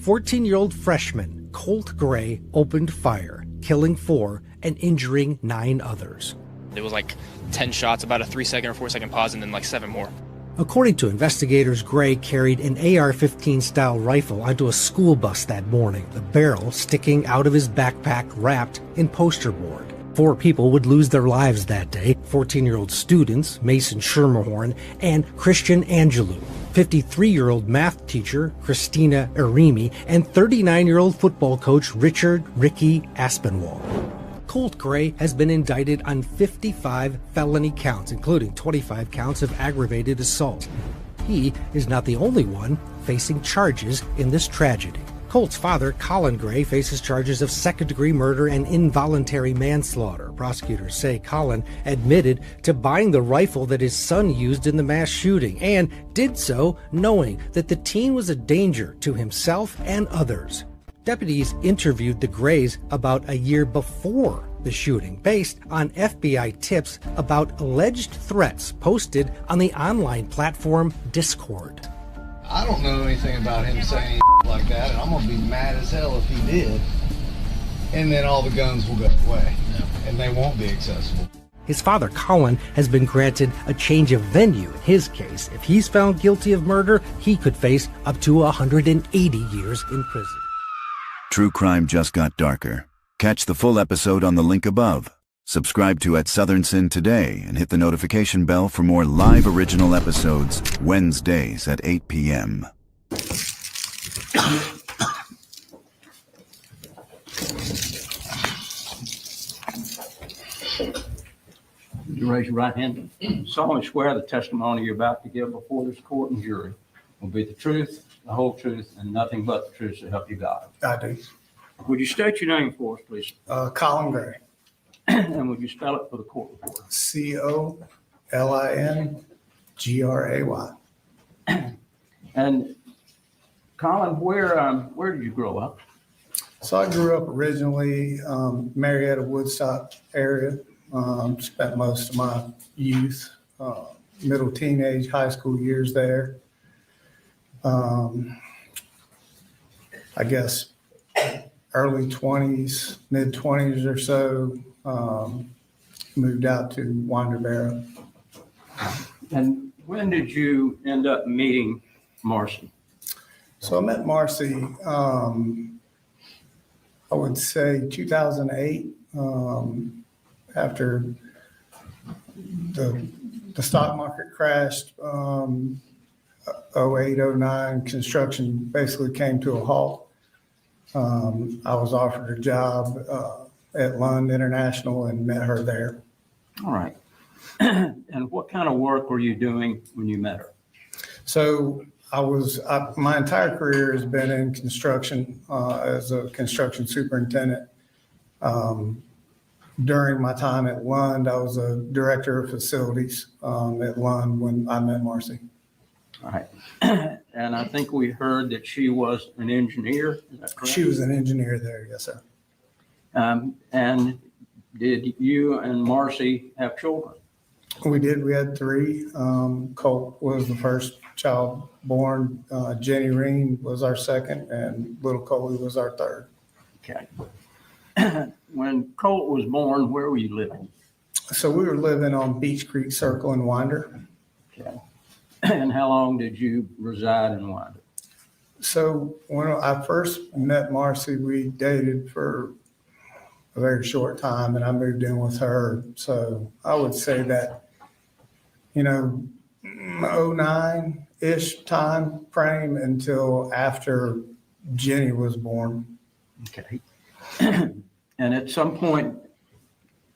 14-year-old freshman Colt Gray opened fire, killing 4 and injuring 9 others. It was like 10 shots, about a 3-second or 4-second pause, and then like 7 more. According to investigators, Gray carried an AR-15 style rifle onto a school bus that morning, the barrel sticking out of his backpack wrapped in poster board. 4 people would lose their lives that day: 14-year-old students Mason Schermerhorn and Christian Angelou, 53-year-old math teacher Christina Arimi, and 39-year-old football coach Richard Ricky Aspinwall. Colt Gray has been indicted on 55 felony counts, including 25 counts of aggravated assault. He is not the only one facing charges in this tragedy. Colt's father, Colin Gray, faces charges of second-degree murder and involuntary manslaughter. Prosecutors say Colin admitted to buying the rifle that his son used in the mass shooting and did so knowing that the teen was a danger to himself and others. Deputies interviewed the Grays about a year before the shooting, based on FBI tips about alleged threats posted on the online platform Discord. I don't know anything about him saying like that, and I'm gonna be mad as hell if he did. And then all the guns will go away, and they won't be accessible. His father, Colin, has been granted a change of venue in his case. If he's found guilty of murder, he could face up to 180 years in prison. True crime just got darker. Catch the full episode on the link above. Subscribe to At Southern Sin today and hit the notification bell for more live original episodes Wednesdays at 8 p.m. You raise your right hand. Solemnly swear the testimony you're about to give before this court and jury will be the truth, the whole truth, and nothing but the truth to help you God. I do. Would you state your name for us, please? Colin Gray. And would you spell it for the court reporter? COLINGRAY. And Colin, where did you grow up? So I grew up originally Marietta, Woodstock area. Spent most of my youth, middle teenage, high school years there. I guess early 20s, mid 20s or so, moved out to Winder Barrow. And when did you end up meeting Marcy? So I met Marcy, I would say 2008, after the stock market crashed, 08, 09, construction basically came to a halt. I was offered a job at Lund International and met her there. All right. And what kind of work were you doing when you met her? So my entire career has been in construction as a construction superintendent. During my time at Lund, I was a director of facilities at Lund when I met Marcy. All right. And I think we heard that she was an engineer. Is that correct? She was an engineer there, yes, sir. And did you and Marcy have children? We did. We had 3. Colt was the first child born. Jenni was our second, and little Coley was our third. Okay. When Colt was born, where were you living? So we were living on Beach Creek Circle in Winder. Okay. And how long did you reside in Winder? So when I first met Marcy, we dated for a very short time, and I moved in with her. So I would say that, 09-ish time frame until after Jenni was born. Okay. And at some point,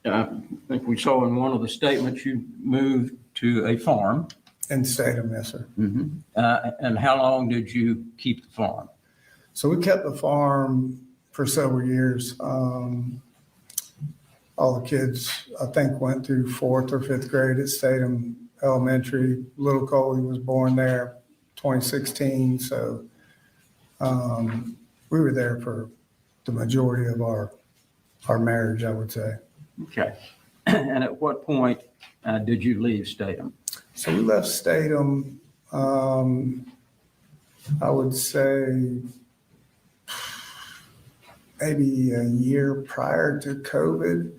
I think we saw in one of the statements you moved to a farm. In Statham, yes, sir. Mm-hmm. And how long did you keep the farm? So we kept the farm for several years. All the kids, I think, went through 4th or 5th grade at Statham Elementary. Little Coley was born there 2016. So we were there for the majority of our marriage, I would say. Okay. And at what point did you leave Statham? So we left Statham, I would say maybe a year prior to COVID.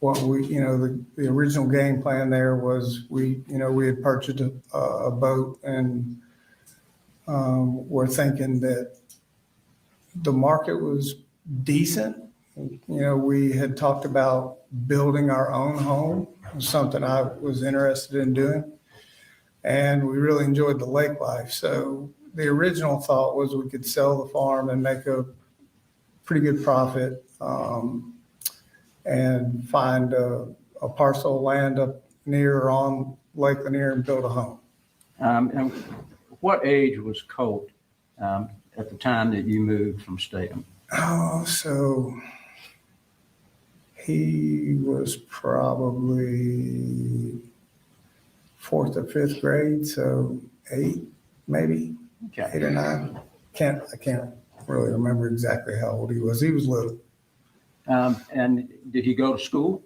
What we, the original game plan there was we had purchased a boat, and we're thinking that the market was decent. We had talked about building our own home, something I was interested in doing, and we really enjoyed the lake life. So the original thought was we could sell the farm and make a pretty good profit, and find a parcel of land up near or on Lake Lanier and build a home. And what age was Colt at the time that you moved from Statham? Oh, so he was probably 4th or 5th grade, so 8, maybe. Okay. 8 or 9. I can't really remember exactly how old he was. He was little. And did he go to school?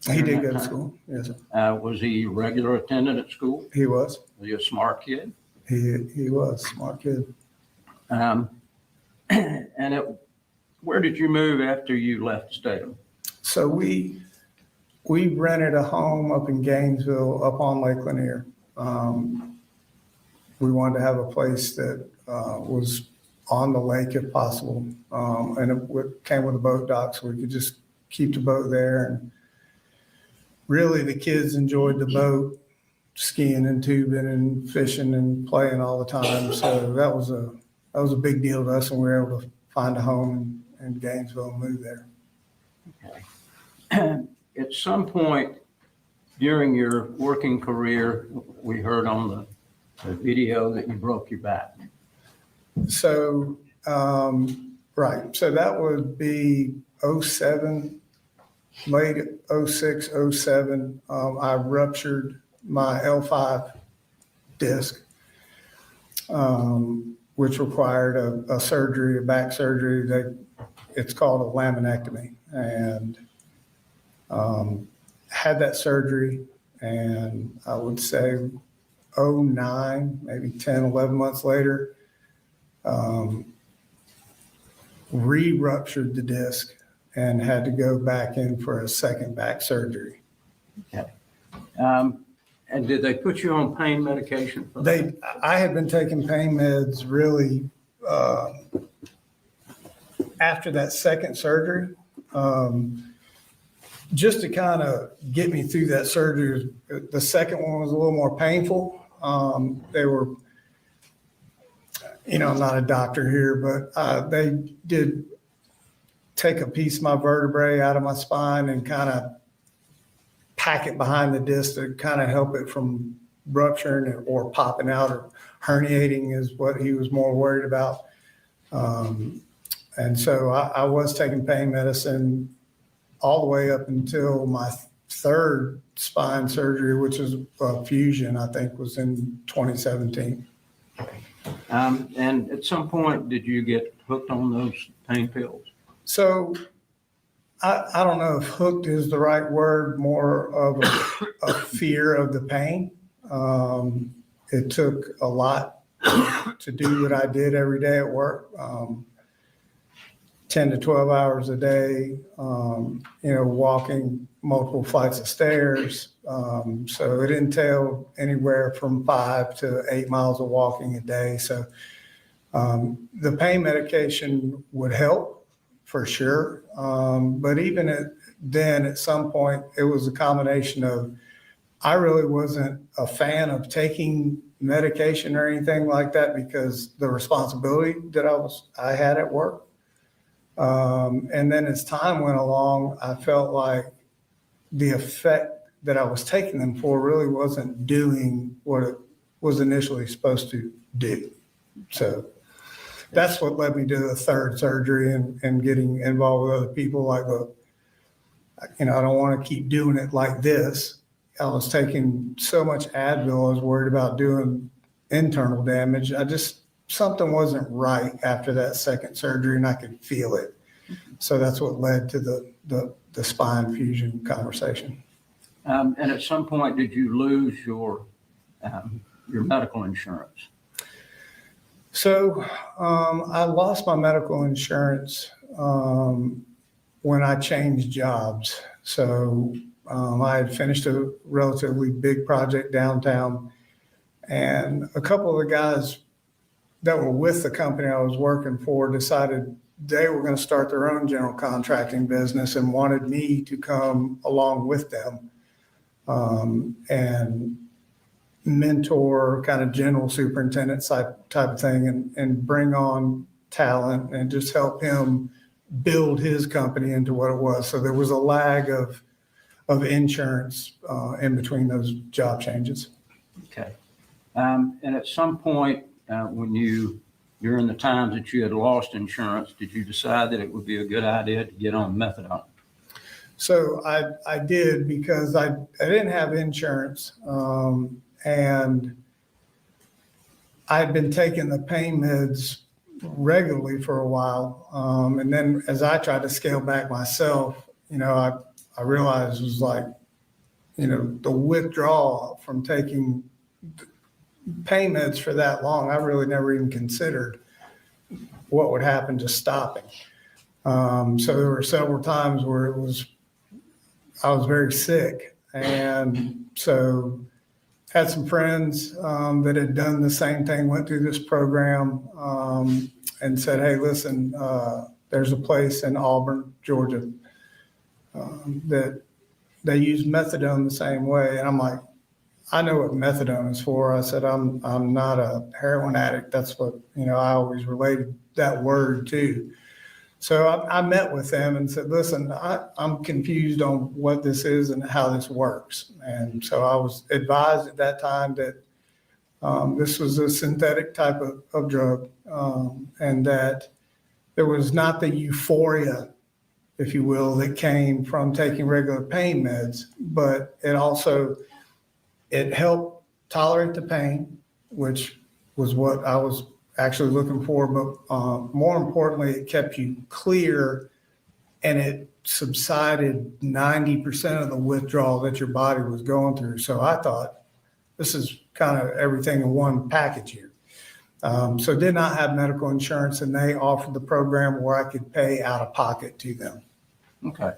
He did go to school, yes, sir. Was he a regular attendant at school? He was. Was he a smart kid? He was a smart kid. Where did you move after you left Statham? So we rented a home up in Gainesville, up on Lake Lanier. We wanted to have a place that was on the lake if possible, and it came with a boat dock, so we could just keep the boat there. And really, the kids enjoyed the boat, skiing and tubing and fishing and playing all the time. So that was a big deal to us, and we were able to find a home in Gainesville and move there. Okay. At some point during your working career, we heard on the video that you broke your back. So, right. So that would be 07, late 06, 07. I ruptured my L5 disc, which required a surgery, a back surgery. It's called a laminectomy. And had that surgery, and I would say 09, maybe 10, 11 months later, re-ruptured the disc and had to go back in for a second back surgery. Okay. And did they put you on pain medication for that? I had been taking pain meds really after that second surgery, just to kind of get me through that surgery. The second one was a little more painful. They were, I'm not a doctor here, but they did take a piece of my vertebrae out of my spine and kind of pack it behind the disc to kind of help it from rupturing or popping out or herniating is what he was more worried about. And so I was taking pain medicine all the way up until my third spine surgery, which was a fusion, I think was in 2017. And at some point, did you get hooked on those pain pills? So I don't know if hooked is the right word, more of a fear of the pain. It took a lot to do what I did every day at work, 10 to 12 hours a day, walking multiple flights of stairs. So it entailed anywhere from 5 to 8 miles of walking a day. So the pain medication would help for sure. But even then, at some point, it was a combination of, I really wasn't a fan of taking medication or anything like that because the responsibility that I had at work. And then as time went along, I felt like the effect that I was taking them for really wasn't doing what it was initially supposed to do. So that's what led me to the third surgery and getting involved with other people. Like, I don't want to keep doing it like this. I was taking so much Advil, I was worried about doing internal damage. Something wasn't right after that second surgery, and I could feel it. So that's what led to the spine fusion conversation. And at some point, did you lose your medical insurance? So I lost my medical insurance when I changed jobs. So I had finished a relatively big project downtown, and a couple of the guys that were with the company I was working for decided they were going to start their own general contracting business and wanted me to come along with them and mentor, kind of general superintendent type of thing, and bring on talent and just help him build his company into what it was. So there was a lag of insurance in between those job changes. Okay. And at some point, during the times that you had lost insurance, did you decide that it would be a good idea to get on methadone? So I did, because I didn't have insurance, and I had been taking the pain meds regularly for a while. And then as I tried to scale back myself, I realized it was like, the withdrawal from taking pain meds for that long, I really never even considered what would happen to stopping. So there were several times where I was very sick. And so had some friends that had done the same thing, went through this program, and said, hey, listen, there's a place in Auburn, Georgia, that they use methadone the same way. And I'm like, I know what methadone is for. I said, I'm not a heroin addict. That's what, I always related that word to. So I met with them and said, listen, I'm confused on what this is and how this works. And so I was advised at that time that this was a synthetic type of drug, and that there was not the euphoria, if you will, that came from taking regular pain meds, but it helped tolerate the pain, which was what I was actually looking for. But more importantly, it kept you clear, and it subsided 90% of the withdrawal that your body was going through. So I thought, this is kind of everything in one package here. So did not have medical insurance, and they offered the program where I could pay out of pocket to them. Okay.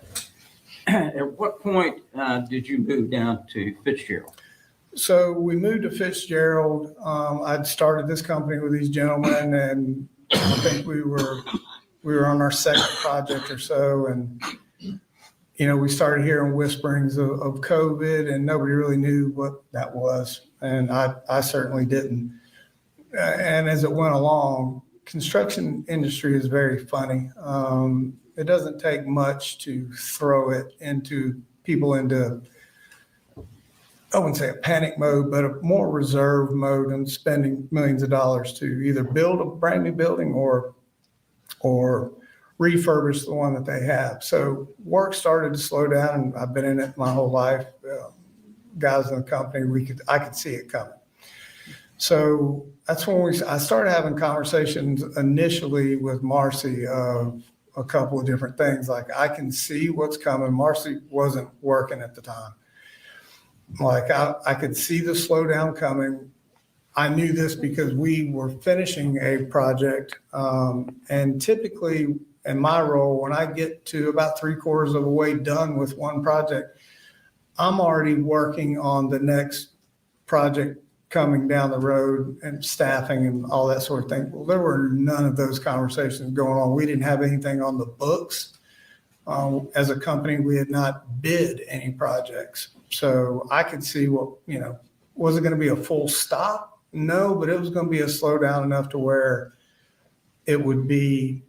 At what point did you move down to Fitzgerald? So we moved to Fitzgerald. I'd started this company with these gentlemen, and I think we were on our second project or so. And, we started hearing whisperings of COVID, and nobody really knew what that was. And I certainly didn't. And as it went along, construction industry is very funny. It doesn't take much to throw people into, I wouldn't say a panic mode, but a more reserved mode, and spending millions of dollars to either build a brand new building or refurbish the one that they have. So work started to slow down, and I've been in it my whole life. Guys in the company, I could see it coming. So that's when I started having conversations initially with Marcy of a couple of different things. Like, I can see what's coming. Marcy wasn't working at the time. Like, I could see the slowdown coming. I knew this because we were finishing a project. And typically in my role, when I get to about 3/4 of the way done with one project, I'm already working on the next project coming down the road, and staffing and all that sort of thing. Well, there were none of those conversations going on. We didn't have anything on the books. As a company, we had not bid any projects. So I could see was it going to be a full stop? No, but it was going to be a slowdown enough to where it would be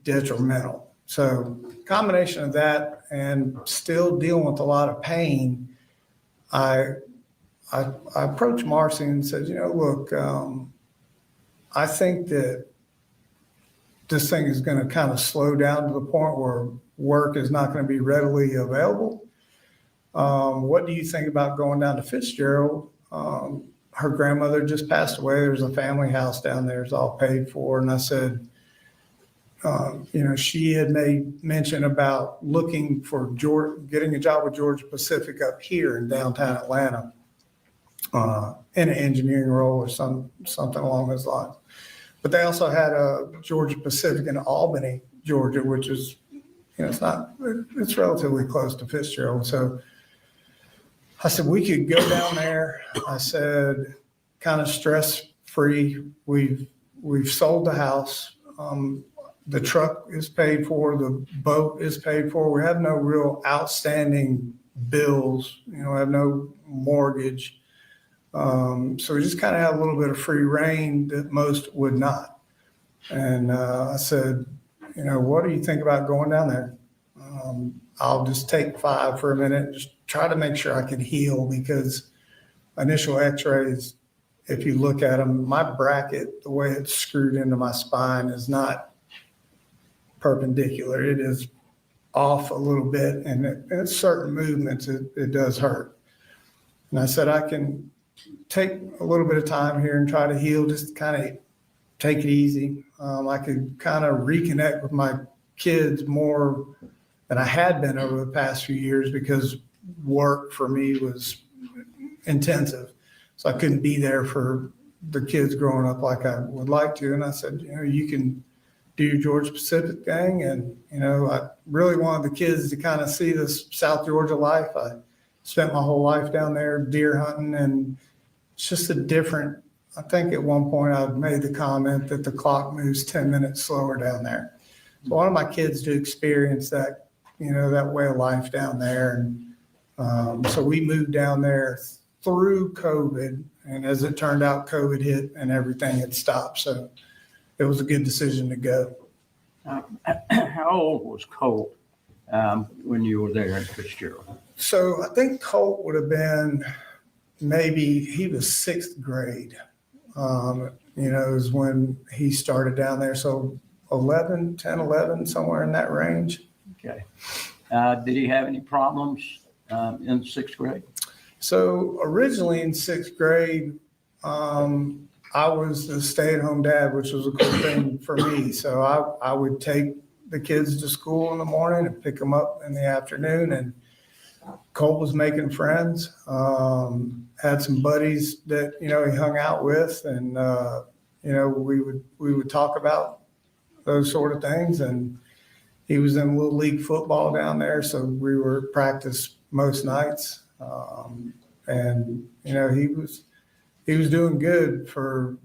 detrimental. So combination of that and still dealing with a lot of pain, I approached Marcy and said, look, I think that this thing is going to kind of slow down to the point where work is not going to be readily available. What do you think about going down to Fitzgerald? Her grandmother just passed away. There's a family house down there. It's all paid for. And I said, she had made mention about looking for getting a job with Georgia Pacific up here in downtown Atlanta. in an engineering role or something along those lines. But they also had a Georgia Pacific in Albany, Georgia, which is, it's relatively close to Fitzgerald. So I said, we could go down there. I said, kind of stress-free. We've sold the house. The truck is paid for. The boat is paid for. We have no real outstanding bills. We have no mortgage. So we just kind of have a little bit of free reign that most would not. And I said, what do you think about going down there? I'll just take 5 for a minute, just try to make sure I could heal, because initial x-rays, if you look at them, my bracket, the way it's screwed into my spine is not perpendicular. It is off a little bit, and at certain movements, it does hurt. And I said, I can take a little bit of time here and try to heal, just kind of take it easy. I could kind of reconnect with my kids more than I had been over the past few years, because work for me was intensive. So I couldn't be there for the kids growing up like I would like to. And I said, you can do your Georgia Pacific thing. And, I really wanted the kids to kind of see this South Georgia life. I spent my whole life down there deer hunting, and it's just I think at one point I made the comment that the clock moves 10 minutes slower down there. So I wanted my kids to experience that, that way of life down there. And so we moved down there through COVID. And as it turned out, COVID hit and everything had stopped. So it was a good decision to go. How old was Colt when you were there in Fitzgerald? So I think Colt would have been he was 6th grade. Is when he started down there. So 10, 11, somewhere in that range. Okay. Did he have any problems in 6th grade? So originally in 6th grade, I was the stay-at-home dad, which was a cool thing for me. So I would take the kids to school in the morning and pick them up in the afternoon. And Colt was making friends, had some buddies that, he hung out with. And, we would talk about those sort of things. And he was in Little League football down there. So we were at practice most nights. And, he was doing good for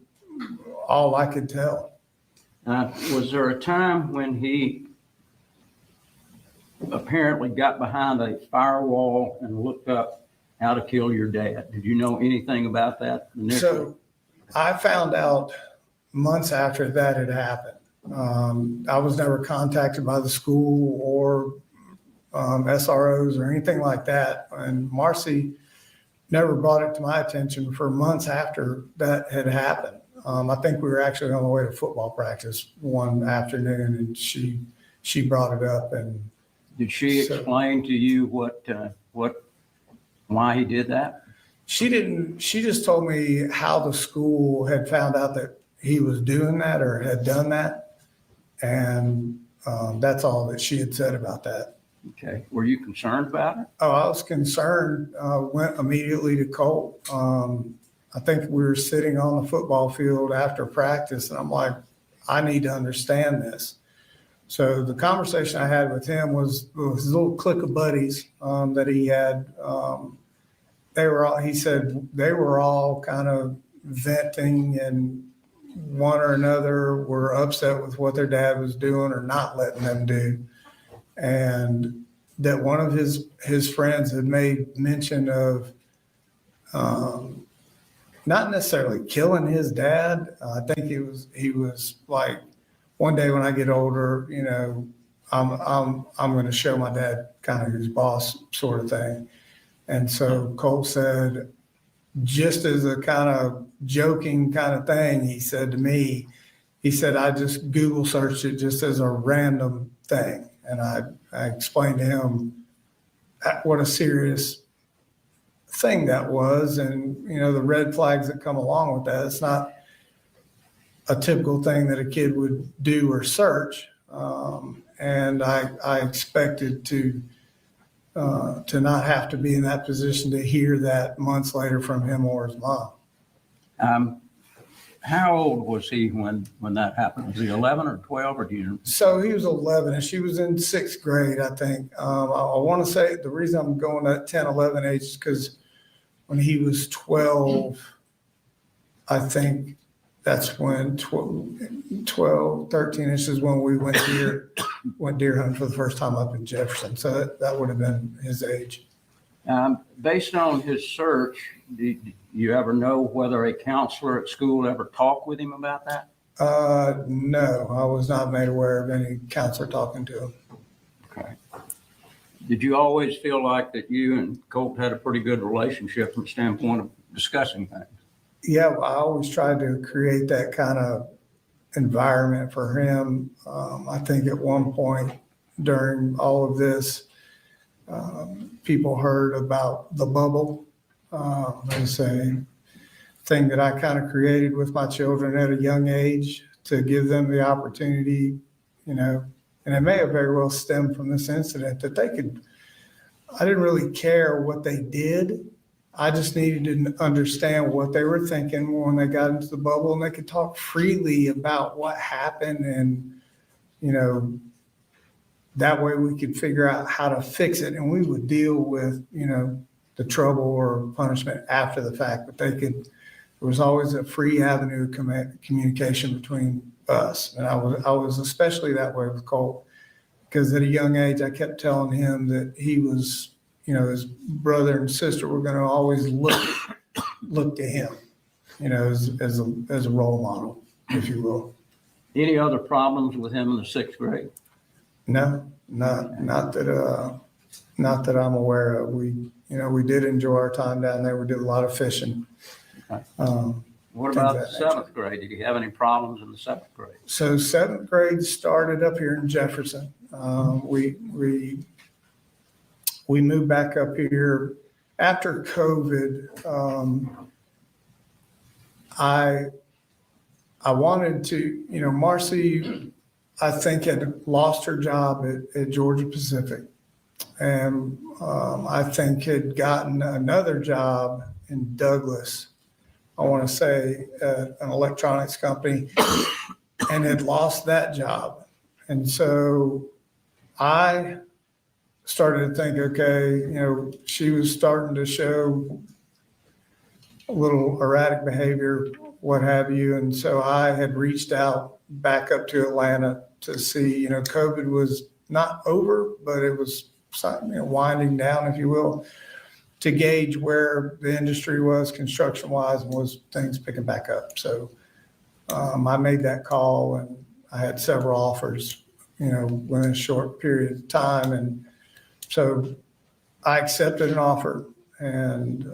all I could tell. Was there a time when he apparently got behind a firewall and looked up how to kill your dad? Did you know anything about that initially? So I found out months after that had happened. I was never contacted by the school or SROs or anything like that. And Marcy never brought it to my attention for months after that had happened. I think we were actually on the way to football practice one afternoon, and she brought it up. And did she explain to you why he did that? She didn't. She just told me how the school had found out that he was doing that or had done that. And that's all that she had said about that. Okay. Were you concerned about it? Oh, I was concerned. Went immediately to Colt. I think we were sitting on the football field after practice, and I'm like, I need to understand this. So the conversation I had with him was his little clique of buddies that he had. He said they were all kind of venting, and one or another were upset with what their dad was doing or not letting them do. And that one of his friends had made mention of not necessarily killing his dad. I think he was like, one day when I get older, I'm going to show my dad kind of who's boss sort of thing. And so Colt said, just as a kind of joking kind of thing, he said to me, I just Google searched it just as a random thing. And I explained to him what a serious thing that was, and, the red flags that come along with that. It's not a typical thing that a kid would do or search. And I expected to to not have to be in that position to hear that months later from him or his mom. How old was he when that happened? Was he 11 or 12 or do you? So he was 11 and she was in 6th grade, I think. I want to say the reason I'm going at 10, 11 age is because when he was 12, I think that's when 12, 13 inches is when we went deer hunting for the first time up in Jefferson. So that would have been his age. Based on his search, do you ever know whether a counselor at school ever talked with him about that? No, I was not made aware of any counselor talking to him. Okay. Did you always feel like that you and Colt had a pretty good relationship from the standpoint of discussing things? Yeah, I always tried to create that kind of environment for him. I think at one point during all of this, people heard about the bubble. It's a thing that I kind of created with my children at a young age to give them the opportunity, and it may have very well stemmed from this incident that I didn't really care what they did. I just needed to understand what they were thinking when they got into the bubble, and they could talk freely about what happened. And, that way we could figure out how to fix it. And we would deal with, the trouble or punishment after the fact, but there was always a free avenue of communication between us. And I was especially that way with Colt, because at a young age, I kept telling him that he was, his brother and sister were going to always look to him, as a role model, if you will. Any other problems with him in the 6th grade? No, not that I'm aware of. We did enjoy our time down there. We did a lot of fishing. Okay. What about the 7th grade? Did you have any problems in the 7th grade? So 7th grade started up here in Jefferson. We moved back up here after COVID. I wanted to, Marcy, I think, had lost her job at Georgia Pacific, and I think had gotten another job in Douglas, I want to say an electronics company, and had lost that job. And so I started to think, okay, she was starting to show a little erratic behavior, what have you. And so I had reached out back up to Atlanta to see, COVID was not over, but it was winding down, if you will, to gauge where the industry was construction wise and was things picking back up. So I made that call, and I had several offers, within a short period of time. And so I accepted an offer. And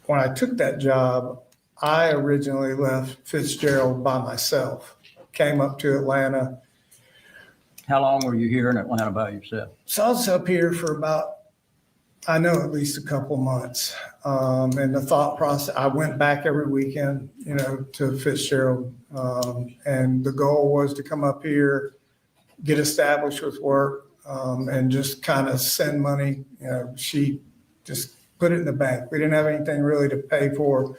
when I took that job, I originally left Fitzgerald by myself, came up to Atlanta. How long were you here in Atlanta by yourself? So I was up here for about, I know, at least a couple of months. And the thought process, I went back every weekend, to Fitzgerald. And the goal was to come up here, get established with work, and just kind of send money. She just put it in the bank. We didn't have anything really to pay for,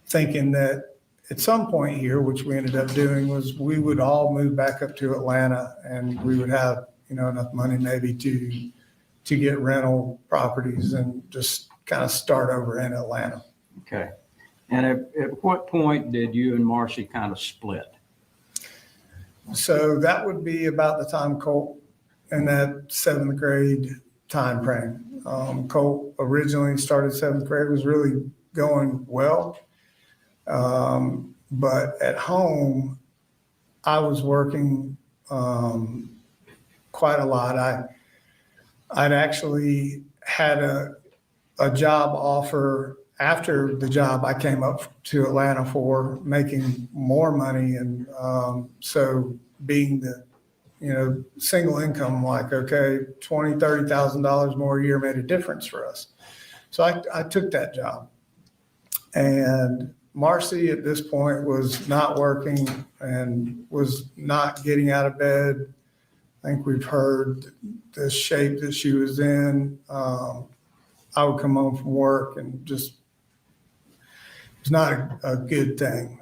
thinking that at some point here, which we ended up doing, was we would all move back up to Atlanta, and we would have, enough money maybe to get rental properties and just kind of start over in Atlanta. Okay. And at what point did you and Marcy kind of split? So that would be about the time Colt in that 7th grade time frame. Colt originally started 7th grade, was really going well. But at home, I was working quite a lot. I'd actually had a job offer after the job I came up to Atlanta for, making more money. And so being the, single income, like, okay, $20,000, $30,000 more a year made a difference for us. So I took that job. And Marcy at this point was not working and was not getting out of bed. I think we've heard the shape that she was in. I would come home from work and just, it's not a good thing.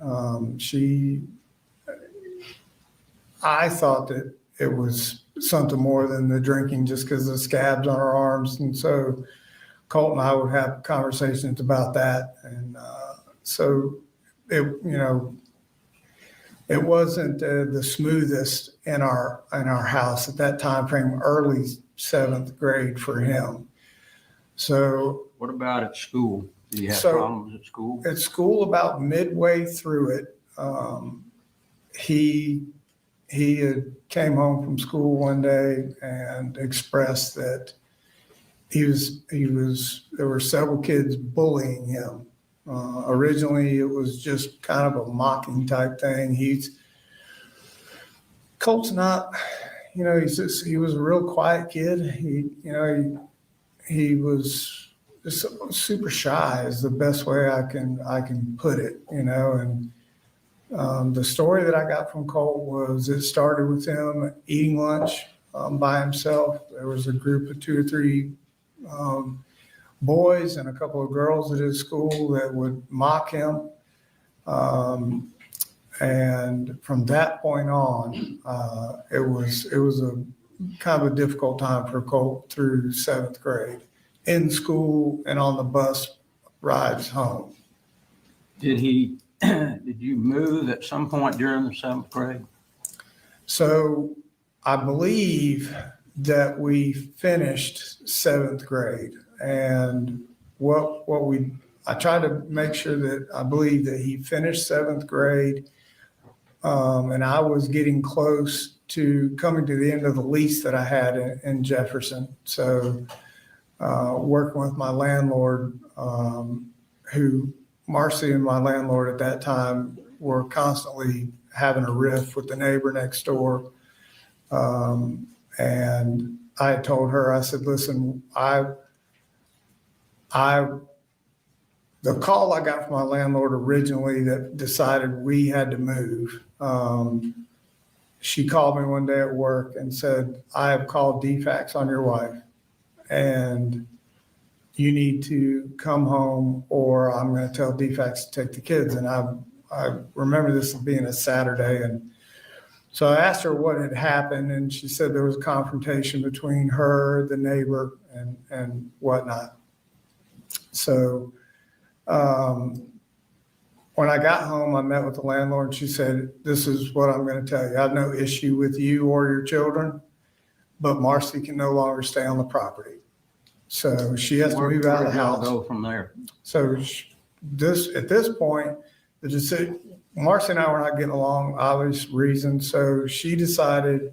I thought that it was something more than the drinking just because of the scabs on her arms. And so Colt and I would have conversations about that. And so it, it wasn't the smoothest in our house at that time frame, early 7th grade for him. So What about at school? Do you have So- problems at school? at school, about midway through it, he had came home from school one day and expressed that there were several kids bullying him. Originally, it was just kind of a mocking type thing. Colt's not, he was a real quiet kid. He was just super shy is the best way I can put it, and the story that I got from Colt was it started with him eating lunch by himself. There was a group of 2 or 3 boys and a couple of girls at his school that would mock him. And from that point on, it was a kind of a difficult time for Colt through 7th grade in school and on the bus rides home. Did you move at some point during the 7th grade? So I believe that we finished 7th grade, and I tried to make sure that I believe that he finished 7th grade, and I was getting close to coming to the end of the lease that I had in Jefferson. So working with my landlord, who Marcy and my landlord at that time were constantly having a riff with the neighbor next door. And I had told her, I said, listen, the call I got from my landlord originally that decided we had to move, she called me one day at work and said, I have called defax on your wife and you need to come home or I'm going to tell defax to take the kids. And I remember this being a Saturday. And so I asked her what had happened, and she said there was a confrontation between her, the neighbor, and whatnot. So when I got home, I met with the landlord, and she said, this is what I'm going to tell you. I have no issue with you or your children, but Marcy can no longer stay on the property. So she has to move out of the house. Where did y'all go from there? So at this point, the decision, Marcy and I were not getting along, obvious reasons. So she decided,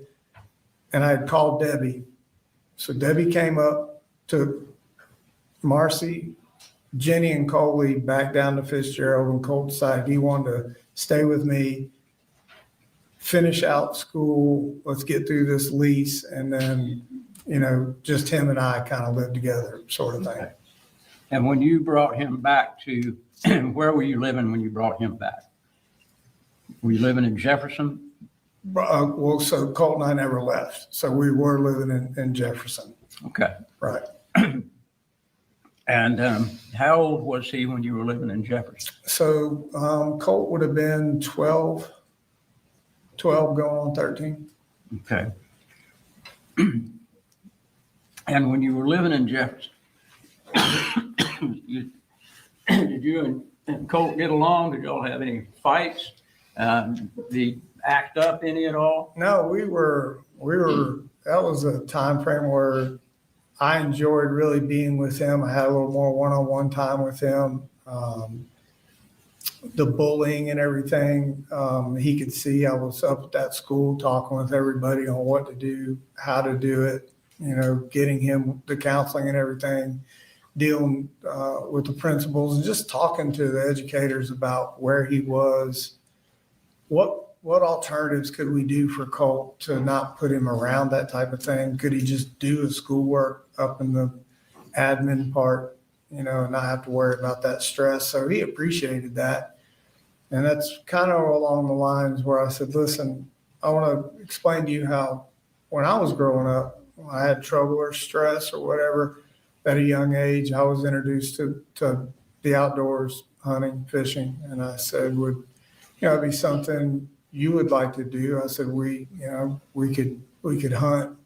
and I had called Debbie. So Debbie came up, took Marcy, Jenni, and Coley back down to Fitzgerald, and Colt decided he wanted to stay with me, finish out school, let's get through this lease, and then, just him and I kind of live together sort of thing. Okay. And when you brought him back to, where were you living when you brought him back? Were you living in Jefferson? Well, so Colt and I never left. So we were living in Jefferson. Okay. Right. And how old was he when you were living in Jefferson? So Colt would have been 12 going on 13. Okay. And when you were living in Jefferson, did you and Colt get along? Did y'all have any fights? Did he act up any at all? No, we were, that was a time frame where I enjoyed really being with him. I had a little more one-on-one time with him. The bullying and everything, he could see I was up at that school talking with everybody on what to do, how to do it, getting him the counseling and everything, dealing with the principals and just talking to the educators about where he was. What alternatives could we do for Colt to not put him around that type of thing? Could he just do his schoolwork up in the admin part, and not have to worry about that stress? So he appreciated that. And that's kind of along the lines where I said, listen, I want to explain to you how when I was growing up, when I had trouble or stress or whatever at a young age, I was introduced to the outdoors, hunting, fishing. And I said, would, it be something you would like to do? I said, we could hunt,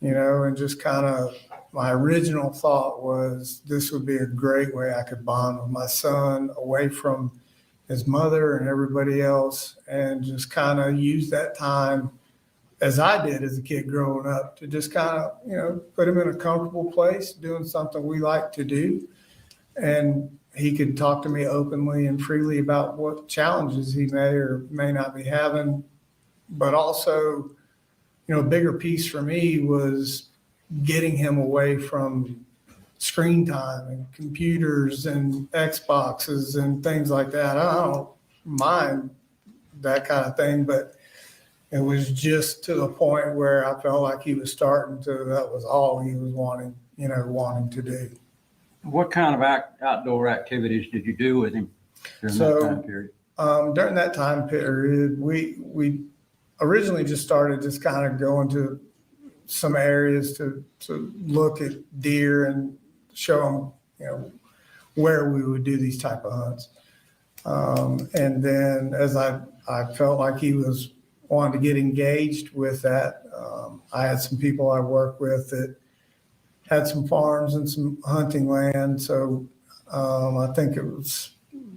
and just kind of, my original thought was this would be a great way I could bond with my son away from his mother and everybody else, and just kind of use that time as I did as a kid growing up to just kind of, put him in a comfortable place doing something we like to do. And he could talk to me openly and freely about what challenges he may or may not be having. But also, a bigger piece for me was getting him away from screen time and computers and Xboxes and things like that. I don't mind that kind of thing, but it was just to the point where I felt like he was starting to, that was all he was wanting to do. What kind of outdoor activities did you do with him during that time period? During that time period, we originally just started just kind of going to some areas to look at deer and show them, where we would do these type of hunts. And then as I felt like he was wanting to get engaged with that, I had some people I worked with that had some farms and some hunting land. So I think it was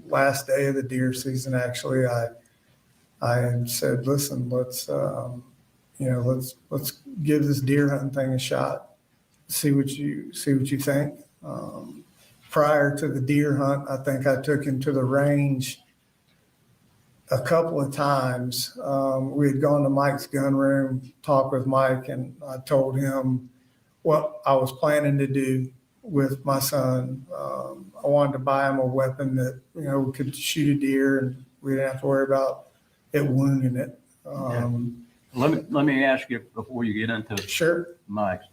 last day of the deer season, actually, I said, listen, let's give this deer hunting thing a shot. See what you think. Prior to the deer hunt, I think I took him to the range a couple of times. We had gone to Mike's gun room, talked with Mike, and I told him what I was planning to do with my son. I wanted to buy him a weapon that, could shoot a deer and we didn't have to worry about it wounding it. Let me ask you before you get into Sure. Mike's.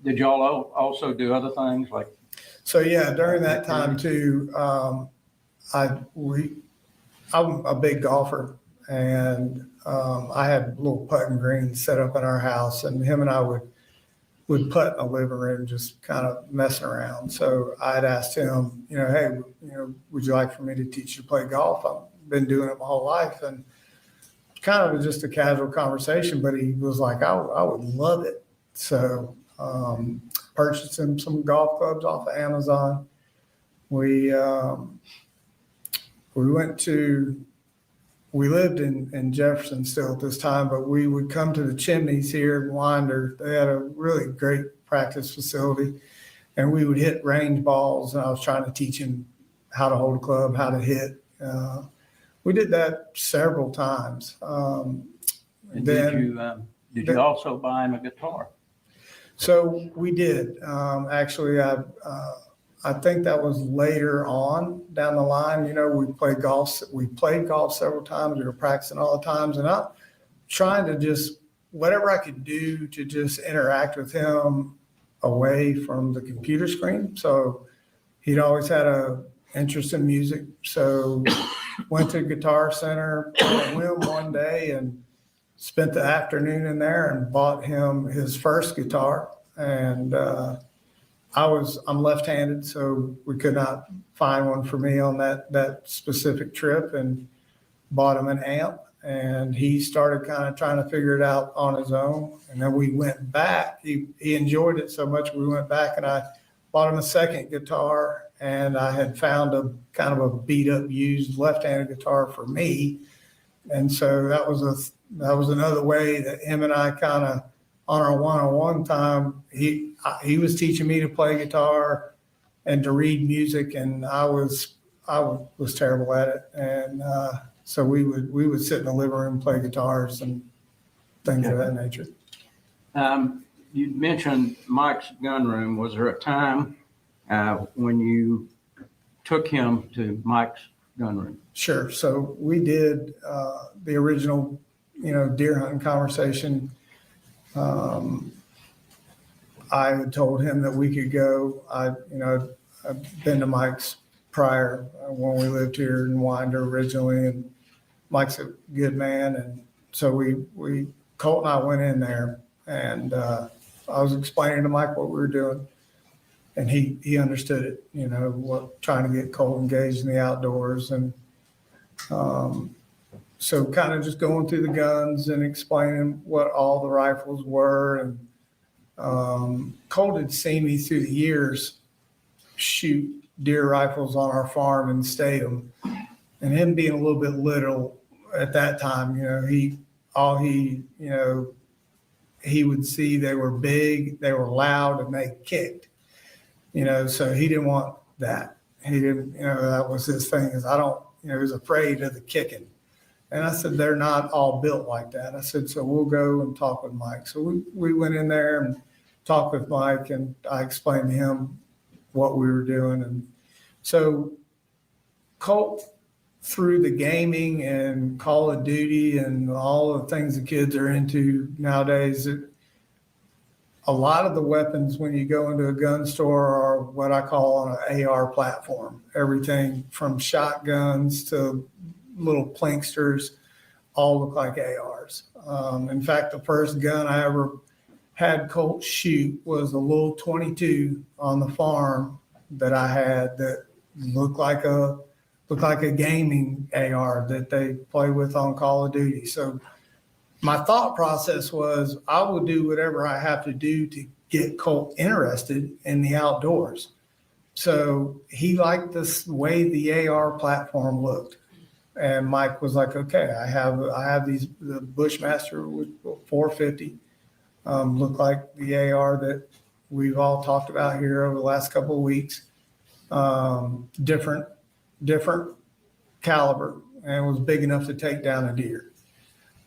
Did y'all also do other things like? So yeah, during that time too, I'm a big golfer, and I had little putting greens set up in our house, and him and I would putt in the living room, just kind of messing around. So I'd asked him, hey, would you like for me to teach you to play golf? I've been doing it my whole life, and kind of just a casual conversation, but he was like, I would love it. So purchased him some golf clubs off of Amazon. We lived in Jefferson still at this time, but we would come to the Chimneys here in Winder. They had a really great practice facility, and we would hit range balls, and I was trying to teach him how to hold a club, how to hit. We did that several times. Did you also buy him a guitar? So we did. Actually, I think that was later on down the line. We played golf. We played golf several times. We were practicing all the times, and I'm trying to just whatever I could do to just interact with him away from the computer screen. So he'd always had a interest in music. So went to Guitar Center on a whim one day and spent the afternoon in there and bought him his first guitar. And I'm left-handed, so we could not find one for me on that specific trip, and bought him an amp. And he started kind of trying to figure it out on his own. And then we went back. He enjoyed it so much, we went back and I bought him a second guitar. And I had found a kind of a beat up used left-handed guitar for me. And so that was another way that him and I kind of on our one-on-one time, he was teaching me to play guitar and to read music, and I was terrible at it. And so we would sit in the living room, play guitars and things of that nature. You mentioned Mike's gun room. Was there a time when you took him to Mike's gun room? Sure. So we did the original, deer hunting conversation. I had told him that we could go. I've been to Mike's prior when we lived here in Winder originally, and Mike's a good man, and so we Colt and I went in there, and I was explaining to Mike what we were doing, and he understood it, you know, trying to get Colt engaged in the outdoors. And so kind of just going through the guns and explaining what all the rifles were. And Colt had seen me through the years shoot deer rifles on our farm and Statham. And him being a little bit little at that time, you know, he would see they were big, they were loud, and they kicked, you know, so he didn't want that. He didn't, you know, that was his thing, is he was afraid of the kicking. And I said, they're not all built like that. I said, so we'll go and talk with Mike. So we went in there and talked with Mike, and I explained to him what we were doing. And so Colt, through the gaming and Call of Duty and all the things the kids are into nowadays, a lot of the weapons when you go into a gun store are what I call on an AR platform. Everything from shotguns to little plinksters all look like ARs. In fact, the first gun I ever had Colt shoot was a little 22 on the farm that I had that looked like a gaming AR that they play with on Call of Duty. So my thought process was I will do whatever I have to do to get Colt interested in the outdoors. So he liked the way the AR platform looked. And Mike was like, okay, I have these, the Bushmaster with 450, look like the AR that we've all talked about here over the last couple of weeks. Different caliber, and was big enough to take down a deer.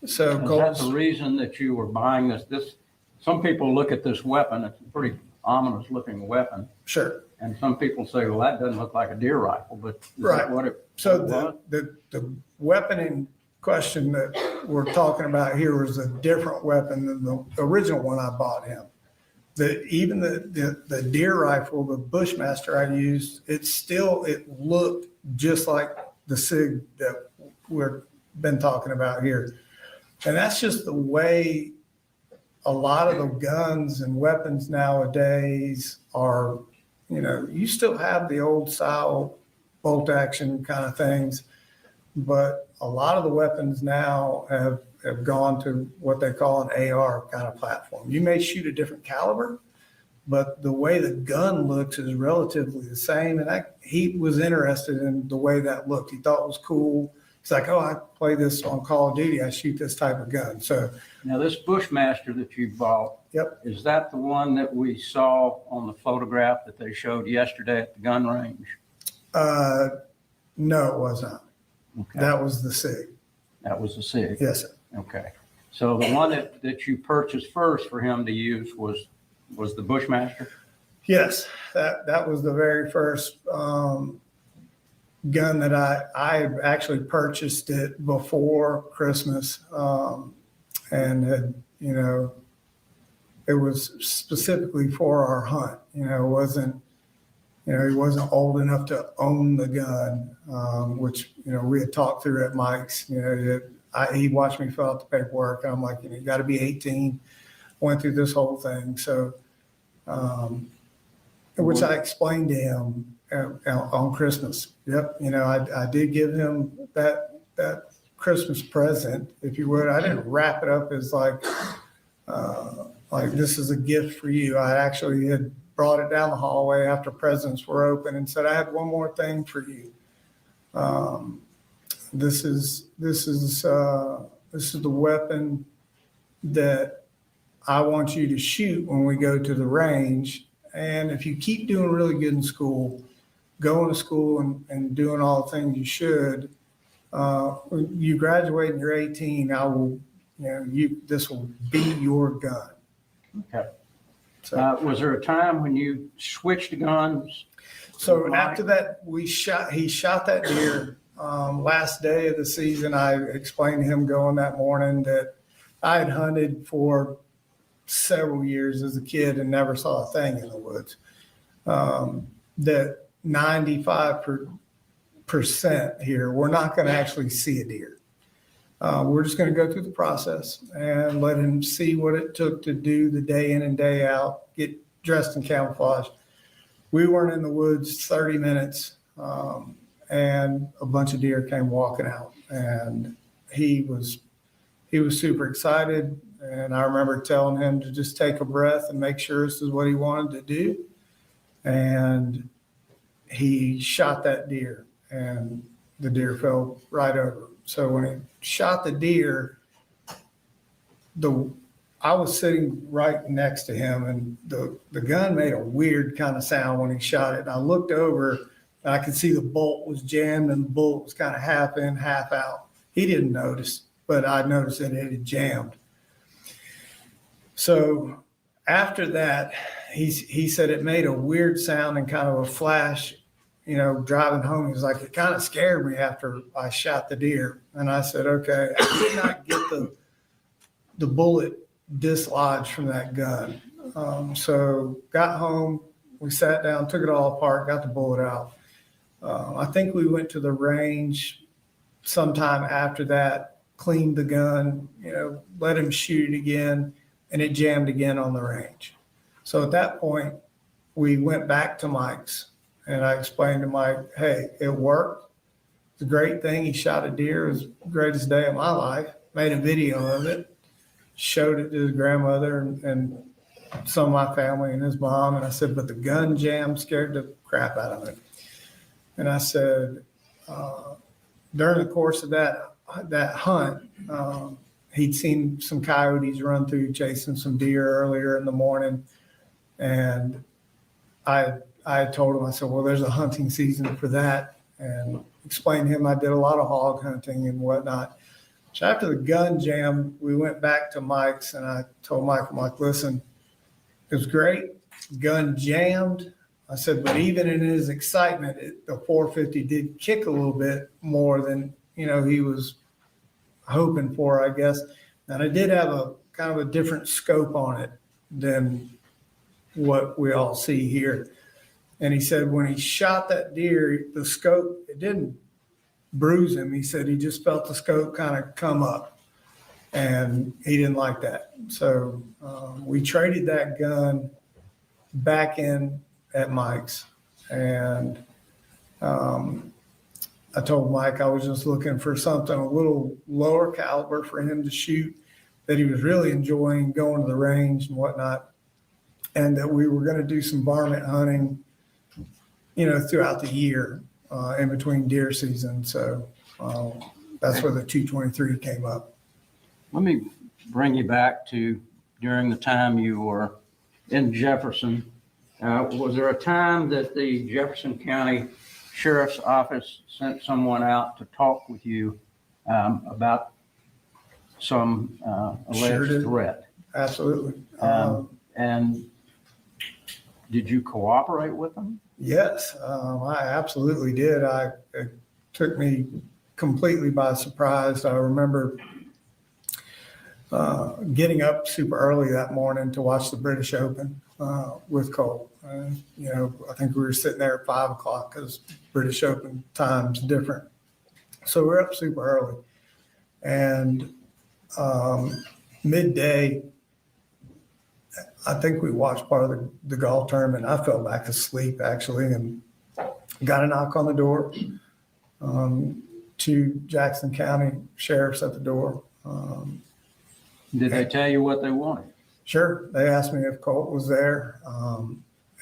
So that's the reason that you were buying this. Some people look at this weapon, it's a pretty ominous looking weapon. Sure. And some people say, well, that doesn't look like a deer rifle, but right. So the weapon in question that we're talking about here was a different weapon than the original one I bought him. Even the deer rifle, the Bushmaster I used, it looked just like the SIG that we've been talking about here. And that's just the way a lot of the guns and weapons nowadays are. You know, you still have the old style bolt action kind of things, but a lot of the weapons now have gone to what they call an AR kind of platform. You may shoot a different caliber, but the way the gun looks is relatively the same. And he was interested in the way that looked. He thought it was cool. He's like, oh, I play this on Call of Duty. I shoot this type of gun. So now this Bushmaster that you bought, yep, is that the one that we saw on the photograph that they showed yesterday at the gun range? No, it was not. Okay. That was the SIG. That was the SIG? Yes, sir. Okay. So the one that you purchased first for him to use was the Bushmaster? Yes, that was the very first gun that I actually purchased it before Christmas, and had, you know, it was specifically for our hunt. You know, he wasn't old enough to own the gun, which, you know, we had talked through at Mike's. You know, he watched me fill out the paperwork, and I'm like, you know, you got to be 18. Went through this whole thing, so which I explained to him on Christmas. Yep, you know, I did give him that Christmas present, if you would. I didn't wrap it up as like this is a gift for you. I actually had brought it down the hallway after presents were open and said, I have one more thing for you. This is the weapon that I want you to shoot when we go to the range. And if you keep doing really good in school, going to school and doing all the things you should, when you graduate and you're 18, I will, you know, this will be your gun. Okay. So, was there a time when you switched guns? So after that, he shot that deer. Last day of the season, I explained to him going that morning that I had hunted for several years as a kid and never saw a thing in the woods. That 95% here, we're not going to actually see a deer. We're just going to go through the process and let him see what it took to do the day in and day out, get dressed in camouflage. We weren't in the woods 30 minutes, and a bunch of deer came walking out, and he was super excited. And I remember telling him to just take a breath and make sure this is what he wanted to do. And he shot that deer, and the deer fell right over. So when he shot the deer, I was sitting right next to him, and the gun made a weird kind of sound when he shot it. And I looked over, and I could see the bolt was jammed, and the bullet was kind of half in, half out. He didn't notice, but I noticed that it had jammed. So after that, he said it made a weird sound and kind of a flash, driving home. He was like, it kind of scared me after I shot the deer. And I said, okay, I did not get the bullet dislodged from that gun. So got home, we sat down, took it all apart, got the bullet out. I think we went to the range sometime after that, cleaned the gun, let him shoot it again, and it jammed again on the range. So at that point, we went back to Mike's, and I explained to Mike, hey, it worked. It's a great thing. He shot a deer. It was the greatest day of my life. Made a video of it, showed it to his grandmother and some of my family and his mom. And I said, but the gun jam scared the crap out of him. And I said, during the course of that hunt, he'd seen some coyotes run through chasing some deer earlier in the morning. And I told him, I said, well, there's a hunting season for that, and explained to him I did a lot of hog hunting and whatnot. So after the gun jam, we went back to Mike's, and I told Mike, I'm like, listen, it was great. Gun jammed. I said, but even in his excitement, the 450 did kick a little bit more than, he was hoping for, I guess. And I did have a kind of a different scope on it than what we all see here. And he said when he shot that deer, the scope, it didn't bruise him. He said he just felt the scope kind of come up, and he didn't like that. So we traded that gun back in at Mike's. And I told Mike I was just looking for something a little lower caliber for him to shoot, that he was really enjoying going to the range and whatnot, and that we were going to do some varmint hunting, throughout the year in between deer season. So that's where the 223 came up. Let me bring you back to during the time you were in Jefferson. Was there a time that the Jefferson County Sheriff's Office sent someone out to talk with you about some alleged threat? Absolutely. And did you cooperate with them? Yes, I absolutely did. It took me completely by surprise. I remember getting up super early that morning to watch the British Open with Colt. I think we were sitting there at 5 o'clock because British Open time's different. So we're up super early. And midday, I think we watched part of the golf tournament. I fell back asleep, actually, and got a knock on the door. 2 Jackson County sheriffs at the door. Did they tell you what they wanted? Sure. They asked me if Colt was there,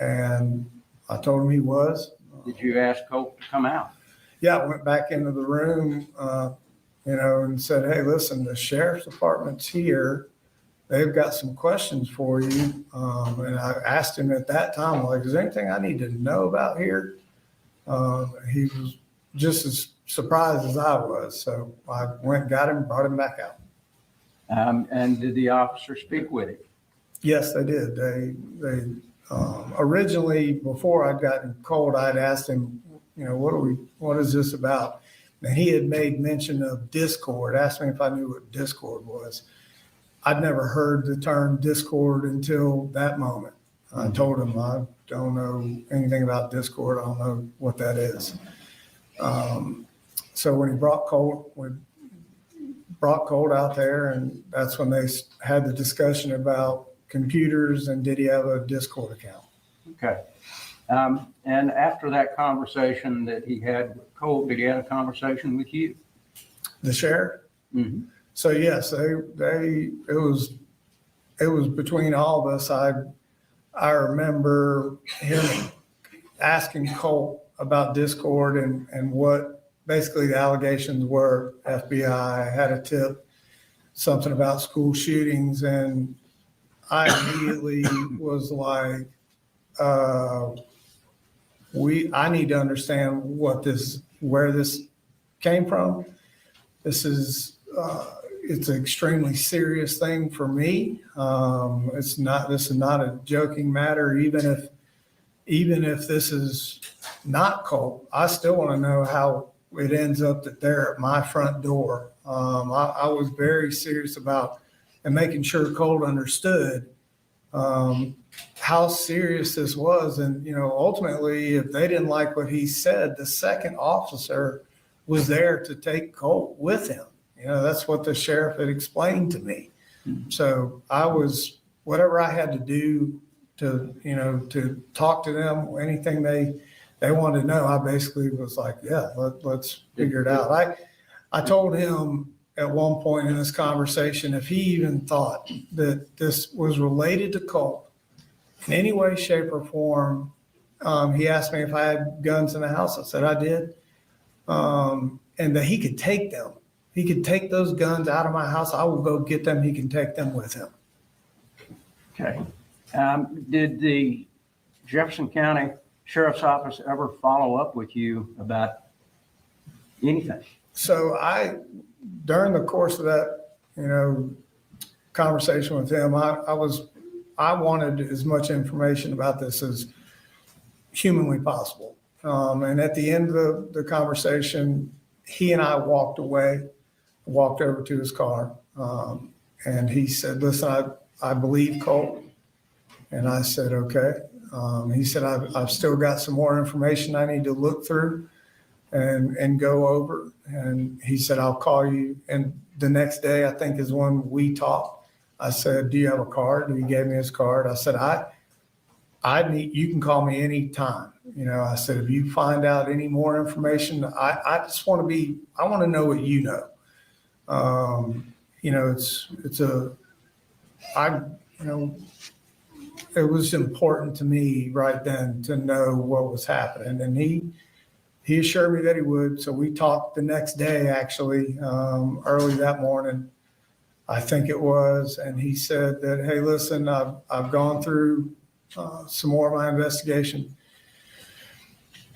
and I told them he was. Did you ask Colt to come out? Yeah, I went back into the room, and said, hey, listen, the sheriff's department's here. They've got some questions for you. And I asked him at that time, like, is there anything I need to know about here? He was just as surprised as I was. So I went, got him, brought him back out. And did the officer speak with him? Yes, they did. They originally, before I'd gotten Colt, I'd asked him, what is this about? And he had made mention of Discord, asked me if I knew what Discord was. I'd never heard the term Discord until that moment. I told him I don't know anything about Discord. I don't know what that is. So when he brought Colt, we brought Colt out there, and that's when they had the discussion about computers and did he have a Discord account. Okay. And after that conversation that he had with Colt, did he have a conversation with you? The sheriff? Mm-hmm. So yes, it was between all of us. I remember him asking Colt about Discord and what basically the allegations were. FBI had a tip, something about school shootings, and I immediately was like, I need to understand where this came from. This is, it's an extremely serious thing for me. This is not a joking matter. Even if this is not Colt, I still want to know how it ends up that they're at my front door. I was very serious about and making sure Colt understood how serious this was. And, ultimately, if they didn't like what he said, the second officer was there to take Colt with him. That's what the sheriff had explained to me. Mm-hmm. So I was, whatever I had to do to talk to them, anything they wanted to know, I basically was like, yeah, let's figure it out. I told him at one point in this conversation, if he even thought that this was related to Colt in any way, shape, or form, he asked me if I had guns in the house. I said I did. And that he could take them. He could take those guns out of my house. I will go get them. He can take them with him. Okay. Did the Jefferson County Sheriff's Office ever follow up with you about anything? So during the course of that, conversation with him, I wanted as much information about this as humanly possible. And at the end of the conversation, he and I walked over to his car. And he said, listen, I believe Colt. And I said, okay. He said, I've still got some more information I need to look through and go over. And he said, I'll call you. And the next day, I think, is when we talked. I said, do you have a card? And he gave me his card. I said, you can call me anytime. I said, if you find out any more information, I just want to know what you know. It was important to me right then to know what was happening. And he assured me that he would. So we talked the next day, actually, early that morning, I think it was. And he said that, hey, listen, I've gone through some more of my investigation.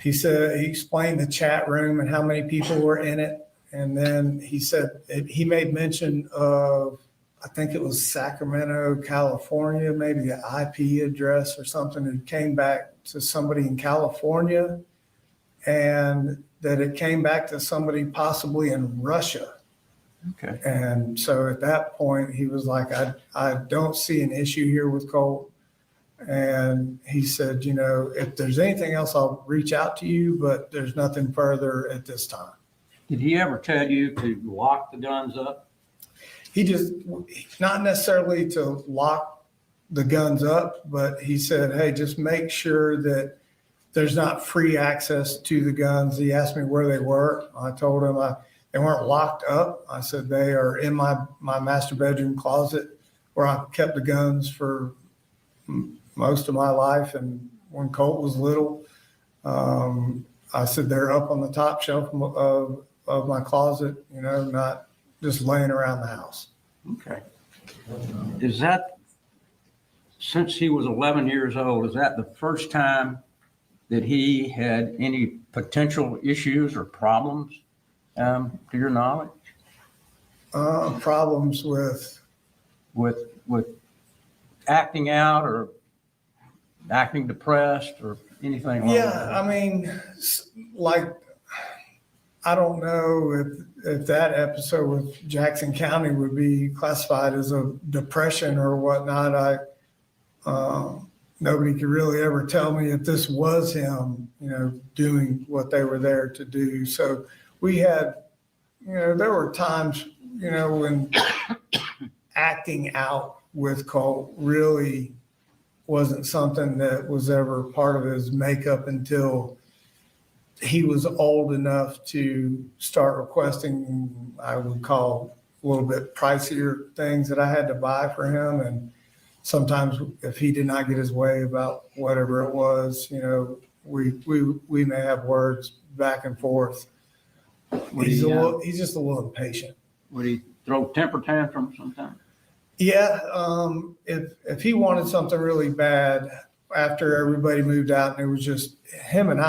He said, he explained the chat room and how many people were in it. And then he said, he made mention of, I think it was Sacramento, California, maybe the IP address or something. It came back to somebody in California, and that it came back to somebody possibly in Russia. Okay. And so at that point, he was like, I don't see an issue here with Colt. And he said, if there's anything else, I'll reach out to you, but there's nothing further at this time. Did he ever tell you to lock the guns up? He just, not necessarily to lock the guns up, but he said, hey, just make sure that there's not free access to the guns. He asked me where they were. I told him they weren't locked up. I said, they are in my master bedroom closet where I kept the guns for most of my life. And when Colt was little, I said, they're up on the top shelf of my closet, not just laying around the house. Okay. Is that, since he was 11 years old, is that the first time that he had any potential issues or problems, to your knowledge? Problems with acting out or acting depressed or anything like that? Yeah, I mean, I don't know if that episode with Jackson County would be classified as a depression or whatnot. Nobody could really ever tell me if this was him, doing what they were there to do. So we had, there were times, when acting out with Colt really wasn't something that was ever part of his makeup until he was old enough to start requesting, I would call a little bit pricier things that I had to buy for him. And sometimes if he did not get his way about whatever it was, we may have words back and forth. He's just a little impatient. Would he throw temper tantrums sometimes? Yeah. If he wanted something really bad after everybody moved out and it was just him and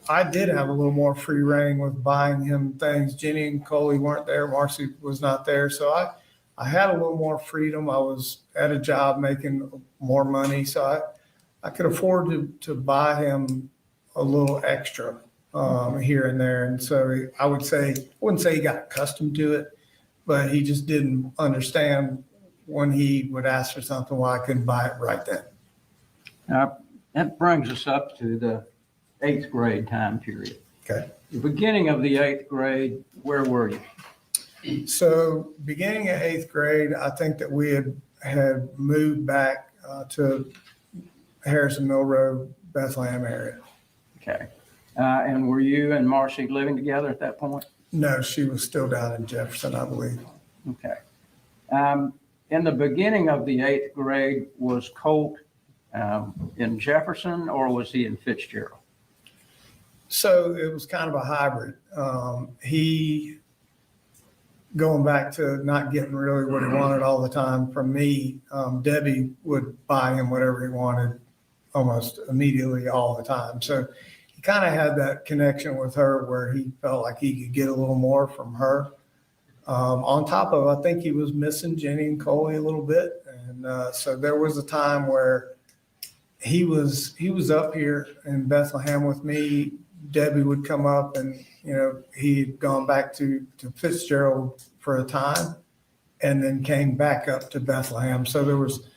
I did have a little more free reign with buying him things. Jenni and Coley weren't there. Marcy was not there. So I had a little more freedom. I was at a job making more money. So I could afford to buy him a little extra here and there. And so I wouldn't say he got accustomed to it, but he just didn't understand when he would ask for something why I couldn't buy it right then. That brings us up to the 8th grade time period. Okay. The beginning of the 8th grade, where were you? So beginning of 8th grade, I think that we had moved back to Harrison Mill Road, Bethlehem area. Okay. And were you and Marcy living together at that point? No, she was still down in Jefferson, I believe. Okay. In the beginning of the 8th grade, was Colt in Jefferson or was he in Fitzgerald? So it was kind of a hybrid. He, going back to not getting really what he wanted all the time from me, Debbie would buy him whatever he wanted almost immediately all the time. So he kind of had that connection with her where he felt like he could get a little more from her. On top of, I think he was missing Jenni and Coley a little bit. And so there was a time where he was up here in Bethlehem with me. Debbie would come up and, he'd gone back to Fitzgerald for a time and then came back up to Bethlehem. So there was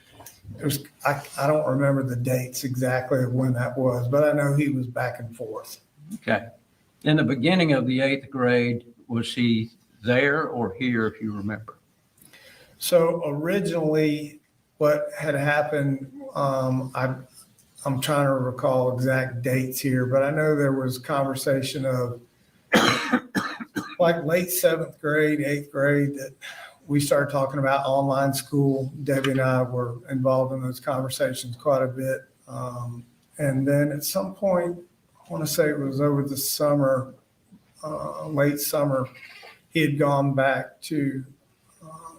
I don't remember the dates exactly of when that was, but I know he was back and forth. Okay. In the beginning of the 8th grade, was he there or here, if you remember? So originally what had happened, I'm trying to recall exact dates here, but I know there was conversation of like late 7th grade, 8th grade, that we started talking about online school. Debbie and I were involved in those conversations quite a bit. And then at some point, I want to say it was over the summer, late summer, he had gone back to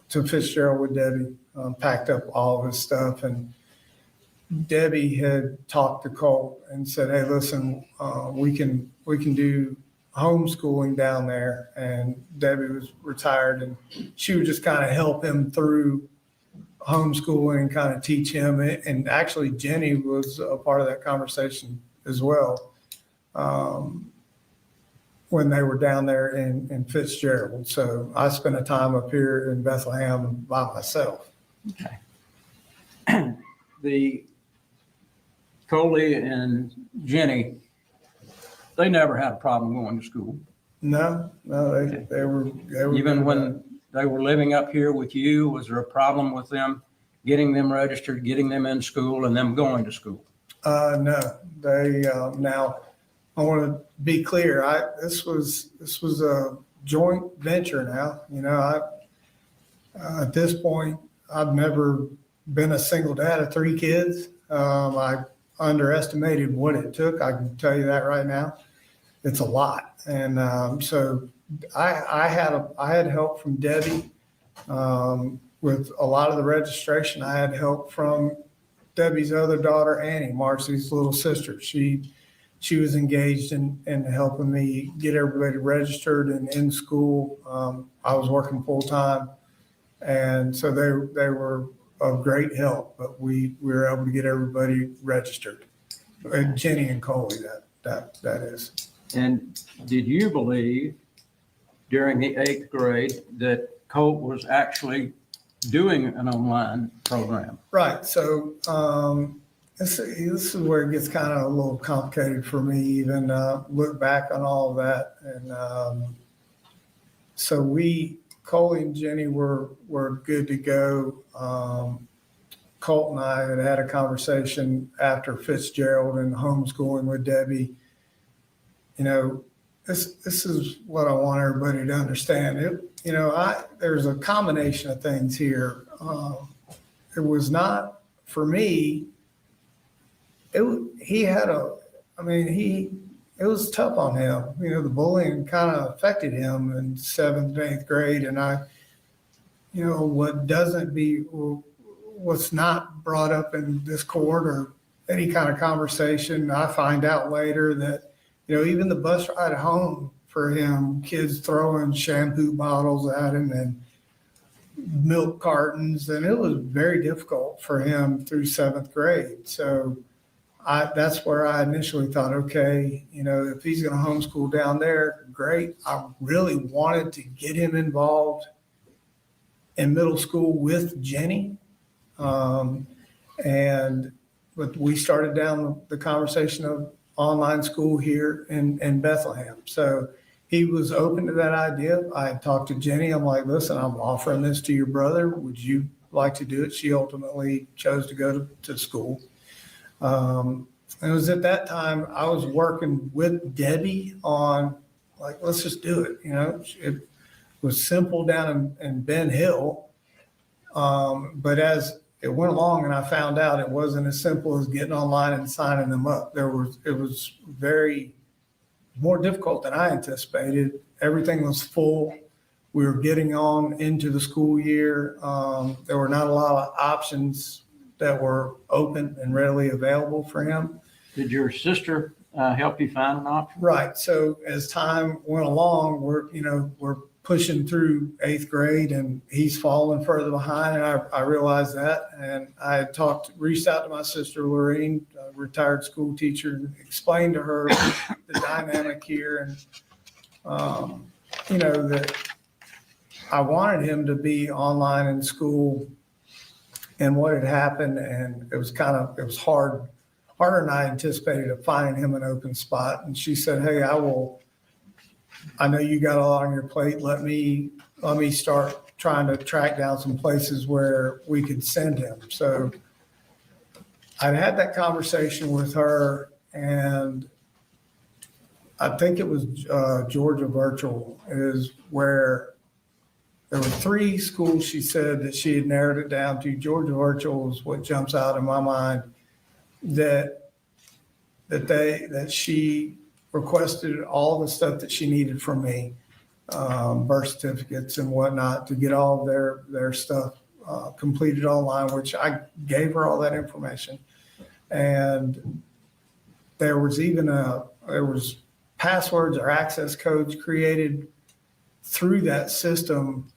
Fitzgerald with Debbie, packed up all of his stuff. And Debbie had talked to Colt and said, "Hey, listen, we can do homeschooling down there." And Debbie was retired and she would just kind of help him through homeschooling and kind of teach him. And actually Jenni was a part of that conversation as well when they were down there in Fitzgerald. So I spent a time up here in Bethlehem by myself. Okay. The Coley and Jenni, they never had a problem going to school. No, they were Even when they were living up here with you, was there a problem with them getting them registered, getting them in school, and them going to school? No, they now I want to be clear. This was a joint venture now. At this point, I've never been a single dad of 3 kids. I underestimated what it took. I can tell you that right now. It's a lot. And so I had help from Debbie with a lot of the registration. I had help from Debbie's other daughter, Annie, Marcy's little sister. She was engaged in helping me get everybody registered and in school. I was working full time. And so they were of great help, but we were able to get everybody registered. And Jenni and Coley, that is. And did you believe during the 8th grade that Colt was actually doing an online program? Right. So this is where it gets kind of a little complicated for me, even look back on all of that. And So Coley and Jenni were good to go. Colt and I had a conversation after Fitzgerald and homeschooling with Debbie. You know, this is what I want everybody to understand. There's a combination of things here. It was not, for me, it was tough on him. You know, the bullying kind of affected him in 7th and 8th grade. And what's not brought up in this court or any kind of conversation, I find out later that, you know, even the bus ride home for him, kids throwing shampoo bottles at him and milk cartons, and it was very difficult for him through 7th grade. So that's where I initially thought, okay, you know, if he's going to homeschool down there, great. I really wanted to get him involved in middle school with Jenni. But we started down the conversation of online school here in Bethlehem. So he was open to that idea. I had talked to Jenni. I'm like, listen, I'm offering this to your brother. Would you like to do it? She ultimately chose to go to school. And it was at that time I was working with Debbie on, like, let's just do it. You know, it was simple down in Ben Hill. But as it went along and I found out it wasn't as simple as getting online and signing them up. It was very more difficult than I anticipated. Everything was full. We were getting on into the school year. There were not a lot of options that were open and readily available for him. Did your sister help you find an option? Right. So as time went along, we're pushing through 8th grade and he's falling further behind. And I realized that. And I reached out to my sister, Lorraine, a retired school teacher, and explained to her the dynamic here. And, that I wanted him to be online in school and what had happened. And it was harder than I anticipated of finding him an open spot. And she said, hey, I know you got a lot on your plate. Let me start trying to track down some places where we could send him. So I'd had that conversation with her, and I think it was Georgia Virtual is where there were 3 schools she said that she had narrowed it down to. Georgia Virtual is what jumps out in my mind that she requested all the stuff that she needed from me, birth certificates and whatnot, to get all their stuff completed online, which I gave her all that information. And there was passwords or access codes created through that system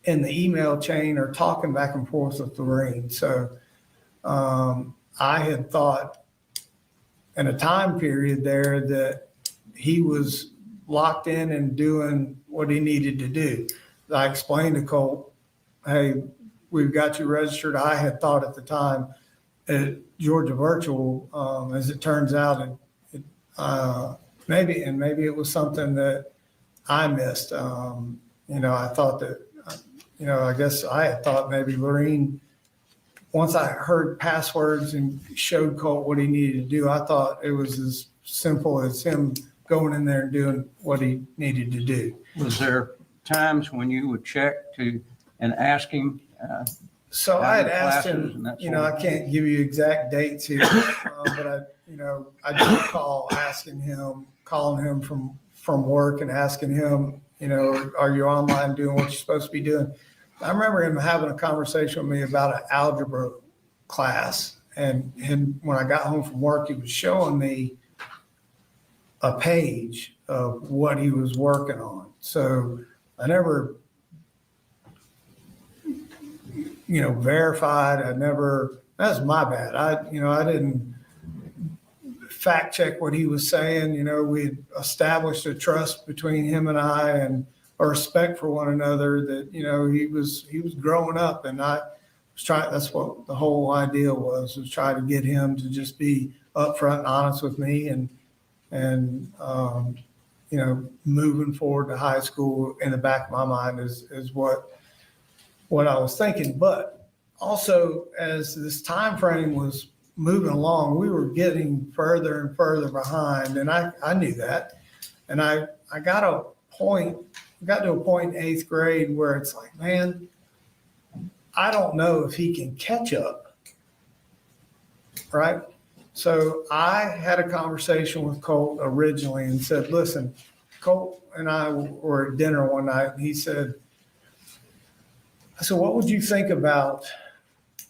in the email chain or talking back and forth with Lorraine. So I had thought in a time period there that he was locked in and doing what he needed to do. I explained to Colt, hey, we've got you registered. I had thought at the time at Georgia Virtual, as it turns out, maybe it was something that I missed. I thought that, I guess I had thought maybe Lorraine, once I heard passwords and showed Colt what he needed to do, I thought it was as simple as him going in there and doing what he needed to do. Was there times when you would check and ask him? So I had asked him, I can't give you exact dates here, but I did call calling him from work and asking him, are you online doing what you're supposed to be doing? I remember him having a conversation with me about an algebra class, and when I got home from work, he was showing me a page of what he was working on. So I never, verified. That's my bad. I didn't fact check what he was saying. We established a trust between him and I and a respect for one another that, he was growing up, and I was trying, that's what the whole idea was try to get him to just be upfront and honest with me. And moving forward to high school in the back of my mind is what I was thinking. But also, as this time frame was moving along, we were getting further and further behind, and I knew that. And I got to a point in 8th grade where it's like, man, I don't know if he can catch up, right? So I had a conversation with Colt originally and said, listen, Colt and I were at dinner one night, and I said, what would you think about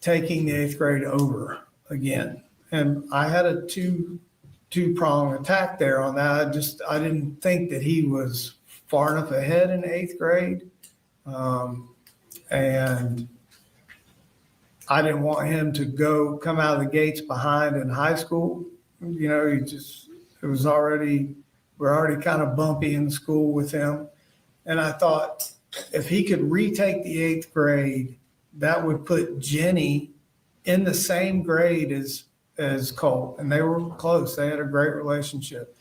taking the 8th grade over again? And I had a two-prong attack there on that. I didn't think that he was far enough ahead in 8th grade. And I didn't want him to come out of the gates behind in high school. We're already kind of bumpy in school with him. And I thought if he could retake the 8th grade, that would put Jenni in the same grade as Colt. And they were close. They had a great relationship.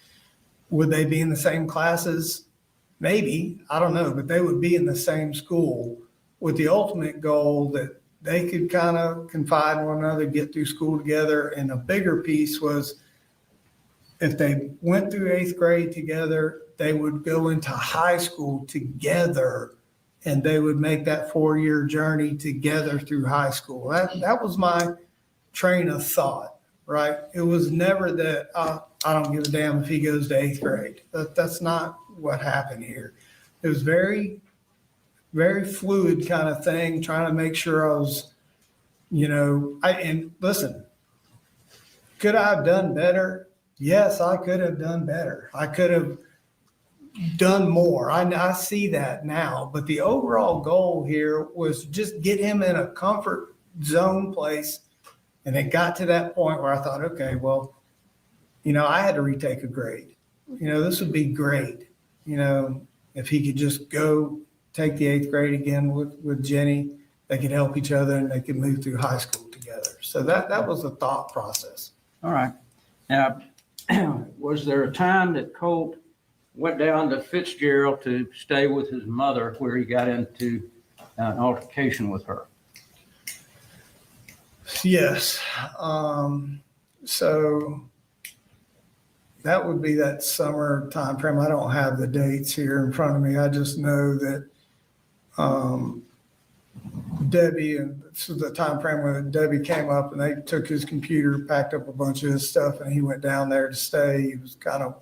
Would they be in the same classes? Maybe, I don't know, but they would be in the same school with the ultimate goal that they could kind of confide in one another, get through school together. And a bigger piece was if they went through 8th grade together, they would go into high school together, and they would make that 4-year journey together through high school. That was my train of thought, right? It was never that I don't give a damn if he goes to 8th grade. That's not what happened here. It was very, very fluid kind of thing, trying to make sure I was, and listen, could I have done better? Yes, I could have done better. I could have done more. I see that now, but the overall goal here was just get him in a comfort zone place. And it got to that point where I thought, okay, well, I had to retake a grade. This would be great. If he could just go take the 8th grade again with Jenni, they could help each other and they could move through high school together. So that was the thought process. All right. Now, was there a time that Colt went down to Fitzgerald to stay with his mother where he got into an altercation with her? Yes. So that would be that summer time frame. I don't have the dates here in front of me. I just know that Debbie, and this is the time frame when Debbie came up and they took his computer, packed up a bunch of his stuff, and he went down there to stay. He was kind of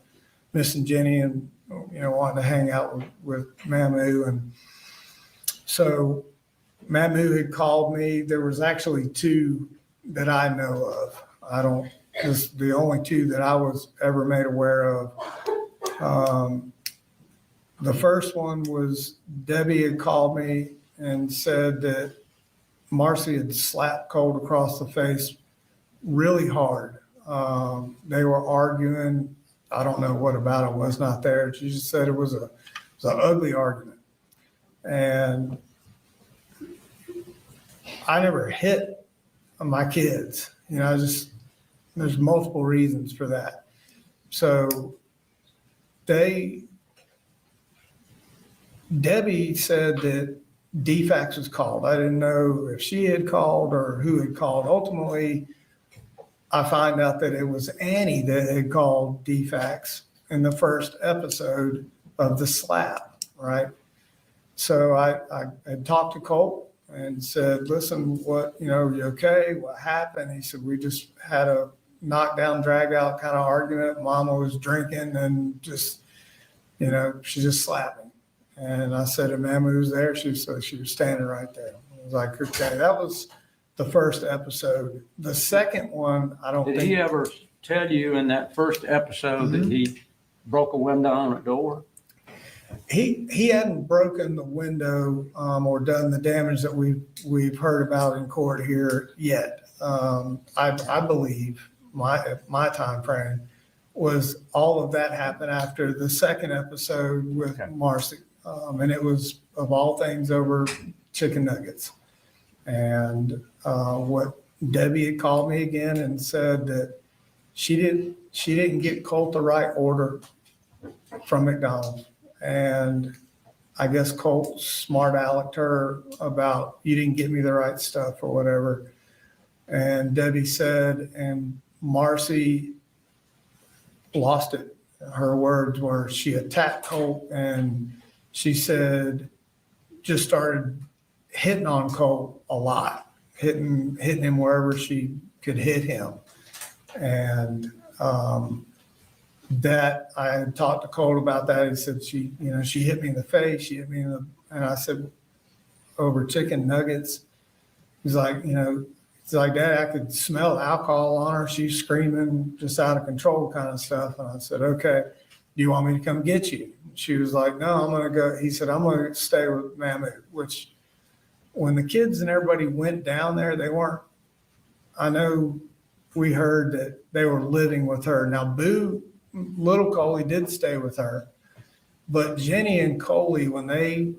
missing Jenni and, wanting to hang out with Mamu. And so Mamu had called me. There was actually 2 that I know of. It's the only 2 that I was ever made aware of. The first one was Debbie had called me and said that Marcy had slapped Colt across the face really hard. They were arguing. I don't know what about it, was not there. She just said it was an ugly argument. And I never hit my kids. There's multiple reasons for that. So Debbie said that defax was called. I didn't know if she had called or who had called. Ultimately, I find out that it was Annie that had called defax in the first episode of the slap, right? So I had talked to Colt and said, listen, are you okay? What happened? He said, we just had a knockdown, drag out kind of argument. Mama was drinking and just, she just slapped me. And I said, and Mamu was there. She was standing right there. I was like, okay, that was the first episode. The second one, I don't think. Did he ever tell you in that first episode that he broke a window on a door? He hadn't broken the window or done the damage that we've heard about in court here yet. I believe my time frame was all of that happened after the second episode with Marcy. And it was, of all things, over chicken nuggets. And what Debbie had called me again and said that she didn't get Colt the right order from McDonald's. And I guess Colt smart alecked her about, you didn't get me the right stuff or whatever. And Debbie said, and Marcy lost it. Her words were, she attacked Colt, and she said, just started hitting on Colt a lot, hitting him wherever she could hit him. And that I had talked to Colt about that. He said, she hit me in the face. She hit me and I said, over chicken nuggets. He's like, it's like, Dad, I could smell alcohol on her. She's screaming, just out of control kind of stuff. And I said, okay, do you want me to come get you? She was like, no, I'm going to go. He said, I'm going to stay with Mammoth, which when the kids and everybody went down there, they weren't, I know we heard that they were living with her. Now, Boo, little Coley did stay with her, but Jenni and Colt, when they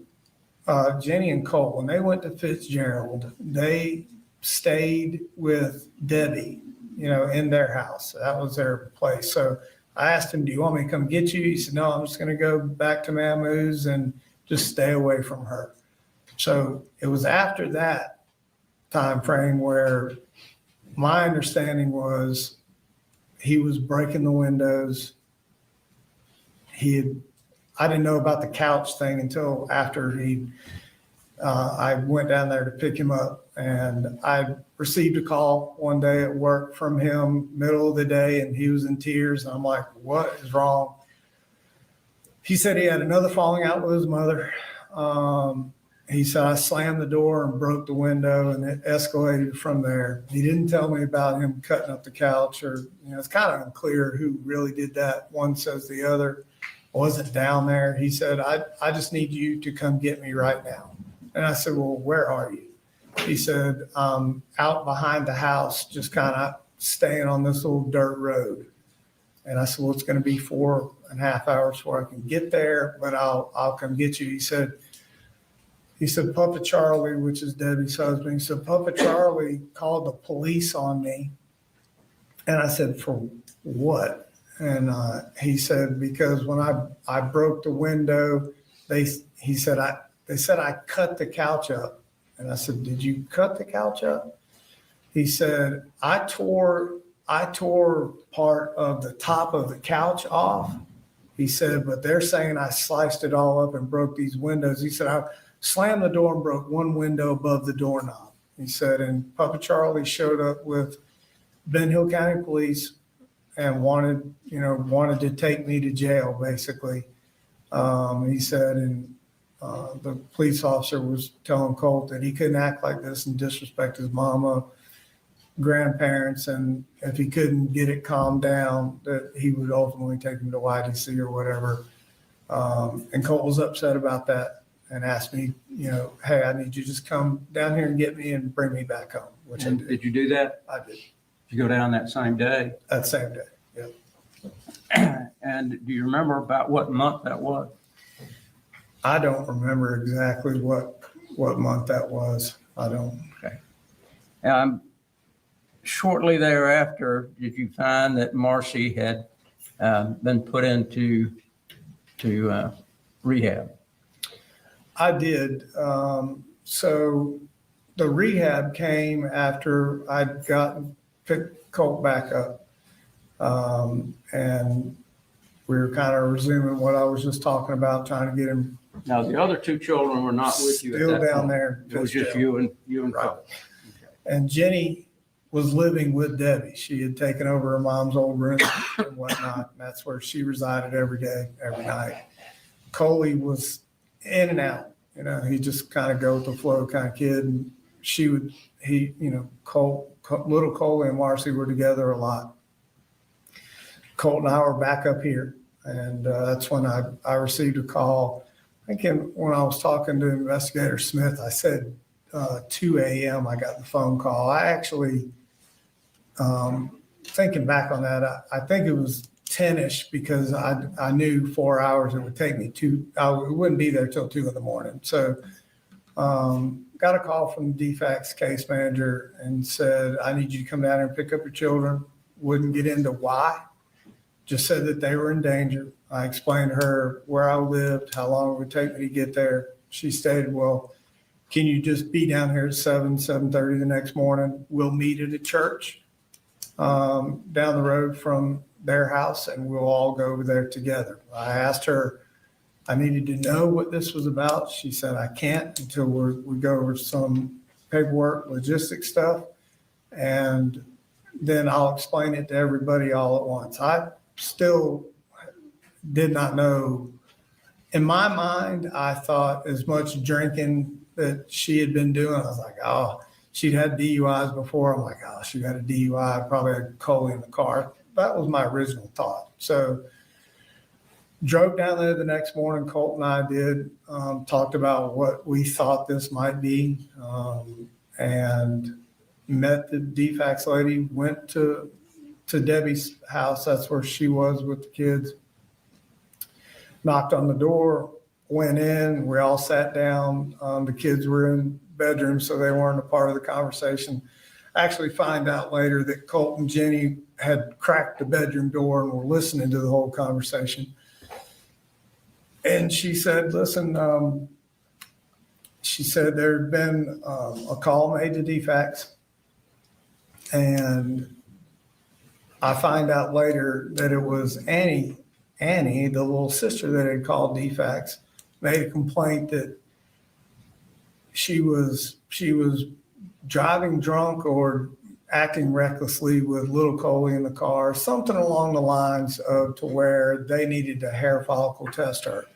went to Fitzgerald, they stayed with Debbie, in their house. That was their place. So I asked him, do you want me to come get you? He said, no, I'm just going to go back to Mamoo's and just stay away from her. So it was after that time frame where my understanding was he was breaking the windows. I didn't know about the couch thing until after I went down there to pick him up, and I received a call one day at work from him, middle of the day, and he was in tears. And I'm like, what is wrong? He said he had another falling out with his mother. He said, I slammed the door and broke the window, and it escalated from there. He didn't tell me about him cutting up the couch, or, it's kind of unclear who really did that. One says the other wasn't down there. He said, I just need you to come get me right now. And I said, well, where are you? He said, out behind the house, just kind of staying on this little dirt road. And I said, well, it's going to be 4.5 hours before I can get there, but I'll come get you. He said, Papa Charlie, which is Debbie's husband, he said, Papa Charlie called the police on me. And I said, for what? And he said, because when I broke the window, they said I cut the couch up. And I said, did you cut the couch up? He said, I tore part of the top of the couch off. He said, but they're saying I sliced it all up and broke these windows. He said, I slammed the door and broke one window above the doorknob. He said, and Papa Charlie showed up with Ben Hill County Police and wanted to take me to jail, basically. He said, and the police officer was telling Colt that he couldn't act like this and disrespect his mama, grandparents, and if he couldn't get it calmed down, that he would ultimately take him to YDC or whatever. And Colt was upset about that and asked me, hey, I need you to just come down here and get me and bring me back home, which I did. Did you do that? I did. Did you go down that same day? That same day, yeah. And do you remember about what month that was? I don't remember exactly what month that was. I don't. Okay. Shortly thereafter, did you find that Marcy had been put into rehab? I did. So the rehab came after I'd picked Colt back up. And we were kind of resuming what I was just talking about, trying to get him. Now, the other two children were not with you at that Still down point. there. It was just you and right. Colt. Okay. And Jenni was living with Debbie. She had taken over her mom's old room and whatnot. And that's where she resided every day, every night. Coley was in and out. He just kind of go with the flow kind of kid. And little Coley and Marcy were together a lot. Colt and I were back up here. And that's when I received a call. I think when I was talking to Investigator Smith, I said 2 a.m. I got the phone call. I actually, thinking back on that, I think it was 10-ish because I knew 4 hours it would take me I wouldn't be there till 2 a.m. So got a call from the defax case manager and said, I need you to come down here and pick up your children. Wouldn't get into why. just said that they were in danger. I explained to her where I lived, how long it would take me to get there. She stated, well, can you just be down here at 7:30 the next morning? We'll meet at a church down the road from their house, and we'll all go over there together. I asked her, I needed to know what this was about. She said, I can't until we go over some paperwork, logistics stuff, and then I'll explain it to everybody all at once. I still did not know. In my mind, I thought as much drinking that she had been doing, I was like, oh, she'd had DUIs before. I'm like, oh, she got a DUI, probably had Colin in the car. That was my original thought. So drove down there the next morning. Colt and I did, talked about what we thought this might be, and met the defax lady, went to Debbie's house. That's where she was with the kids. Knocked on the door, went in, we all sat down. The kids were in bedrooms, so they weren't a part of the conversation. I actually find out later that Colt and Jenni had cracked the bedroom door and were listening to the whole conversation. And she said, listen, she said there had been a call made to defax, and I find out later that it was Annie, the little sister that had called defax, made a complaint that she was driving drunk or acting recklessly with little Coley in the car, something along the lines of to where they needed to hair follicle test her.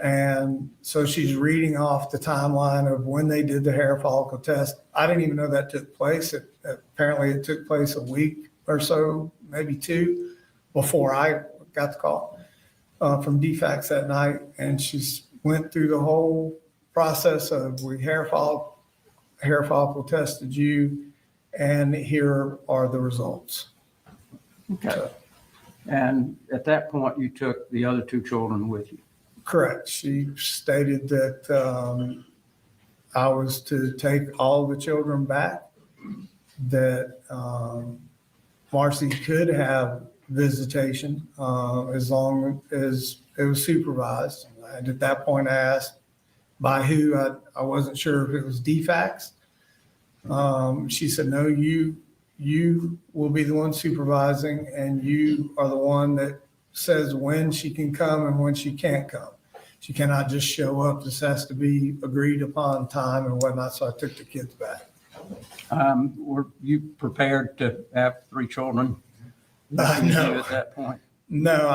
And so she's reading off the timeline of when they did the hair follicle test. I didn't even know that took place. Apparently it took place a week or so, maybe two, before I got the call from defax that night. And she went through the whole process of we hair follicle tested you, and here are the results. Okay. And at that point, you took the other two children with you? Correct. She stated that I was to take all the children back, that Marcy could have visitation as long as it was supervised. And at that point, I asked by who. I wasn't sure if it was defax. She said, no, you will be the one supervising, and you are the one that says when she can come and when she can't come. She cannot just show up. This has to be agreed upon time and whatnot. So I took the kids back. Were you prepared to have three children No. at that point? No,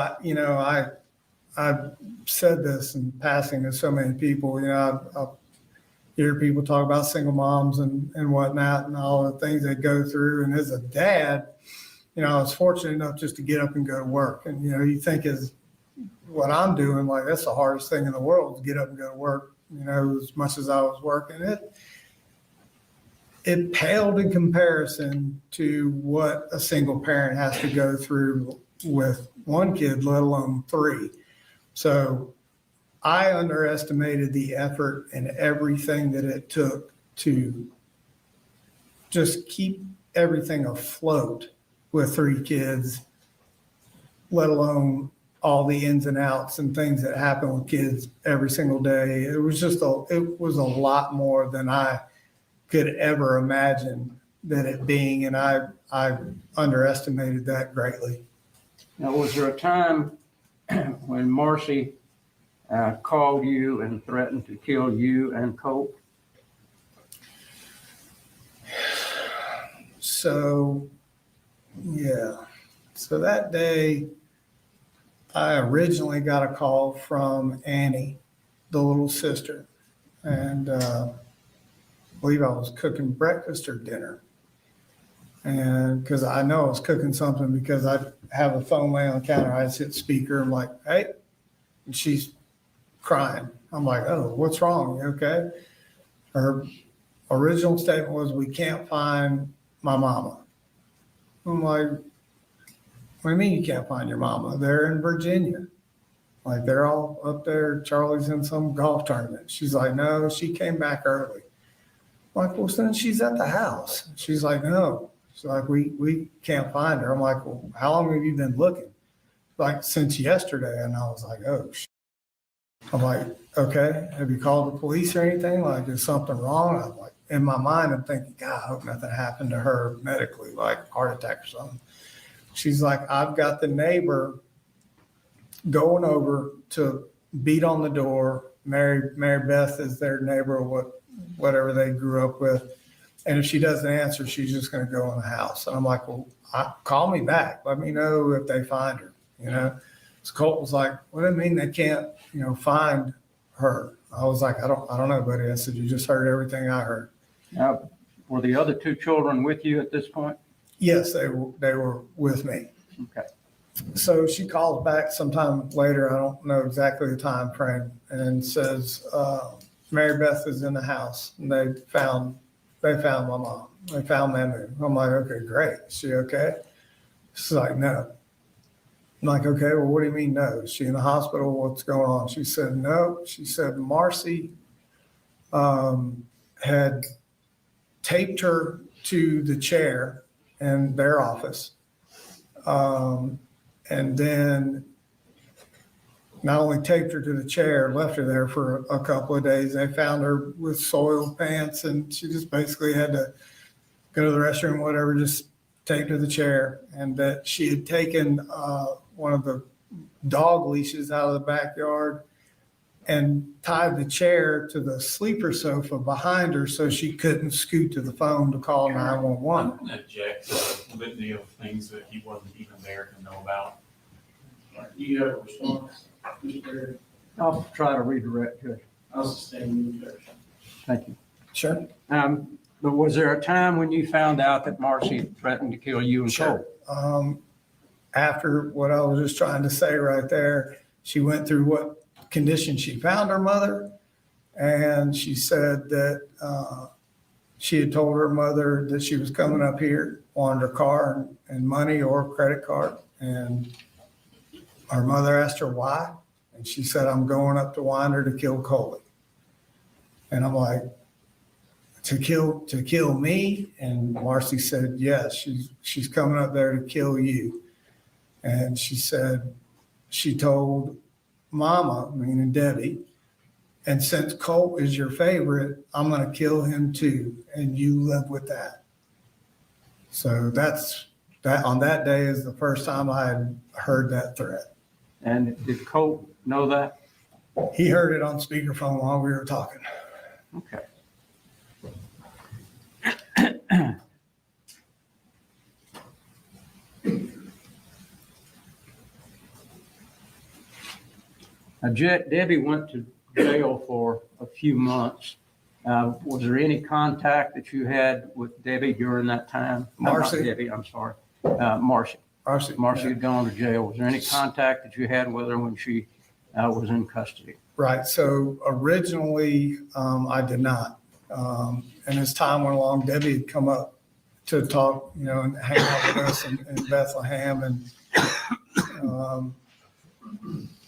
I've said this in passing to so many people. I hear people talk about single moms and whatnot and all the things they go through. And as a dad, I was fortunate enough just to get up and go to work. And, you think as what I'm doing, like that's the hardest thing in the world, to get up and go to work, as much as I was working it paled in comparison to what a single parent has to go through with one kid, let alone three. So I underestimated the effort and everything that it took to just keep everything afloat with three kids, let alone all the ins and outs and things that happen with kids every single day. It was a lot more than I could ever imagine that it being, and I underestimated that greatly. Now, was there a time when Marcy called you and threatened to kill you and Colt? So, yeah. So that day, I originally got a call from Annie, the little sister, and I believe I was cooking breakfast or dinner. And because I know I was cooking something, because I have a phone laying on the counter, I just hit speaker. I'm like, hey, and she's crying. I'm like, oh, what's wrong? You okay? Her original statement was, we can't find my mama. I'm like, what do you mean you can't find your mama? They're in Virginia. Like, they're all up there. Charlie's in some golf tournament. She's like, no, she came back early. I'm like, well, then she's at the house. She's like, no. She's like, we can't find her. I'm like, well, how long have you been looking? like since yesterday. And I was like, oh, I'm like, okay, have you called the police or anything? Like, is something wrong? I'm like, in my mind, I'm thinking, God, I hope nothing happened to her medically, like heart attack or something. She's like, I've got the neighbor going over to beat on the door. Mary Beth is their neighbor, whatever they grew up with. And if she doesn't answer, she's just going to go in the house. And I'm like, well, call me back. Let me know if they find her, you know? So Colt was like, what do you mean they can't, find her? I was like, I don't know, buddy. I said, you just heard everything I heard. Now, were the other two children with you at this point? Yes, they were with me. Okay. So she calls back sometime later. I don't know exactly the time frame, and says, Mary Beth is in the house and they found my mom. They found Mamu. I'm like, okay, great. Is she okay? She's like, no. I'm like, okay, well, what do you mean no? Is she in the hospital? What's going on? She said, no. She said Marcy had taped her to the chair in their office. And then not only taped her to the chair, left her there for a couple of days. They found her with soiled pants, and she just basically had to go to the restroom, whatever, just taped to the chair. And that she had taken one of the dog leashes out of the backyard and tied the chair to the sleeper sofa behind her so she couldn't scoot to the phone to call 911. I'm going to object to a litany of things that he wasn't even there to know about. Do you have a response, Mr. Perry? I'll try to redirect you. I'll sustain the objection. Thank you. Sure. But was there a time when you found out that Marcy threatened to kill you and Colt? Sure. After what I was just trying to say right there, she went through what condition she found her mother. And she said that she had told her mother that she was coming up here, wanted her car and money or credit card. And her mother asked her why. And she said, I'm going up to Winder to kill Coley. And I'm like, to kill me? And Marcy said, yes, she's coming up there to kill you. And she said, she told Mama, meaning Debbie, and since Colt is your favorite, I'm going to kill him too. And you live with that. So that on that day is the first time I had heard that threat. And did Colt know that? He heard it on speakerphone while we were talking. Okay. Now, Debbie went to jail for a few months. Was there any contact that you had with Debbie during that time? Marcy. Not Debbie, I'm sorry. Marcy. Marcy had gone to jail. Was there any contact that you had with her when she was in custody? Right. So originally, I did not. And as time went along, Debbie had come up to talk, and hang out with us in Bethlehem and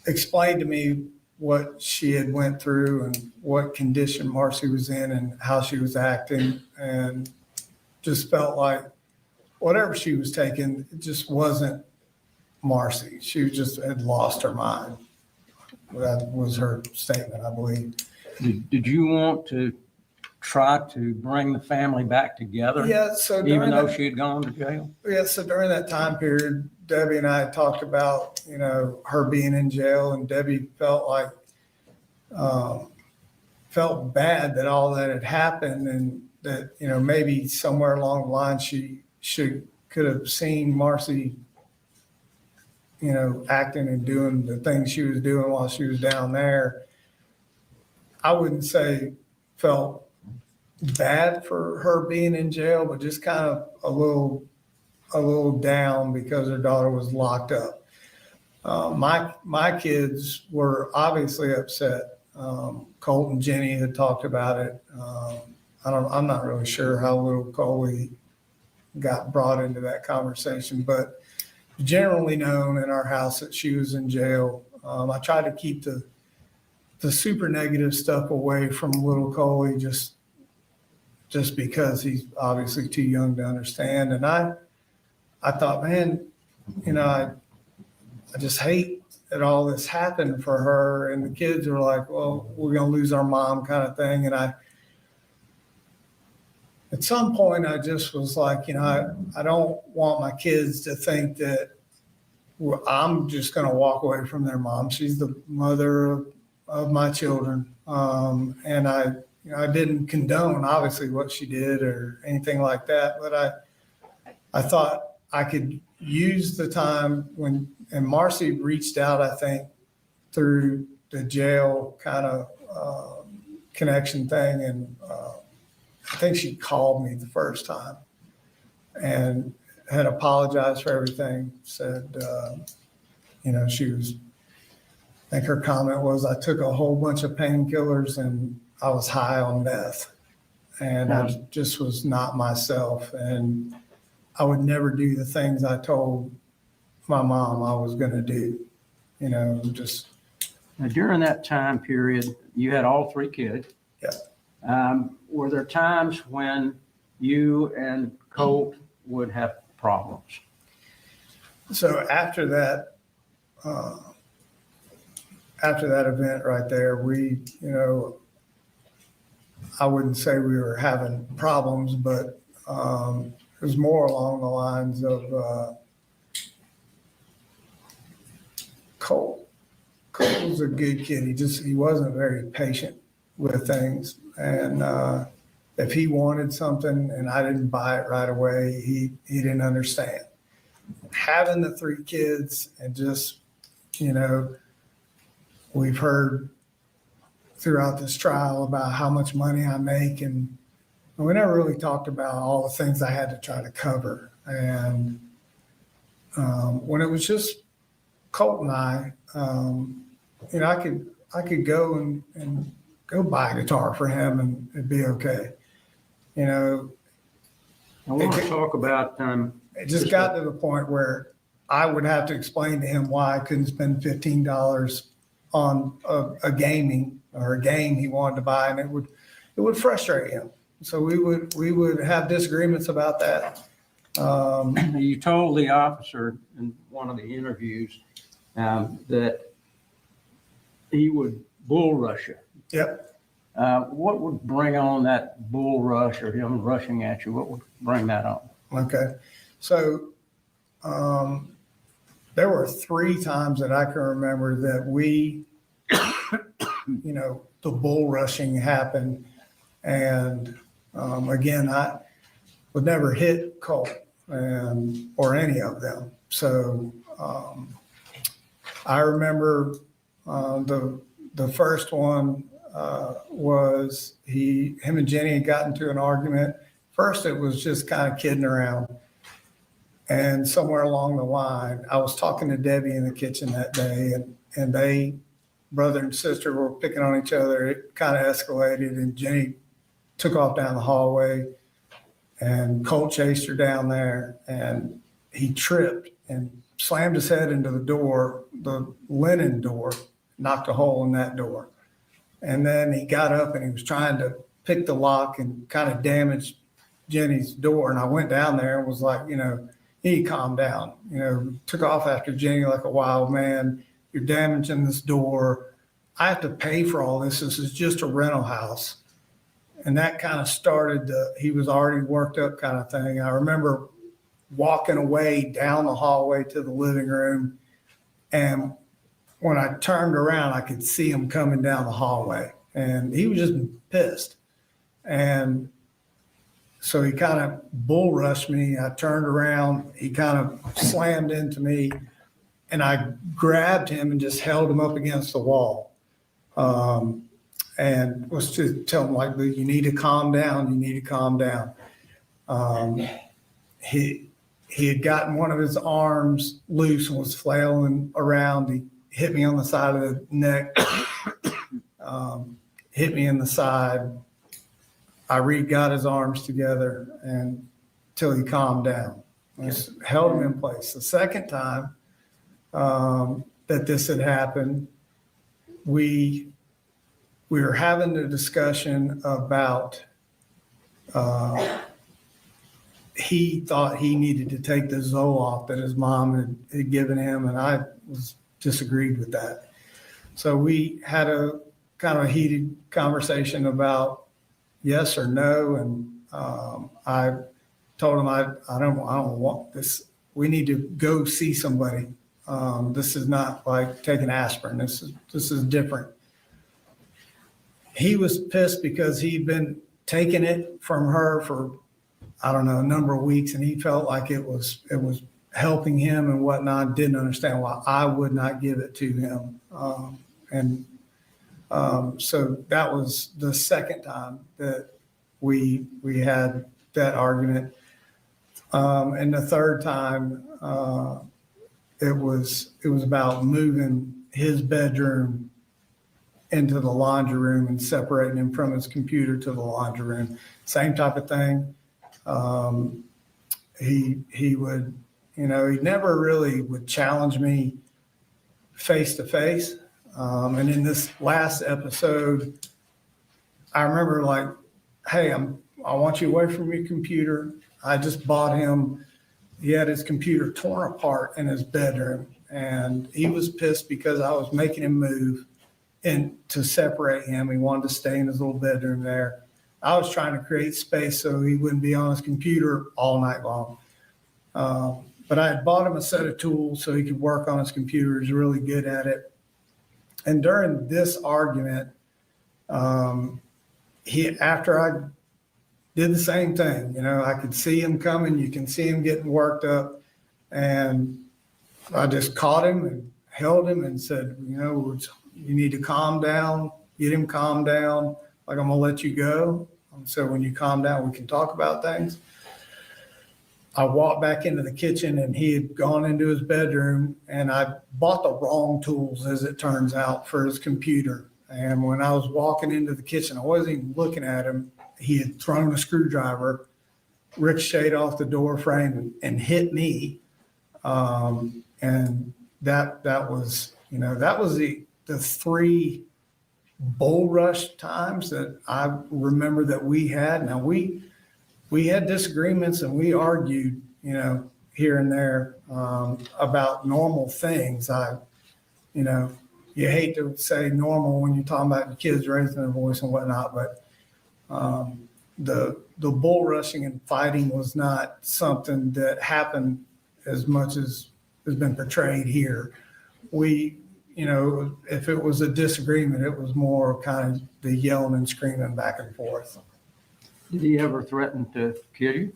explained to me what she had went through and what condition Marcy was in and how she was acting, and just felt like whatever she was taking, it just wasn't Marcy. She just had lost her mind. That was her statement, I believe. Did you want to try to bring the family back together? Yeah. So even though she had gone to jail? Yeah. So during that time period, Debbie and I had talked about, her being in jail, and Debbie felt like, felt bad that all that had happened, and that, maybe somewhere along the line she could have seen Marcy, acting and doing the things she was doing while she was down there. I wouldn't say felt bad for her being in jail, but just kind of a little down because her daughter was locked up. My kids were obviously upset. Colt and Jenni had talked about it. I'm not really sure how little Coley got brought into that conversation, but generally known in our house that she was in jail. I tried to keep the super negative stuff away from little Coley just because he's obviously too young to understand. And I thought, man, I just hate that all this happened for her. And the kids are like, well, we're going to lose our mom kind of thing. And at some point, I just was like, I don't want my kids to think that I'm just going to walk away from their mom. She's the mother of my children. And I didn't condone, obviously, what she did or anything like that. But I thought I could use the time and Marcy reached out, I think, through the jail kind of connection thing. And I think she called me the first time and had apologized for everything, said, she was, I think her comment was, I took a whole bunch of painkillers and I was high on meth. And I just was not myself. And I would never do the things I told my mom I was going to do, just. Now, during that time period, you had all 3 kids. Yeah. Were there times when you and Colt would have problems? So after that event right there, we, I wouldn't say we were having problems, but it was more along the lines of Colt. Colt was a good kid. He wasn't very patient with things. And if he wanted something and I didn't buy it right away, he didn't understand. Having the 3 kids and just, we've heard throughout this trial about how much money I make, and we never really talked about all the things I had to try to cover. And when it was just Colt and I could go and go buy a guitar for him and it'd be okay. I want to talk about. It just got to the point where I would have to explain to him why I couldn't spend $15 on a game he wanted to buy, and it would frustrate him. So we would have disagreements about that. You told the officer in one of the interviews that he would bull rush you. Yep. What would bring on that bull rush or him rushing at you? What would bring that on? Okay. So there were 3 times that I can remember that we, the bull rushing happened. And again, I would never hit Colt or any of them. So I remember the first one was him and Jenni had gotten into an argument. First, it was just kind of kidding around. And somewhere along the line, I was talking to Debbie in the kitchen that day, and they, brother and sister, were picking on each other. It kind of escalated, and Jenni took off down the hallway, and Colt chased her down there, and he tripped and slammed his head into the door, the linen door, knocked a hole in that door. And then he got up and he was trying to pick the lock and kind of damaged Jenni's door. And I went down there and was like, he calmed down, took off after Jenni like a wild man. You're damaging this door. I have to pay for all this. This is just a rental house. And that kind of started he was already worked up kind of thing. I remember walking away down the hallway to the living room. And when I turned around, I could see him coming down the hallway, and he was just pissed. And so he kind of bull rushed me. I turned around, he kind of slammed into me, and I grabbed him and just held him up against the wall. And was to tell him, like, you need to calm down. You need to calm down. He had gotten one of his arms loose and was flailing around. He hit me on the side of the neck, hit me in the side. I got his arms together until he calmed down. I just held him in place. The second time that this had happened, we were having a discussion about he thought he needed to take the Zoloft that his mom had given him, and I disagreed with that. So we had a kind of a heated conversation about yes or no, and I told him I don't want this. We need to go see somebody. This is not like taking aspirin. This is different. He was pissed because he'd been taking it from her for, I don't know, a number of weeks, and he felt like it was helping him and whatnot. Didn't understand why I would not give it to him. So that was the second time that we had that argument. And the third time, it was about moving his bedroom into the laundry room and separating him from his computer to the laundry room. Same type of thing. He would, he never really would challenge me face to face. And in this last episode, I remember like, hey, I want you away from your computer. I just bought him. He had his computer torn apart in his bedroom, and he was pissed because I was making him move and to separate him. He wanted to stay in his little bedroom there. I was trying to create space so he wouldn't be on his computer all night long. But I had bought him a set of tools so he could work on his computer. He's really good at it. And during this argument, after I did the same thing, I could see him coming. You can see him getting worked up. And I just caught him and held him and said, you need to calm down, get him calmed down. Like, I'm going to let you go. So when you calm down, we can talk about things. I walked back into the kitchen, and he had gone into his bedroom, and I bought the wrong tools, as it turns out, for his computer. And when I was walking into the kitchen, I wasn't even looking at him. He had thrown a screwdriver, ricocheted off the door frame, and hit me. And that was the three bull rush times that I remember that we had. Now we had disagreements and we argued, here and there, about normal things. You hate to say normal when you're talking about the kids raising their voice and whatnot, but the bull rushing and fighting was not something that happened as much as has been portrayed here. If it was a disagreement, it was more kind of the yelling and screaming back and forth. Did he ever threaten to kill you?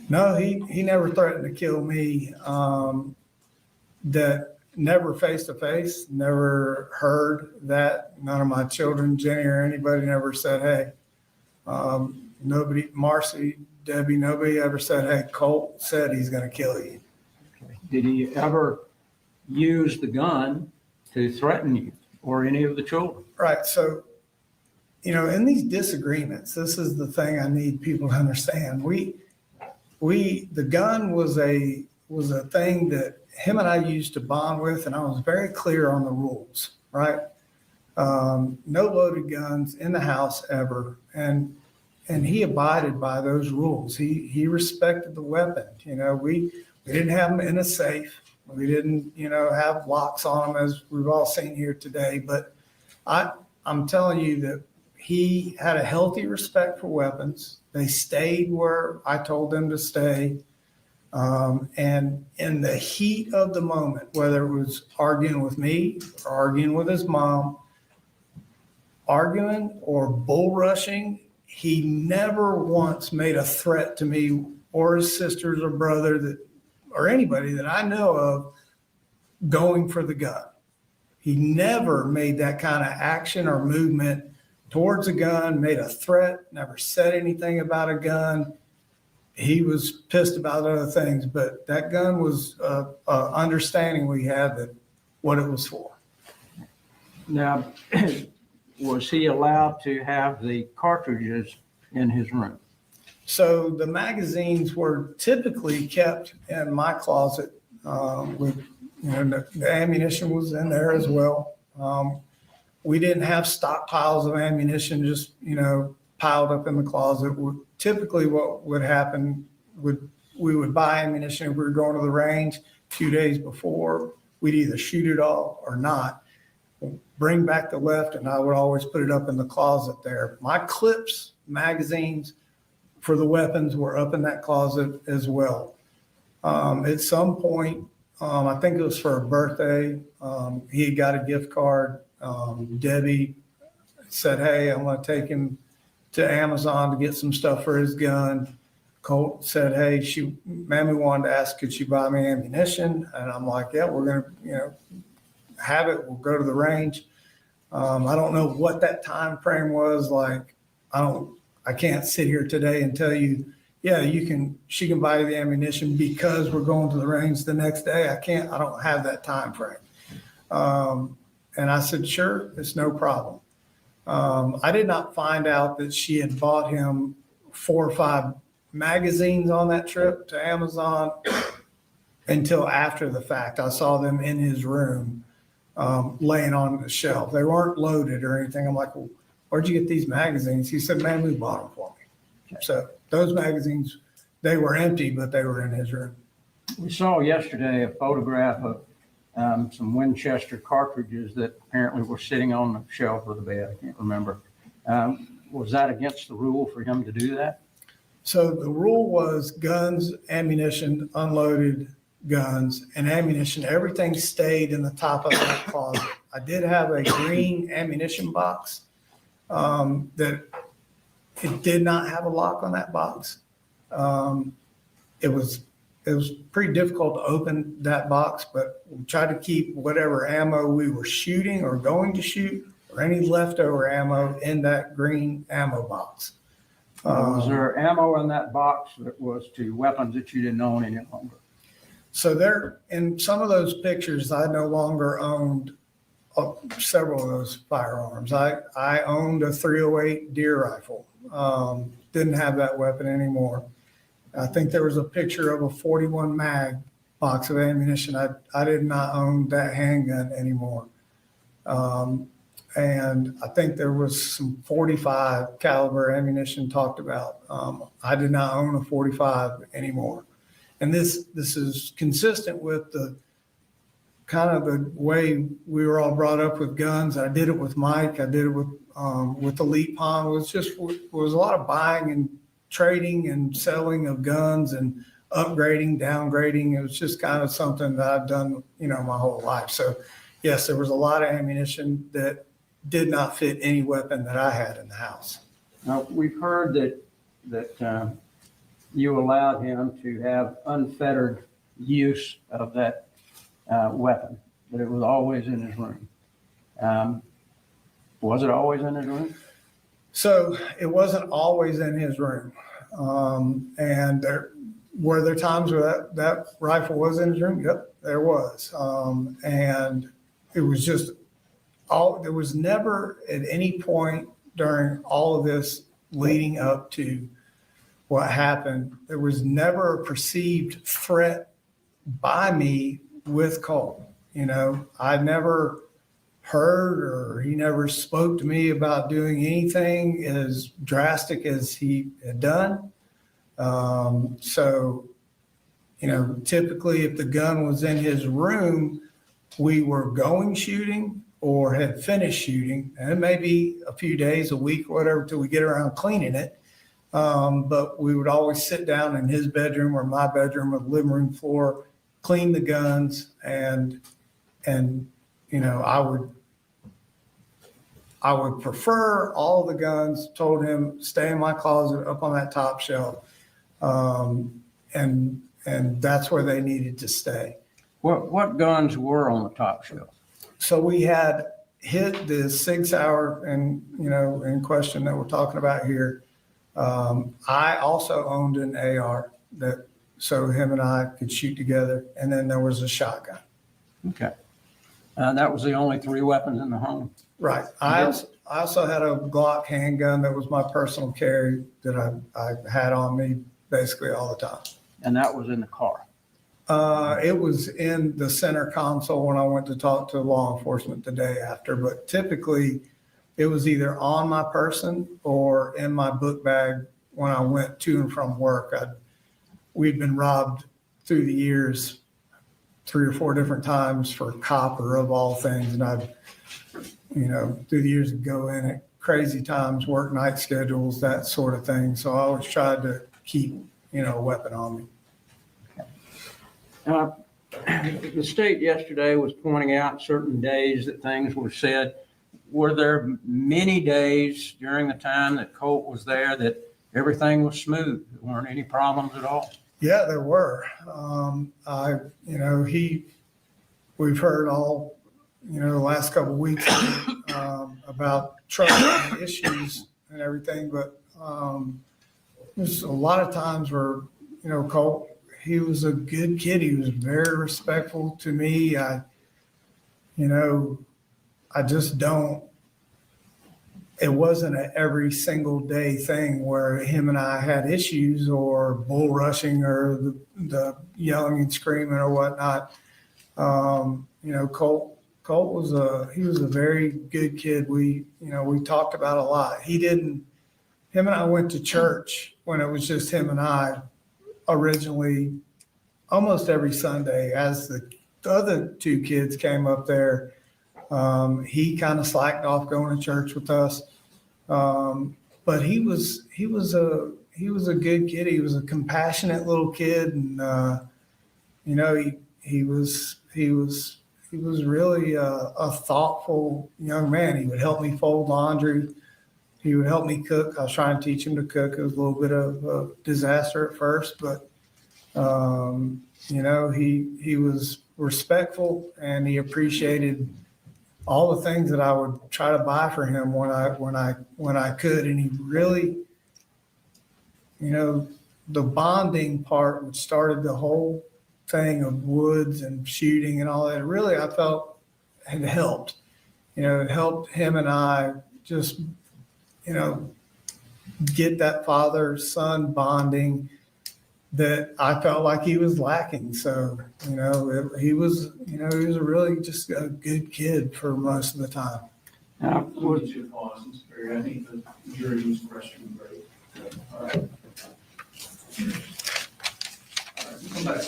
No, he never threatened to kill me. That never face to face, never heard that. None of my children, Jenni or anybody, never said, hey, nobody, Marcy, Debbie, nobody ever said, hey, Colt said he's going to kill you. Okay. Did he ever use the gun to threaten you or any of the children? Right. So, in these disagreements, this is the thing I need people to understand. The gun was a thing that him and I used to bond with, and I was very clear on the rules, right? No loaded guns in the house ever. And he abided by those rules. He respected the weapon. We didn't have them in a safe. We didn't, have locks on them, as we've all seen here today. But I'm telling you that he had a healthy respect for weapons. They stayed where I told them to stay. And in the heat of the moment, whether it was arguing with me or arguing with his mom, arguing or bull rushing, he never once made a threat to me or his sisters or brother or anybody that I know of going for the gun. He never made that kind of action or movement towards a gun, made a threat, never said anything about a gun. He was pissed about other things, but that gun was understanding we had that what it was for. Now, was he allowed to have the cartridges in his room? So the magazines were typically kept in my closet. With the ammunition was in there as well. We didn't have stockpiles of ammunition just piled up in the closet. Typically, what would happen we would buy ammunition if we were going to the range a few days before. We'd either shoot it all or not. Bring back the left, and I would always put it up in the closet there. My clips, magazines for the weapons were up in that closet as well. At some point, I think it was for a birthday, he had got a gift card. Debbie said, hey, I'm going to take him to Amazon to get some stuff for his gun. Colt said, hey, Mammy wanted to ask, could she buy me ammunition? And I'm like, yeah, we're going to, have it. We'll go to the range. I don't know what that time frame was like. I can't sit here today and tell you, yeah, she can buy you the ammunition because we're going to the range the next day. I don't have that time frame. And I said, sure, it's no problem. I did not find out that she had bought him 4 or 5 magazines on that trip to Amazon until after the fact. I saw them in his room, laying on the shelf. They weren't loaded or anything. I'm like, well, where'd you get these magazines? He said, man, we bought them for me. So those magazines, they were empty, but they were in his room. We saw yesterday a photograph of some Winchester cartridges that apparently were sitting on the shelf of the bed. I can't remember. Was that against the rule for him to do that? So the rule was guns, ammunition, unloaded guns, and ammunition. Everything stayed in the top of that closet. I did have a green ammunition box that it did not have a lock on that box. It was pretty difficult to open that box, but we tried to keep whatever ammo we were shooting or going to shoot or any leftover ammo in that green ammo box. Was there ammo in that box that was to weapons that you didn't own any longer? So there, in some of those pictures, I no longer owned several of those firearms. I owned a 308 deer rifle. Didn't have that weapon anymore. I think there was a picture of a 41 mag box of ammunition. I did not own that handgun anymore. And I think there was some 45 caliber ammunition talked about. I did not own a 45 anymore. And this is consistent with the kind of the way we were all brought up with guns. I did it with Mike. I did it with Elite Pond. It was a lot of buying and trading and selling of guns and upgrading, downgrading. It was just kind of something that I've done, my whole life. So yes, there was a lot of ammunition that did not fit any weapon that I had in the house. Now, we've heard that you allowed him to have unfettered use of that weapon, but it was always in his room. Was it always in his room? So it wasn't always in his room. And were there times where that rifle was in his room? Yep, there was. And it was just there was never at any point during all of this leading up to what happened, there was never a perceived threat by me with Colt. I never heard or he never spoke to me about doing anything as drastic as he had done. So, typically if the gun was in his room, we were going shooting or had finished shooting, and it may be a few days, a week, or whatever, till we get around cleaning it. But we would always sit down in his bedroom or my bedroom or the living room floor, clean the guns, and I would prefer all the guns, told him, stay in my closet up on that top shelf. And that's where they needed to stay. What guns were on the top shelf? So we had hit the 6 hour in question that we're talking about here. I also owned an AR so him and I could shoot together. And then there was a shotgun. Okay. That was the only 3 weapons in the home. Right. I also had a Glock handgun that was my personal carry that I had on me basically all the time. And that was in the car? It was in the center console when I went to talk to law enforcement the day after, but typically it was either on my person or in my book bag when I went to and from work. we'd been robbed through the years 3 or 4 different times for copper of all things. And I'd, through the years would go in at crazy times, work night schedules, that sort of thing. So I always tried to keep, a weapon on me. The state yesterday was pointing out certain days that things were said. Were there many days during the time that Colt was there that everything was smooth? There weren't any problems at all? Yeah, there were. We've heard all, the last couple of weeks about trouble and issues and everything, but there's a lot of times where, Colt, he was a good kid. He was very respectful to me. I just don't, it wasn't an every single day thing where him and I had issues or bull rushing or the yelling and screaming or whatnot. Colt was a very good kid. We talked about a lot. Him and I went to church when it was just him and I originally almost every Sunday. As the other 2 kids came up there, he kind of slacked off going to church with us. But he was a good kid. He was a compassionate little kid. And, he was really a thoughtful young man. He would help me fold laundry. He would help me cook. I was trying to teach him to cook. It was a little bit of a disaster at first, but, he was respectful and he appreciated all the things that I would try to buy for him when I could. And he really, the bonding part, which started the whole thing of woods and shooting and all that, really, I felt had helped. It helped him and I just, get that father-son bonding that I felt like he was lacking. So, he was a really just a good kid for most of the time. I need to pause, Mr. Perry. I think the jury was questioning great. All right. Come back.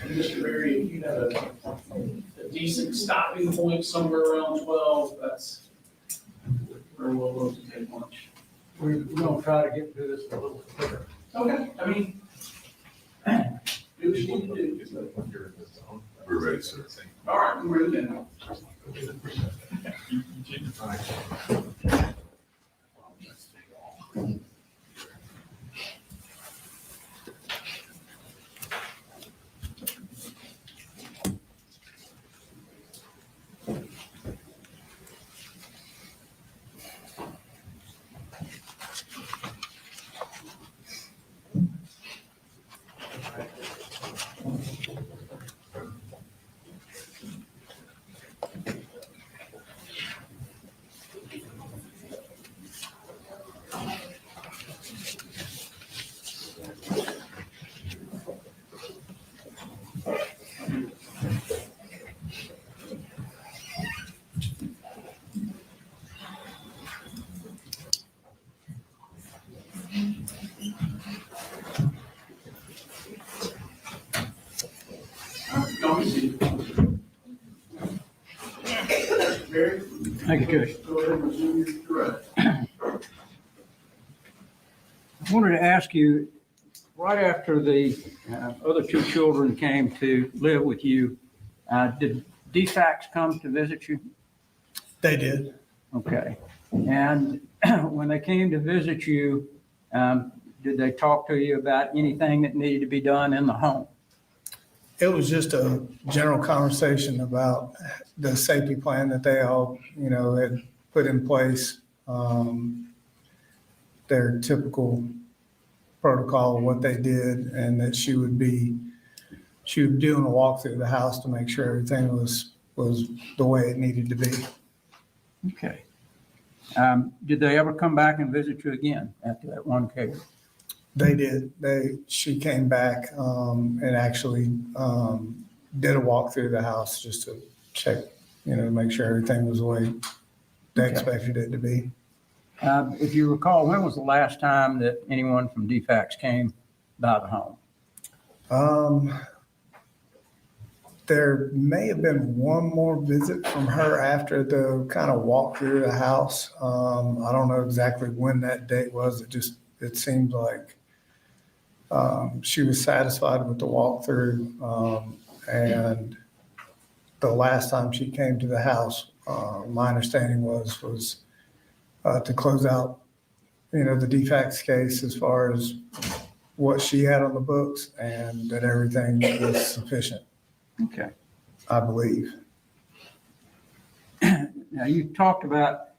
Mr. Berry, if you had a decent stopping point somewhere around 12, that's where we'll look to take lunch. We're going to try to get through this a little quicker. Okay, I mean, do what you need to do. We're ready, sir. All right, I'm ready now. Thank you, Judge. Go ahead and resume your direct. I wanted to ask you, right after the other 2 children came to live with you, did defax come to visit you? They did. Okay. And when they came to visit you, did they talk to you about anything that needed to be done in the home? It was just a general conversation about the safety plan that they all, had put in place. Their typical protocol of what they did, and that she would be doing a walk through the house to make sure everything was the way it needed to be. Okay. Did they ever come back and visit you again after that one case? They did. She came back and actually did a walk through the house just to check, to make sure everything was the way they expected it to be. If you recall, when was the last time that anyone from defax came by the home? There may have been one more visit from her after the kind of walk through the house. I don't know exactly when that date was. It seemed like she was satisfied with the walkthrough. And the last time she came to the house, my understanding was to close out, the defax case as far as what she had on the books and that everything was sufficient. Okay. I believe. Now, you talked about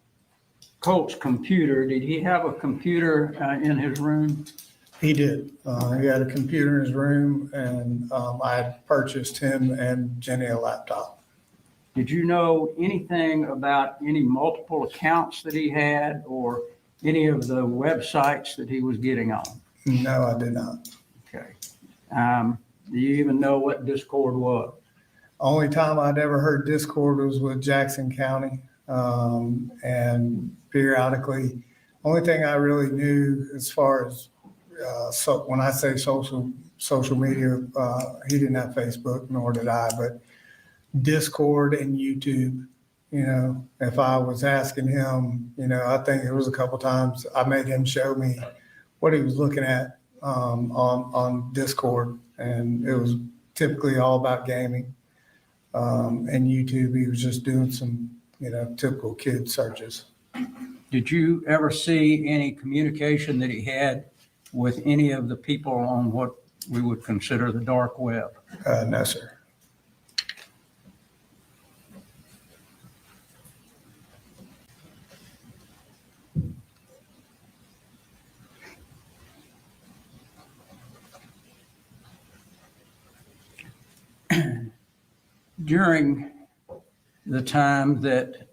Colt's computer. Did he have a computer in his room? He did. He had a computer in his room, and I had purchased him and Jenni a laptop. Did you know anything about any multiple accounts that he had or any of the websites that he was getting on? No, I did not. Okay. Do you even know what Discord was? Only time I'd ever heard Discord was with Jackson County. And periodically, only thing I really knew as far as, so when I say social media, he didn't have Facebook, nor did I, but Discord and YouTube, if I was asking him, I think there was a couple times I made him show me what he was looking at on Discord, and it was typically all about gaming. And YouTube, he was just doing some, typical kid searches. Did you ever see any communication that he had with any of the people on what we would consider the dark web? No, sir. During the time that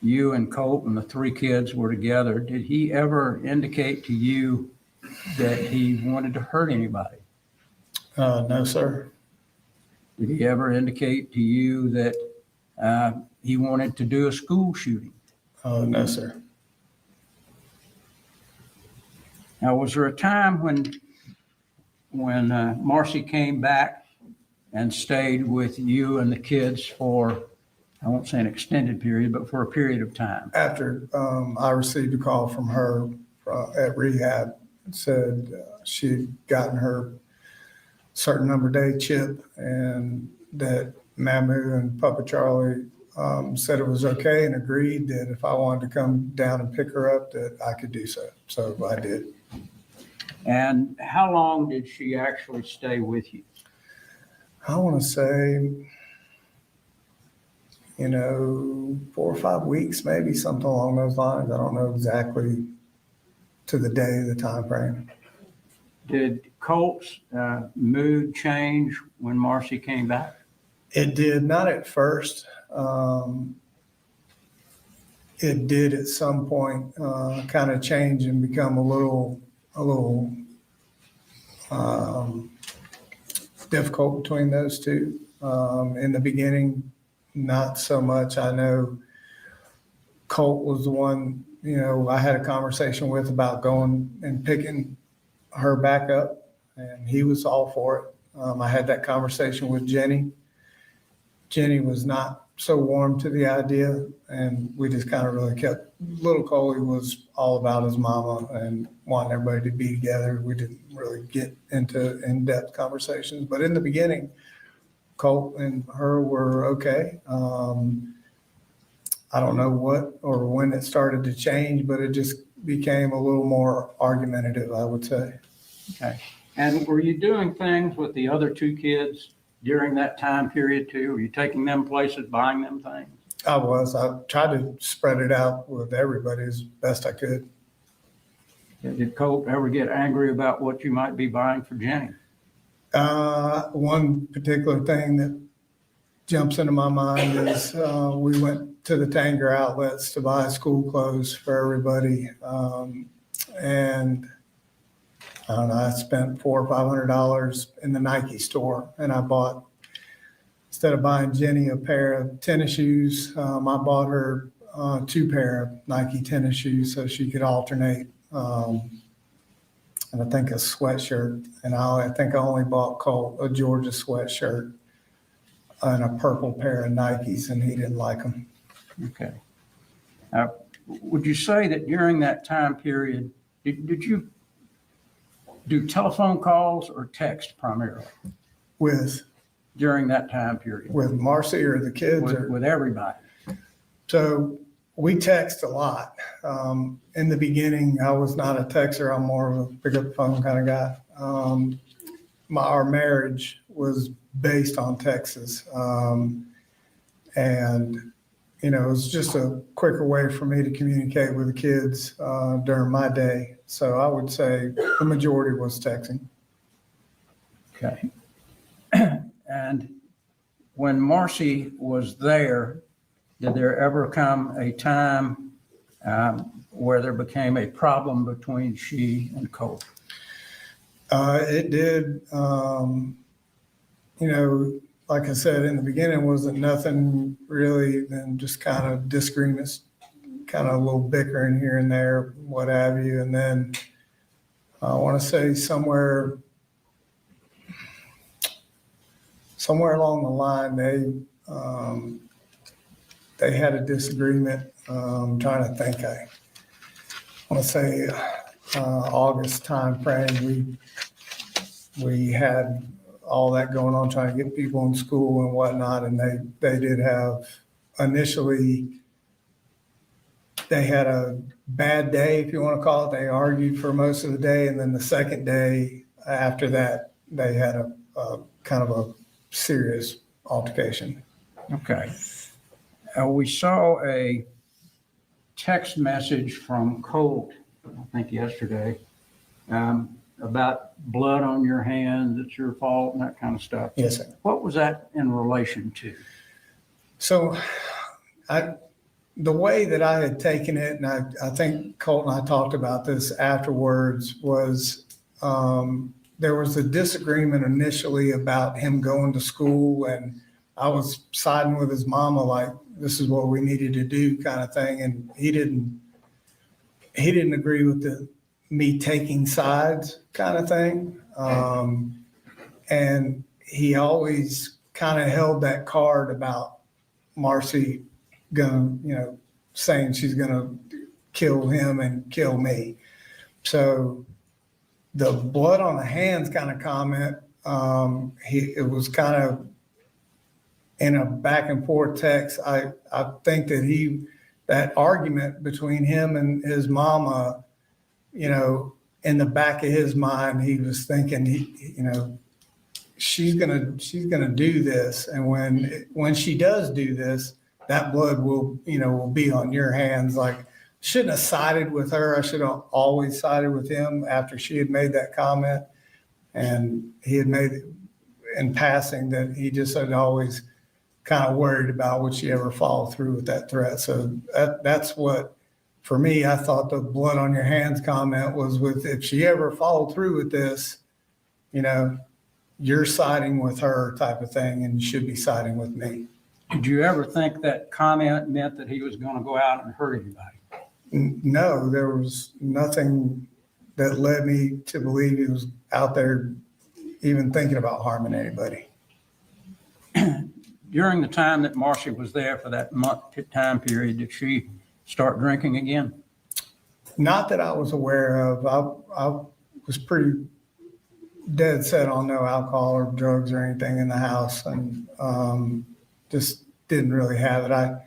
you and Colt and the three kids were together, did he ever indicate to you that he wanted to hurt anybody? No, sir. Did he ever indicate to you that he wanted to do a school shooting? No, sir. Now, was there a time when Marcy came back and stayed with you and the kids for, I won't say an extended period, but for a period of time? After I received a call from her at rehab, it said she'd gotten her certain number day chip and that Mamu and Papa Charlie said it was okay and agreed that if I wanted to come down and pick her up, that I could do so. So I did. And how long did she actually stay with you? I want to say, 4 or 5 weeks, maybe something along those lines. I don't know exactly to the day, the time frame. Did Colt's mood change when Marcy came back? It did, not at first. It did at some point kind of change and become a little difficult between those two. In the beginning, not so much. I know Colt was the one, I had a conversation with about going and picking her back up, and he was all for it. I had that conversation with Jenni. Jenni was not so warm to the idea, and we just kind of really kept, little Coley was all about his mama and wanting everybody to be together. We didn't really get into in-depth conversations, but in the beginning, Colt and her were okay. I don't know what or when it started to change, but it just became a little more argumentative, I would say. Okay. And were you doing things with the other two kids during that time period too? Were you taking them places, buying them things? I was. I tried to spread it out with everybody as best I could. Did Colt ever get angry about what you might be buying for Jenni? One particular thing that jumps into my mind is we went to the Tanger outlets to buy school clothes for everybody. And I don't know, I spent $400 or $500 in the Nike store, and I bought, instead of buying Jenni a pair of tennis shoes, I bought her 2 pair of Nike tennis shoes so she could alternate. And I think a sweatshirt, and I think I only bought Colt a Georgia sweatshirt and a purple pair of Nikes, and he didn't like them. Okay. Would you say that during that time period, did you do telephone calls or text primarily during that time period? With Marcy or the kids? With everybody. So we text a lot. In the beginning, I was not a texter. I'm more of a pick up the phone kind of guy. Our marriage was based on texts. And, you know, it was just a quicker way for me to communicate with the kids during my day. So I would say the majority was texting. Okay. And when Marcy was there, did there ever come a time where there became a problem between she and Colt? It did. You know, like I said, in the beginning, wasn't nothing really than just kind of disagreements, kind of a little bickering here and there, what have you. And then I want to say somewhere along the line, they had a disagreement. I'm trying to think. I want to say August time frame. We had all that going on, trying to get people in school and whatnot. And they did have, initially, they had a bad day, if you want to call it. They argued for most of the day. And then the second day after that, they had a kind of a serious altercation. Okay. We saw a text message from Colt, I think yesterday, about blood on your hands, it's your fault, and that kind of stuff. Yes, sir. What was that in relation to? So the way that I had taken it, and I think Colt and I talked about this afterwards, was there was a disagreement initially about him going to school, and I was siding with his mama, like, this is what we needed to do kind of thing. And he didn't agree with me taking sides kind of thing. And he always kind of held that card about Marcy going, you know, saying she's going to kill him and kill me. So the blood on the hands kind of comment, it was kind of in a back and forth text. I think that that argument between him and his mama, you know, in the back of his mind, he was thinking, you know, she's gonna do this, and when she does do this, that blood will be on your hands. Like, shouldn't have sided with her. I should have always sided with him after she had made that comment, and he had made it in passing that he just had always kind of worried about would she ever follow through with that threat. So that's what, for me, I thought the blood on your hands comment was with, if she ever followed through with this, you know, you're siding with her type of thing, and you should be siding with me. Did you ever think that comment meant that he was going to go out and hurt anybody? No, there was nothing that led me to believe he was out there even thinking about harming anybody. During the time that Marcy was there for that month time period, did she start drinking again? Not that I was aware of. I was pretty dead set on no alcohol or drugs or anything in the house, and just didn't really have it.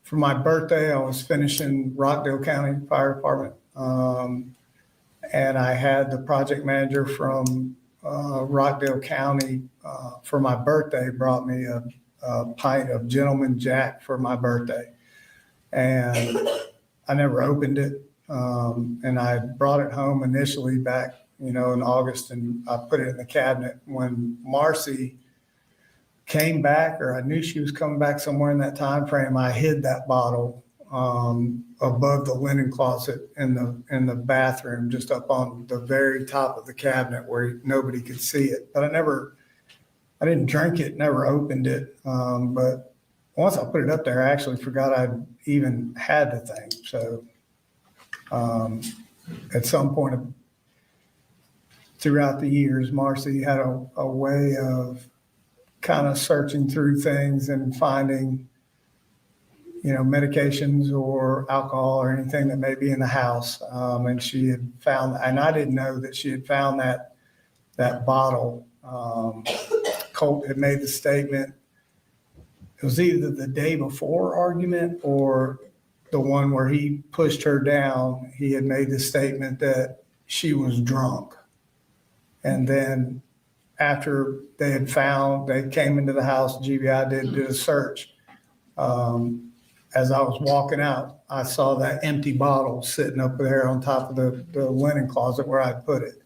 For my birthday, I was finishing Rockdale County Fire Department, and I had the project manager from Rockdale County for my birthday brought me a pint of Gentleman Jack for my birthday, and I never opened it. And I brought it home initially back, in August, and I put it in the cabinet. When Marcy came back, or I knew she was coming back somewhere in that time frame, I hid that bottle above the linen closet in the bathroom, just up on the very top of the cabinet where nobody could see it. But I didn't drink it, never opened it. But once I put it up there, I actually forgot I'd even had the thing. So at some point throughout the years, Marcy had a way of kind of searching through things and finding, medications or alcohol or anything that may be in the house. And she had found, and I didn't know that she had found that bottle. Colt had made the statement. It was either the day before argument or the one where he pushed her down. He had made the statement that she was drunk. And then after they came into the house, GBI did a search. As I was walking out, I saw that empty bottle sitting up there on top of the linen closet where I put it.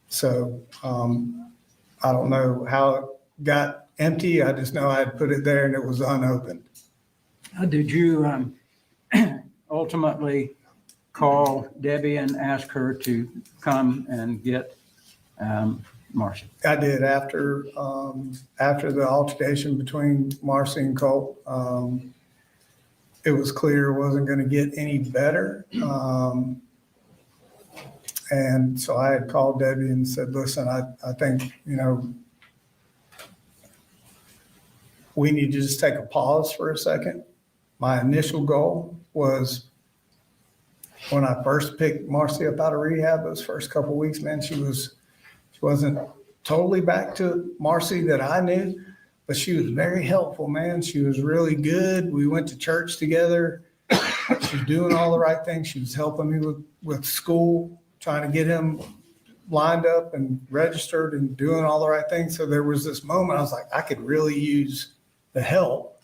So I don't know how it got empty. I just know I had put it there and it was unopened. Did you ultimately call Debbie and ask her to come and get Marcy? I did after the altercation between Marcy and Colt. It was clear it wasn't going to get any better. And so I had called Debbie and said, listen, I think, we need to just take a pause for a second. My initial goal was when I first picked Marcy up out of rehab, those first couple of weeks, man, she wasn't totally back to Marcy that I knew, but she was very helpful, man. She was really good. We went to church together. She was doing all the right things. She was helping me with school, trying to get him lined up and registered and doing all the right things. So there was this moment I was like, I could really use the help,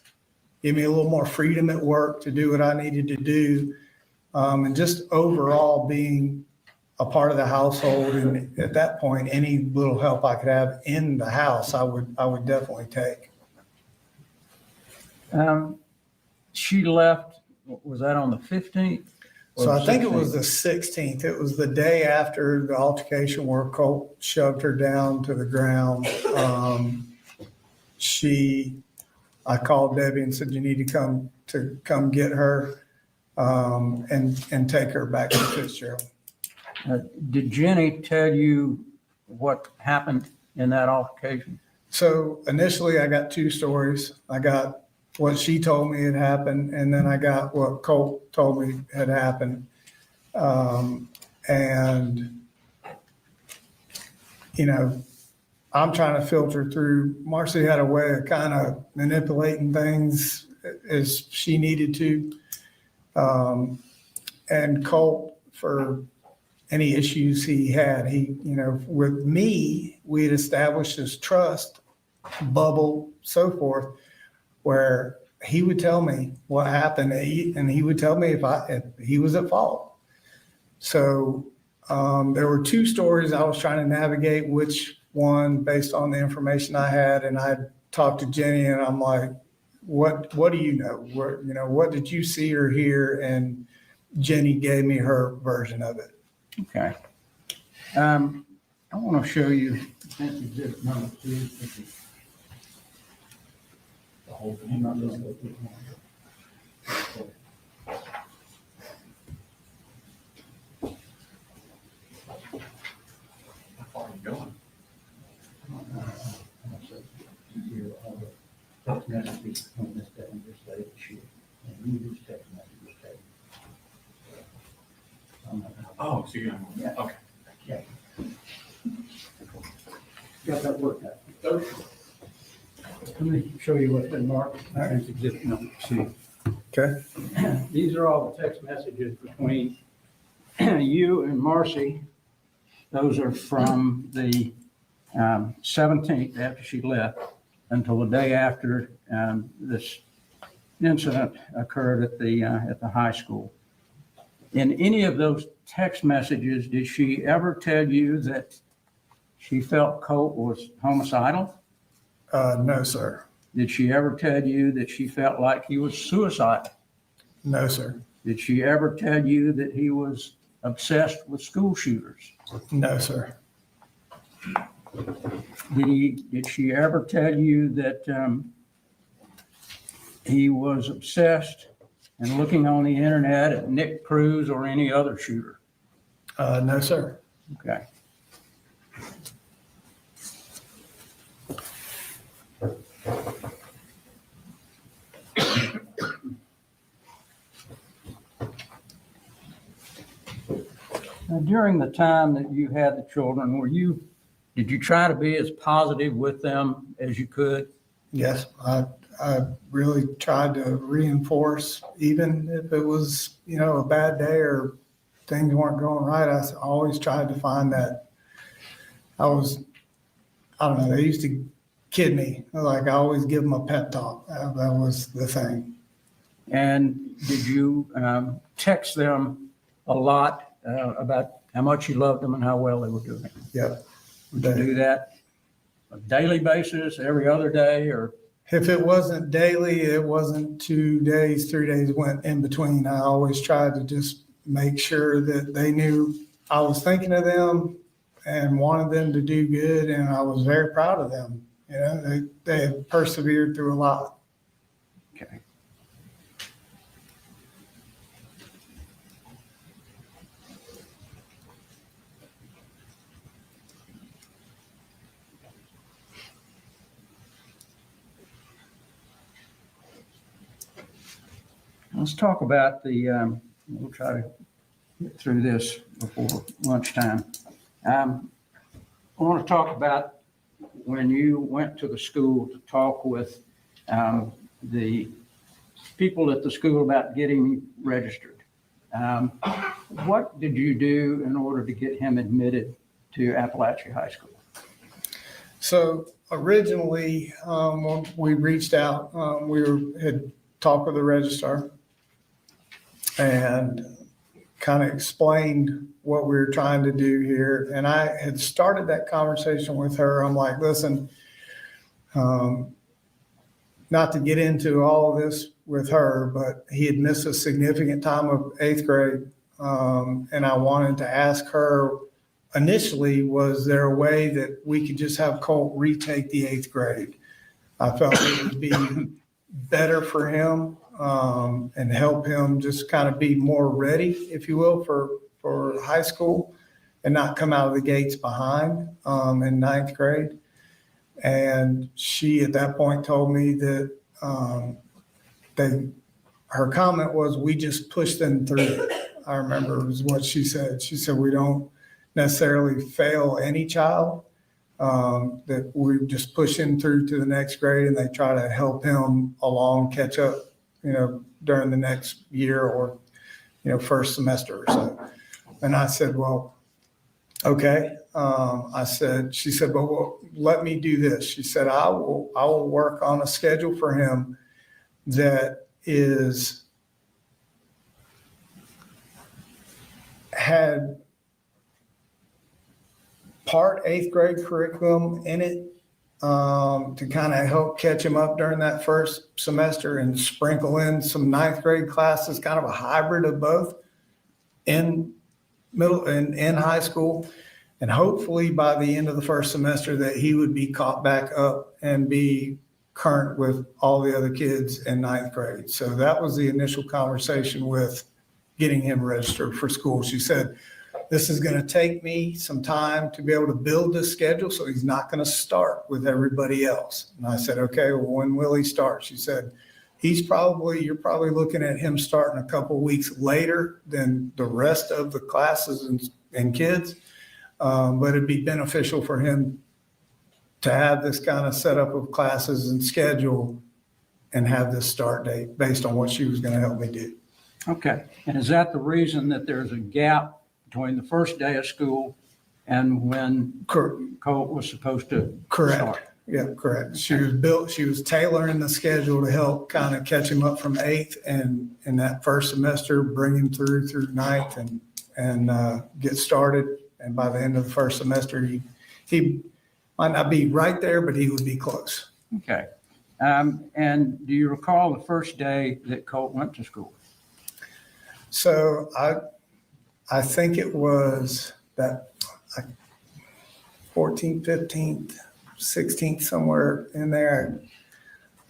give me a little more freedom at work to do what I needed to do. And just overall being a part of the household. And at that point, any little help I could have in the house, I would definitely take. She left, was that on the 15th? So I think it was the 16th. It was the day after the altercation where Colt shoved her down to the ground. I called Debbie and said, you need to come get her and take her back to Fitzgerald. Did Jenni tell you what happened in that altercation? So initially I got two stories. I got what she told me had happened, and then I got what Colt told me had happened. I'm trying to filter through. Marcy had a way of kind of manipulating things as she needed to. And Colt, for any issues he had, with me, we had established this trust bubble, so forth, where he would tell me what happened and he would tell me if he was at fault. So there were two stories I was trying to navigate, which one based on the information I had. And I talked to Jenni and I'm like, what do you know? What did you see or hear? And Jenni gave me her version of it. Okay. I want to show you exhibit number 2. The whole thing. How far are you going? Text messages on this day and this day this year. And you use text messages taken. Oh, so you're going, Yeah. okay. Yeah. Got that worked out. Let me show you what's been marked as exhibit number 2. Okay. These are all the text messages between you and Marcy. Those are from the 17th after she left until the day after this incident occurred at the high school. In any of those text messages, did she ever tell you that she felt Colt was homicidal? No, sir. Did she ever tell you that she felt like he was suicidal? No, sir. Did she ever tell you that he was obsessed with school shooters? No, sir. Did she ever tell you that he was obsessed and looking on the internet at Nick Cruz or any other shooter? No, sir. Okay. Now, during the time that you had the children, did you try to be as positive with them as you could? Yes, I really tried to reinforce, even if it was, a bad day or things weren't going right. I always tried to find that I don't know, they used to kid me. Like, I always give them a pep talk. That was the thing. And did you text them a lot about how much you loved them and how well they were doing? Yep. Would you do that on a daily basis, every other day, or? If it wasn't daily, it wasn't 2 days, 3 days went in between. I always tried to just make sure that they knew I was thinking of them and wanted them to do good. And I was very proud of them. They have persevered through a lot. Okay. Let's talk about we'll try to get through this before lunchtime. I want to talk about when you went to the school to talk with the people at the school about getting registered. What did you do in order to get him admitted to Apalachee High School? So originally, when we reached out, had talked with the registrar and kind of explained what we were trying to do here. And I had started that conversation with her. I'm like, listen, not to get into all of this with her, but he had missed a significant time of 8th grade. And I wanted to ask her initially, was there a way that we could just have Colt retake the 8th grade? I felt it would be better for him and help him just kind of be more ready, if you will, for high school and not come out of the gates behind in 9th grade. And she at that point told me that her comment was, we just push them through. I remember it was what she said. She said, we don't necessarily fail any child, that we just push him through to the next grade and they try to help him along, catch up, during the next year or, first semester or so. And I said, well, okay. She said, well, let me do this. She said, I will work on a schedule for him that had part 8th grade curriculum in it, to kind of help catch him up during that first semester and sprinkle in some 9th grade classes, kind of a hybrid of both in middle and in high school. And hopefully by the end of the first semester that he would be caught back up and be current with all the other kids in 9th grade. So that was the initial conversation with getting him registered for school. She said, this is going to take me some time to be able to build this schedule, so he's not going to start with everybody else. And I said, okay, well, when will he start? She said, you're probably looking at him starting a couple of weeks later than the rest of the classes and kids. But it'd be beneficial for him to have this kind of setup of classes and schedule and have this start date based on what she was going to help me do. Okay. And is that the reason that there's a gap between the first day of school and when Colt was supposed to start? Yeah, correct. She was tailoring the schedule to help kind of catch him up from 8th and in that first semester, bring him through 9th and get started. And by the end of the first semester, he might not be right there, but he would be close. Okay. And do you recall the first day that Colt went to school? So I think it was that 14th, 15th, 16th, somewhere in there.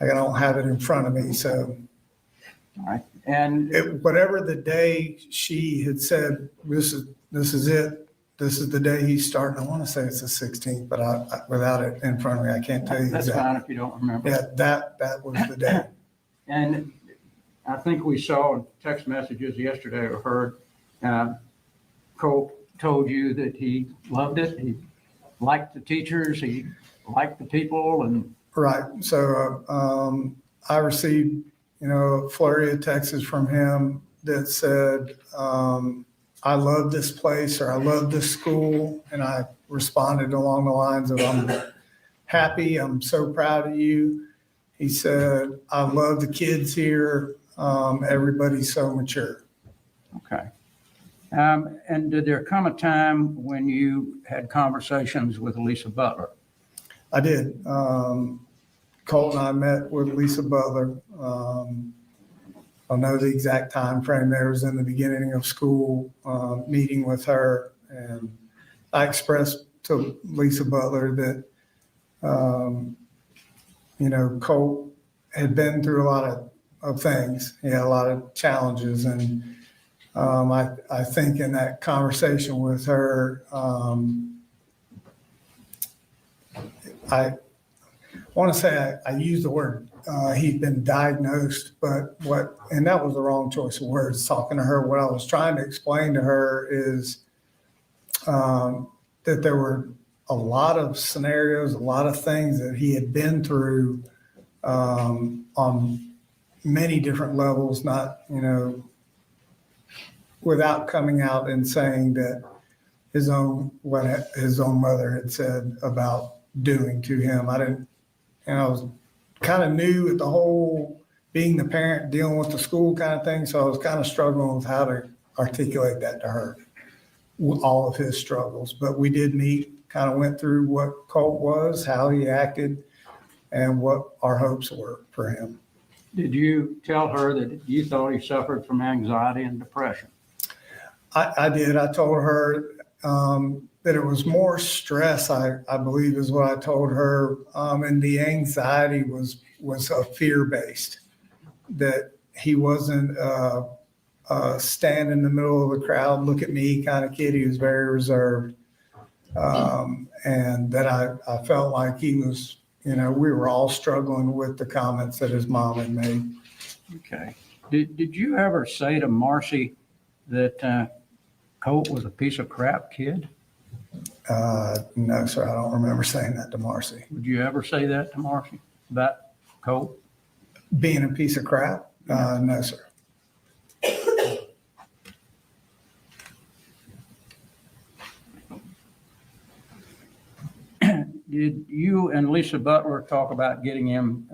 I don't have it in front of me. So All right. And whatever the day she had said, this is it. This is the day he's starting. I want to say it's the 16th, but I without it in front of me, I can't tell you that's exactly. fine if you don't remember. Yeah, that was the day. And I think we saw text messages yesterday or heard Colt told you that he loved it. He liked the teachers. He liked the people. And Right. So I received, a flurry of texts from him that said, I love this place or I love this school. And I responded along the lines of, I'm happy. I'm so proud of you. He said, I love the kids here. Everybody's so mature. okay. And did there come a time when you had conversations with Lisa Butler? I did. Colt and I met with Lisa Butler. I know the exact time frame. There was in the beginning of school, meeting with her, and I expressed to Lisa Butler that Colt had been through a lot of things. He had a lot of challenges, and I think in that conversation with her, I want to say I used the word he'd been diagnosed, and that was the wrong choice of words. Talking to her, what I was trying to explain to her is that there were a lot of scenarios, a lot of things that he had been through on many different levels, not, without coming out and saying that what his own mother had said about doing to him. I was kind of new at the whole being the parent, dealing with the school kind of thing. So I was kind of struggling with how to articulate that to her, all of his struggles. But we did meet, kind of went through what Colt was, how he acted, and what our hopes were for him. Did you tell her that you thought he suffered from anxiety and depression? I did. I told her that it was more stress, I believe is what I told her. And the anxiety was a fear-based, that he wasn't stand in the middle of the crowd, look at me kind of kid. He was very reserved. And that I felt like he was, we were all struggling with the comments that his mom had made. Okay. Did you ever say to Marcy that Colt was a piece of crap kid? No, sir. I don't remember saying that to Marcy. Would you ever say that to Marcy about Colt? Being a piece of crap? No, sir. Did you and Lisa Butler talk about getting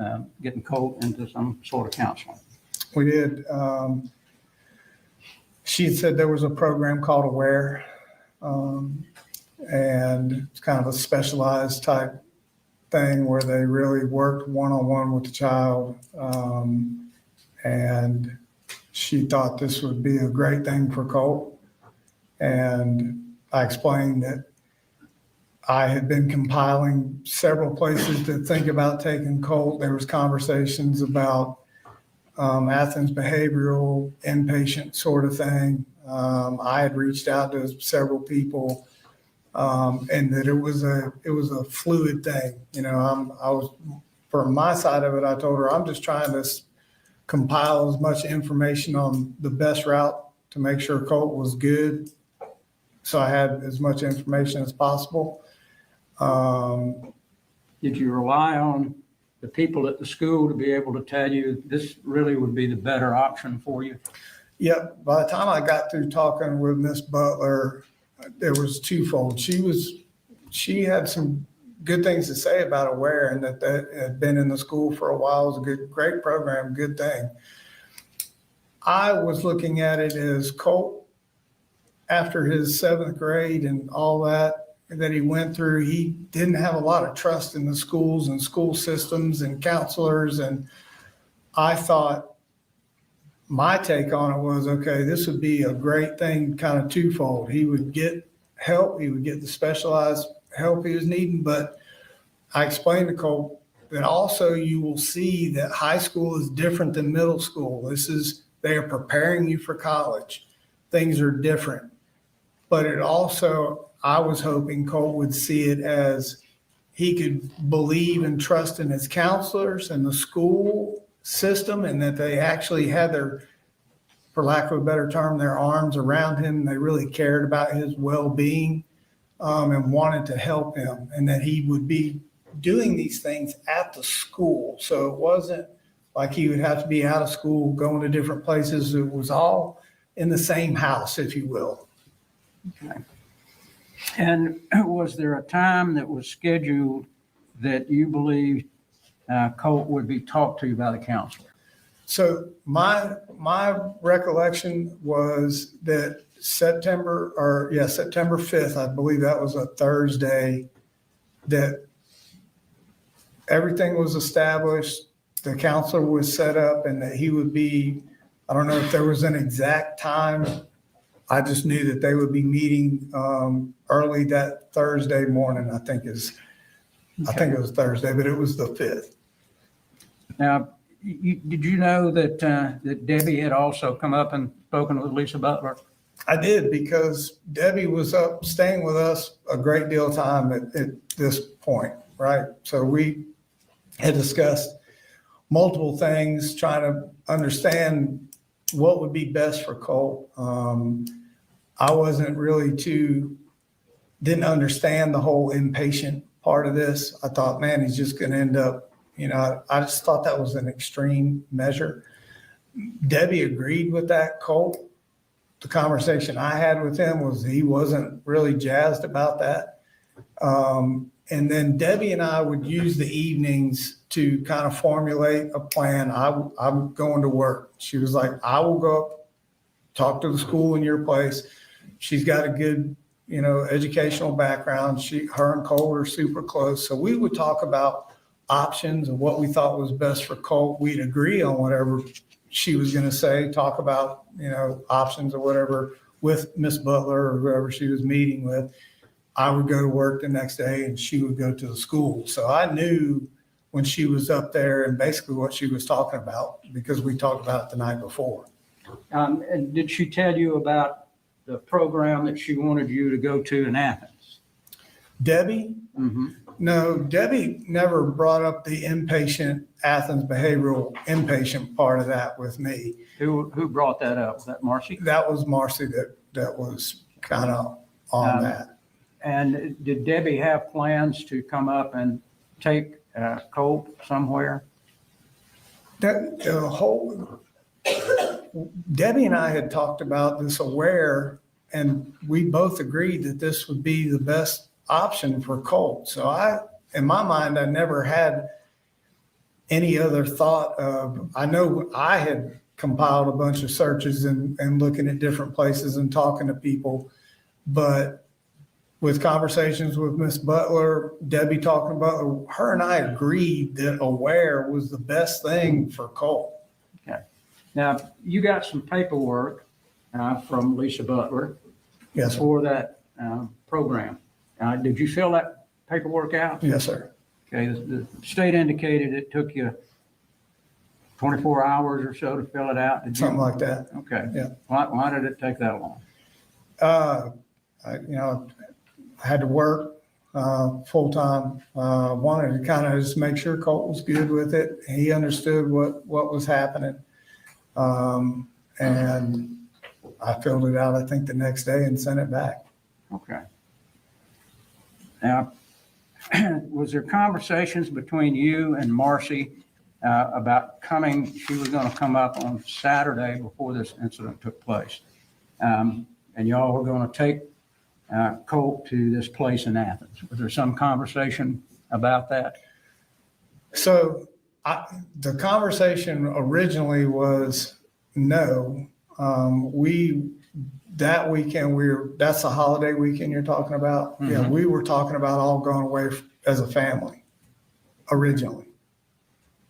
Colt into some sort of counseling? We did. She had said there was a program called Aware, and it's kind of a specialized type thing where they really worked one-on-one with the child. And she thought this would be a great thing for Colt. And I explained that I had been compiling several places to think about taking Colt. There was conversations about Athens behavioral inpatient sort of thing. I had reached out to several people, and that it was a fluid thing. I was, from my side of it, I told her I'm just trying to compile as much information on the best route to make sure Colt was good. So I had as much information as possible. Did you rely on the people at the school to be able to tell you this really would be the better option for you? Yep. By the time I got through talking with Miss Butler, there was twofold. She had some good things to say about Aware, and that had been in the school for a while. It was a great program, good thing. I was looking at it as Colt, after his 7th grade and all that, that he went through, he didn't have a lot of trust in the schools and school systems and counselors. And I thought my take on it was, okay, this would be a great thing, kind of twofold. He would get help, he would get the specialized help he was needing. But I explained to Colt that also you will see that high school is different than middle school. They are preparing you for college. Things are different. But it also, I was hoping Colt would see it as he could believe and trust in his counselors and the school system, and that they actually had their, for lack of a better term, their arms around him. They really cared about his well-being and wanted to help him, and that he would be doing these things at the school. So it wasn't like he would have to be out of school, going to different places. It was all in the same house, if you will. Okay. And was there a time that was scheduled that you believe Colt would be talked to by the counselor? So my recollection was that September 5th, I believe that was a Thursday, that everything was established, the counselor was set up, and that he would be, I don't know if there was an exact time. I just knew that they would be meeting early that Thursday morning. I think it was Thursday, but it was the 5th. Now, did you know that that Debbie had also come up and spoken with Lisa Butler? I did, because Debbie was up staying with us a great deal of time at this point, right? So we had discussed multiple things, trying to understand what would be best for Colt. I wasn't really didn't understand the whole inpatient part of this. I thought, man, he's just going to end up, I just thought that was an extreme measure. Debbie agreed with that. Colt, the conversation I had with him was he wasn't really jazzed about that. And then Debbie and I would use the evenings to kind of formulate a plan. I'm going to work. She was like, I will go up, talk to the school in your place. She's got a good, educational background. Her and Colt are super close. So we would talk about options and what we thought was best for Colt. We'd agree on whatever she was going to say, talk about, options or whatever with Miss Butler or whoever she was meeting with. I would go to work the next day and she would go to the school. So I knew when she was up there and basically what she was talking about, because we talked about it the night before. And did she tell you about the program that she wanted you to go to in Athens? Debbie? Mm-hmm. No, Debbie never brought up the inpatient Athens behavioral inpatient part of that with me. Who brought that up? Was that Marcy? That was Marcy that was kind of on that. And did Debbie have plans to come up and take Colt somewhere? That Debbie and I had talked about this Aware, and we both agreed that this would be the best option for Colt. So in my mind, I never had any other thought of, I know I had compiled a bunch of searches and looking at different places and talking to people, but with conversations with Miss Butler, Debbie talking to Butler, her and I agreed that Aware was the best thing for Colt. Okay. Now, you got some paperwork from Lisa Butler. Yes, sir. For that program. Did you fill that paperwork out? Yes, sir. Okay. The state indicated it took you 24 hours or so to fill it out. Something like that. Okay. Yeah. Why did it take that long? I had to work full time. Wanted to kind of just make sure Colt was good with it. He understood what was happening. And I filled it out, I think, the next day and sent it back. Okay. Now, was there conversations between you and Marcy about coming? She was going to come up on Saturday before this incident took place. And y'all were going to take Colt to this place in Athens. Was there some conversation about that? So the conversation originally was no. that weekend, that's the holiday weekend you're talking about? Yeah, we were talking about all going away as a family originally.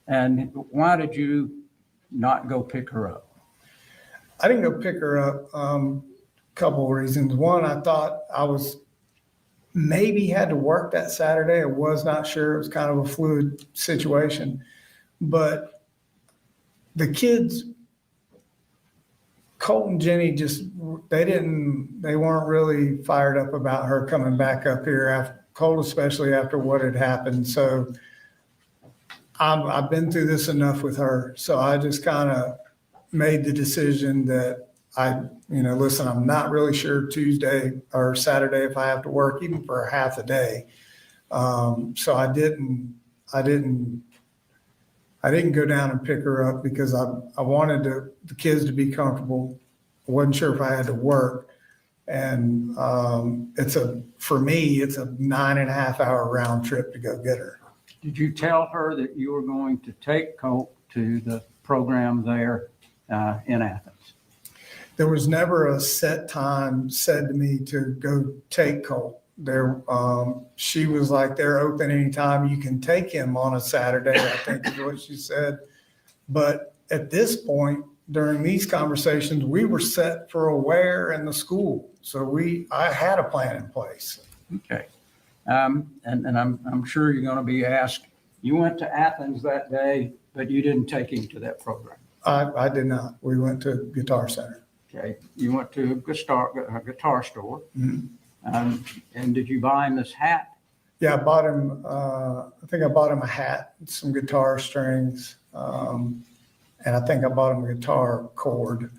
And why did you not go pick her up? I didn't go pick her up. Couple of reasons. One, I thought I was maybe had to work that Saturday. I was not sure. It was kind of a fluid situation. But the kids, Colt and Jenni, they weren't really fired up about her coming back up here, Colt especially after what had happened. So I've been through this enough with her. So I just kind of made the decision that listen, I'm not really sure Tuesday or Saturday if I have to work even for a half a day. So I didn't go down and pick her up because I wanted the kids to be comfortable. I wasn't sure if I had to work. And for me, it's a 9.5 hour round trip to go get her. Did you tell her that you were going to take Colt to the program there in Athens? There was never a set time said to me to go take Colt. She was like, they're open anytime. You can take him on a Saturday, I think is what she said. But at this point, during these conversations, we were set for a where in the school. So I had a plan in place. Okay. And I'm sure you're going to be asked, you went to Athens that day, but you didn't take him to that program. I did not. We went to Guitar Center. Okay. You went to a guitar store. Mm-hmm. And did you buy him this hat? Yeah, I bought him, I think I bought him a hat, some guitar strings, and I think I bought him a guitar cord.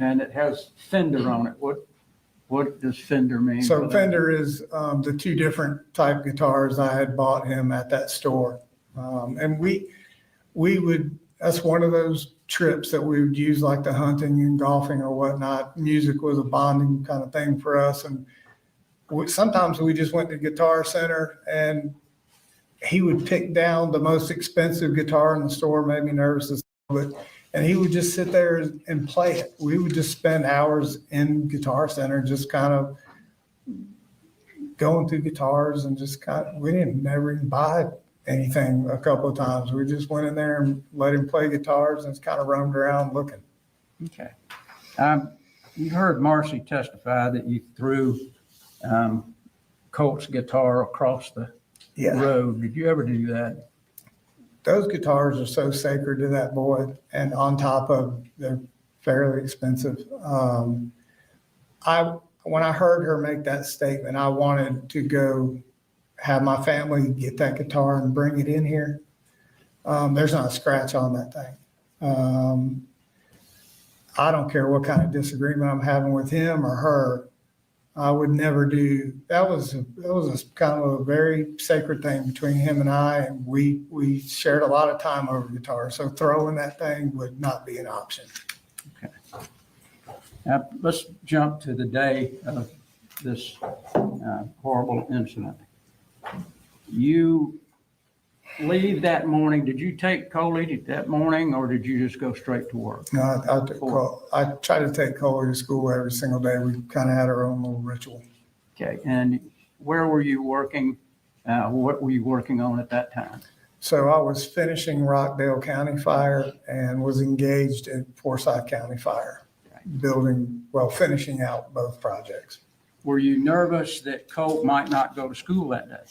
And it has Fender on it. What does Fender mean? So Fender is the two different type guitars I had bought him at that store. And we would, that's one of those trips that we would use like the hunting and golfing or whatnot. Music was a bonding kind of thing for us. And sometimes we just went to Guitar Center and he would pick down the most expensive guitar in the store, made me nervous, and he would just sit there and play it. We would just spend hours in Guitar Center, just kind of going through guitars and we didn't never even buy anything a couple of times. We just went in there and let him play guitars and just kind of roamed around looking. Okay. You heard Marcy testify that you threw Colt's guitar across the road. Did you ever do that? Those guitars are so sacred to that boy, and on top of they're fairly expensive. When I heard her make that statement, I wanted to go have my family get that guitar and bring it in here. There's not a scratch on that thing. I don't care what kind of disagreement I'm having with him or her. I would never do that. Was a kind of a very sacred thing between him and I, and we shared a lot of time over guitar. So throwing that thing would not be an option. Okay. Now let's jump to the day of this horrible incident. You leave that morning. Did you take Coley that morning, or did you just go straight to work? No, I try to take Coley to school every single day. We kind of had our own little ritual. Okay. And where were you working? What were you working on at that time? So I was finishing Rockdale County Fire and was engaged in Forsyth County Fire, finishing out both projects. Were you nervous that Colt might not go to school that day?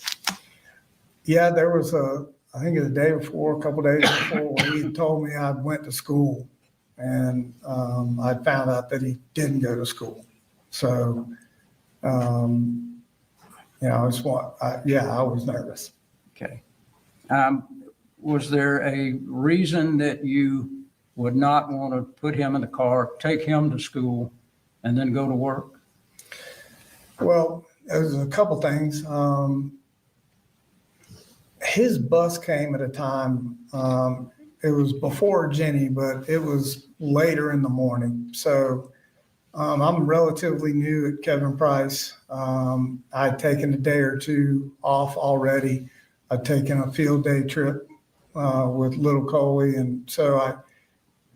Yeah, there was I think a couple days before, when he had told me I went to school, and I found out that he didn't go to school. So, I was nervous. Okay. Was there a reason that you would not want to put him in the car, take him to school, and then go to work? Well, there's a couple things. His bus came at a time, it was before Jenni, but it was later in the morning. So I'm relatively new at Kevin Price. I'd taken a day or two off already. I'd taken a field day trip with little Coley. And so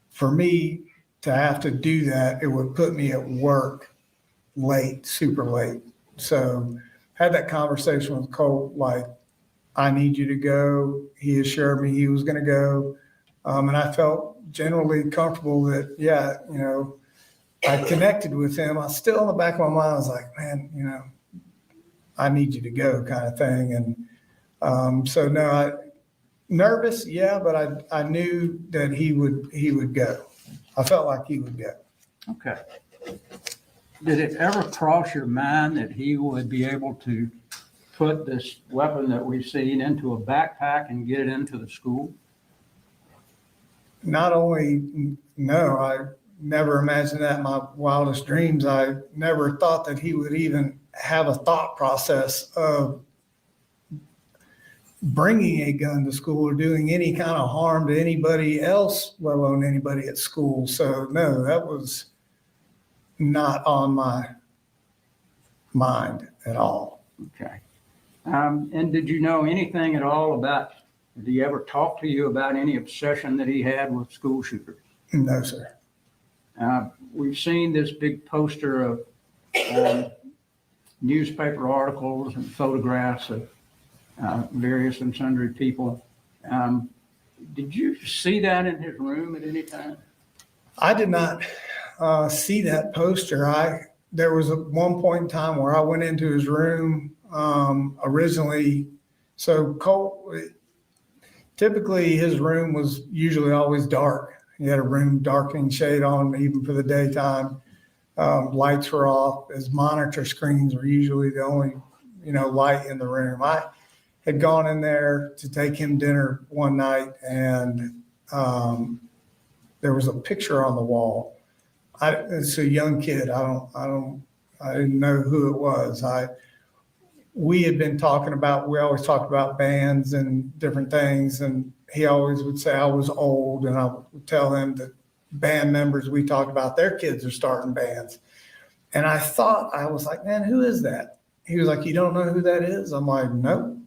for me to have to do that, it would put me at work late, super late. So had that conversation with Colt, like, I need you to go. He assured me he was going to go. And I felt generally comfortable that, yeah, you know, I connected with him. I still in the back of my mind, I was like, man, you know, I need you to go kind of thing. And so no, nervous, yeah, but I knew that he would go. I felt like he would go. Okay. Did it ever cross your mind that he would be able to put this weapon that we've seen into a backpack and get it into the school? Not only, no, I never imagined that in my wildest dreams. I never thought that he would even have a thought process of bringing a gun to school or doing any kind of harm to anybody else, let alone anybody at school. So no, that was not on my mind at all. Okay. And did you know anything at all about, did he ever talk to you about any obsession that he had with school shooters? No, sir. We've seen this big poster of newspaper articles and photographs of various and sundry people. Did you see that in his room at any time? I did not see that poster. There was one point in time where I went into his room originally. So Colt, typically his room was usually always dark. He had a room darkening shade on even for the daytime. Lights were off. His monitor screens were usually the only, light in the room. I had gone in there to take him dinner one night, and there was a picture on the wall. It's a young kid. I didn't know who it was. We had been talking about, we always talked about bands and different things, and he always would say I was old, and I would tell him that band members we talked about, their kids are starting bands. And I was like, man, who is that? He was like, you don't know who that is? I'm like, nope.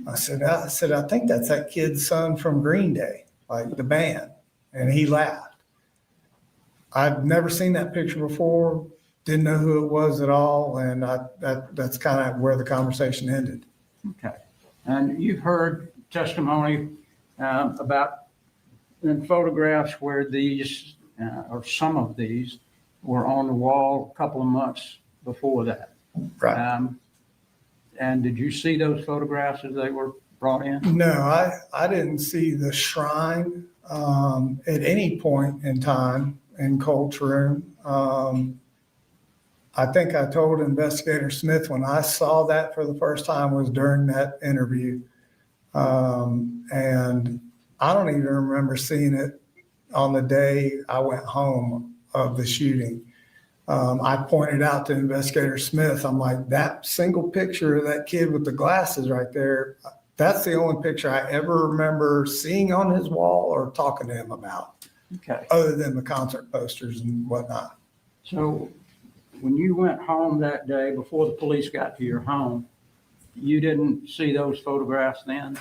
I said, I think that's that kid's son from Green Day, like the band. And he laughed. I'd never seen that picture before, didn't know who it was at all. And that's kind of where the conversation ended. Okay. And you've heard testimony about in photographs where these, or some of these, were on the wall a couple of months before that. Right. And did you see those photographs as they were brought in? No, I didn't see the shrine at any point in time in Colt's room. I think I told Investigator Smith when I saw that for the first time was during that interview. And I don't even remember seeing it on the day I went home of the shooting. I pointed out to Investigator Smith, I'm like, that single picture of that kid with the glasses right there, that's the only picture I ever remember seeing on his wall or talking to him about. Okay. Other than the concert posters and whatnot. So when you went home that day before the police got to your home, you didn't see those photographs then?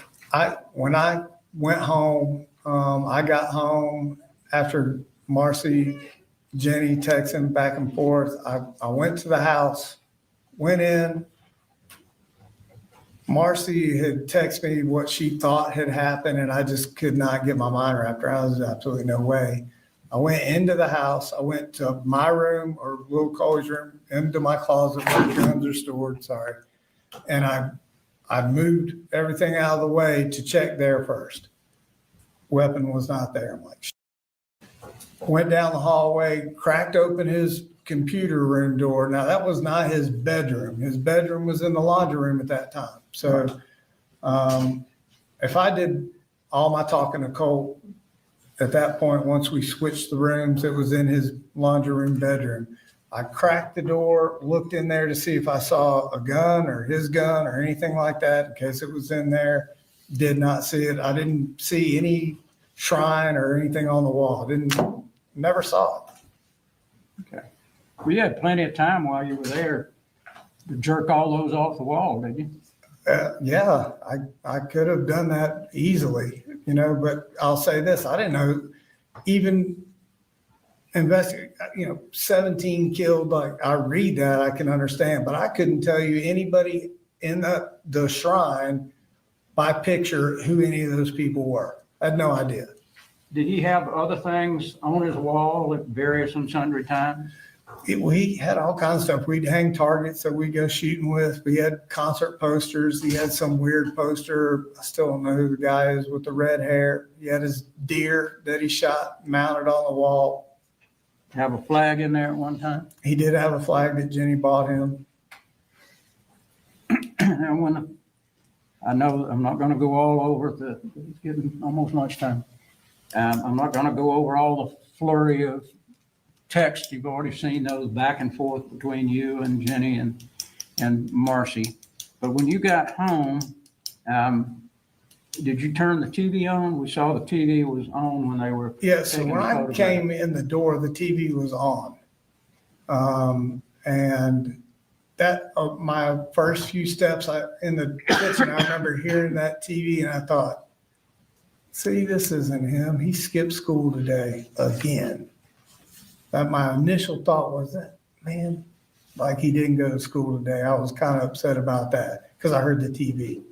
When I went home, I got home after Marcy, Jenni texting back and forth. I went to the house, went in. Marcy had texted me what she thought had happened, and I just could not get my mind wrapped around it. There's absolutely no way. I went into the house. I went to my room or little Coley's room, into my closet where the guns are stored. Sorry. And I moved everything out of the way to check there first. Weapon was not there. I'm like, shit. Went down the hallway, cracked open his computer room door. Now that was not his bedroom. His bedroom was in the laundry room at that time. So if I did all my talking to Colt at that point, once we switched the rooms, it was in his laundry room bedroom. I cracked the door, looked in there to see if I saw a gun or his gun or anything like that in case it was in there. Did not see it. I didn't see any shrine or anything on the wall. Never saw it. Okay. Well, you had plenty of time while you were there to jerk all those off the wall, didn't you? Yeah, I could have done that easily, but I'll say this. I didn't know even investigate, 17 killed, like I read that, I can understand, but I couldn't tell you anybody in the shrine by picture who any of those people were. I had no idea. Did he have other things on his wall at various and sundry times? We had all kinds of stuff. We'd hang targets that we'd go shooting with. We had concert posters. He had some weird poster. I still don't know who the guy is with the red hair. He had his deer that he shot mounted on the wall. Have a flag in there at one time? He did have a flag that Jenni bought him. And I know I'm not going to go all over it's getting almost lunchtime. I'm not going to go over all the flurry of text. You've already seen those back and forth between you and Jenni and Marcy. But when you got home, did you turn the TV on? We saw the TV was on when they were. Yeah, so when I came in the door, the TV was on. And that my first few steps in the kitchen, I remember hearing that TV and I thought, see, this isn't him. He skipped school today again. That my initial thought was that, man, like he didn't go to school today. I was kind of upset about that because I heard the TV.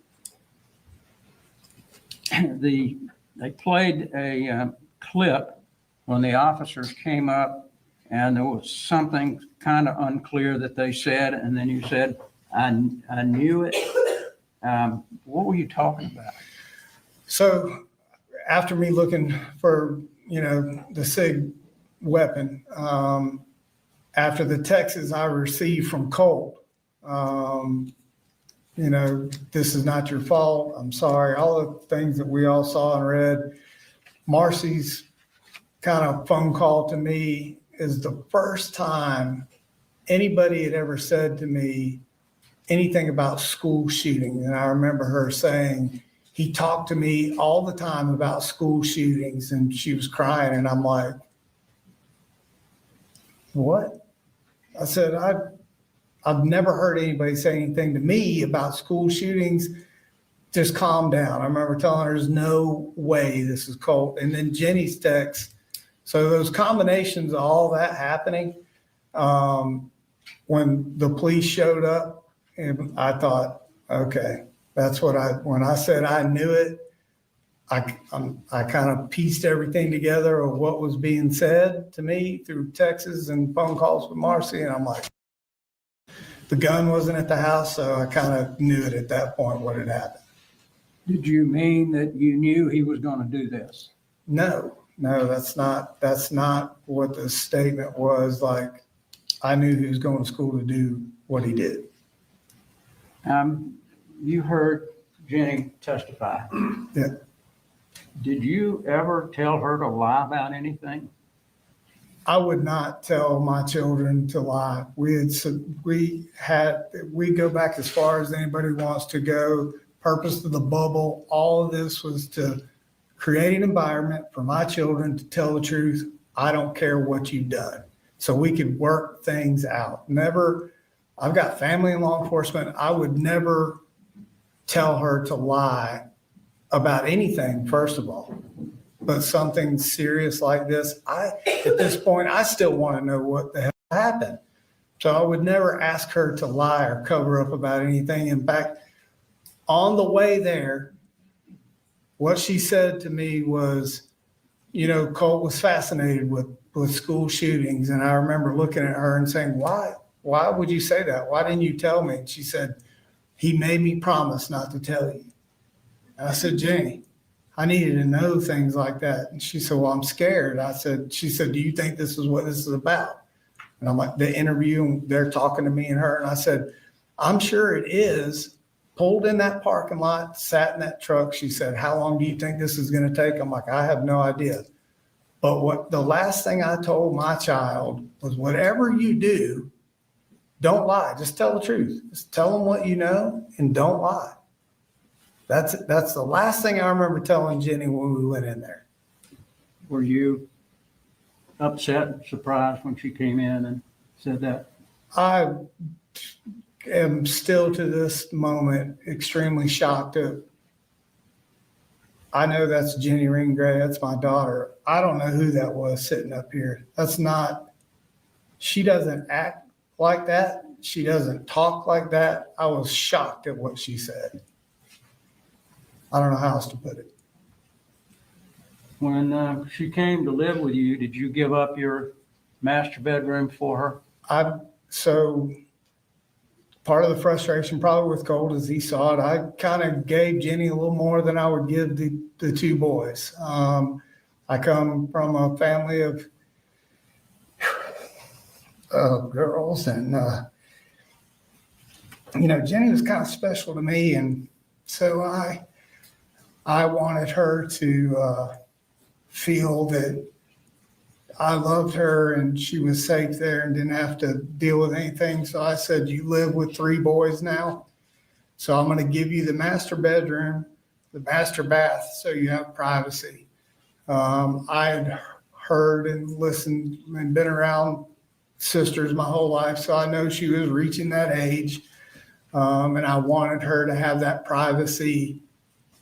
They played a clip when the officers came up and there was something kind of unclear that they said, and then you said, I knew it. What were you talking about? So after me looking for, the SIG weapon, after the texts I received from Colt, this is not your fault. I'm sorry. All the things that we all saw and read. Marcy's kind of phone call to me is the first time anybody had ever said to me anything about school shooting. And I remember her saying, he talked to me all the time about school shootings, and she was crying. And I'm like, what? I said, I've never heard anybody say anything to me about school shootings. Just calm down. I remember telling her there's no way this is Colt. And then Jenni's text. So those combinations of all that happening, when the police showed up, and I thought, okay, that's what when I said I knew it, I kind of pieced everything together of what was being said to me through texts and phone calls with Marcy. And I'm like, the gun wasn't at the house, so I kind of knew it at that point what had happened. Did you mean that you knew he was going to do this? No, that's not what the statement was. Like, I knew he was going to school to do what he did. You heard Jenni testify. Yeah. Did you ever tell her to lie about anything? I would not tell my children to lie. We go back as far as anybody wants to go. Purpose of the bubble, all of this was to create an environment for my children to tell the truth. I don't care what you've done. So we could work things out. Never, I've got family in law enforcement. I would never tell her to lie about anything, first of all. But something serious like this, at this point, I still want to know what the hell happened. So I would never ask her to lie or cover up about anything. In fact, on the way there, what she said to me was, Colt was fascinated with school shootings. And I remember looking at her and saying, why would you say that? Why didn't you tell me? And she said, he made me promise not to tell you. And I said, Jenni, I needed to know things like that. And she said, well, I'm scared. She said, do you think this is what this is about? And I'm like, the interview, and they're talking to me and her. And I said, I'm sure it is. Pulled in that parking lot, sat in that truck. She said, how long do you think this is going to take? I'm like, I have no idea. But the last thing I told my child was, whatever you do, don't lie. Just tell the truth. Just tell them what you know and don't lie. That's the last thing I remember telling Jenni when we went in there. Were you upset and surprised when she came in and said that? I am still to this moment extremely shocked at I know that's Jenni Gray. That's my daughter. I don't know who that was sitting up here. That's not, she doesn't act like that. She doesn't talk like that. I was shocked at what she said. I don't know how else to put it. When she came to live with you, did you give up your master bedroom for her? So part of the frustration probably with Colt is he saw it. I kind of gave Jenni a little more than I would give the two boys. I come from a family of girls, and Jenni was kind of special to me, and so I wanted her to feel that I loved her and she was safe there and didn't have to deal with anything. So I said, you live with 3 boys now, so I'm going to give you the master bedroom, the master bath, so you have privacy. I had heard and listened and been around sisters my whole life, so I know she was reaching that age, and I wanted her to have that privacy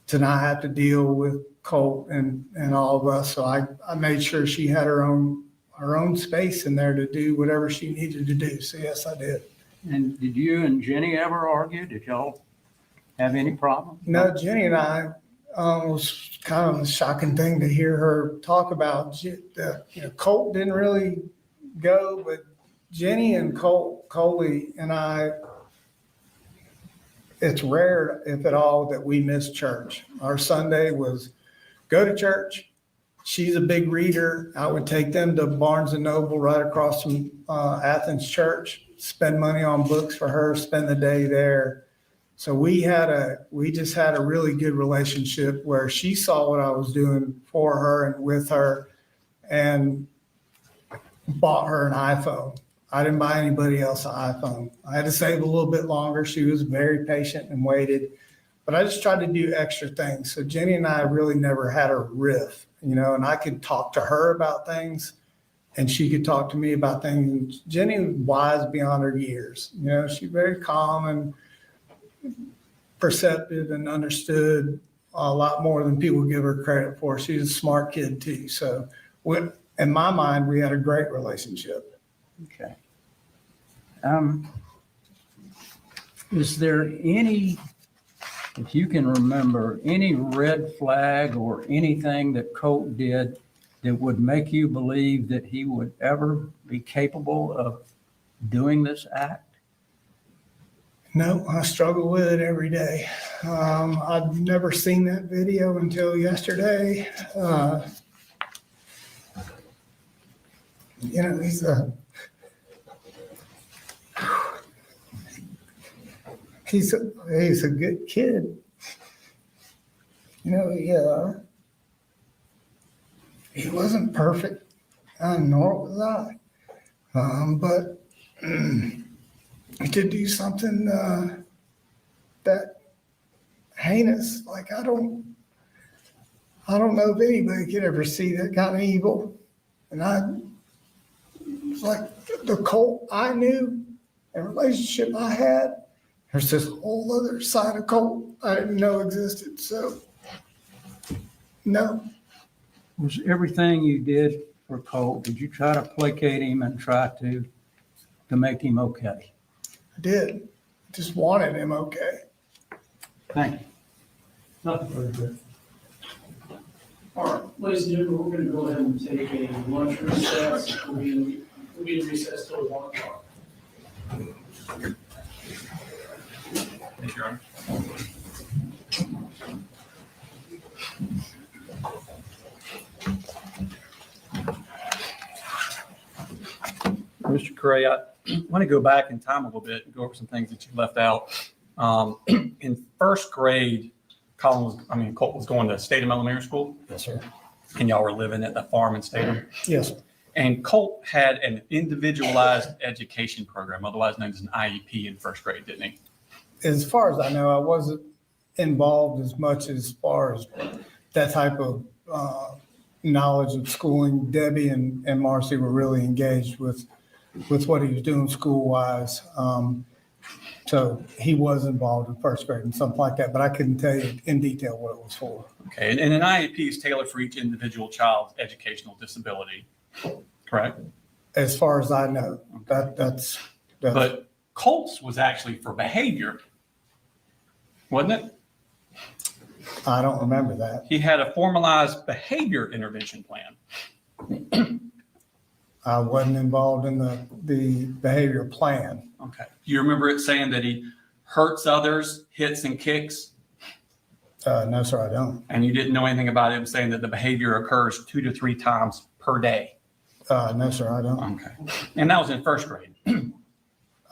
to not have to deal with Colt and all of us. So I made sure she had her own space in there to do whatever she needed to do. So yes, I did. And did you and Jenni ever argue? Did y'all have any problem? No, Jenni and I, was kind of a shocking thing to hear her talk about. Colt didn't really go, but Jenni and Coley and I, it's rare, if at all, that we miss church. Our Sunday was go to church. She's a big reader. I would take them to Barnes & Noble right across from Athens Church, spend money on books for her, spend the day there. So we just had a really good relationship where she saw what I was doing for her and with her and bought her an iPhone. I didn't buy anybody else an iPhone. I had to save a little bit longer. She was very patient and waited. But I just tried to do extra things. So Jenni and I really never had a riff, and I could talk to her about things and she could talk to me about things. Jenni was wise beyond her years. She's very calm and perceptive and understood a lot more than people give her credit for. She's a smart kid too. So in my mind, we had a great relationship. Okay. Is there any, if you can remember, any red flag or anything that Colt did that would make you believe that he would ever be capable of doing this act? No, I struggle with it every day. I've never seen that video until yesterday. He's a good kid. He wasn't perfect, nor was I. But to do something that heinous, like I don't know if anybody could ever see that kind of evil. And it's like the Colt I knew and relationship I had. There's this whole other side of Colt I didn't know existed. So, no. Was everything you did for Colt, did you try to placate him and try to make him okay? I did. I just wanted him okay. Thank you. Nothing further. All right, ladies and gentlemen, we're going to go ahead and take a lunch recess. We'll be in recess till 1 o'clock. Thank you, Your Honor. Mr. Gray, I want to go back in time a little bit and go over some things that you left out. In first grade, Colt was going to Statham Elementary School. Yes, sir. And y'all were living at the farm in Statham. Yes. And Colt had an individualized education program, otherwise known as an IEP, in first grade, didn't he? As far as I know, I wasn't involved as much as far as that type of knowledge of schooling. Debbie and Marcy were really engaged with what he was doing school-wise. So he was involved in first grade and something like that, but I couldn't tell you in detail what it was for. Okay, and an IEP is tailored for each individual child's educational disability, correct? As far as I know, that's. But Colt's was actually for behavior, wasn't it? I don't remember that. He had a formalized behavior intervention plan. I wasn't involved in the behavior plan. Okay. Do you remember it saying that he hurts others, hits and kicks? No, sir, I don't. And you didn't know anything about him saying that the behavior occurs 2 to 3 times per day? No, sir, I don't. Okay. And that was in first grade?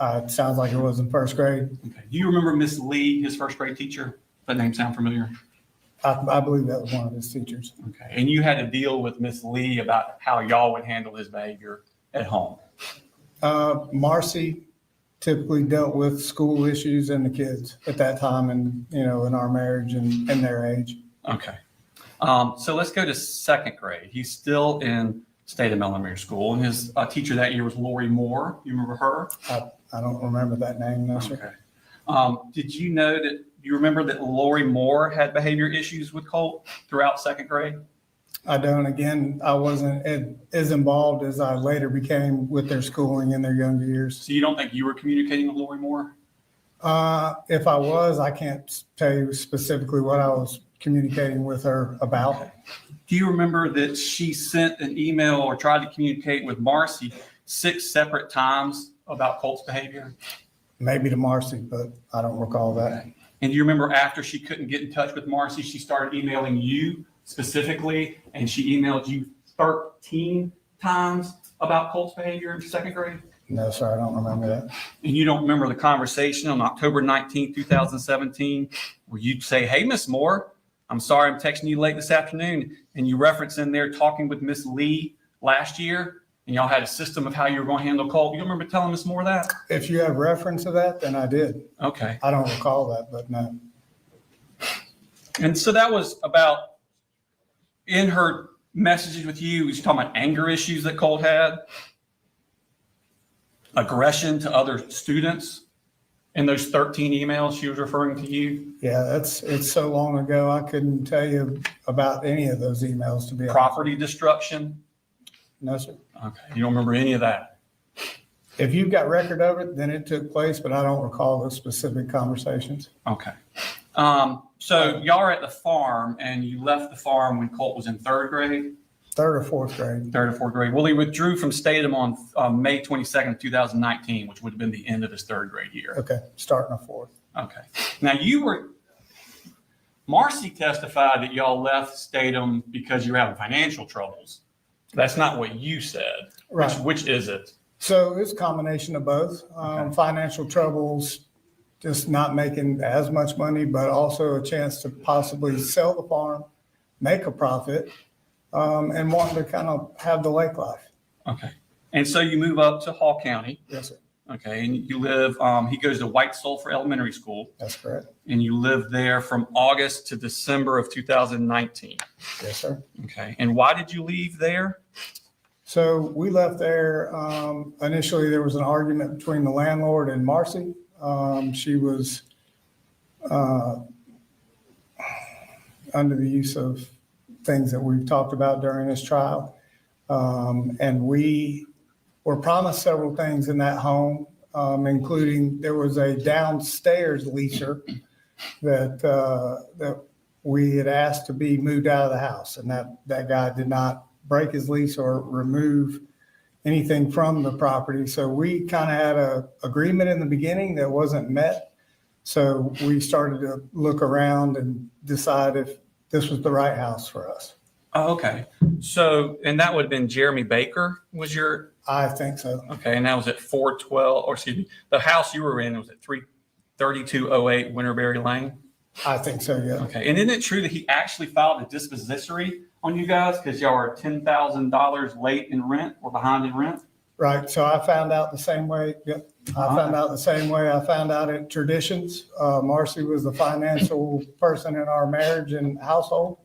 It sounds like it was in first grade. Okay. Do you remember Miss Lee, his first grade teacher? Does that name sound familiar? I believe that was one of his teachers. Okay. And you had to deal with Miss Lee about how y'all would handle his behavior at home? Marcy typically dealt with school issues and the kids at that time, and in our marriage and their age. Okay. So let's go to second grade. He's still in Statham Elementary School, and his teacher that year was Lori Moore. You remember her? I don't remember that name, no, sir. Okay. Did you know that you remember that Lori Moore had behavior issues with Colt throughout second grade? I don't. Again, I wasn't as involved as I later became with their schooling in their younger years. So you don't think you were communicating with Lori Moore? If I was, I can't tell you specifically what I was communicating with her about. Okay. Do you remember that she sent an email or tried to communicate with Marcy 6 separate times about Colt's behavior? Maybe to Marcy, but I don't recall that. Okay. And do you remember after she couldn't get in touch with Marcy, she started emailing you specifically, and she emailed you 13 times about Colt's behavior in second grade? No, sir, I don't remember that. And you don't remember the conversation on October 19th, 2017, where you'd say, "Hey, Miss Moore, I'm sorry I'm texting you late this afternoon." And you reference in there talking with Miss Lee last year, and y'all had a system of how you were going to handle Colt. You don't remember telling Miss Moore that? If you have reference to that, then I did. Okay. I don't recall that, but no. And so that was about, in her messages with you, was she talking about anger issues that Colt had? Aggression to other students? In those 13 emails she was referring to you? Yeah, it's so long ago, I couldn't tell you about any of those emails, to be honest. Property destruction? No, sir. Okay. You don't remember any of that? If you've got record of it, then it took place, but I don't recall those specific conversations. Okay. So y'all are at the farm, and you left the farm when Colt was in third grade? Third or fourth grade. Third or fourth grade. Well, he withdrew from Statham on May 22nd, 2019, which would have been the end of his third grade year. Okay, starting a fourth. Okay. Now Marcy testified that y'all left Statham because you were having financial troubles. That's not what you said. Right. Which is it? So it's a combination of both. Okay. Financial troubles, just not making as much money, but also a chance to possibly sell the farm, make a profit, and wanting to kind of have the lake life. Okay. And so you move up to Hall County. Yes, sir. Okay. And you live, he goes to White Sulphur Elementary School. That's correct. And you live there from August to December of 2019. Yes, sir. Okay. And why did you leave there? So we left there. Initially, there was an argument between the landlord and Marcy. She was under the use of things that we've talked about during this trial. And we were promised several things in that home, including there was a downstairs leaser that we had asked to be moved out of the house. And that guy did not break his lease or remove anything from the property. So we kind of had an agreement in the beginning that wasn't met. So we started to look around and decide if this was the right house for us. Oh, okay. So, and that would have been Jeremy Baker was your? I think so. Okay. And that was at 412, or excuse me, the house you were in was at 3208 Winterberry Lane? I think so, yeah. Okay. And isn't it true that he actually filed a dispossessory on you guys because y'all are $10,000 late in rent or behind in rent? Right. So I found out the same way. Yep. I found out the same way I found out at Traditions. Marcy was the financial person in our marriage and household.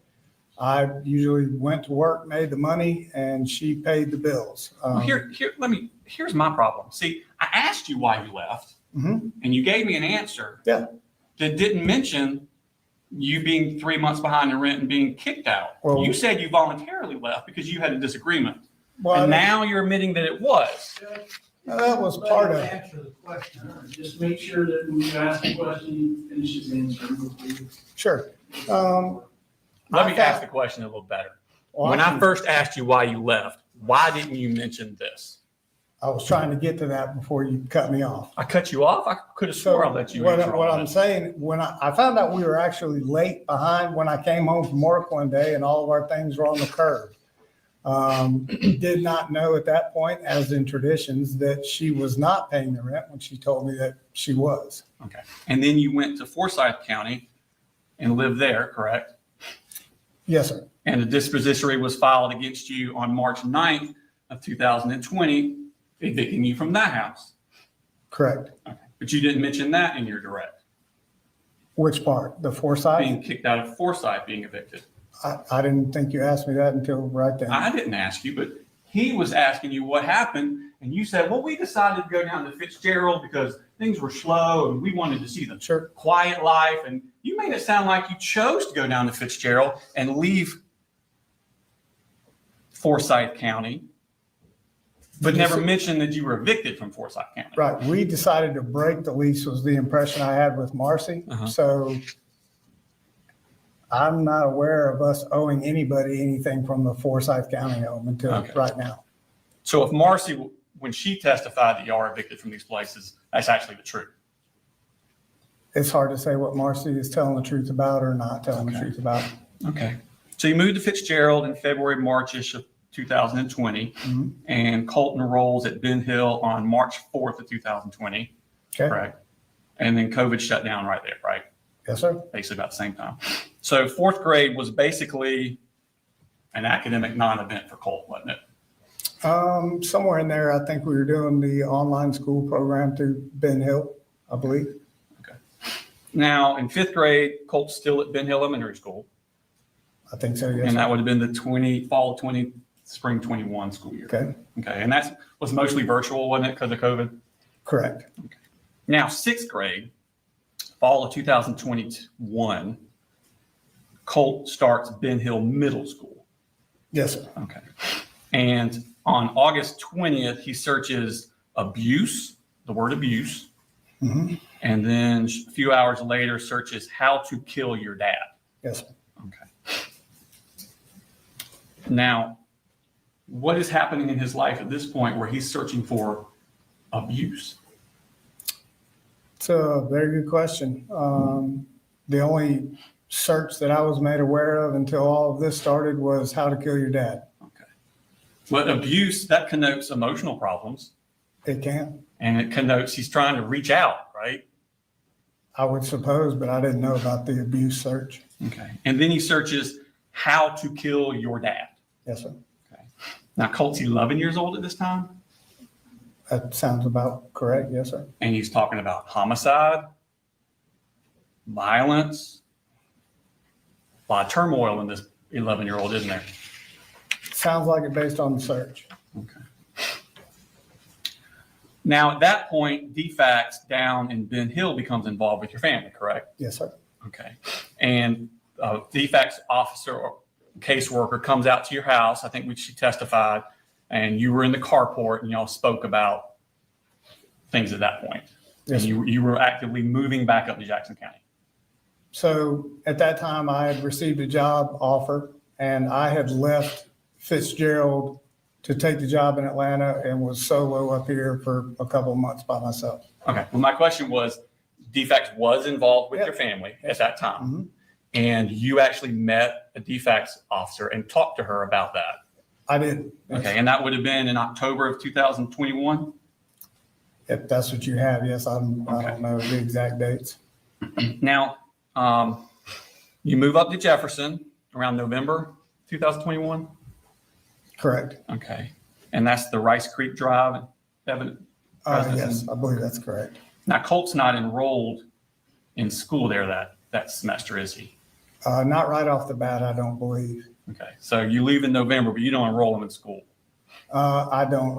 I usually went to work, made the money, and she paid the bills. Well, here's my problem. See, I asked you why you left, Mhm. And you gave me an answer Yeah. that didn't mention you being 3 months behind in rent and being kicked out. Well- You said you voluntarily left because you had a disagreement. Well, And now you're admitting that it was. that was part of it. Answer the question. Just make sure that when you ask the question, you finish his answer. Sure. Let me ask the question a little better. When I first asked you why you left, why didn't you mention this? I was trying to get to that before you cut me off. I cut you off? I could have swore I let you answer all What I'm that. saying, when I found out we were actually late behind when I came home from work one day and all of our things were on the curb. Did not know at that point, as in traditions, that she was not paying the rent when she told me that she was. Okay. And then you went to Forsyth County and lived there, correct? Yes, sir. And a dispositionary was filed against you on March 9th of 2020, evicting you from that house. Correct. Okay. But you didn't mention that in your direct. Which part? The Forsyth? Being kicked out of Forsyth, being evicted. I didn't think you asked me that until right then. I didn't ask you, but he was asking you what happened. And you said, well, we decided to go down to Fitzgerald because things were slow and we wanted to see the Sure. quiet life. And you made it sound like you chose to go down to Fitzgerald and leave Forsyth County, but never mentioned that you were evicted from Forsyth County. Right. We decided to break the lease was the impression I had with Marcy. Uh-huh. So I'm not aware of us owing anybody anything from the Forsyth County home until Okay. right now. So if Marcy, when she testified that you are evicted from these places, that's actually the truth. It's hard to say what Marcy is telling the truth about or not telling the Okay. truth about. Okay. So you moved to Fitzgerald in February, March-ish of 2020, Mhm. and Colt enrolls at Ben Hill on March 4th of 2020, Okay. correct? And then COVID shut down right there, right? Yes, sir. Basically about the same time. So fourth grade was basically an academic non-event for Colt, wasn't it? Somewhere in there, I think we were doing the online school program through Ben Hill, I believe. Now, in fifth grade, Colt's still at Ben Hill Elementary School, I think so, yes. and sir. that would have been the fall 20, spring 21 school year. Okay, Okay, and that was mostly virtual, wasn't it, because of COVID? correct. Now, sixth grade, fall of 2021, Colt starts Ben Hill Middle School. Yes, sir. Okay. And on August 20th, he searches abuse, the word abuse, Mhm. and then a few hours later searches how to kill your dad. Yes, sir. Okay. Now, what is happening in his life at this point where he's searching for abuse? It's a very good question. The only search that I was made aware of until all of this started was how to kill your dad. Okay. But abuse, that connotes emotional problems, It can, and it connotes he's trying to reach out, right? I would suppose, but I didn't know about the abuse search. Okay. And then he searches how to kill your dad. Yes, sir. Okay. Now, Colt's 11 years old at this time, That sounds about correct. Yes, sir. and he's talking about homicide, violence, a lot of turmoil in this 11-year-old, isn't there? Sounds like it based on the search. Okay. Now, at that point, defax down in Ben Hill becomes involved with your family, correct? Yes, sir. Okay. And a defax officer or caseworker comes out to your house. I think she testified, and you were in the carport and y'all spoke about things at that point. Yes, And you were actively moving back up to Jackson County. So at that time, I had received a job offer and I had left Fitzgerald to take the job in Atlanta and was solo up here for a couple of months by myself. Okay. Well, my question was, defax was involved with Yep. your family at that time, Mhm. and you actually met a defax officer and talked to her about that. I did. Okay. And that would have been in October of 2021. If that's what you have, yes, I don't know the exact dates. Now, you move up to Jefferson around November 2021. Correct. Okay. And that's the Rice Creek Drive. Yes, I believe that's correct. Now, Colt's not enrolled in school there that semester, is he? Not right off the bat, I don't believe. Okay. So you leave in November, but you don't enroll him in school. I don't,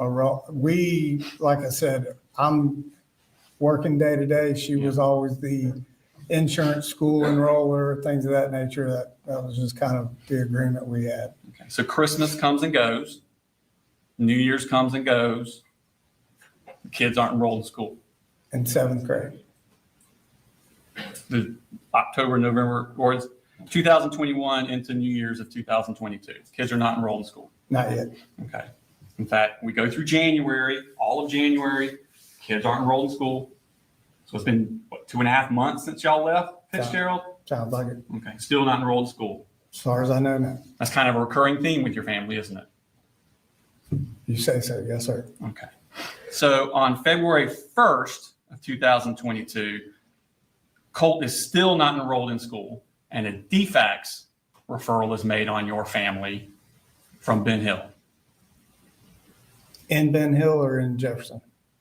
like I said, working day to day. She was always the insurance school enroller, things of that nature. That was just kind of the agreement we had. Okay. So Christmas comes and goes. New Year's comes and goes. The kids aren't enrolled in school. In 7th grade. The October, November, or 2021 into New Year's of 2022. Kids are not enrolled in school. Not yet. Okay. In fact, we go through January, all of January, kids aren't enrolled in school. So it's been, what, 2.5 months since y'all left Fitzgerald? Sounds like it. Okay. Still not enrolled in school. As far as I know now. That's kind of a recurring theme with your family, isn't it? You say so. Yes, sir. Okay. So on February 1st of 2022, Colt is still not enrolled in school, and a defax referral is made on your family from Ben Hill. In Ben Hill or in Jefferson?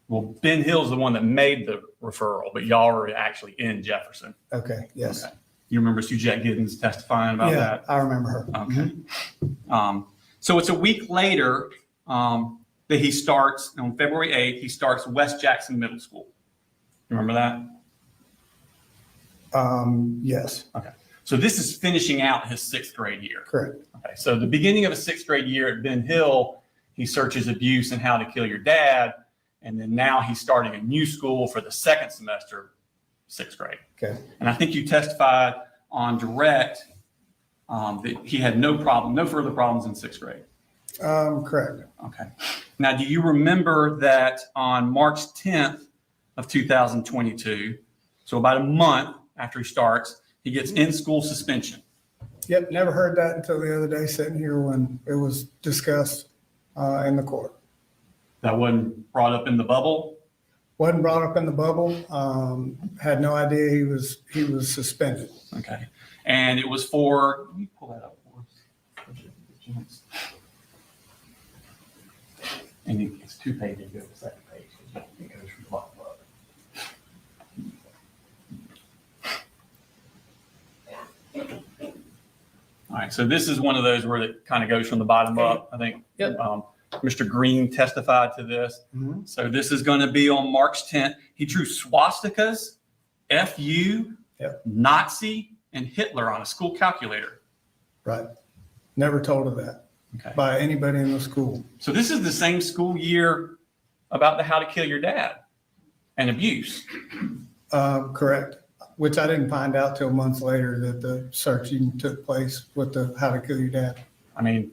Well, Ben Hill's the one that made the referral, but y'all are actually in Jefferson. Okay. Yes. Okay. You remember Sujette Giddens testifying about that? I remember her. Okay. So it's a week later that he starts, on February 8th, he starts West Jackson Middle School. You remember that? Yes. Okay. So this is finishing out his 6th grade year. Correct. Okay. So the beginning of a 6th grade year at Ben Hill, he searches abuse and how to kill your dad. And then now he's starting a new school for the 2nd semester, 6th grade. Okay. And I think you testified on direct that he had no further problems in 6th grade. Correct. Okay. Now, do you remember that on March 10th of 2022, so about a month after he starts, he gets in-school suspension? Yep. Never heard that until the other day sitting here when it was discussed in the court. That wasn't brought up in the bubble? Wasn't brought up in the bubble. Had no idea he was suspended. Okay. And it was for, let me pull that up for us. And it's 2 pages, go to the 2nd page. It goes from bottom up. All right, so this is one of those where it kind of goes from the bottom up. I think Mr. Green testified to this. Mm-hmm. So this is going to be on March 10th. He drew swastikas, FU, Nazi, and Hitler on a school calculator. Right. Never told of that by anybody in the school. So this is the same school year about the how to kill your dad and abuse. Correct. Which I didn't find out till months later that the searching took place with the how to kill your dad. I mean,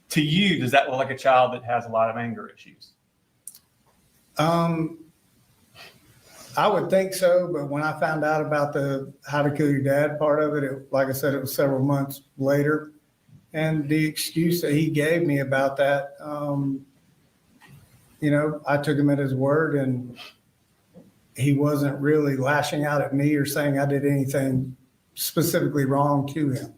to you, does that look like a child that has a lot of anger issues? I would think so, but when I found out about the how to kill your dad part of it, like I said, it was several months later. And the excuse that he gave me about that, I took him at his word, and he wasn't really lashing out at me or saying I did anything specifically wrong to him.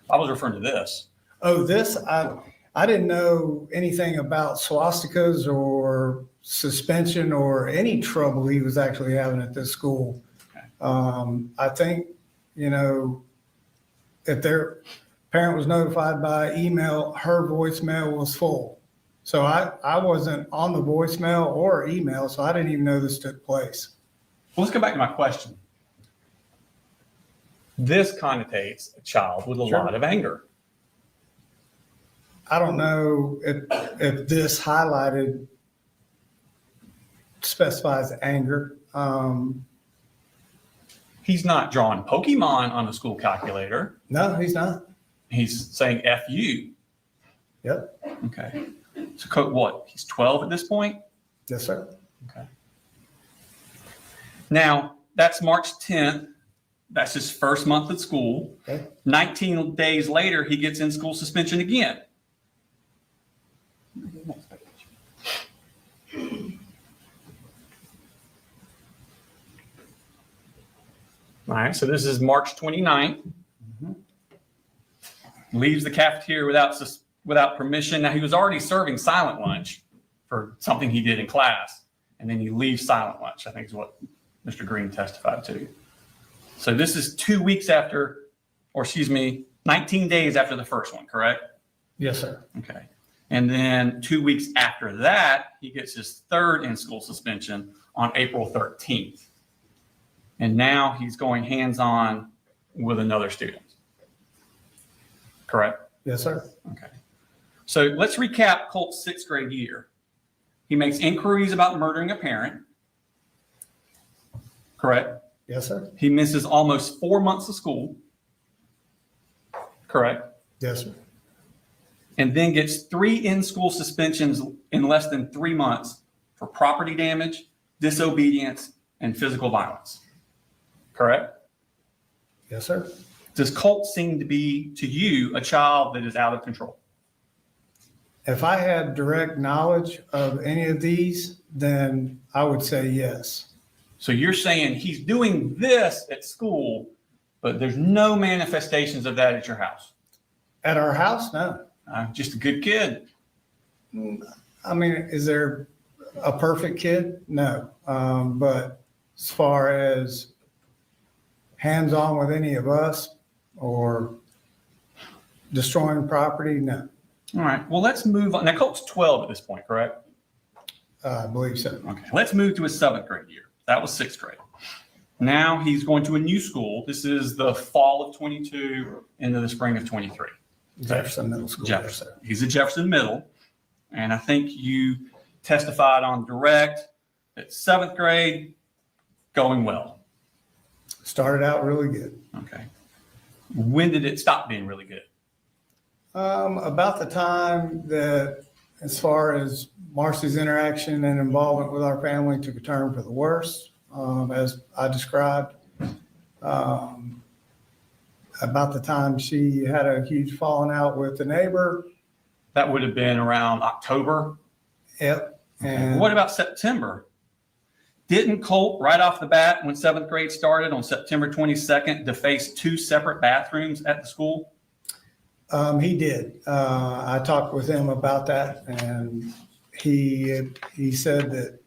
I was referring to this. Oh, this, I didn't know anything about swastikas or suspension or any trouble he was actually having at this school. Okay. I think, if their parent was notified by email, her voicemail was full. So I wasn't on the voicemail or email, so I didn't even know this took place. Well, let's go back to my question. This connotates a child with a lot of anger. I don't know if this highlighted specifies anger. He's not drawing Pokemon on a school calculator. No, he's not. He's saying FU. Yep. Okay. So what? He's 12 at this point? Yes, sir. Okay. Now, that's March 10th. That's his first month at school. Okay. 19 days later, he gets in school suspension again. All right, so this is March 29th. Leaves the cafeteria without permission. Now, he was already serving silent lunch for something he did in class, and then he leaves silent lunch, I think is what Mr. Green testified to. So this is 2 weeks after, 19 days after the first one, correct? Yes, sir. Okay. And then 2 weeks after that, he gets his third in-school suspension on April 13th. And now he's going hands-on with another student. Correct? Yes, sir. Okay. So let's recap Colt's sixth grade year. He makes inquiries about murdering a parent. Correct? Yes, sir. He misses almost 4 months of school. Correct? Yes, sir. And then gets 3 in-school suspensions in less than 3 months for property damage, disobedience, and physical violence. Correct? Yes, sir. Does Colt seem to be, to you, a child that is out of control? If I had direct knowledge of any of these, then I would say yes. So you're saying he's doing this at school, but there's no manifestations of that at your house? At our house, no. Just a good kid. I mean, is there a perfect kid? No. But as far as hands-on with any of us or destroying property, no. All right. Well, let's move on. Now, Colt's 12 at this point, correct? I believe so. Okay. Let's move to his 7th grade year. That was 6th grade. Now he's going to a new school. This is the fall of 22 into the spring of 23. Jefferson Middle School. Jefferson. He's at Jefferson Middle. And I think you testified on direct that 7th grade going well. Started out really good. Okay. When did it stop being really good? About the time that, as far as Marcy's interaction and involvement with our family, took a turn for the worse, as I described. About the time she had a huge falling out with the neighbor. That would have been around October. Yep. Okay. And What about September? Didn't Colt, right off the bat, when 7th grade started on September 22nd, deface 2 separate bathrooms at the school? he did. I talked with him about that, and he said that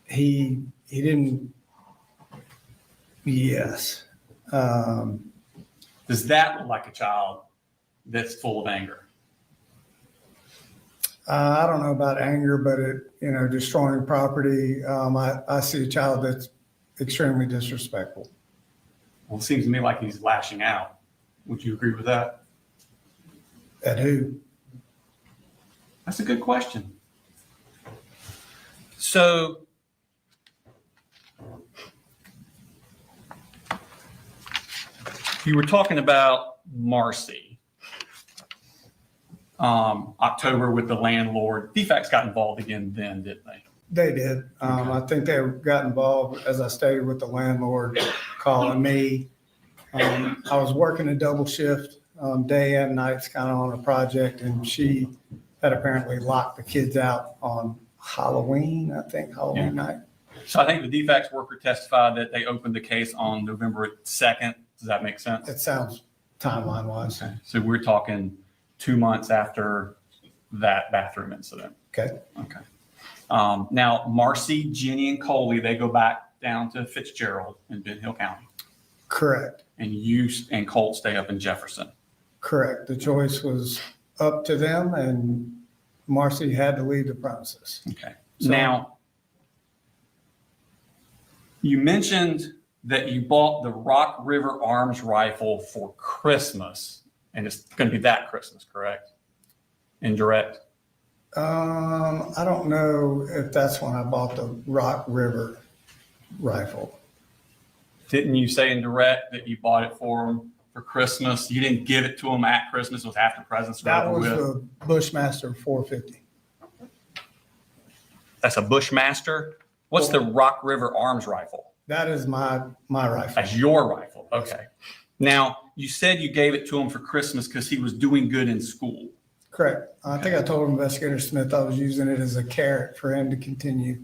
he didn't. Yes. Does that look like a child that's full of anger? I don't know about anger, but destroying property. I see a child that's extremely disrespectful. Well, it seems to me like he's lashing out. Would you agree with that? At who? That's a good question. So, you were talking about Marcy. October with the landlord. Defax got involved again then, didn't they? They did. I think they got involved, as I stated, with the landlord calling me. I was working a double shift, day and nights, kind of on a project, and she had apparently locked the kids out on Halloween night. So I think the Defax worker testified that they opened the case on November 2nd. Does that make sense? It sounds timeline-wise. Okay. So we're talking 2 months after that bathroom incident. Okay. Okay. Now, Marcy, Jenni, and Coley, they go back down to Fitzgerald in Ben Hill County. Correct. And you and Colt stay up in Jefferson. Correct. The choice was up to them, and Marcy had to leave the premises. Okay. So- Now, you mentioned that you bought the Rock River Arms rifle for Christmas, and it's going to be that Christmas, correct? Indirect. I don't know if that's when I bought the Rock River rifle. Didn't you say in direct that you bought it for him for Christmas? You didn't give it to him at Christmas. It was after presents were That over was with. the Bushmaster 450. That's a Bushmaster. What's the Rock River Arms rifle? That is my rifle. That's your rifle. Okay. Now, you said you gave it to him for Christmas because he was doing good in school. Correct. I think I told Investigator Smith I was using it as a carrot for him to continue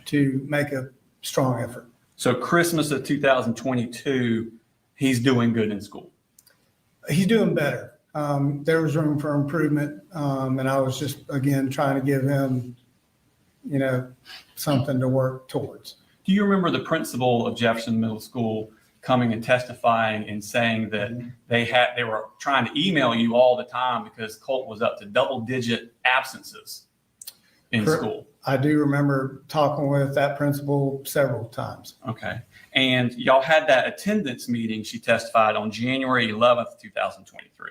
to make a strong effort. So Christmas of 2022, he's doing good in school. He's doing better. There was room for improvement, and I was just, again, trying to give him, something to work towards. Do you remember the principal of Jefferson Middle School coming and testifying and saying that they were trying to email you all the time because Colt was up to double-digit absences in school. I do remember talking with that principal several times. Okay. And y'all had that attendance meeting, she testified, on January 11th, 2023.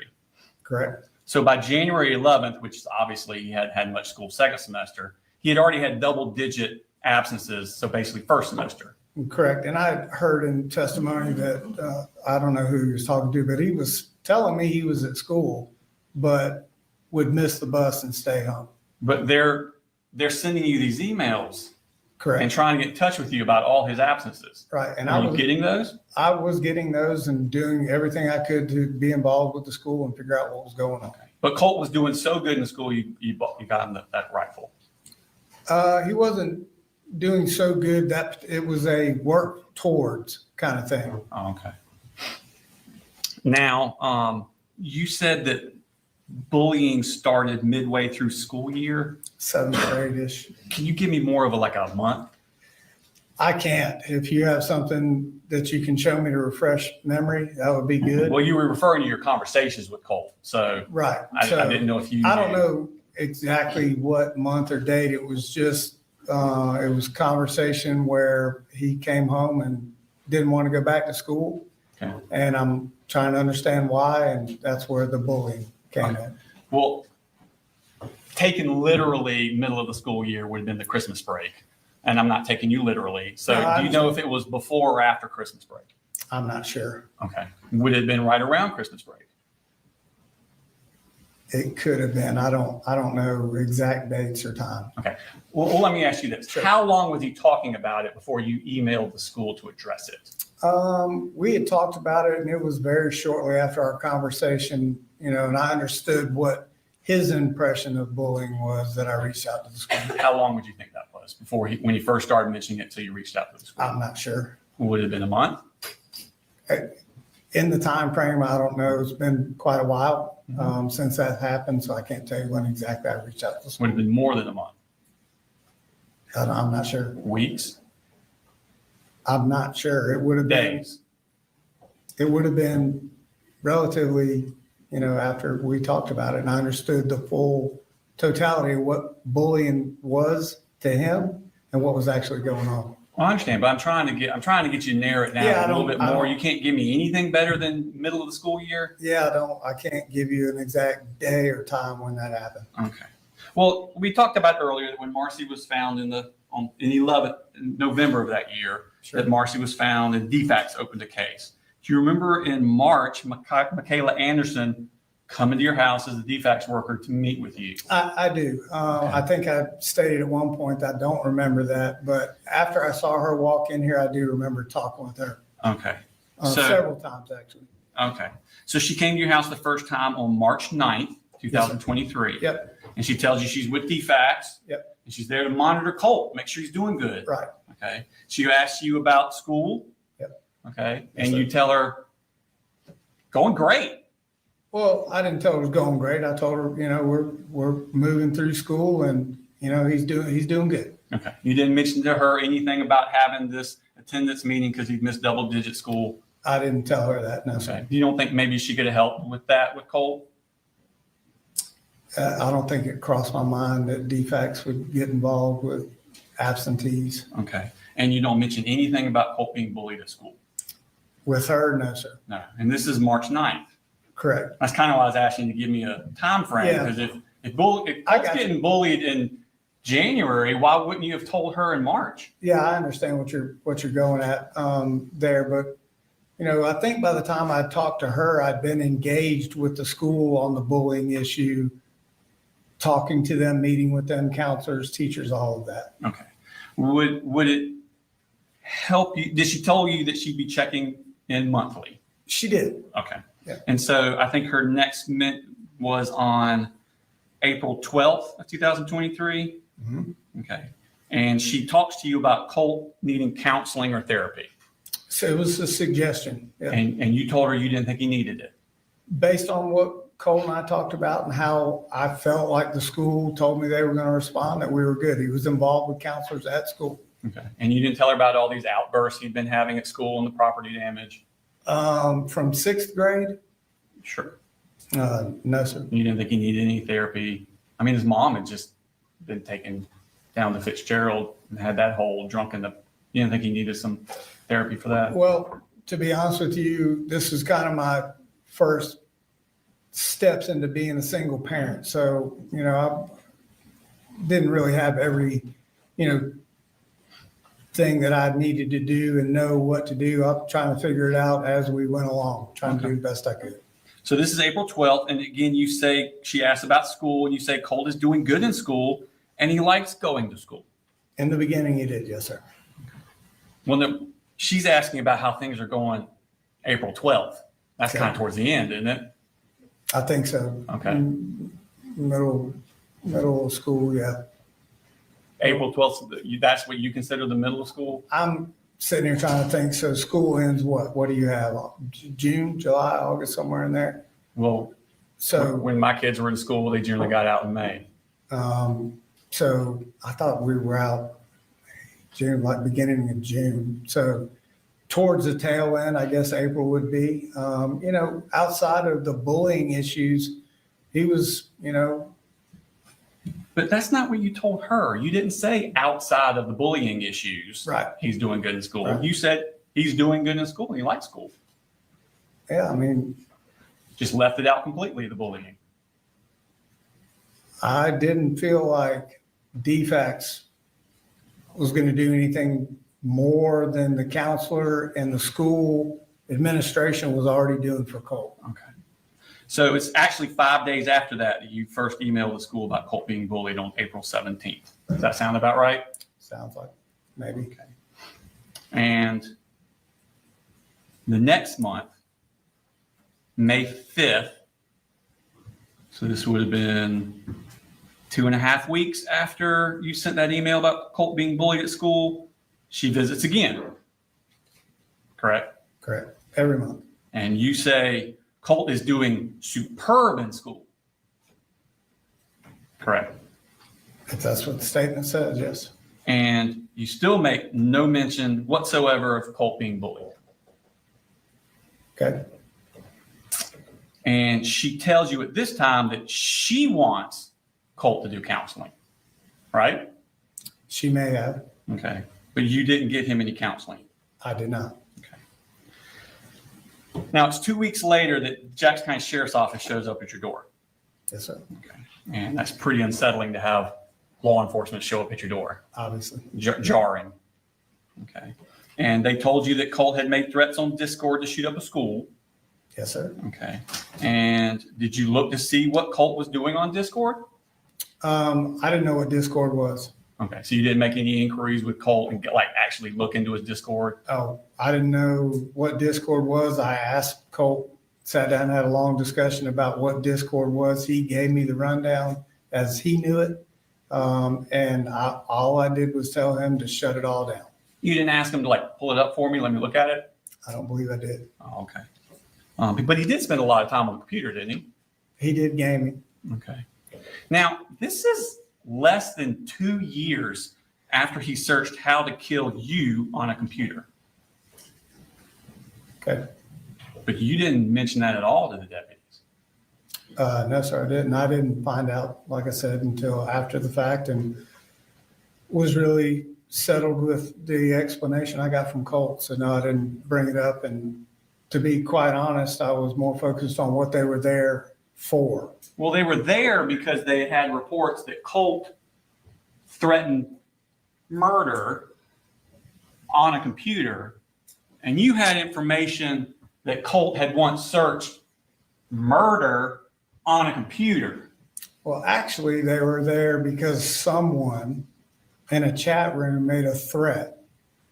Correct. So by January 11th, which is obviously he hadn't had much school second semester, he had already had double-digit absences, so basically first semester. Correct. And I heard in testimony that, I don't know who he was talking to, but he was telling me he was at school, but would miss the bus and stay home. But they're sending you these emails Correct. and trying to get in touch with you about all his absences. Right. And Are you getting those? I was getting those and doing everything I could to be involved with the school and figure out what was going on. Okay. But Colt was doing so good in the school, you got him that rifle. He wasn't doing so good that it was a work towards kind of thing. Oh, okay. Now, you said that bullying started midway through school year. 7th grade-ish. Can you give me more of a month? I can't. If you have something that you can show me to refresh memory, that would be good. Well, you were referring to your conversations with Colt, so Right. I didn't know if you. I don't know exactly what month or date. It was just, it was conversation where he came home and didn't want to go back to school. Okay. And I'm trying to understand why, and that's where the bullying came in. Well, taken literally, middle of the school year would have been the Christmas break. And I'm not taking you literally. So No, do you know if it was before or after Christmas break? I'm not sure. Okay. Would it have been right around Christmas break? It could have been. I don't know exact dates or time. Okay. Well, let me ask you this. Sure. How long was he talking about it before you emailed the school to address it? We had talked about it, and it was very shortly after our conversation, and I understood what his impression of bullying was that I reached out to the school. How long would you think that was before when you first started mentioning it till you reached out to the school? I'm not sure. Would it have been a month? In the time frame, I don't know. It's been quite a while since that happened, so I can't tell you when exactly I reached out to the school. Would have been more than a month? I'm not sure. Weeks? I'm not sure. It would have been. Days? It would have been relatively, after we talked about it and I understood the full totality of what bullying was to him and what was actually going on. Well, I understand, but I'm trying to get you to narrow it down a little bit more. You can't give me anything better than middle of the school year? Yeah, I can't give you an exact day or time when that happened. Okay. Well, we talked about earlier that when Marcy was found in November of that year, Sure. that Marcy was found and defax opened a case. Do you remember in March, Michaela Anderson coming to your house as a defax worker to meet with you? I do. I think I stated at one point, I don't remember that, but after I saw her walk in here, I do remember talking with her. Okay. Several times, actually. Okay. So she came to your house the first time on March 9th, 2023. Yep. And she tells you she's with defax. Yep. And she's there to monitor Colt, make sure he's doing good. Right. Okay. She asks you about school. Yep. Okay. Yes, And sir. you tell her, going great. Well, I didn't tell her it was going great. I told her, we're moving through school and, he's doing good. Okay. You didn't mention to her anything about having this attendance meeting because he'd missed double-digit school. I didn't tell her that. No, sir. Okay. You don't think maybe she could have helped with that with Colt? I don't think it crossed my mind that defax would get involved with absentees. Okay. And you don't mention anything about Colt being bullied at school? With her, no, sir. No. And this is March 9th. Correct. That's kind of why I was asking you to give me a time frame. Yeah. Because if Colt's getting bullied in January, why wouldn't you have told her in March? Yeah, I understand what you're going at there, but I think by the time I talked to her, I'd been engaged with the school on the bullying issue, talking to them, meeting with them, counselors, teachers, all of that. Okay. Would it help you? Did she tell you that she'd be checking in monthly? She did. Okay. Yeah. And so I think her next was on April 12th of 2023. Mm-hmm. Okay. And she talks to you about Colt needing counseling or therapy. So it was a suggestion. Yeah. And you told her you didn't think he needed it. Based on what Cole and I talked about and how I felt like the school told me they were going to respond, that we were good. He was involved with counselors at school. Okay. And you didn't tell her about all these outbursts he'd been having at school and the property damage? From 6th grade? Sure. No, sir. You didn't think he needed any therapy? I mean, his mom had just been taken down to Fitzgerald and had that whole drunken. You didn't think he needed some therapy for that? Well, to be honest with you, this is kind of my first steps into being a single parent. So, I didn't really have every, thing that I needed to do and know what to do. I'm trying to figure it out as we went along, trying to do the best I could. So this is April 12th. And again, you say, she asked about school and you say Colt is doing good in school and he likes going to school. In the beginning, he did. Yes, sir. Well, she's asking about how things are going April 12th. That's kind of towards the end, isn't it? I think so. Okay. Middle of school, yeah. April 12th, that's what you consider the middle of school? I'm sitting here trying to think. So school ends what? What do you have? June, July, August, somewhere in there? Well, so when my kids were in school, they generally got out in May. So I thought we were out June, like beginning of June. So towards the tail end, I guess April would be. Outside of the bullying issues, he was, But that's not what you told her. You didn't say outside of the bullying issues, right, he's doing good in school. Right. You said he's doing good in school and he likes school. Yeah, I mean, just left it out completely, the bullying. I didn't feel like defax was going to do anything more than the counselor and the school administration was already doing for Colt. Okay. So it's actually 5 days after that you first emailed the school about Colt being bullied on April 17th. Does that sound about right? Sounds like maybe. Okay. And the next month, May 5th, so this would have been 2.5 weeks after you sent that email about Colt being bullied at school, she visits again. Correct? Correct. Every month. And you say Colt is doing superb in school. Correct. If that's what the statement says, yes. And you still make no mention whatsoever of Colt being bullied. Okay. And she tells you at this time that she wants Colt to do counseling, right? She may have. Okay. But you didn't get him any counseling. I did not. Okay. Now it's 2 weeks later that Jackson County Sheriff's Office shows up at your door. Yes, sir. Okay. And that's pretty unsettling to have law enforcement show up at your door. Obviously. Jarring. Okay. And they told you that Colt had made threats on Discord to shoot up a school. Yes, sir. Okay. And did you look to see what Colt was doing on Discord? I didn't know what Discord was. Okay. So you didn't make any inquiries with Colt and actually look into his Discord? Oh, I didn't know what Discord was. I asked Colt, sat down and had a long discussion about what Discord was. He gave me the rundown as he knew it. And all I did was tell him to shut it all down. You didn't ask him to pull it up for me? Let me look at it? I don't believe I did. Oh, okay. But he did spend a lot of time on the computer, didn't he? He did gaming. Okay. Now, this is less than 2 years after he searched how to kill you on a computer. Okay. But you didn't mention that at all to the deputies. No, sir, I didn't. I didn't find out, like I said, until after the fact, and was really settled with the explanation I got from Colt. So no, I didn't bring it up. And to be quite honest, I was more focused on what they were there for. Well, they were there because they had reports that Colt threatened murder on a computer, and you had information that Colt had once searched murder on a computer. Well, actually, they were there because someone in a chat room made a threat,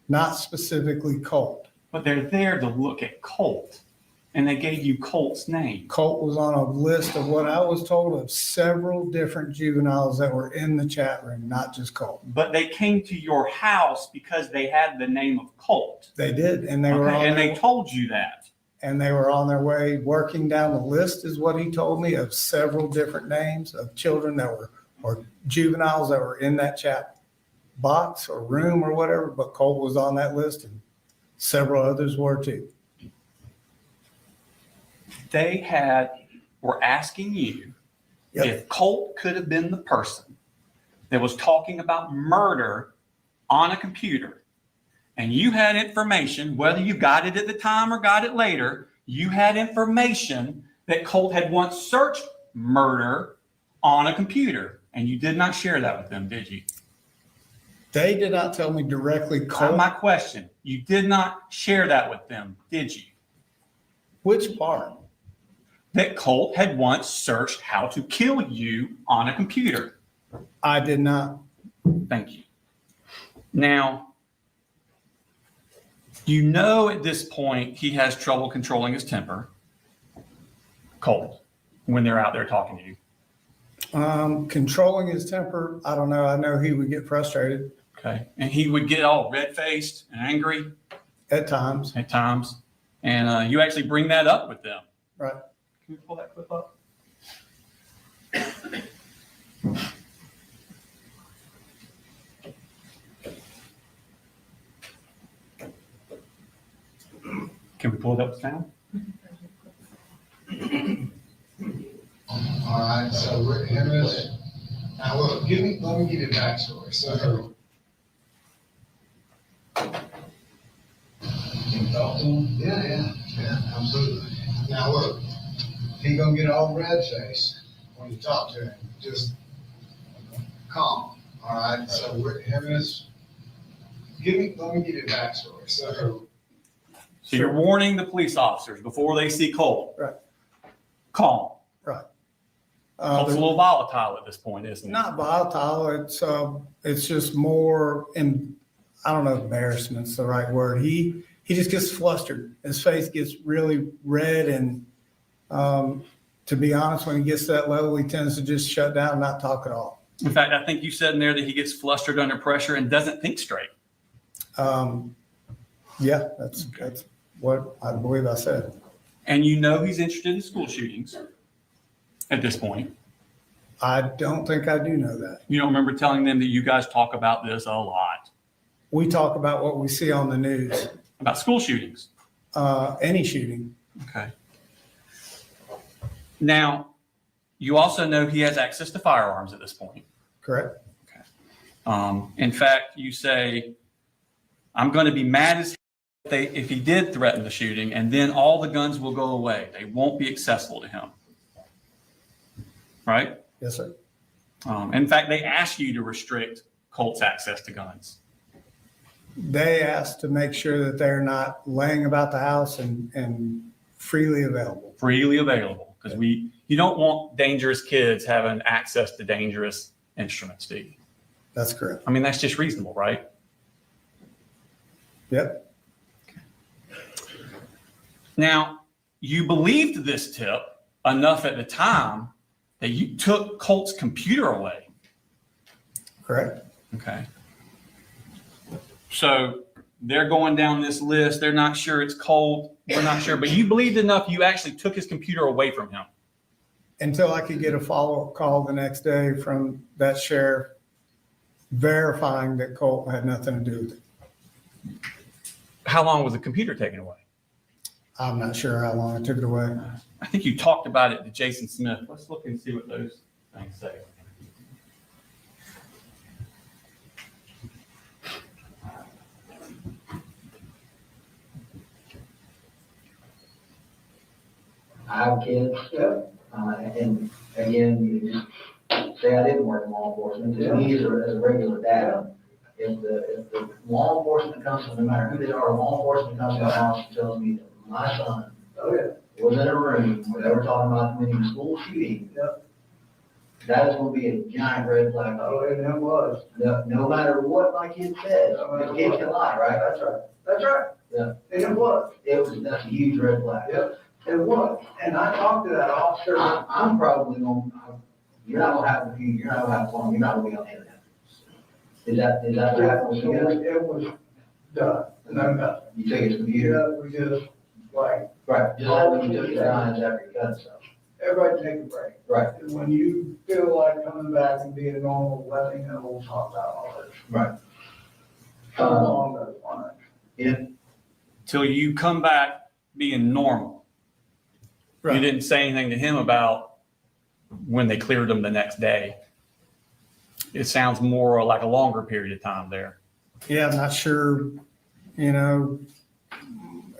not specifically Colt. But they're there to look at Colt, and they gave you Colt's name. Colt was on a list of what I was told of several different juveniles that were in the chat room, not just Colt. But they came to your house because they had the name of Colt. They did, and they were on and they told you that. And they were on their way working down the list, is what he told me, of several different names of children that were, or juveniles that were in that chat. box or room or whatever, but Colt was on that list and several others were too. They were asking you Yep. if Colt could have been the person that was talking about murder on a computer, and you had information, whether you got it at the time or got it later, you had information that Colt had once searched murder on a computer, and you did not share that with them, did you? They did not tell me directly, Colt. My question, you did not share that with them, did you? Which part? That Colt had once searched how to kill you on a computer. I did not. Thank you. Now, you know at this point he has trouble controlling his temper, Colt, when they're out there talking to you. Controlling his temper, I don't know. I know he would get frustrated Okay. And he would get all red-faced and angry at times. And you actually bring that up with them. Right. Can you pull that clip up? Can we pull it up now? All right, so we're in this. Now, look, let me give you a backstory. So, you talk to him? Yeah, absolutely. Now, look, he gonna get all red face when you talk to him. Just calm. All right, so we're in this. Let me give you a backstory. So you're warning the police officers before they see Colt. Right. Calm. Right. Colt's a little volatile at this point, isn't it? Not volatile. It's just more, and I don't know if embarrassment's the right word. He just gets flustered. His face gets really red, and to be honest, when he gets to that level, he tends to just shut down and not talk at all. In fact, I think you said in there that he gets flustered under pressure and doesn't think straight. Yeah, that's what I believe I said. And you know he's interested in school shootings at this point. I don't think I do know that. You don't remember telling them that you guys talk about this a lot? We talk about what we see on the news. About school shootings? Any shooting. Okay. Now, you also know he has access to firearms at this point. Correct. Okay. In fact, you say, I'm going to be mad as if he did threaten the shooting, and then all the guns will go away. They won't be accessible to him. Right? Yes, sir. In fact, they ask you to restrict Colt's access to guns. They ask to make sure that they're not laying about the house and freely available. Freely available, because you don't want dangerous kids having access to dangerous instruments, do you? That's correct. I mean, that's just reasonable, right? Yep. Now, you believed this tip enough at the time that you took Colt's computer away. Correct. Okay. So they're going down this list. They're not sure it's Colt. We're not sure. But you believed enough, you actually took his computer away from him. Until I could get a follow-up call the next day from that sheriff verifying that Colt had nothing to do with it. How long was the computer taken away? I'm not sure how long I took it away. I think you talked about it to Jason Smith. Let's look and see what those things say. I have kids, and again, you just say I didn't work in law enforcement. To me, as a regular dad, if the law enforcement comes to, no matter who they are, law enforcement comes to my house and tells me that my son was in a room where they were talking about committing a school shooting, that is going to be a giant red flag. Oh, and it was. No matter what my kid says, the kid can lie, right? That's right. That's right. Yeah. And it was. That's a huge red flag. Yep. It was. And I talked to that officer. I'm probably you're not gonna have a computer, you're not gonna have a phone, you're not gonna be on the internet. Is that right? It was done. No. You take his computer? Yeah, we just like. Right, just like when you took his guns after you got stuff. everybody take a break. Right. And when you feel like coming back and being normal, let me know, we'll talk about all this. Right. Along those lines. Yeah. Till you come back being normal. You Right. didn't say anything to him about when they cleared him the next day. It sounds more like a longer period of time there. Yeah, I'm not sure, you know,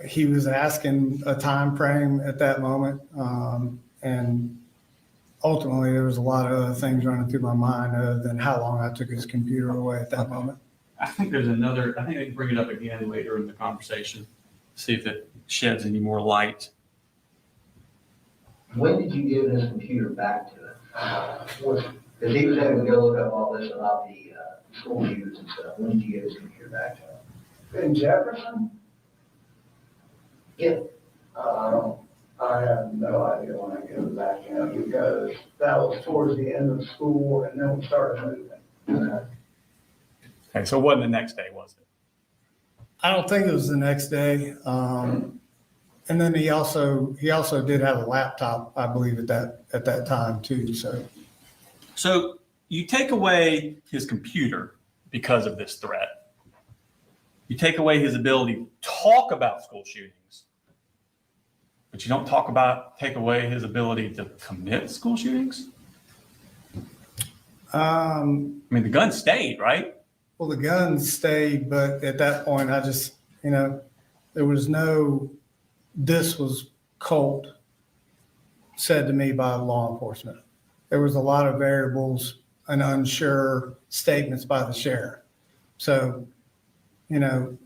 he was asking a time frame at that moment. And ultimately, there was a lot of other things running through my mind other than how long I took his computer away at that moment. I think there's another, I think they can bring it up again later in the conversation, see if it sheds any more light. When did you give his computer back to him? Because he was able to go look up all this about the school shooters and stuff. When did you give his computer back to him? In Jefferson, Yeah. I have no idea when I give it back to him because that was towards the end of school and then we started moving. Okay, so it wasn't the next day, was it? I don't think it was the next day. And then he also did have a laptop, I believe, at that time too. So you take away his computer because of this threat. You take away his ability to talk about school shootings, but you don't take away his ability to commit school shootings. I mean, the gun stayed, right? Well, the gun stayed, but at that point, I just, you know, there was no, this was Colt said to me by law enforcement. There was a lot of variables and unsure statements by the sheriff. So, you know.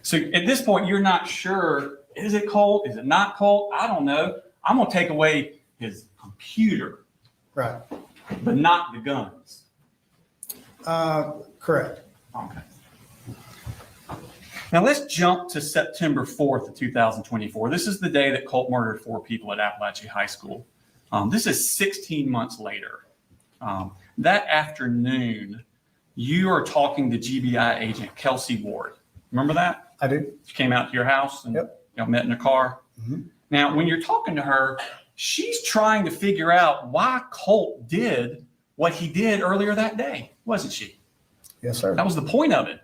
So at this point, you're not sure, is it Colt? Is it not Colt? I don't know. I'm going to take away his computer, Right. but not the guns. Correct. Okay. Now let's jump to September 4th of 2024. This is the day that Colt murdered 4 people at Apalachee High School. This is 16 months later. That afternoon, you are talking to GBI agent Kelsey Ward. Remember that? I do. She came out to your house and y'all met in a car. Mhm. Now, when you're talking to her, she's trying to figure out why Colt did what he did earlier that day, wasn't she? Yes, sir. That was the point of it.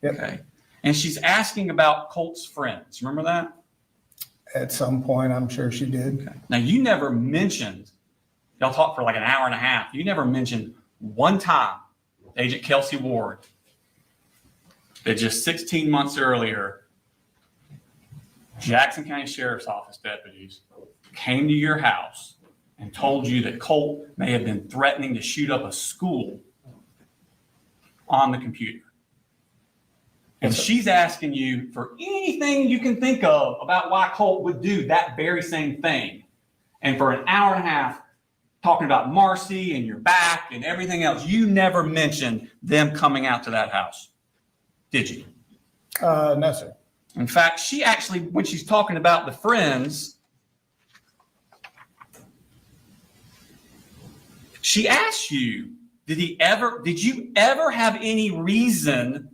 Yep. Okay. And she's asking about Colt's friends. Remember that? At some point, I'm sure she did. Okay. Now, you never mentioned, y'all talked for like an hour and a half. You never mentioned one time, Agent Kelsey Ward, that just 16 months earlier, Jackson County Sheriff's Office deputies came to your house and told you that Colt may have been threatening to shoot up a school on the computer. And she's asking you for anything you can think of about why Colt would do that very same thing. And for an hour and a half, talking about Marcy and your back and everything else, you never mentioned them coming out to that house, did you? No, sir. In fact, she actually, when she's talking about the friends, she asks you, did you ever have any reason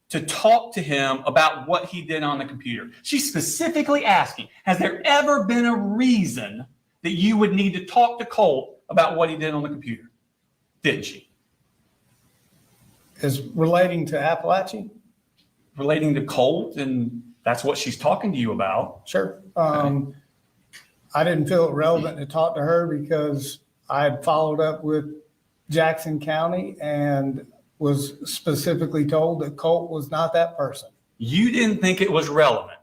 to talk to him about what he did on the computer? She's specifically asking, has there ever been a reason that you would need to talk to Colt about what he did on the computer? Didn't she? Is relating to Apalachee? Relating to Colt, and that's what she's talking to you about. Sure. I didn't feel it relevant to talk to her because I had followed up with Jackson County and was specifically told that Colt was not that person. You didn't think it was relevant.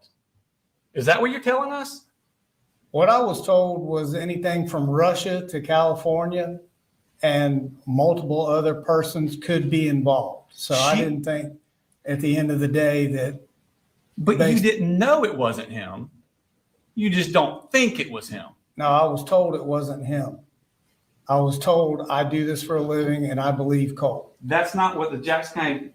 Is that what you're telling us? What I was told was anything from Russia to California and multiple other persons could be involved. So I didn't think at the end of the day that. But you didn't know it wasn't him. You just don't think it was him. No, I was told it wasn't him. I was told I do this for a living and I believe Colt. That's not what the Jackson County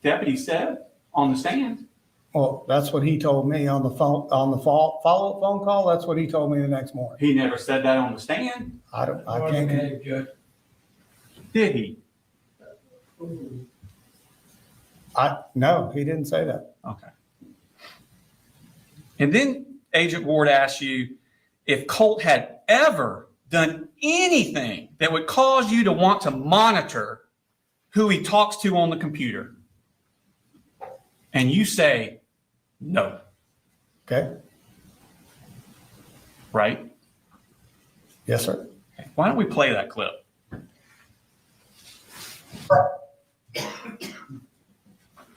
deputy said on the stand. Well, that's what he told me on the phone, on the follow-up phone call. That's what he told me the next morning. He never said that on the stand. I can't. Did he? No, he didn't say that. Okay. And then Agent Ward asked you, if Colt had ever done anything that would cause you to want to monitor who he talks to on the computer. And you say, no. Okay. Right? Yes, sir. Okay. Why don't we play that clip?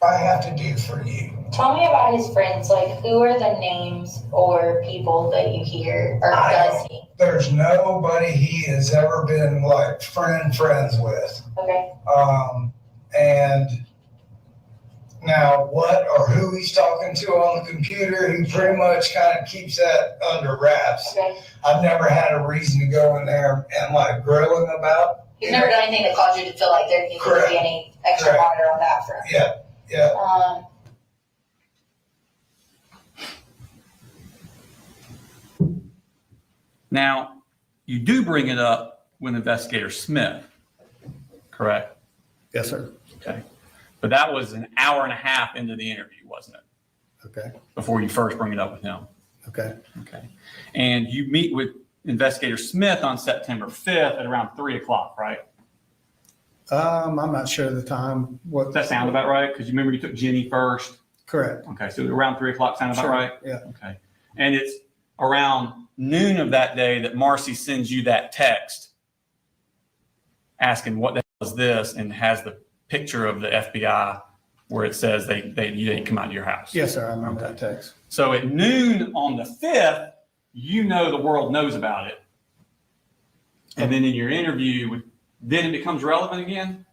I have to do for you. Tell me about his friends. Like, who are the names or people that you hear, or does he? There's nobody he has ever been like friends with. Okay. And now what or who he's talking to on the computer, he pretty much kind of keeps that under wraps. Okay. I've never had a reason to go in there and like grill him about. He's never done anything that caused you to feel like there needs to be any extra Correct. monitor on that front. Yeah, yeah. Now, you do bring it up with Investigator Smith, correct? Yes, sir. Okay. But that was an hour and a half into the interview, wasn't it? Okay. Before you first bring it up with him. Okay. Okay. And you meet with Investigator Smith on September 5th at around 3 o'clock, right? I'm not sure of the time. What Does that sound about right? Because you remember you took Jenni first. Correct. Okay. So around 3 o'clock sound about Sure. right? Yeah. Okay. And it's around noon of that day that Marcy sends you that text asking what the hell is this, and has the picture of the FBI where it says you didn't come out of your house. Yes, sir. I remember that text. So at noon on the 5th, you know the world knows about it. And then in your interview, then it becomes relevant again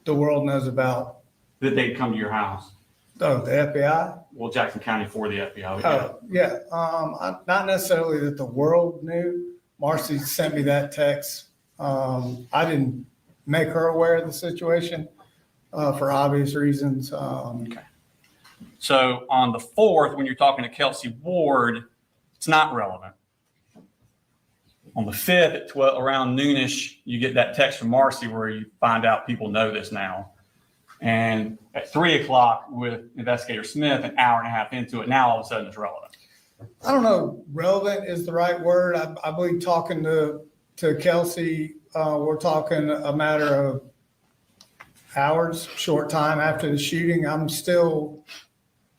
The world knows about, that they'd come to your house. the FBI? Well, Jackson County for the FBI. Oh, yeah. Not necessarily that the world knew. Marcy sent me that text. I didn't make her aware of the situation for obvious reasons. Okay. So on the 4th, when you're talking to Kelsey Ward, it's not relevant. On the 5th at around noonish, you get that text from Marcy where you find out people know this now. And at 3 o'clock with Investigator Smith, an hour and a half into it, now all of a sudden it's relevant. I don't know, relevant is the right word. I believe talking to Kelsey, we're talking a matter of hours, short time after the shooting. I'm still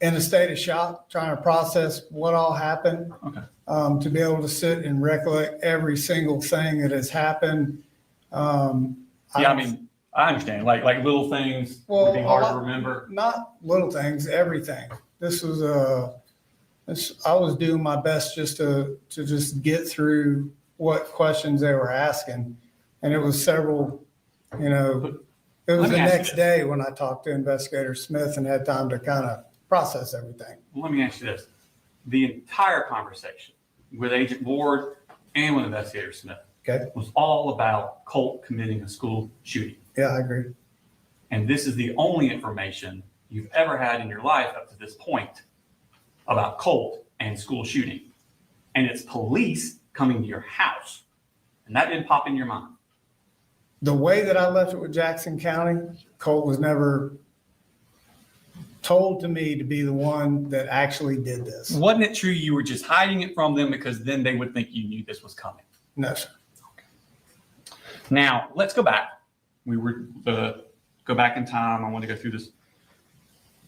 in a state of shock, trying to process what all happened. Okay. To be able to sit and recollect every single thing that has happened. I understand. Like little things Well, would be hard to remember. Not little things, everything. This was I was doing my best just to just get through what questions they were asking. And it was several, it was Let the me ask you next this. day when I talked to Investigator Smith and had time to kind of process everything. Let me ask you this. The entire conversation with Agent Ward and with Investigator Smith Okay. was all about Colt committing a school shooting. Yeah, I agree. And this is the only information you've ever had in your life up to this point about Colt and school shooting. And it's police coming to your house. And that didn't pop in your mind. The way that I left it with Jackson County, Colt was never told to me to be the one that actually did this. Wasn't it true you were just hiding it from them because then they would think you knew this was coming? No, sir. Now, let's go back. We were go back in time. I want to go through this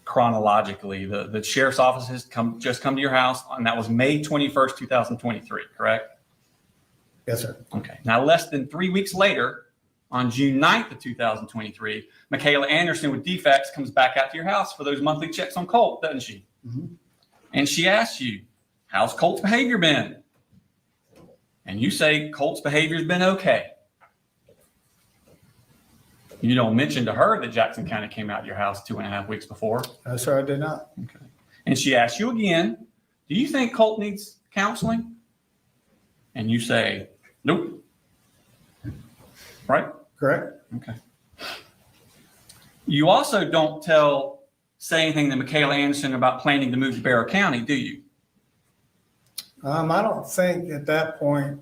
chronologically. The sheriff's office has just come to your house, and that was May 21st, 2023, correct? Yes, sir. Okay. Now, less than 3 weeks later, on June 9th of 2023, Michaela Anderson with defax comes back out to your house for those monthly checks on Colt, doesn't she? Mm-hmm. And she asks you, how's Colt's behavior been? And you say Colt's behavior's been okay. You don't mention to her that Jackson County came out to your house 2.5 weeks before. No, sir, I did not. Okay. And she asks you again, do you think Colt needs counseling? And you say, nope. Right? Correct. Okay. You also don't say anything to Michaela Anderson about planning to move to Barrow County, do you? I don't think at that point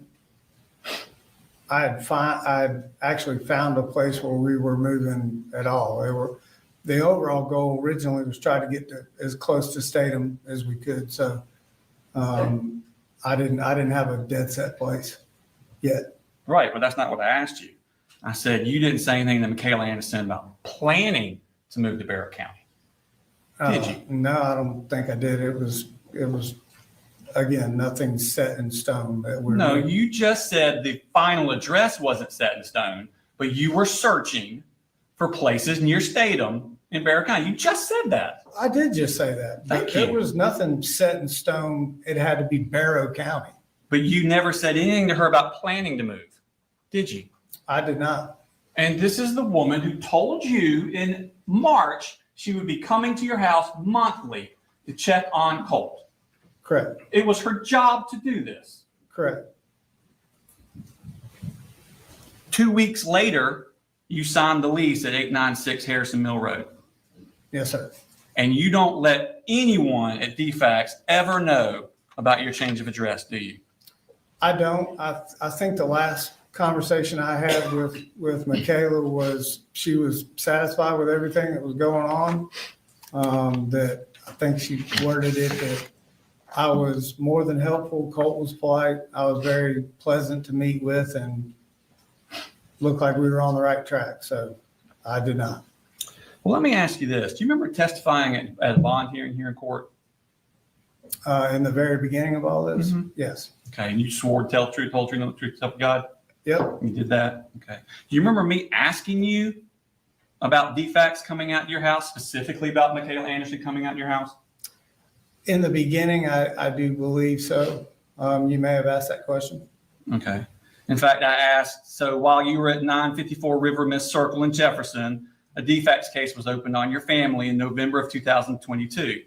I'd actually found a place where we were moving at all. The overall goal originally was try to get as close to Statham as we could. So I I didn't have a dead set place yet. Right, but that's not what I asked you. I said you didn't say anything to Michaela Anderson about planning to move to Barrett County. Did you? No, I don't think I did. It was again, nothing set in stone that we're. No, you just said the final address wasn't set in stone, but you were searching for places near Statham in Barrett County. You just said that. I did just say that. Thank There you. was nothing set in stone. It had to be Barrow County. But you never said anything to her about planning to move, did you? I did not. And this is the woman who told you in March she would be coming to your house monthly to check on Colt. Correct. It was her job to do this. Correct. 2 weeks later, you signed the lease at 896 Harrison Mill Road. Yes, sir. And you don't let anyone at defax ever know about your change of address, do you? I don't. I think the last conversation I had with Michaela was she was satisfied with everything that was going on. That I think she worded it that I was more than helpful. Colt was polite. I was very pleasant to meet with and looked like we were on the right track. So I did not. Well, let me ask you this. Do you remember testifying at a bond hearing here in court? In the very beginning of all this? Mhm. Yes. Okay, and you swore to tell the truth, whole truth, and the truth, so help you God? Yep. You did that? Okay. Do you remember me asking you about defax coming out to your house, specifically about Michaela Anderson coming out to your house? In the beginning, I do believe so. You may have asked that question. Okay. In fact, I asked, so while you were at 954 River Mist Circle in Jefferson, a defax case was opened on your family in November of 2022.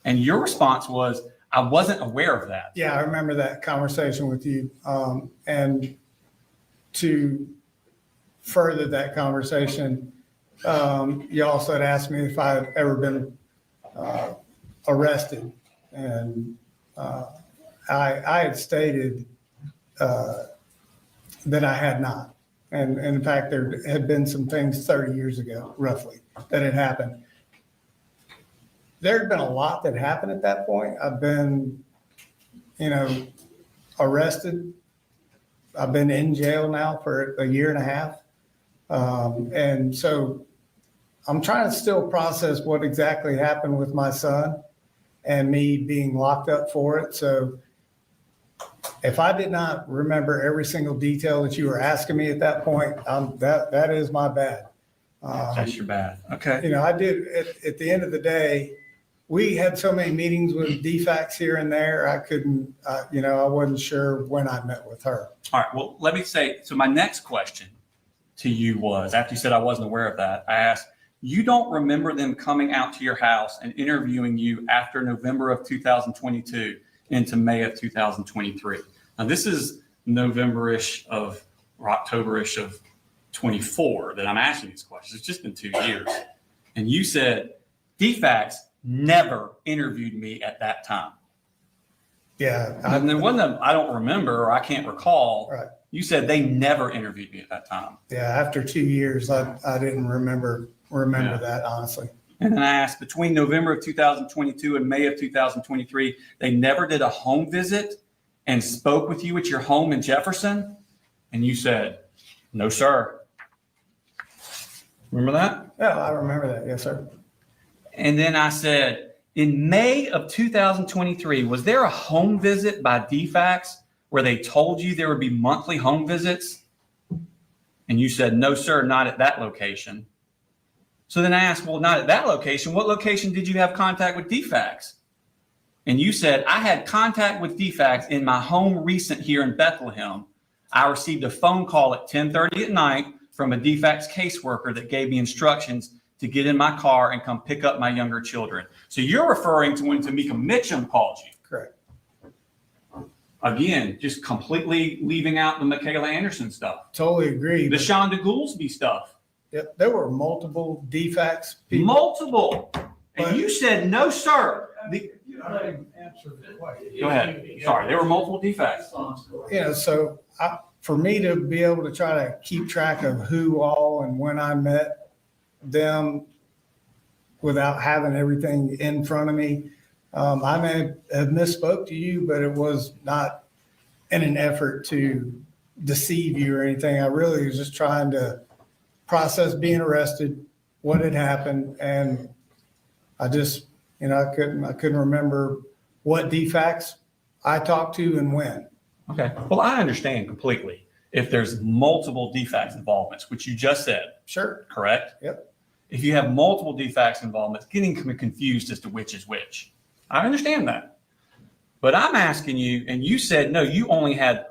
And your response was, I wasn't aware of that. Yeah, I remember that conversation with you. And to further that conversation, you also had asked me if I had ever been arrested. And I had stated that I had not. And in fact, there had been some things 30 years ago, roughly, that had happened. There had been a lot that happened at that point. I've been, arrested. I've been in jail now for a year and a half. And so I'm trying to still process what exactly happened with my son and me being locked up for it. So if I did not remember every single detail that you were asking me at that point, that is my bad. That's your bad. Okay. I did, at the end of the day, we had so many meetings with defax here and there. I couldn't, I wasn't sure when I met with her. All right. Well, let me say, so my next question to you was, after you said I wasn't aware of that, I asked, you don't remember them coming out to your house and interviewing you after November of 2022 into May of 2023. Now, this is November-ish or October-ish of 24 that I'm asking these questions. It's just been 2 years. And you said defax never interviewed me at that time. Yeah. And there wasn't I don't remember, or I can't recall. Right. You said they never interviewed me at that time. Yeah. After 2 years, I didn't remember Yeah. that, honestly. And then I asked, between November of 2022 and May of 2023, they never did a home visit and spoke with you at your home in Jefferson? And you said, no, sir. Remember that? Yeah, I remember that. Yes, sir. And then I said, in May of 2023, was there a home visit by defax where they told you there would be monthly home visits? And you said, no, sir, not at that location. So then I asked, well, not at that location. What location did you have contact with defax? And you said, I had contact with defax in my home recent here in Bethlehem. I received a phone call at 10:30 at night from a defax caseworker that gave me instructions to get in my car and come pick up my younger children. So you're referring to when Tamika Mitchum called you. Correct. Again, just completely leaving out the Michaela Anderson stuff. Totally agree. The Shonda Goolsby stuff. Yep, there were multiple defax people. Multiple. And you said, no, sir. Go ahead. Sorry, there were multiple defects. So for me to be able to try to keep track of who all and when I met them without having everything in front of me, I may have misspoke to you, but it was not in an effort to deceive you or anything. I really was just trying to process being arrested, what had happened, and I just, I couldn't remember what defax I talked to and when. Okay. Well, I understand completely if there's multiple defax involvements, which you just said. Sure. Correct? Yep. If you have multiple defax involvements, getting confused as to which is which. I understand that. But I'm asking you, and you said, no, you only had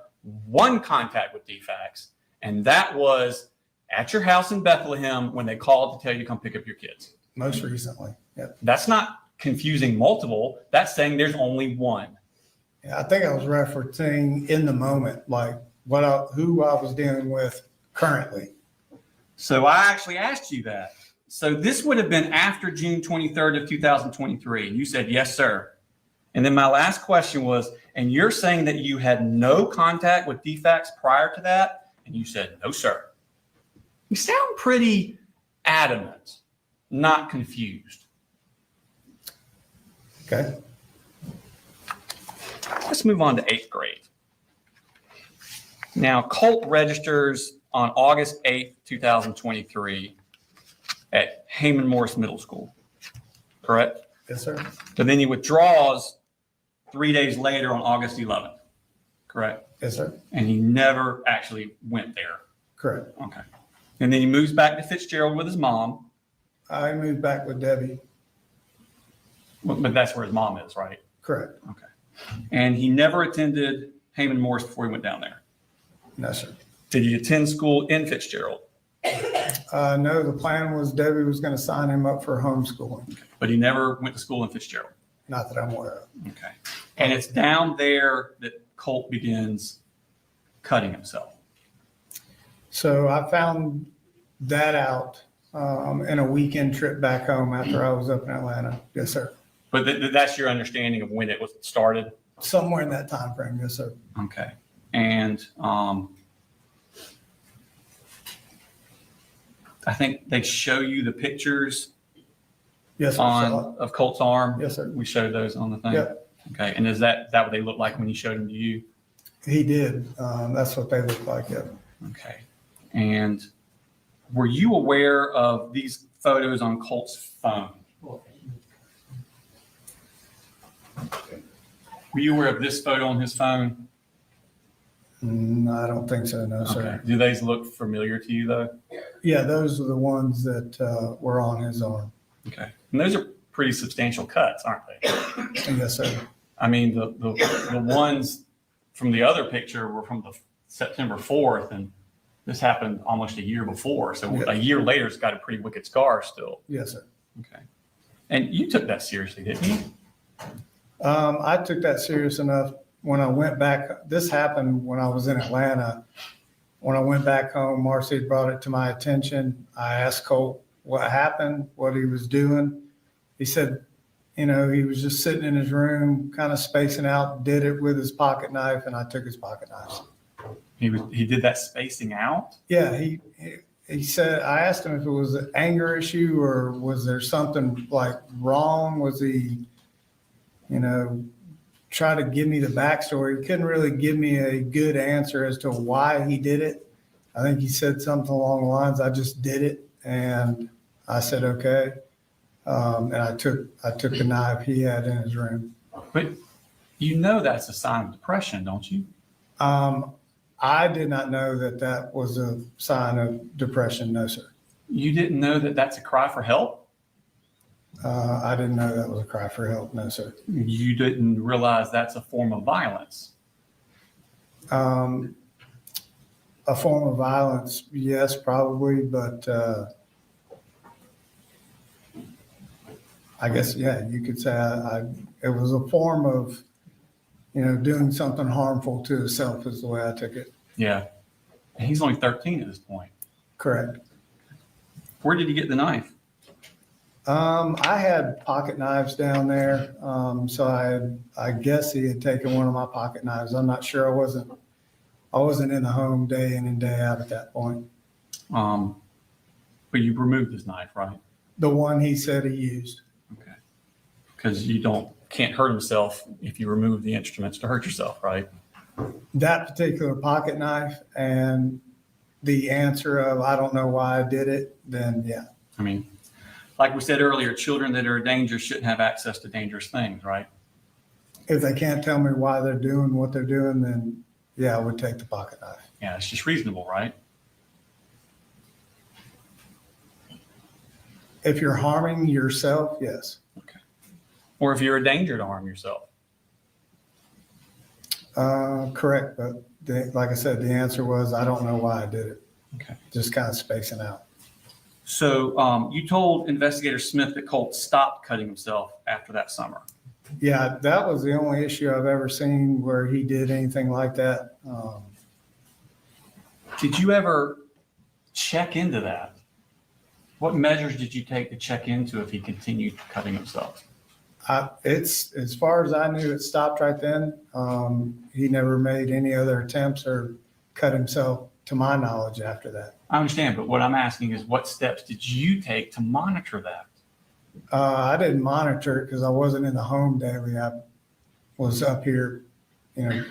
one contact with defax, and that was at your house in Bethlehem when they called to tell you to come pick up your kids. Most recently. Yep. That's not confusing multiple. That's saying there's only one. Yeah, I think I was referencing in the moment, like who I was dealing with currently. So I actually asked you that. So this would have been after June 23rd of 2023. And you said, yes, sir. And then my last question was, and you're saying that you had no contact with defax prior to that? And you said, no, sir. You sound pretty adamant, not confused. Okay. Let's move on to 8th grade. Now, Colt registers on August 8th, 2023 at Heyman Morris Middle School, correct? Yes, sir. But then he withdraws 3 days later on August 11th, correct? Yes, sir. And he never actually went there. Correct. Okay. And then he moves back to Fitzgerald with his mom. I moved back with Debbie. But that's where his mom is, right? Correct. Okay. And he never attended Heyman Morris before he went down there. No, sir. Did he attend school in Fitzgerald? No, the plan was Debbie was going to sign him up for homeschooling. But he never went to school in Fitzgerald. Not that I'm aware of. Okay. And it's down there that Colt begins cutting himself. So I found that out in a weekend trip back home after I was up in Atlanta. Yes, sir. But that's your understanding of when it was started? Somewhere in that time frame. Yes, sir. Okay. And I think they show you the pictures Yes, sir. of Colt's arm. Yes, sir. We showed those on the thing. Yep. Okay. And is that what they look like when you showed them to you? He did. That's what they look like. Yep. Okay. And were you aware of these photos on Colt's phone? Were you aware of this photo on his phone? No, I don't think so. No, sir. Okay. Do these look familiar to you though? Yeah, those are the ones that were on his arm. Okay. And those are pretty substantial cuts, aren't they? Yes, sir. I mean, the ones from the other picture were from the September 4th, and this happened almost a year before. So Yeah. a year later, it's got a pretty wicked scar still. Yes, sir. Okay. And you took that seriously, didn't you? I took that serious enough when I went back. This happened when I was in Atlanta. When I went back home, Marcy brought it to my attention. I asked Colt what happened, what he was doing. He said, he was just sitting in his room, kind of spacing out, did it with his pocket knife, and I took his pocket knife. He did that spacing out? Yeah, he said, I asked him if it was an anger issue or was there something like wrong? Was he, try to give me the backstory. He couldn't really give me a good answer as to why he did it. I think he said something along the lines, I just did it. And I said, okay. And I took the knife he had in his room. But that's a sign of depression, don't you? I did not know that was a sign of depression. No, sir. You didn't know that that's a cry for help? I didn't know that was a cry for help. No, sir. You didn't realize that's a form of violence? A form of violence, yes, probably, but I guess, yeah, you could say it was a form of, doing something harmful to himself is the way I took it. Yeah. And he's only 13 at this point. Correct. Where did you get the knife? I had pocket knives down there, so I guess he had taken one of my pocket knives. I'm not sure. I wasn't in the home day in and day out at that point. But you removed his knife, right? The one he said he used. Okay. Because you don't can't hurt himself if you remove the instruments to hurt yourself, right? That particular pocket knife and the answer of, I don't know why I did it, then yeah. I mean, like we said earlier, children that are dangerous shouldn't have access to dangerous things, right? If they can't tell me why they're doing what they're doing, then yeah, I would take the pocket knife. Yeah, it's just reasonable, right? If you're harming yourself, yes. Okay. Or if you're a danger to harm yourself. Correct. But like I said, the answer was, I don't know why I did it. Okay. Just kind of spacing out. So you told Investigator Smith that Colt stopped cutting himself after that summer. Yeah, that was the only issue I've ever seen where he did anything like that. Did you ever check into that? What measures did you take to check into if he continued cutting himself? It's, as far as I knew, it stopped right then. He never made any other attempts or cut himself, to my knowledge, after that. I understand, but what I'm asking is what steps did you take to monitor that? I didn't monitor it because I wasn't in the home daily. I was up here,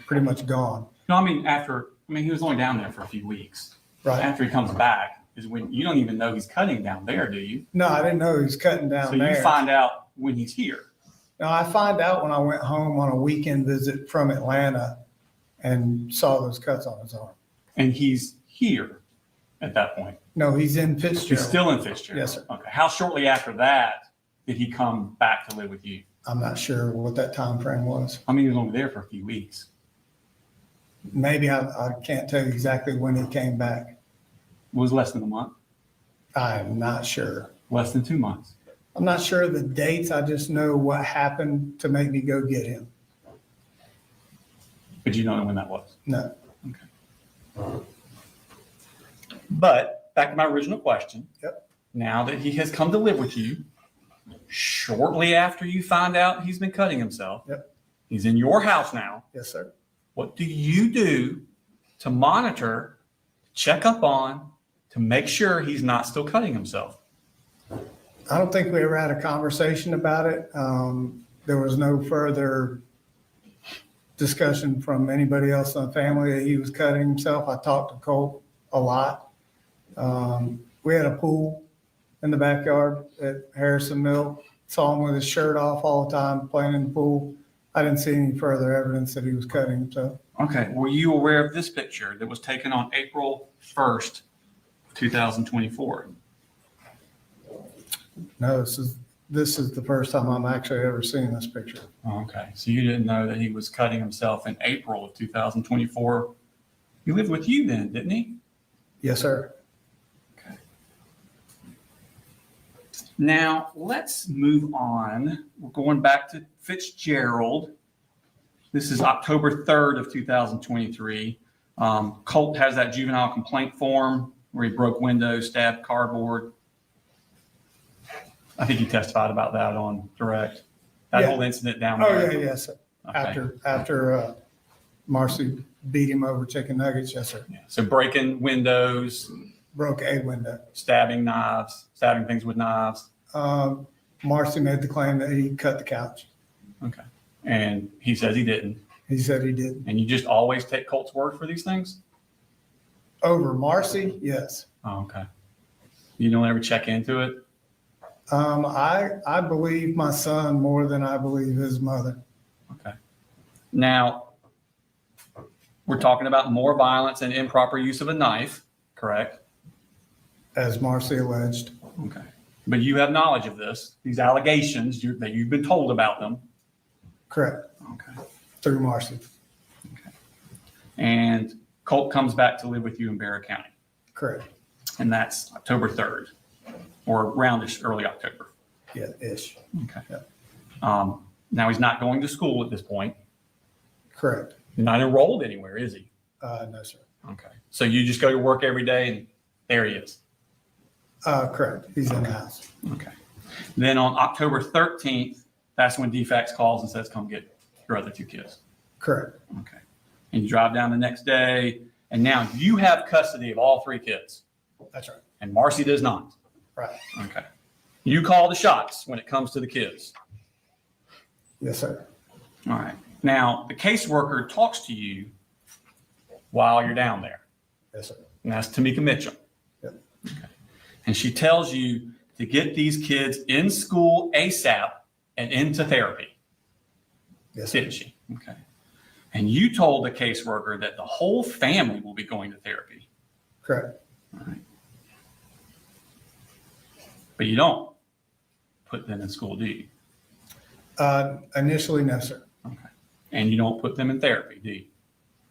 pretty much gone. No, he was only down there for a few weeks. Right. After he comes back is when you don't even know he's cutting down there, do you? No, I didn't know he was cutting down there. So you find out when he's here. No, I find out when I went home on a weekend visit from Atlanta and saw those cuts on his arm. And he's here at that point. No, he's in Fitzgerald. He's still in Fitzgerald. Yes, sir. Okay. How shortly after that did he come back to live with you? I'm not sure what that time frame was. He was only there for a few weeks. Maybe I can't tell you exactly when he came back. It was less than a month. I'm not sure. Less than 2 months. I'm not sure of the dates. I just know what happened to make me go get him. But you don't know when that was? No. Okay. But back to my original question. Yep. Now that he has come to live with you, shortly after you find out he's been cutting himself, Yep. He's in your house now. Yes, sir. What do you do to monitor, check up on, to make sure he's not still cutting himself? I don't think we ever had a conversation about it. There was no further discussion from anybody else in the family that he was cutting himself. I talked to Colt a lot. We had a pool in the backyard at Harrison Mill. Saw him with his shirt off all the time playing in the pool. I didn't see any further evidence that he was cutting himself. Okay. Were you aware of this picture that was taken on April 1st, 2024? No, this is the first time I'm actually ever seeing this picture. Okay. So you didn't know that he was cutting himself in April of 2024. He lived with you then, didn't he? Yes, sir. Okay. Now let's move on. We're going back to Fitzgerald. This is October 3rd of 2023. Colt has that juvenile complaint form where he broke windows, stabbed cardboard. I think you testified about that on direct. That whole incident down there. Oh, yeah, yes, sir. Okay. After Marcy beat him over chicken nuggets, yes, sir. Yeah. So breaking windows, Broke a window. stabbing things with knives. Marcy made the claim that he cut the couch. Okay. And he says he didn't. He said he did. And you just always take Colt's word for these things? Over Marcy, yes. Oh, okay. You don't ever check into it? I believe my son more than I believe his mother. Okay. Now, we're talking about more violence and improper use of a knife, correct? As Marcy alleged. Okay. But you have knowledge of this, these allegations that you've been told about them. Correct. Okay. Through Marcy. Okay. And Colt comes back to live with you in Barrow County. Correct. And that's October 3rd or roundish early October. Yeah, ish. Okay. Yeah. Now he's not going to school at this point. Correct. He's not enrolled anywhere, is he? No, sir. Okay. So you just go to work every day and there he is. Correct. He's in the house. Okay. Then on October 13th, that's when defax calls and says, come get your other two kids. Correct. Okay. And you drive down the next day and now you have custody of all three kids. That's right. And Marcy does not. Right. Okay. You call the shots when it comes to the kids. Yes, sir. All right. Now, the caseworker talks to you while you're down there. Yes, sir. And that's Tamika Mitchell. Yep. Okay. And she tells you to get these kids in school ASAP and into therapy. Yes, sir. Didn't she? Okay. And you told the caseworker that the whole family will be going to therapy. Correct. All right. But you don't put them in school, do you? Initially, no, sir. Okay. And you don't put them in therapy, do you?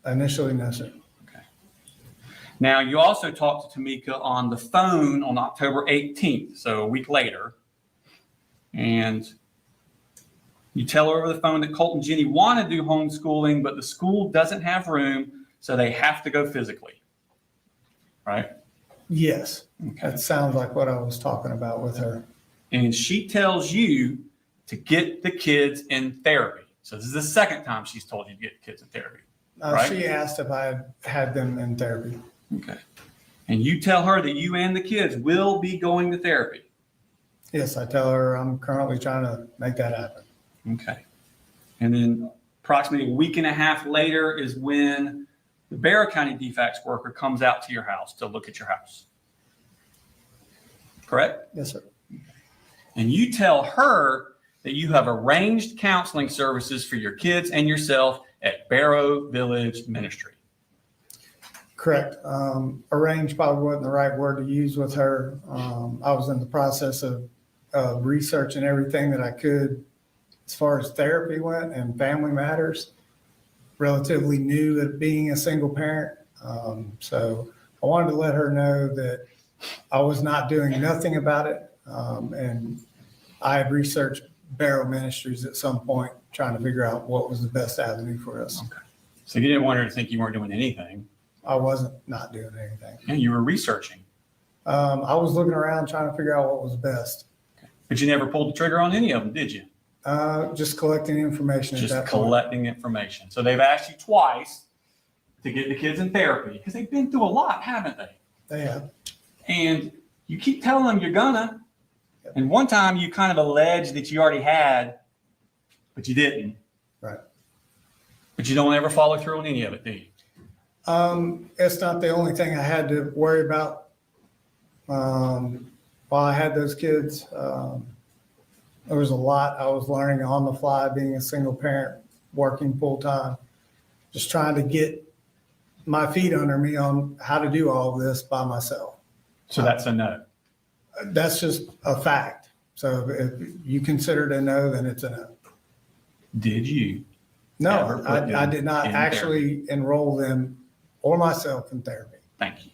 Initially, no, sir. Okay. Now, you also talked to Tamika on the phone on October 18th, so a week later. And you tell her over the phone that Colt and Jenni want to do homeschooling, but the school doesn't have room, so they have to go physically. Right? Yes. Okay. That sounds like what I was talking about with her. And she tells you to get the kids in therapy. So this is the second time she's told you to get the kids in therapy. Right? She asked if I had them in therapy. Okay. And you tell her that you and the kids will be going to therapy. Yes, I tell her I'm currently trying to make that happen. Okay. And then approximately a week and a half later is when the Barrow County defax worker comes out to your house to look at your house. Correct? Yes, sir. And you tell her that you have arranged counseling services for your kids and yourself at Barrow Village Ministry. Correct. Arranged probably wasn't the right word to use with her. I was in the process of researching everything that I could as far as therapy went and family matters. Relatively new at being a single parent. So I wanted to let her know that I was not doing nothing about it. And I had researched Barrow Ministries at some point, trying to figure out what was the best avenue for us. Okay. So you didn't want her to think you weren't doing anything. I wasn't not doing anything. And you were researching. I was looking around trying to figure out what was best. Okay. But you never pulled the trigger on any of them, did you? Just collecting information Just at that point. collecting information. So they've asked you twice to get the kids in therapy because they've been through a lot, haven't they? They have. And you keep telling them you're gonna. And one time you kind of alleged that you already had, but you didn't. Right. But you don't ever follow through on any of it, do you? It's not the only thing I had to worry about. While I had those kids, there was a lot I was learning on the fly, being a single parent, working full time, just trying to get my feet under me on how to do all of this by myself. So that's a no. That's just a fact. So if you consider it a no, then it's a no. Did you? No, I did not actually enroll them or myself in therapy. Thank you.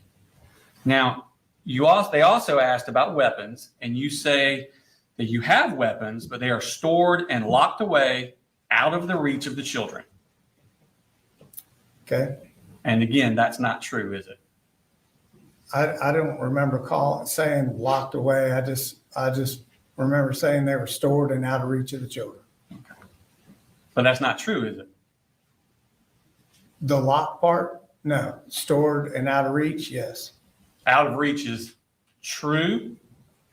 Now, they also asked about weapons, and you say that you have weapons, but they are stored and locked away out of the reach of the children. Okay. And again, that's not true, is it? I don't remember saying locked away. I just remember saying they were stored and out of reach of the children. Okay. But that's not true, is it? The lock part? No. Stored and out of reach? Yes. Out of reach is true?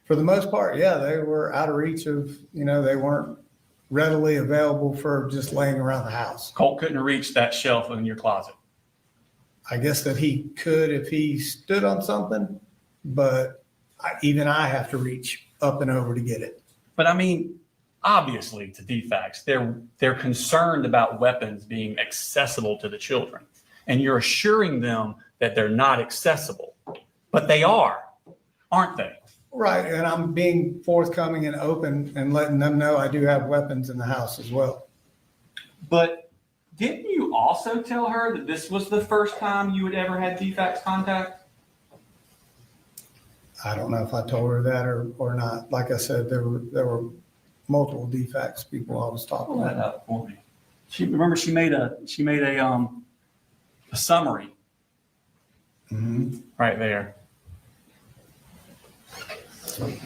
For the most part, yeah, they were out of reach of, they weren't readily available for just laying around the house. Colt couldn't reach that shelf in your closet. I guess that he could if he stood on something, but even I have to reach up and over to get it. But I mean, obviously to defax, they're concerned about weapons being accessible to the children. And you're assuring them that they're not accessible, but they are, aren't they? Right. And I'm being forthcoming and open and letting them know I do have weapons in the house as well. But didn't you also tell her that this was the first time you had ever had defax contact? I don't know if I told her that or not. Like I said, there were multiple defax people I was talking Pull that about. up for me. She made a summary right there.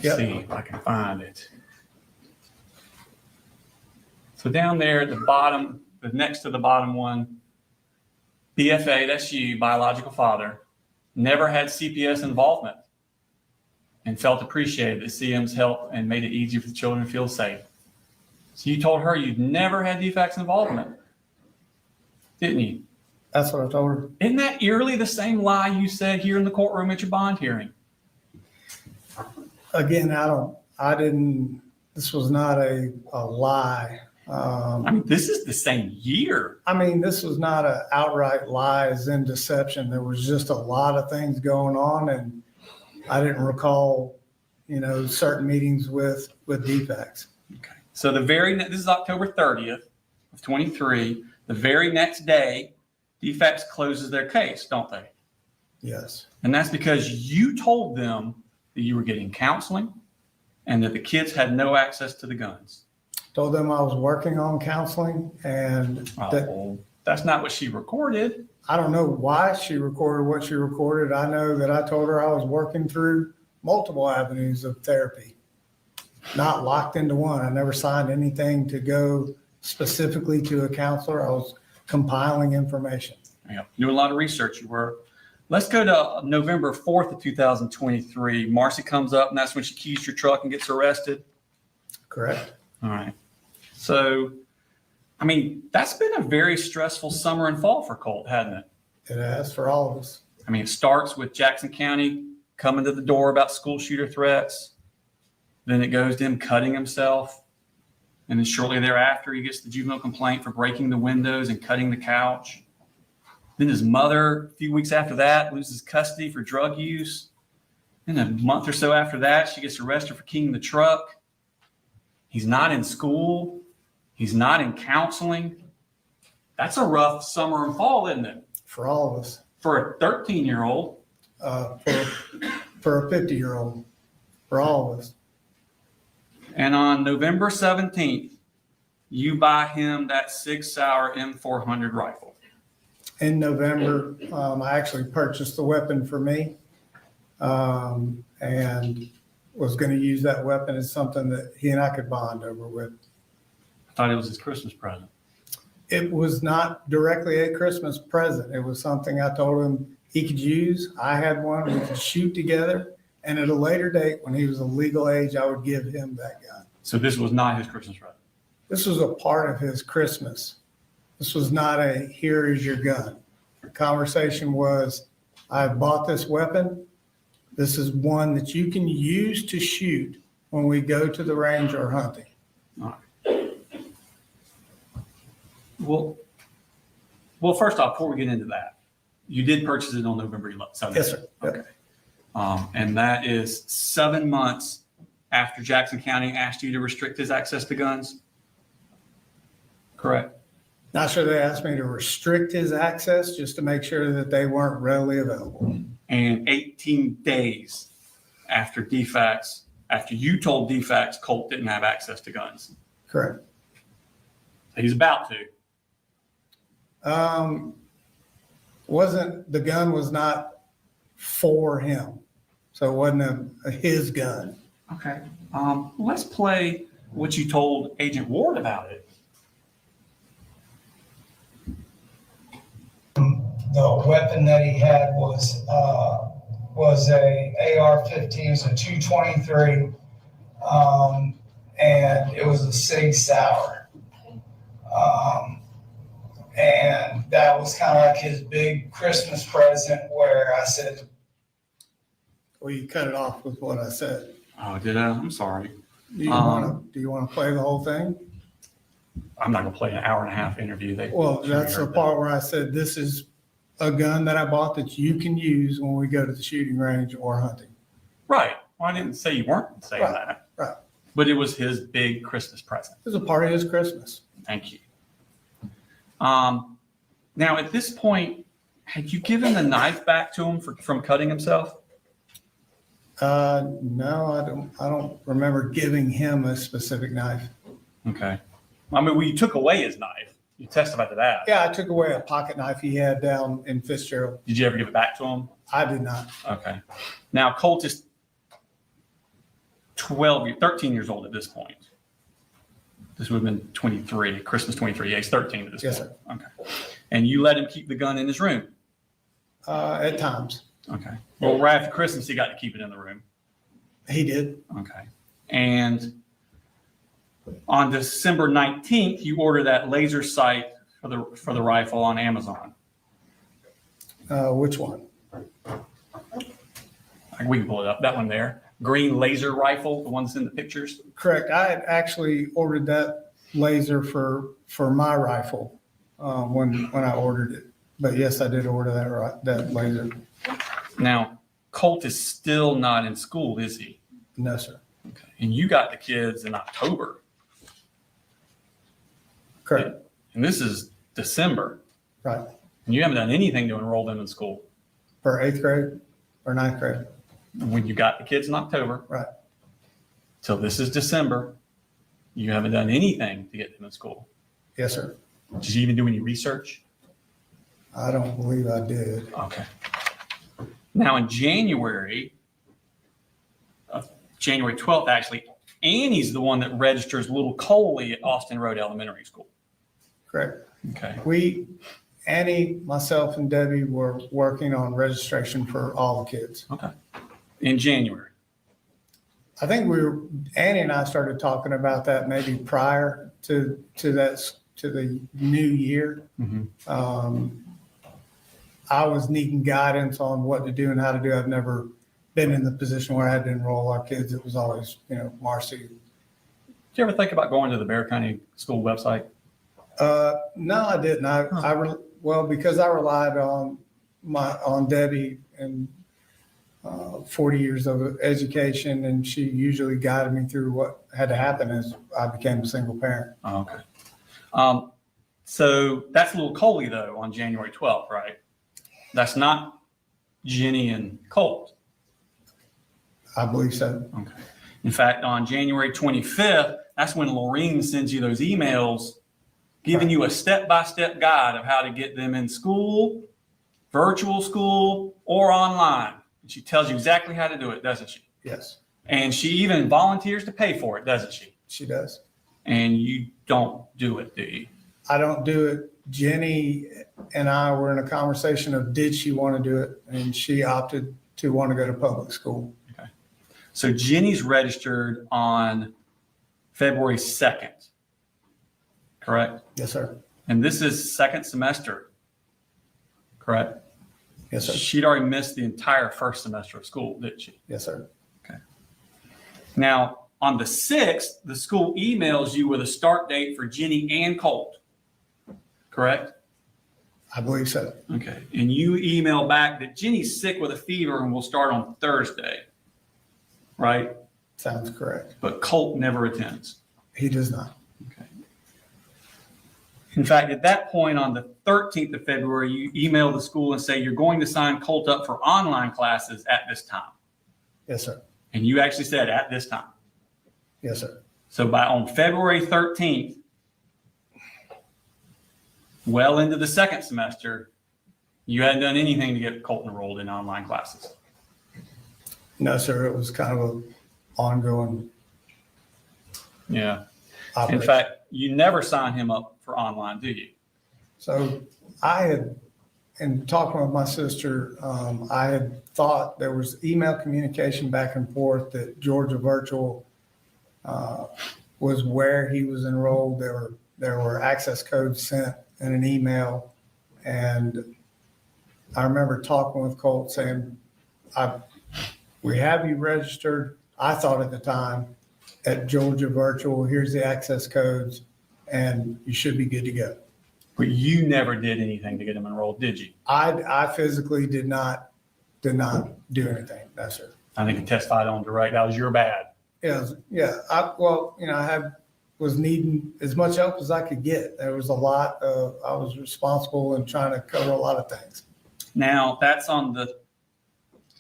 Yep. See if I can find it. So down there at the bottom, next to the bottom one, BFA, that's you, biological father, never had CPS involvement and felt appreciated that CM's help and made it easier for the children to feel safe. So you told her you'd never had defax involvement, didn't you? That's what I told her. Isn't that eerily the same lie you said here in the courtroom at your bond hearing? Again, this was not a lie. I mean, this is the same year. I mean, this was not an outright lie as in deception. There was just a lot of things going on, and I didn't recall, certain meetings with defax. Okay. So this is October 30th of 23. The very next day, defax closes their case, don't they? Yes. And that's because you told them that you were getting counseling and that the kids had no access to the guns. Told them I was working on counseling, and That's not what she recorded. I don't know why she recorded what she recorded. I know that I told her I was working through multiple avenues of therapy, not locked into one. I never signed anything to go specifically to a counselor. I was compiling information. Yeah, doing a lot of research you were. Let's go to November 4th of 2023. Marcy comes up, and that's when she keys your truck and gets arrested. Correct. All right. So, I mean, that's been a very stressful summer and fall for Colt, hasn't it? It has for all of us. I mean, it starts with Jackson County coming to the door about school shooter threats. Then it goes to him cutting himself. And then shortly thereafter, he gets the juvenile complaint for breaking the windows and cutting the couch. Then his mother, a few weeks after that, loses custody for drug use. Then a month or so after that, she gets arrested for keying the truck. He's not in school. He's not in counseling. That's a rough summer and fall, isn't it? For all of us. For a 13-year-old. For a 50-year-old. For all of us. And on November 17th, you buy him that Sig Sauer M400 rifle. In November, I actually purchased the weapon for me, and was going to use that weapon as something that he and I could bond over with. I thought it was his Christmas present. It was not directly a Christmas present. It was something I told him he could use. I had one. We could shoot together. And at a later date, when he was of legal age, I would give him that gun. So this was not his Christmas present? This was a part of his Christmas. This was not a, here is your gun. The conversation was, I bought this weapon. This is one that you can use to shoot when we go to the range or hunting. All right. Well, first off, before we get into that, you did purchase it on November 7th. Yes, sir. Yep. Okay. And that is 7 months after Jackson County asked you to restrict his access to guns? Correct. Not sure they asked me to restrict his access, just to make sure that they weren't readily available. And 18 days after defax, after you told defax Colt didn't have access to guns. Correct. He's about to. The gun was not for him. So it wasn't his gun. Okay. Let's play what you told Agent Ward about it. The weapon that he had was a AR-15, it's a 223, and it was a Sig Sauer. And that was kind of like his big Christmas present, where I said, Well, you cut it off with what I said. Oh, did I? I'm sorry. Do you want to play the whole thing? I'm not going to play an hour-and-a-half interview. Well, that's the part where I said, this is a gun that I bought that you can use when we go to the shooting range or hunting. Right. Well, I didn't say you weren't saying that. Right. But it was his big Christmas present. It was a part of his Christmas. Thank you. Now, at this point, had you given the knife back to him from cutting himself? No, I don't remember giving him a specific knife. Okay. I mean, you took away his knife. You testified to that. Yeah, I took away a pocket knife he had down in Fitzgerald. Did you ever give it back to him? I did not. Okay. Now, Colt is 13 years old at this point. This would have been 23, Christmas 23. Yeah, he's 13 at this Yes, point. sir. Okay. And you let him keep the gun in his room? At times. Okay. Well, right after Christmas, he got to keep it in the room. He did. Okay. And On December 19th, you order that laser sight for the rifle on Amazon. Which one? We can pull it up. That one there. Green laser rifle, the ones in the pictures. Correct. I had actually ordered that laser for my rifle when I ordered it. But yes, I did order that laser. Now, Colt is still not in school, is he? No, sir. Okay. And you got the kids in October. Correct. And this is December. Right. And you haven't done anything to enroll them in school. For 8th grade or 9th grade. When you got the kids in October. Right. So this is December. You haven't done anything to get them in school. Yes, sir. Did you even do any research? I don't believe I did. Okay. Now in January 12th, actually, Annie's the one that registers little Coley at Austin Road Elementary School. Correct. Okay. Annie, myself, and Debbie were working on registration for all the kids. Okay. In January. I think Annie and I started talking about that maybe prior to the new year. Mm-hmm. I was needing guidance on what to do and how to do. I've never been in the position where I had to enroll our kids. It was always, Marcy. Did you ever think about going to the Bexar County School website? No, I didn't. Because I relied on Debbie and 40 years of education, and she usually guided me through what had to happen as I became a single parent. Oh, okay. So that's little Coley though on January 12th, right? That's not Jenni and Colt. I believe so. Okay. In fact, on January 25th, that's when Lorene sends you those emails giving you a step-by-step guide of how to get them in school, virtual school, or online. And she tells you exactly how to do it, doesn't she? Yes. And she even volunteers to pay for it, doesn't she? She does. And you don't do it, do you? I don't do it. Jenni and I were in a conversation of did she want to do it, and she opted to want to go to public school. Okay. So Jenni's registered on February 2nd, correct? Yes, sir. And this is second semester, correct? Yes, sir. She'd already missed the entire first semester of school, didn't she? Yes, sir. Okay. Now, on the 6th, the school emails you with a start date for Jenni and Colt, correct? I believe so. Okay. And you email back that Jenni's sick with a fever and will start on Thursday, right? Sounds correct. But Colt never attends. He does not. Okay. In fact, at that point on the 13th of February, you email the school and say you're going to sign Colt up for online classes at this time. Yes, sir. And you actually said at this time. Yes, sir. So on February 13th, well into the second semester, you hadn't done anything to get Colt enrolled in online classes. No, sir. It was kind of an ongoing Yeah. operation. In fact, you never sign him up for online, do you? So I had, in talking with my sister, I had thought there was email communication back and forth that Georgia Virtual was where he was enrolled. There were access codes sent in an email. And I remember talking with Colt saying, we have you registered, I thought at the time, at Georgia Virtual. Here's the access codes, and you should be good to go. But you never did anything to get him enrolled, did you? I physically did not do anything. No, sir. I think you testified on direct. That was your bad. Yeah. I was needing as much help as I could get. There was a lot I was responsible in trying to cover a lot of things. Now, that's on the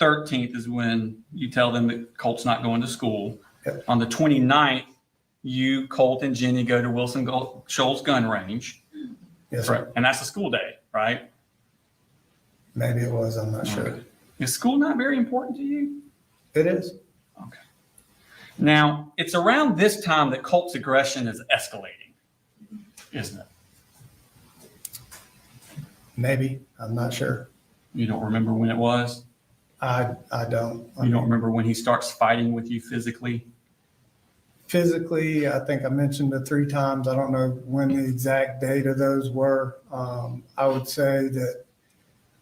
13th is when you tell them that Colt's not going to school. Yep. On the 29th, you, Colt, and Jenni go to Wilson Shoals Gun Range. Yes, sir. Right. And that's a school day, right? Maybe it was. I'm not sure. Okay. Is school not very important to you? It is. Okay. Now, it's around this time that Colt's aggression is escalating, isn't it? Maybe. I'm not sure. You don't remember when it was? I don't. You don't remember when he starts fighting with you physically? Physically, I think I mentioned it 3 times. I don't know when the exact date of those were. I would say that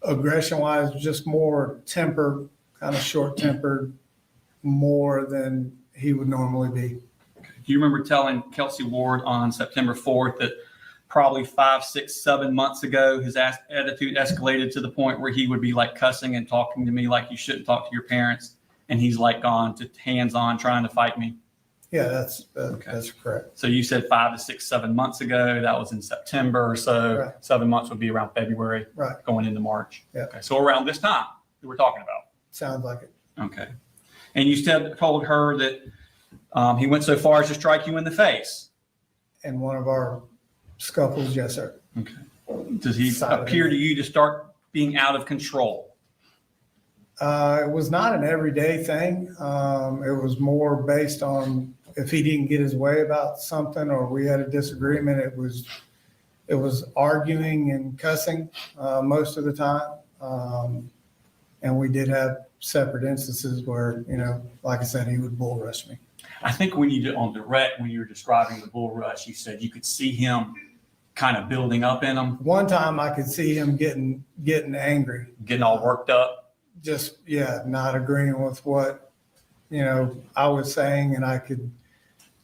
aggression-wise, just more temper, kind of short-tempered, more than he would normally be. Do you remember telling Kelsey Ward on September 4th that probably 5, 6, 7 months ago, his attitude escalated to the point where he would be like cussing and talking to me like you shouldn't talk to your parents, and he's like gone to hands-on trying to fight me? Yeah, that's correct. So you said 5 to 6, 7 months ago. That was in September. So Right. 7 months would be around February, Right. going into March. Yeah. Okay. So around this time that we're talking about. Sounds like it. Okay. And you told her that he went so far as to strike you in the face. And one of our scuffles, yes, sir. Okay. Does he Side of appear him. to you to start being out of control? It was not an everyday thing. It was more based on if he didn't get his way about something or we had a disagreement. It was arguing and cussing most of the time. And we did have separate instances where, like I said, he would bull rush me. I think when you did on direct, when you were describing the bull rush, you said you could see him kind of building up in him, One time I could see him getting angry. getting all worked up. Just, not agreeing with what, I was saying, and I could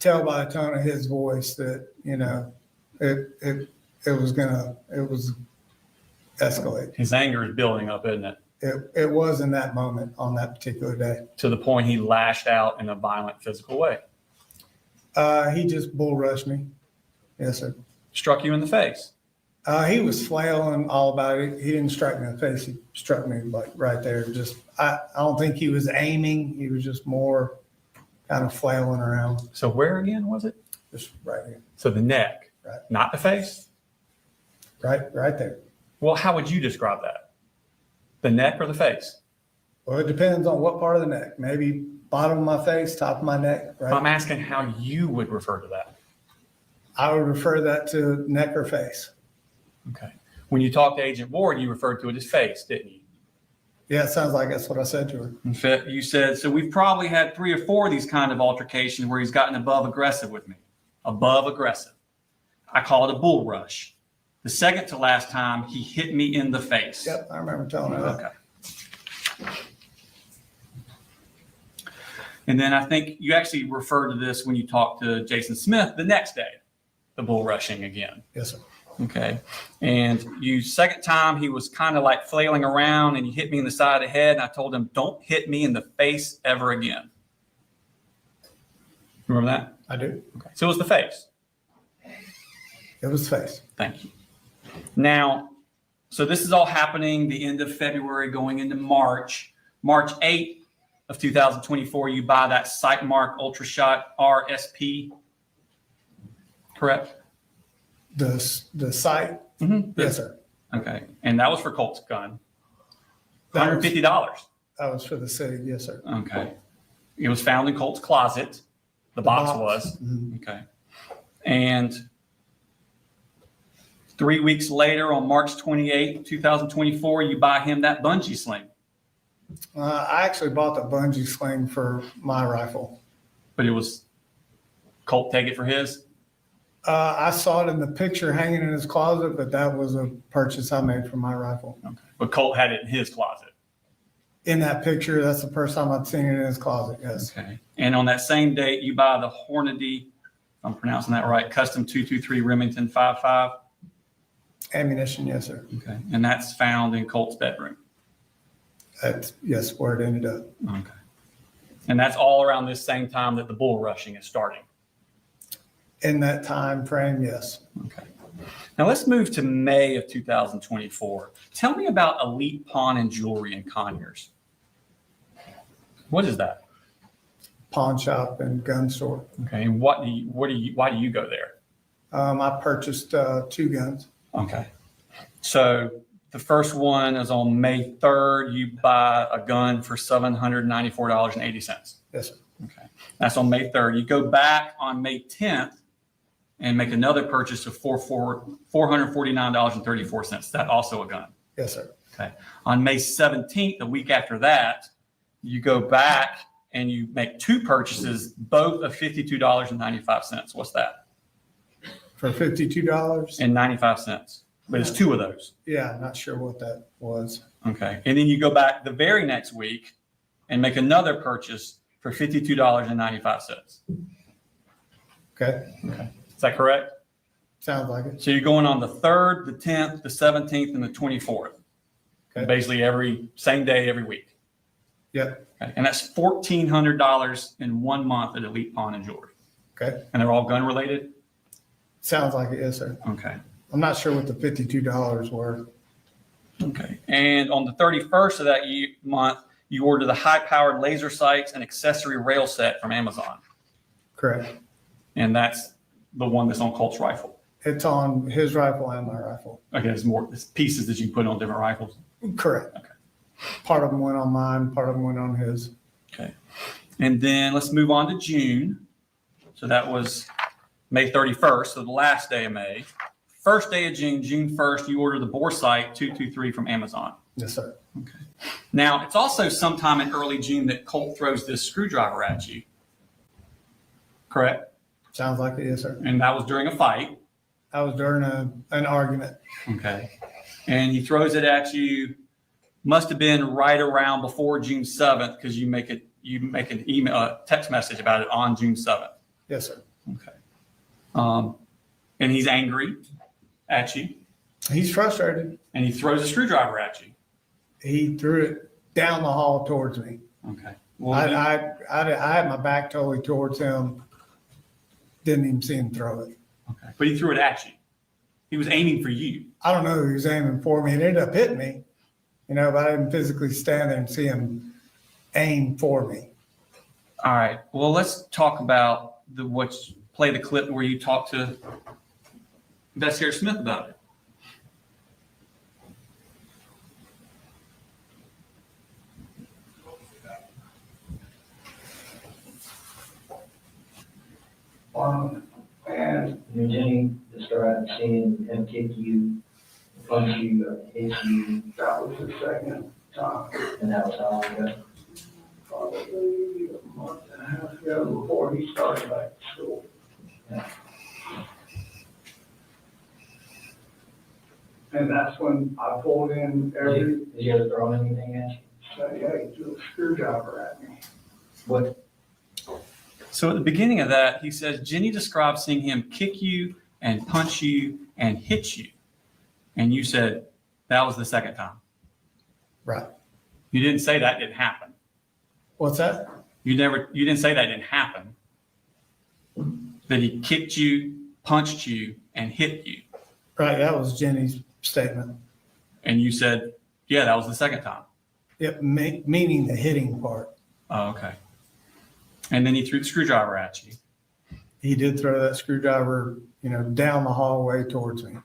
tell by the tone of his voice that, it was escalate. His anger is building up, isn't it? It was in that moment on that particular day. To the point he lashed out in a violent physical way. He just bull rushed me. Yes, sir. Struck you in the face. He was flailing all about it. He didn't strike me in the face. He struck me like right there. Just, I don't think he was aiming. He was just more kind of flailing around. So where again was it? Just right here. So the neck, Right. not the face? Right there. Well, how would you describe that? The neck or the face? Well, it depends on what part of the neck. Maybe bottom of my face, top of my neck, right? I'm asking how you would refer to that. I would refer that to neck or face. Okay. When you talked to Agent Ward, you referred to it as face, didn't you? Yeah, it sounds like that's what I said to her. In fact, you said, so we've probably had 3 or 4 of these kind of altercations where he's gotten above aggressive with me. Above aggressive. I call it a bull rush. The second to last time, he hit me in the face. Yep, I remember telling her that. Okay. And then I think you actually referred to this when you talked to Jason Smith the next day, the bull rushing again. Yes, sir. Okay. And you, second time, he was kind of like flailing around and he hit me in the side of the head. And I told him, don't hit me in the face ever again. Remember that? I do. Okay. So it was the face. It was face. Thank you. Now, so this is all happening the end of February going into March. March 8th of 2024, you buy that Sightmark Ultra Shot RSP, correct? The site? Mm-hmm. Yes, sir. Okay. And that was for Colt's gun. That was- $150. That was for the city. Yes, sir. Okay. It was found in Colt's closet. The box was. Mhm. Okay. And 3 weeks later, on March 28th, 2024, you buy him that bungee sling. I actually bought the bungee sling for my rifle. But it was Colt take it for his? I saw it in the picture hanging in his closet, but that was a purchase I made for my rifle. Okay. But Colt had it in his closet. In that picture, that's the first time I've seen it in his closet. Yes. Okay. And on that same date, you buy the Hornady, if I'm pronouncing that right, Custom 223 Remington 5.5. Ammunition. Yes, sir. Okay. And that's found in Colt's bedroom. That's, yes, where it ended up. Okay. And that's all around this same time that the bull rushing is starting. In that time frame, yes. Okay. Now let's move to May of 2024. Tell me about Elite Pawn and Jewelry in Conyers. What is that? Pawn shop and gun store. Okay. And why do you go there? I purchased 2 guns. Okay. So the first one is on May 3rd. You buy a gun for $794.80. Yes, sir. Okay. That's on May 3rd. You go back on May 10th and make another purchase of $449.34. That also a gun. Yes, sir. Okay. On May 17th, a week after that, you go back and you make two purchases, both of $52.95. What's that? For $52? And 95 cents. But it's two of those. Yeah, not sure what that was. Okay. And then you go back the very next week and make another purchase for $52.95. Okay, Is that correct? sounds like it. So you're going on the 3rd, the 10th, the 17th, and the 24th. Okay. Basically every same day, every week. Yep, Okay. And that's $1,400 in 1 month at Elite Pawn and Jewelry. okay. And they're all gun related? Sounds like it, yes, sir. Okay. I'm not sure what the $52 were. Okay. And on the 31st of that month, you order the high-powered laser sights and accessory rail set from Amazon. Correct. And that's the one that's on Colt's rifle. It's on his rifle and my rifle. Okay, it's pieces that you put on different rifles. Correct. Okay. Part of them went on mine, part of them went on his. Okay. And then let's move on to June. So that was May 31st, so the last day of May. First day of June, June 1st, you order the bore sight 223 from Amazon. Yes, sir. Okay. Now, it's also sometime in early June that Colt throws this screwdriver at you. Correct? Sounds like it, yes, sir. And that was during a fight. I was during an argument. Okay. And he throws it at you, must have been right around before June 7th, because you make an email, a text message about it on June 7th. Yes, sir. Okay. And he's angry at you, He's frustrated. and he throws a screwdriver at you. He threw it down the hall towards me. Okay. Well, I had my back totally towards him. Didn't even see him throw it. okay. But he threw it at you. He was aiming for you. I don't know who he was aiming for me. It ended up hitting me, but I didn't physically stand there and see him aim for me. All right. Well, let's talk about play the clip where you talk to Investigator Smith about it. And Jenni described seeing him kick you, punch you, hit you. That was the second time. And that was how long ago? Probably a month and a half ago before he started back to school. Yeah. And that's when I pulled in every, Did you ever throw anything at you? say, hey, threw a screwdriver at me. What? So at the beginning of that, he says, Jenni described seeing him kick you and punch you and hit you. And you said that was the second time. Right. You didn't say that didn't happen. What's that? You didn't say that didn't happen. That he kicked you, punched you, and hit you. Right, that was Jenni's statement. And you said, yeah, that was the second time. Yep, meaning the hitting part. Oh, okay. And then he threw the screwdriver at you. He did throw that screwdriver, down the hallway towards me.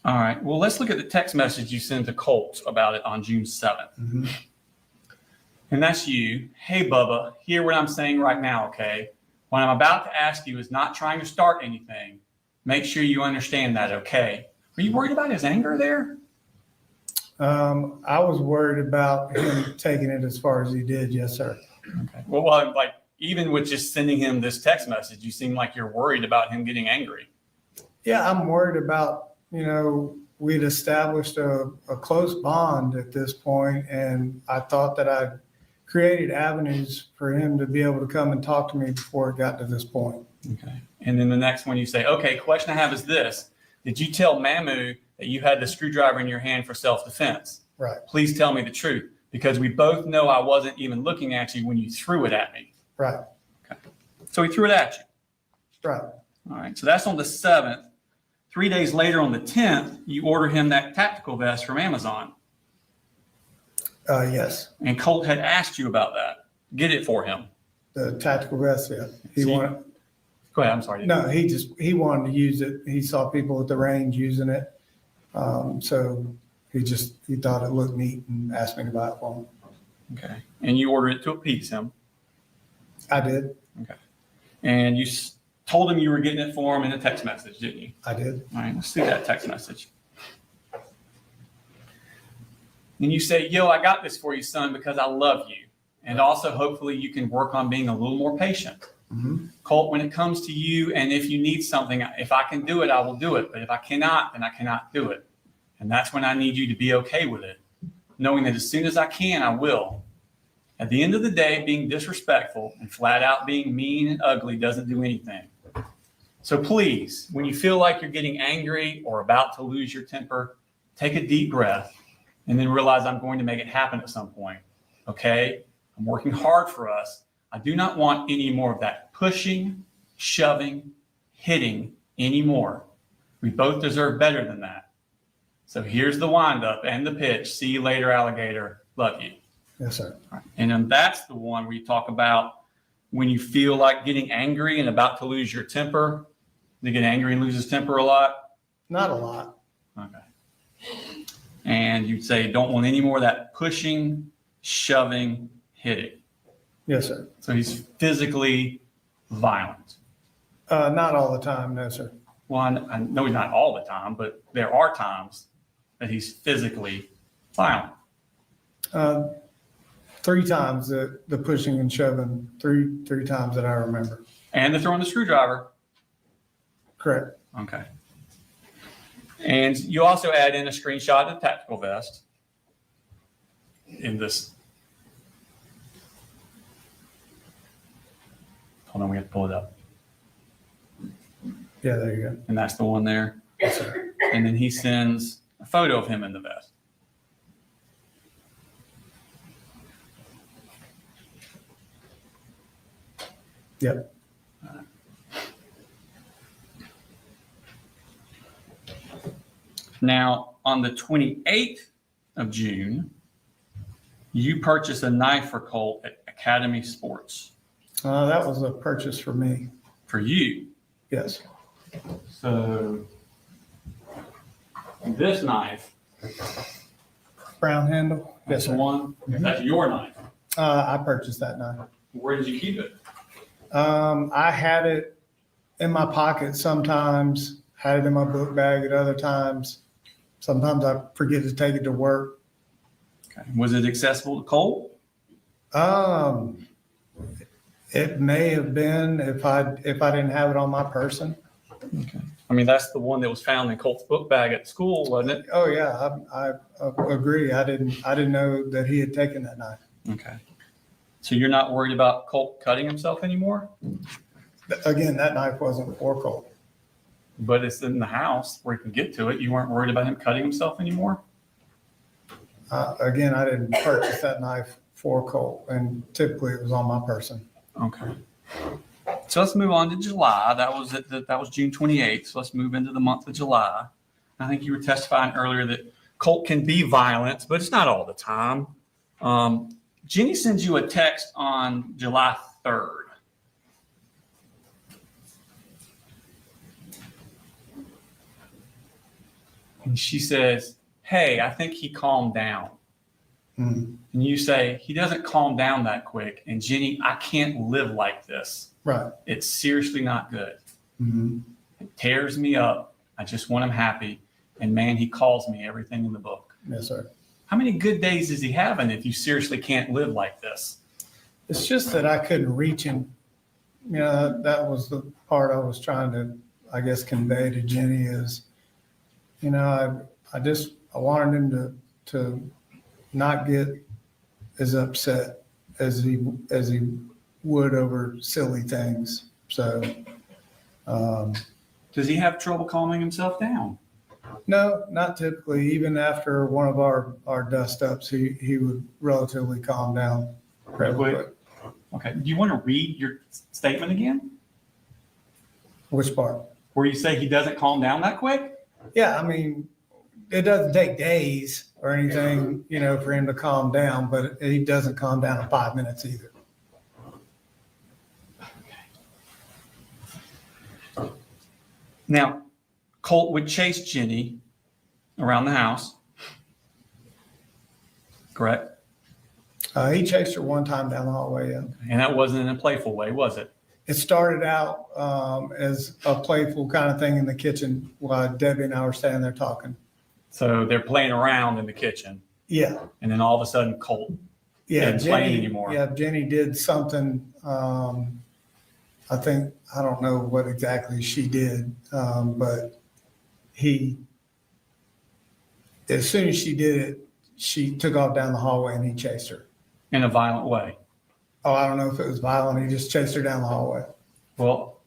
All right. Well, let's look at the text message you sent to Colt about it on June 7th. Mm-hmm. And that's you. Hey, Bubba, hear what I'm saying right now, okay? What I'm about to ask you is not trying to start anything. Make sure you understand that, okay? Are you worried about his anger there? I was worried about him taking it as far as he did. Yes, sir. Okay. Well, like even with just sending him this text message, you seem like you're worried about him getting angry. Yeah, I'm worried about, we'd established a close bond at this point, and I thought that I'd created avenues for him to be able to come and talk to me before it got to this point. Okay. And then the next one you say, okay, question I have is this. Did you tell Mamu that you had the screwdriver in your hand for self-defense? Right. Please tell me the truth, because we both know I wasn't even looking at you when you threw it at me. Right. Okay. So he threw it at you. Right. All right. So that's on the 7th. 3 days later on the 10th, you order him that tactical vest from Amazon. Yes. And Colt had asked you about that. Get it for him. The tactical vest, yeah. Go ahead. I'm sorry. No, he wanted to use it. He saw people at the range using it. So he thought it looked neat and asked me to buy it for him. Okay. And you ordered it to appease him. I did. Okay. And you told him you were getting it for him in a text message, didn't you? I did. All right. Let's see that text message. And you say, yo, I got this for you, son, because I love you. And also, hopefully, you can work on being a little more patient. Colt, when it comes to you, and if you need something, if I can do it, I will do it. But if I cannot, then I cannot do it. And that's when I need you to be okay with it, knowing that as soon as I can, I will. At the end of the day, being disrespectful and flat out being mean and ugly doesn't do anything. So please, when you feel like you're getting angry or about to lose your temper, take a deep breath and then realize I'm going to make it happen at some point. Okay? I'm working hard for us. I do not want any more of that pushing, shoving, hitting anymore. We both deserve better than that. So here's the windup and the pitch. See you later, alligator. Love you. Yes, sir. And then that's the one where you talk about when you feel like getting angry and about to lose your temper. Do you get angry and lose his temper a lot? Not a lot. Okay. And you'd say don't want any more of that pushing, shoving, hitting. Yes, sir. So he's physically violent. Not all the time, no, sir. Well, I know he's not all the time, but there are times that he's physically violent. 3 times the pushing and shoving, three times that I remember. And the throwing the screwdriver. Correct. Okay. And you also add in a screenshot of the tactical vest in this. Hold on, we have to pull it up. Yeah, there you go. And that's the one there. Yes, sir. And then he sends a photo of him in the vest. Yep. Now, on the 28th of June, you purchased a knife for Colt at Academy Sports. That was a purchase for me. For you. Yes. So this knife, Brown handle. that's Yes, the sir. one. That's your knife. I purchased that knife. Where did you keep it? I had it in my pocket sometimes, had it in my book bag at other times. Sometimes I forget to take it to work. Okay. Was it accessible to Colt? It may have been if I didn't have it on my person. Okay. I mean, that's the one that was found in Colt's book bag at school, wasn't it? Oh yeah, I agree. I didn't know that he had taken that knife. Okay. So you're not worried about Colt cutting himself anymore? Again, that knife wasn't for Colt. But it's in the house where he can get to it. You weren't worried about him cutting himself anymore? Again, I didn't purchase that knife for Colt, and typically it was on my person. Okay. So let's move on to July. That was June 28th. So let's move into the month of July. I think you were testifying earlier that Colt can be violent, but it's not all the time. Jenni sends you a text on July 3rd. And she says, hey, I think he calmed down. Mm-hmm. And you say, he doesn't calm down that quick. And Jenni, I can't live like this. Right. It's seriously not good. Mm-hmm. It tears me up. I just want him happy. And man, he calls me everything in the book. Yes, sir. How many good days is he having if you seriously can't live like this? It's just that I couldn't reach him. You know, that was the part I was trying to, I guess, convey to Jenni is, you know, I wanted him to not get as upset as he would over silly things. So, does he have trouble calming himself down? no, not typically. Even after one of our dust ups, he would relatively calm down pretty quick. Okay. Do you want to read your statement again? Which part? Where you say he doesn't calm down that quick? Yeah, I mean, it doesn't take days or anything, you know, for him to calm down, but he doesn't calm down in 5 minutes either. Now, Colt would chase Jenni around the house, correct? He chased her one time down the hallway. Yeah. And that wasn't in a playful way, was it? It started out as a playful kind of thing in the kitchen while Debbie and I were standing there talking. So they're playing around in the kitchen, Yeah, and then all of a sudden Colt Yeah, didn't play Jenni, anymore. yeah, Jenni did something, I think, I don't know what exactly she did, but as soon as she did it, she took off down the hallway and he chased her. In a violent way. Oh, I don't know if it was violent. He just chased her down the hallway. Well,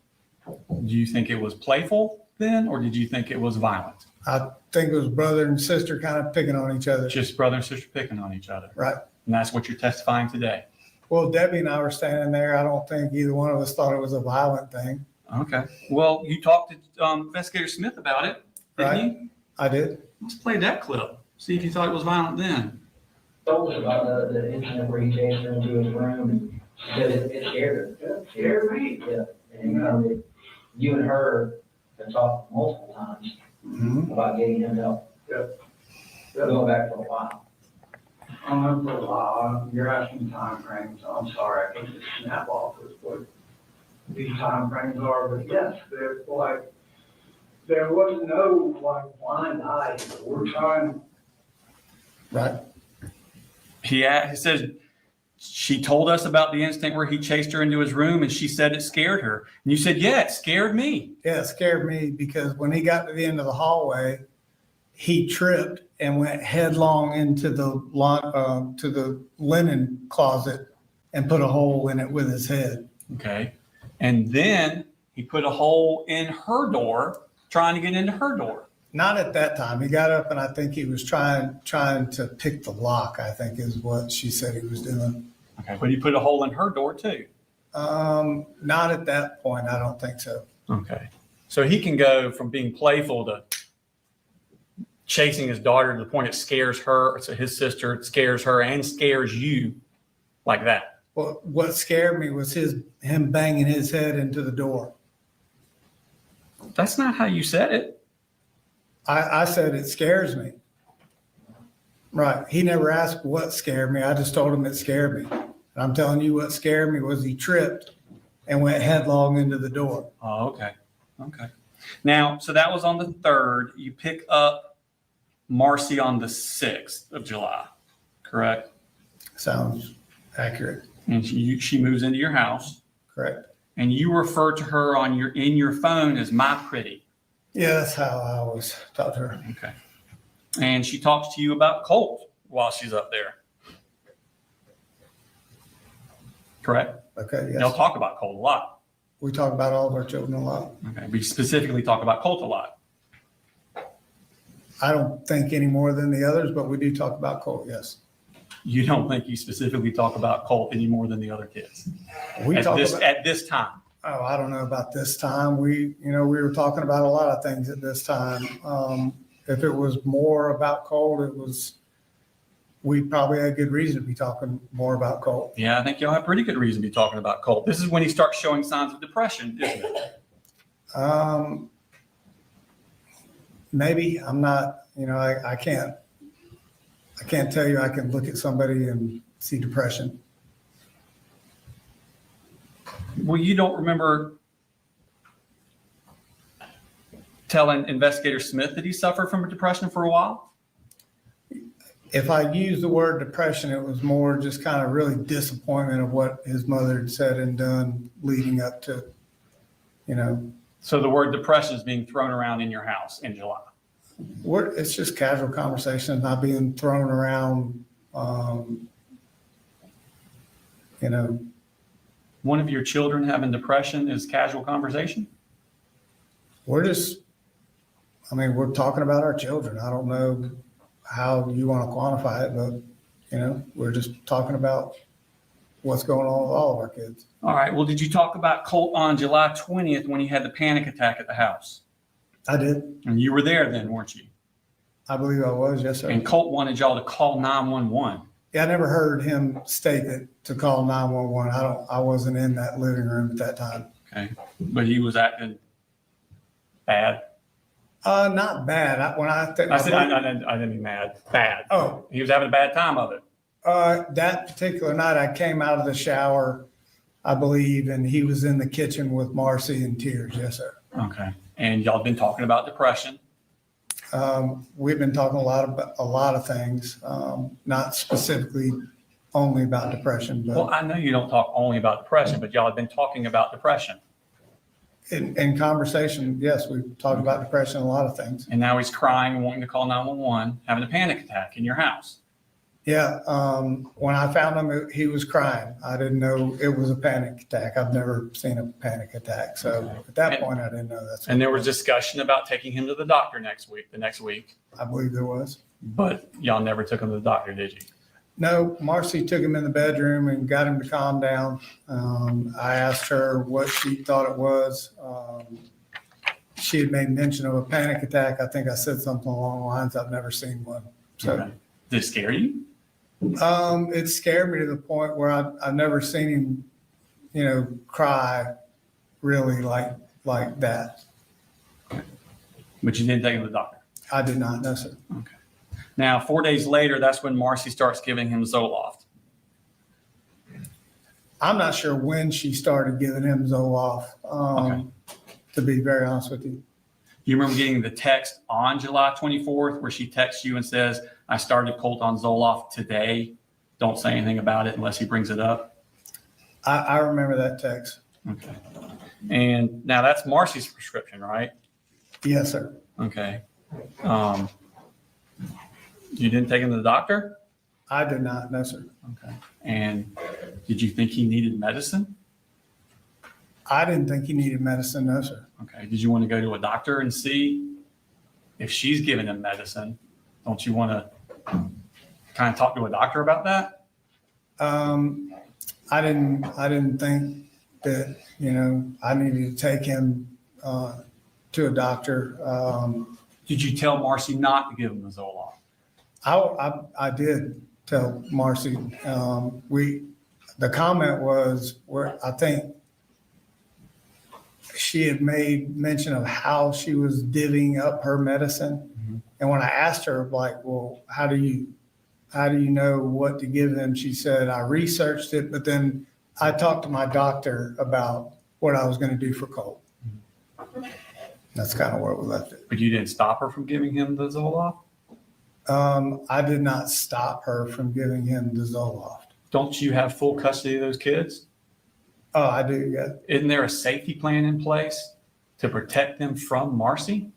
do you think it was playful then, or did you think it was violent? I think it was brother and sister kind of picking on each other. Just brother and sister picking on each other. Right. And that's what you're testifying today. Well, Debbie and I were standing there. I don't think either one of us thought it was a violent thing. Okay. Well, you talked to Investigator Smith about it, didn't Right. you? I did. Let's play that clip. See if you thought it was violent then. Told us about the incident where he chased her into his room and said it scared her. It scared me. Yeah. And you and her have talked multiple times about getting him help. Yep. Going back for a while. For a while, you're asking time frames, so I'm sorry, I can't just snap off this, what these time frames are, but yes, they're like, there was no like blind eye, we're trying. Right. He says she told us about the instant where he chased her into his room and she said it scared her. And you said, yeah, it scared me. Yeah, it scared me because when he got to the end of the hallway, he tripped and went headlong into the linen closet and put a hole in it with his head. Okay. And then he put a hole in her door, trying to get into her door. Not at that time. He got up and I think he was trying to pick the lock, I think is what she said he was doing. Okay. But he put a hole in her door too. Not at that point. I don't think so. Okay. So he can go from being playful to chasing his daughter to the point it scares her. So his sister, it scares her and scares you like that. Well, what scared me was him banging his head into the door. That's not how you said it. I said it scares me. Right. He never asked what scared me. I just told him it scared me. And I'm telling you what scared me was he tripped and went headlong into the door. Oh, okay. Okay. Now, so that was on the 3rd. You pick up Marcy on the 6th of July, correct? Sounds accurate. And she moves into your house. Correct. And you refer to her in your phone as my pretty. Yeah, that's how I always talked to her. Okay. And she talks to you about Colt while she's up there. Correct? Okay, They'll yes. talk about Colt a lot. We talk about all of our children a lot. Okay. We specifically talk about Colt a lot. I don't think any more than the others, but we do talk about Colt, yes. You don't think you specifically talk about Colt any more than the other kids at this time? Oh, I don't know about this time. We were talking about a lot of things at this time. If it was more about Colt, we probably had good reason to be talking more about Colt. Yeah, I think y'all have pretty good reason to be talking about Colt. This is when he starts showing signs of depression, isn't it? Maybe. I'm not, I can't tell you I can look at somebody and see depression. Well, you don't remember telling Investigator Smith that he suffered from depression for a while? If I use the word depression, it was more just kind of really disappointment of what his mother had said and done leading up to, So the word depression is being thrown around in your house in July. It's just casual conversation, not being thrown around, One of your children having depression is casual conversation? we're talking about our children. I don't know how you want to quantify it, but, we're just talking about what's going on with all of our kids. All right. Well, did you talk about Colt on July 20th when he had the panic attack at the house? I did. And you were there then, weren't you? I believe I was, yes, sir. And Colt wanted y'all to call 911. Yeah, I never heard him state that to call 911. I wasn't in that living room at that time. Okay. But he was acting bad. Not bad. I didn't mean mad. Bad. Oh. He was having a bad time of it. That particular night, I came out of the shower, I believe, and he was in the kitchen with Marcy in tears. Yes, sir. Okay. And y'all been talking about depression. We've been talking a lot of things, not specifically only about depression, Well, but I know you don't talk only about depression, but y'all have been talking about depression. in conversation, yes, we've talked about depression, a lot of things. And now he's crying, wanting to call 911, having a panic attack in your house. Yeah, when I found him, he was crying. I didn't know it was a panic attack. I've never seen a panic attack. So at that point, I didn't know that's. And there was discussion about taking him to the doctor the next week. I believe there was. But y'all never took him to the doctor, did you? No, Marcy took him in the bedroom and got him to calm down. I asked her what she thought it was. She had made mention of a panic attack. I think I said something along the lines, I've never seen one. So Okay. Did it scare you? it scared me to the point where I've never seen him, cry really like that. But you didn't take him to the doctor? I did not, no, sir. Okay. Now, 4 days later, that's when Marcy starts giving him Zoloft. I'm not sure when she started giving him Zoloft, to be very honest with you. You remember getting the text on July 24th where she texts you and says, I started Colt on Zoloft today. Don't say anything about it unless he brings it up. I remember that text. Okay. And now that's Marcy's prescription, right? Yes, sir. Okay. You didn't take him to the doctor? I did not, no, sir. Okay. And did you think he needed medicine? I didn't think he needed medicine, no, sir. Okay. Did you want to go to a doctor and see if she's giving him medicine? Don't you want to kind of talk to a doctor about that? I didn't think that, I needed to take him to a doctor. Did you tell Marcy not to give him the Zoloft? I did tell Marcy. The comment was where I think she had made mention of how she was divvying up her medicine. Mm-hmm. And when I asked her, well, how do you know what to give them? She said, I researched it, but then I talked to my doctor about what I was going to do for Colt. Mm-hmm. That's kind of where we left it. But you didn't stop her from giving him the Zoloft? I did not stop her from giving him the Zoloft. Don't you have full custody of those kids? Oh, I do, yeah. Isn't there a safety plan in place to protect them from Marcy?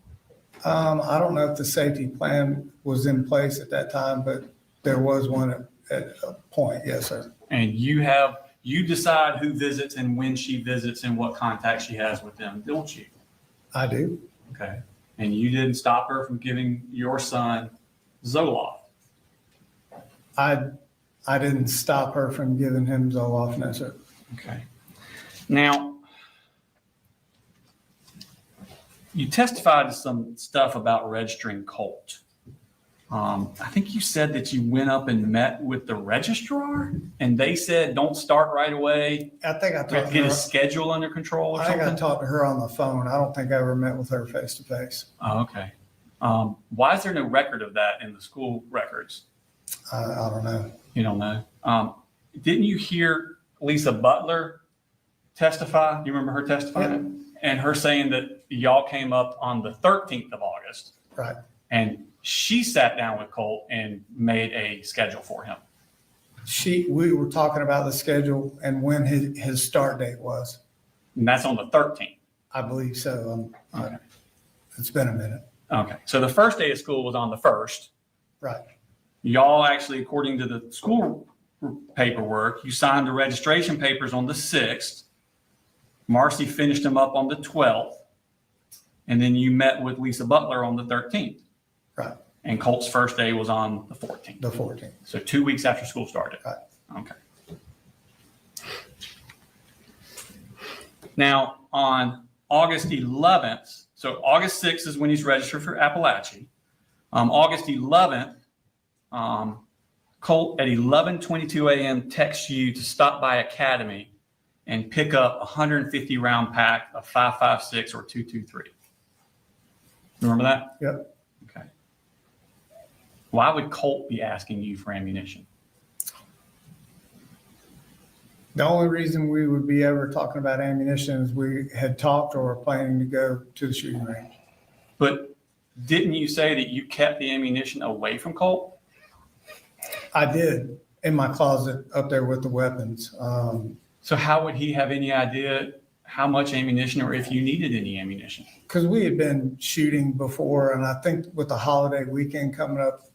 I don't know if the safety plan was in place at that time, but there was one at a point, yes, sir. And you decide who visits and when she visits and what contact she has with them, don't you? I do. Okay. And you didn't stop her from giving your son Zoloft? I didn't stop her from giving him Zoloft, no, sir. Okay. Now, you testified to some stuff about registering Colt. I think you said that you went up and met with the registrar and they said, don't start right away. I think I talked to Get her. his schedule under control or I think something? I talked to her on the phone. I don't think I ever met with her face to face. Oh, okay. Why is there no record of that in the school records? I don't know. You don't know. Didn't you hear Lisa Butler testify? You remember her testifying? Yeah. And her saying that y'all came up on the 13th of August. Right. And she sat down with Colt and made a schedule for him. We were talking about the schedule and when his start date was. And that's on the 13th. I believe so. Okay. It's been a minute. Okay. So the first day of school was on the 1st. Right. Y'all actually, according to the school paperwork, you signed the registration papers on the 6th. Marcy finished them up on the 12th. And then you met with Lisa Butler on the 13th. Right. And Colt's first day was on the 14th. The 14th. So 2 weeks after school started. Right. Okay. Now, on August 11th, so August 6th is when he's registered for Apalachee. August 11th, Colt at 11:22 a.m. texts you to stop by Academy and pick up a 150 round pack of 5.56 or 223. Remember that? Yep. Okay. Why would Colt be asking you for ammunition? The only reason we would be ever talking about ammunition is we had talked or were planning to go to the shooting range. But didn't you say that you kept the ammunition away from Colt? I did. in my closet up there with the weapons. So how would he have any idea how much ammunition or if you needed any ammunition? Because we had been shooting before, and I think with the holiday weekend coming up,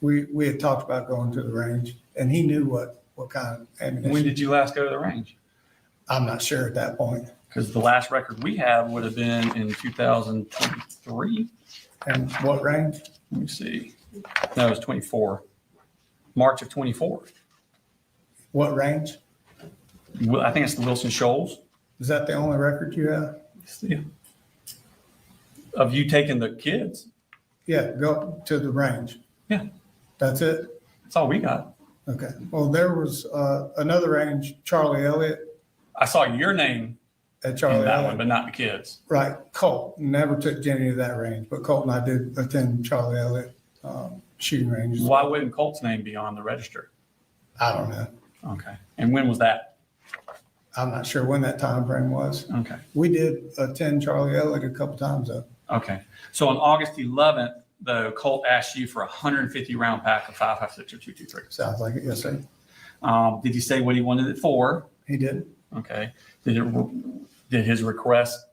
we had talked about going to the range, and he knew what kind of ammunition. When did you last go to the range? I'm not sure at that point. Because the last record we have would have been in 2023. And what range? Let me see. No, it was 24. March of 24. What range? Well, I think it's the Wilson Shoals. Is that the only record you have? Yeah. Of you taking the kids. Yeah, go to the range. Yeah. That's it? That's all we got. Okay. Well, there was another range, Charlie Elliott. I saw your name At Charlie in that Elliott. one, but not the kids. Right. Colt. Never took Jenni to that range, but Colt and I did attend Charlie Elliott shooting ranges. Why wouldn't Colt's name be on the register? I don't know. Okay. And when was that? I'm not sure when that time frame was. Okay. We did attend Charlie Elliott a couple times though. Okay. So on August 11th, though, Colt asked you for a 150 round pack of 5.56 or 223. Sounds like it. Yes, sir. Did he say what he wanted it for? He did. Okay. Did his request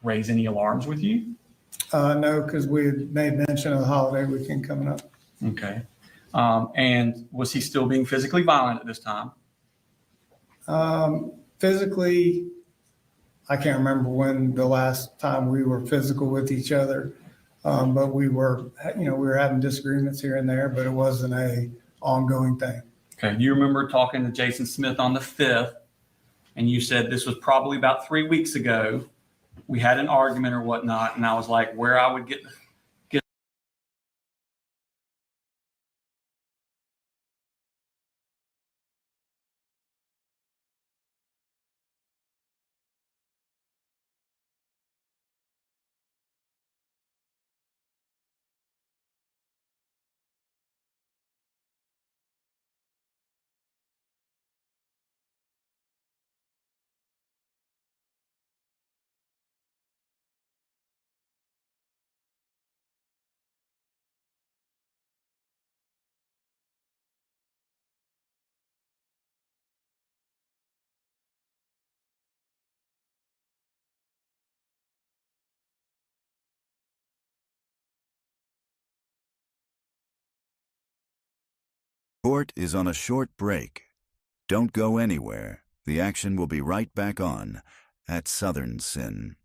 raise any alarms with you? No, because we had made mention of the holiday weekend coming up. Okay. And was he still being physically violent at this time? Physically, I can't remember when the last time we were physical with each other, but we were having disagreements here and there, but it wasn't a ongoing thing. Okay. You remember talking to Jason Smith on the 5th, and you said this was probably about 3 weeks ago. We had an argument or whatnot, and I was like, where I would get Court is on a short break. Don't go anywhere. The action will be right back on at Southern Sin.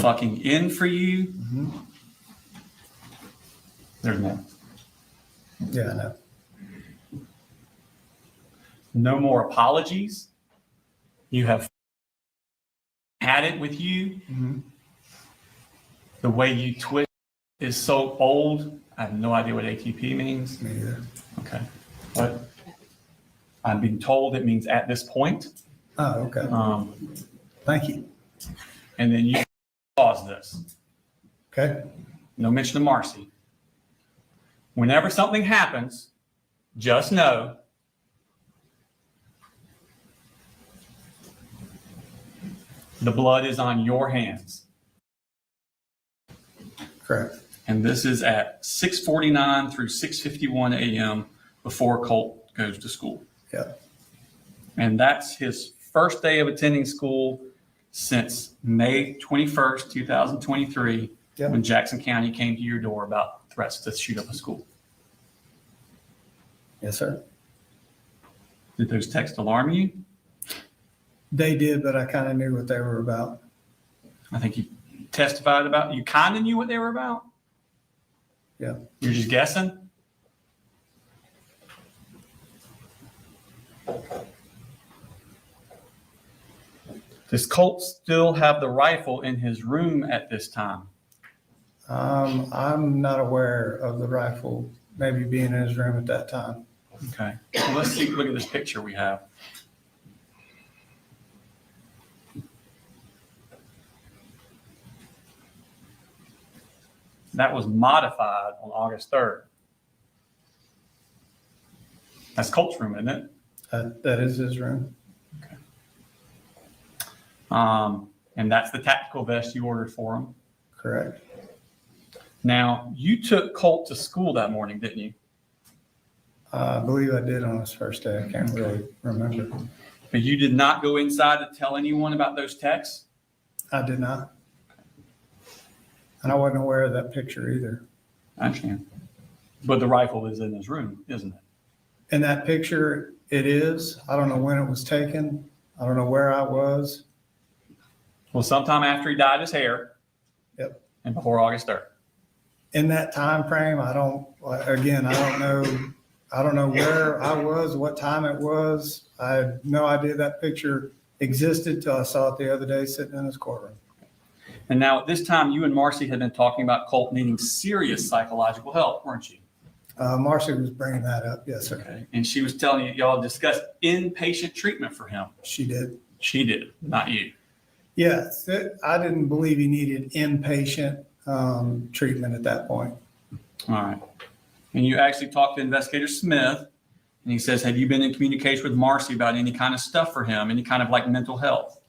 fucking in for you? Mm-hmm. There's more. Yeah, I know. No more apologies. You have had it with you. Mm-hmm. The way you twist is so old. I have no idea what ATP means. Me either. Okay. But I'm being told it means at this point. Oh, okay. Thank you. And then you pause this. Okay. No mention of Marcy. Whenever something happens, just know the blood is on your hands. Correct. And this is at 6:49 through 6:51 a.m. before Colt goes to school. Yeah. And that's his first day of attending school since May 21st, 2023, Yep. when Jackson County came to your door about threats to shoot up a school. Yes, sir. Did those texts alarm you? They did, but I kind of knew what they were about. I think you testified about, you kind of knew what they were about? Yeah. You're just guessing? Does Colt still have the rifle in his room at this time? I'm not aware of the rifle maybe being in his room at that time. Okay. Well, let's see. Look at this picture we have. That was modified on August 3rd. That's Colt's room, isn't it? That is his room. Okay. And that's the tactical vest you ordered for him? Correct. Now, you took Colt to school that morning, didn't you? I believe I did on his first day. I can't really remember. But you did not go inside to tell anyone about those texts? I did not. And I wasn't aware of that picture either. I understand. But the rifle is in his room, isn't it? In that picture, it is. I don't know when it was taken. I don't know where I was. Well, sometime after he dyed his hair. Yep. And before August 3rd. In that time frame, I don't know where I was, what time it was. I had no idea that picture existed till I saw it the other day sitting in his courtroom. And now at this time, you and Marcy had been talking about Colt needing serious psychological help, weren't you? Marcy was bringing that up. Yes, sir. Okay. And she was telling you, y'all discussed inpatient treatment for him. She did. She did, not you. Yes, I didn't believe he needed inpatient treatment at that point. All right. And you actually talked to Investigator Smith, and he says, have you been in communication with Marcy about any kind of stuff for him, any kind of like mental health?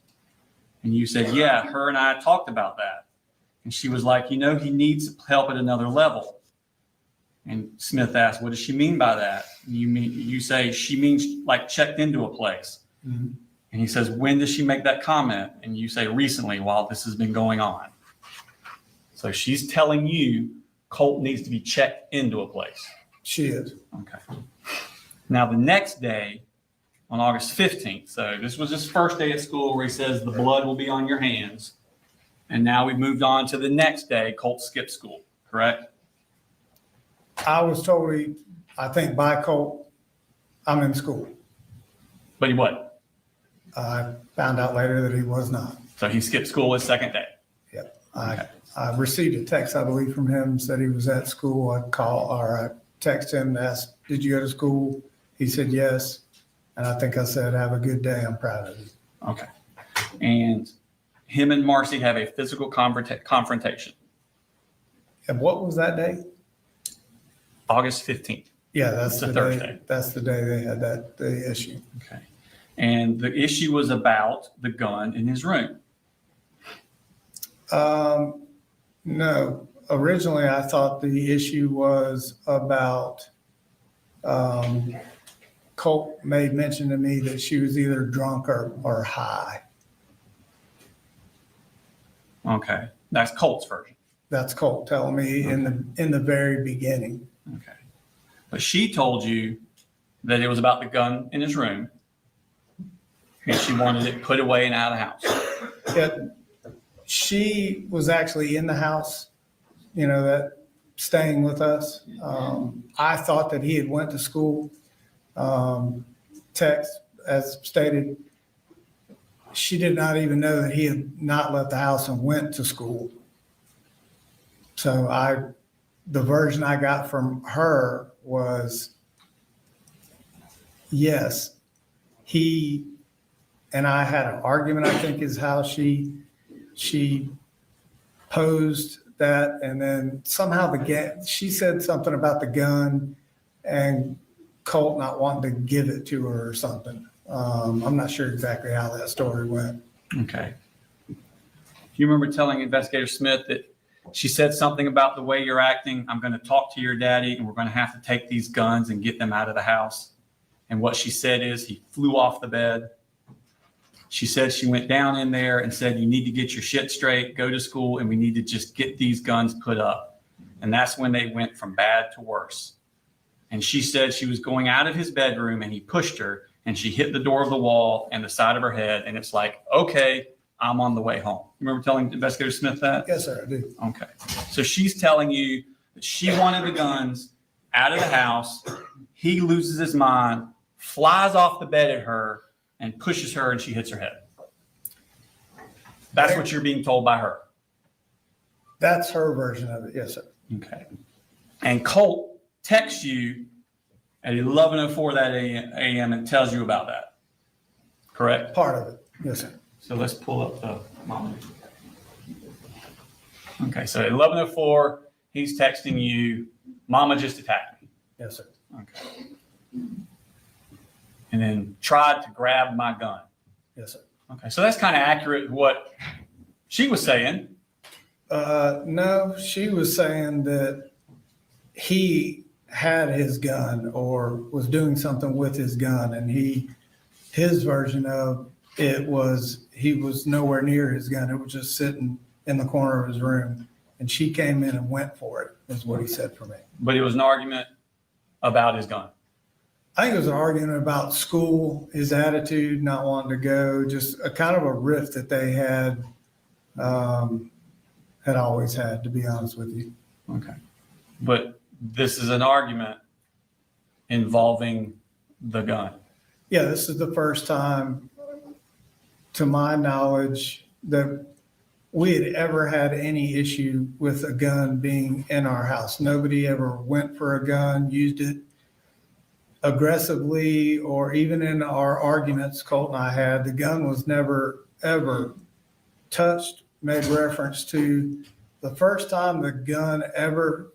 And you said, yeah, her and I talked about that. And she was like, he needs help at another level. And Smith asked, what does she mean by that? And you say she means like checked into a place. Mm-hmm. And he says, when does she make that comment? And you say recently, while this has been going on. So she's telling you Colt needs to be checked into a place. She is. Okay. Now the next day, on August 15th, so this was his first day at school where he says the blood will be on your hands. And now we've moved on to the next day, Colt skipped school, correct? I was told, I think by Colt, I'm in school. But he wasn't. I found out later that he was not. So he skipped school his second day. Yep. Okay. I received a text, I believe, from him, said he was at school. I texted him and asked, did you go to school? He said, yes. And I think I said, have a good day. I'm proud of you. Okay. And him and Marcy have a physical confrontation. And what was that date? August 15th. Yeah, that's the Thursday. day. That's the day they had the issue. Okay. And the issue was about the gun in his room. No, originally I thought the issue was about, Colt made mention to me that she was either drunk or high. Okay. That's Colt's version. That's Colt telling me in the very beginning. Okay. But she told you that it was about the gun in his room and she wanted it put away and out of the house. Yeah, she was actually in the house, that staying with us. I thought that he had went to school. Text, as stated, she did not even know that he had not left the house and went to school. So the version I got from her was, yes, he and I had an argument, I think is how she posed that. And then somehow she said something about the gun and Colt not wanting to give it to her or something. I'm not sure exactly how that story went. Okay. Do you remember telling Investigator Smith that she said something about the way you're acting? I'm going to talk to your daddy and we're going to have to take these guns and get them out of the house. And what she said is he flew off the bed. She said she went down in there and said, you need to get your shit straight, go to school, and we need to just get these guns put up. And that's when they went from bad to worse. And she said she was going out of his bedroom and he pushed her and she hit the door of the wall and the side of her head. And it's like, okay, I'm on the way home. Remember telling Investigator Smith that? Yes, sir, I do. Okay. So she's telling you that she wanted the guns out of the house. He loses his mind, flies off the bed at her, and pushes her, and she hits her head. That's what you're being told by her. That's her version of it. Yes, sir. Okay. And Colt texts you at 11:04 that a.m. and tells you about that. Correct? Part of it. Yes, sir. So let's pull up the mom. Okay, so at 11:04, he's texting you, Mama just attacked me. Yes, sir. Okay. And then tried to grab my gun. Yes, sir. Okay, so that's kind of accurate what she was saying. No, she was saying that he had his gun or was doing something with his gun, and his version of it was he was nowhere near his gun. It was just sitting in the corner of his room, and she came in and went for it, is what he said for me. But it was an argument about his gun. I think it was an argument about school, his attitude, not wanting to go, just a kind of a rift that they had always had, to be honest with you. Okay. But this is an argument involving the gun. Yeah, this is the first time, to my knowledge, that we had ever had any issue with a gun being in our house. Nobody ever went for a gun, used it aggressively, or even in our arguments Colt and I had, the gun was never, ever touched, made reference to. The first time the gun ever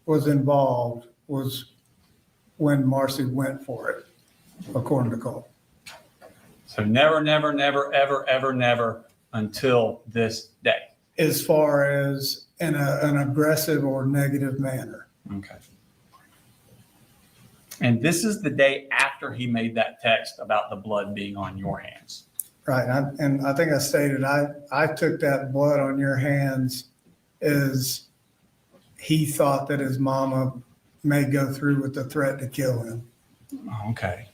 was involved was when Marcy went for it, according to Colt. So never, never, never, ever, ever, never until this day. As far as in an aggressive or negative manner. Okay. And this is the day after he made that text about the blood being on your hands. Right. And I think I stated, I took that blood on your hands as he thought that his mama may go through with the threat to kill him. Okay.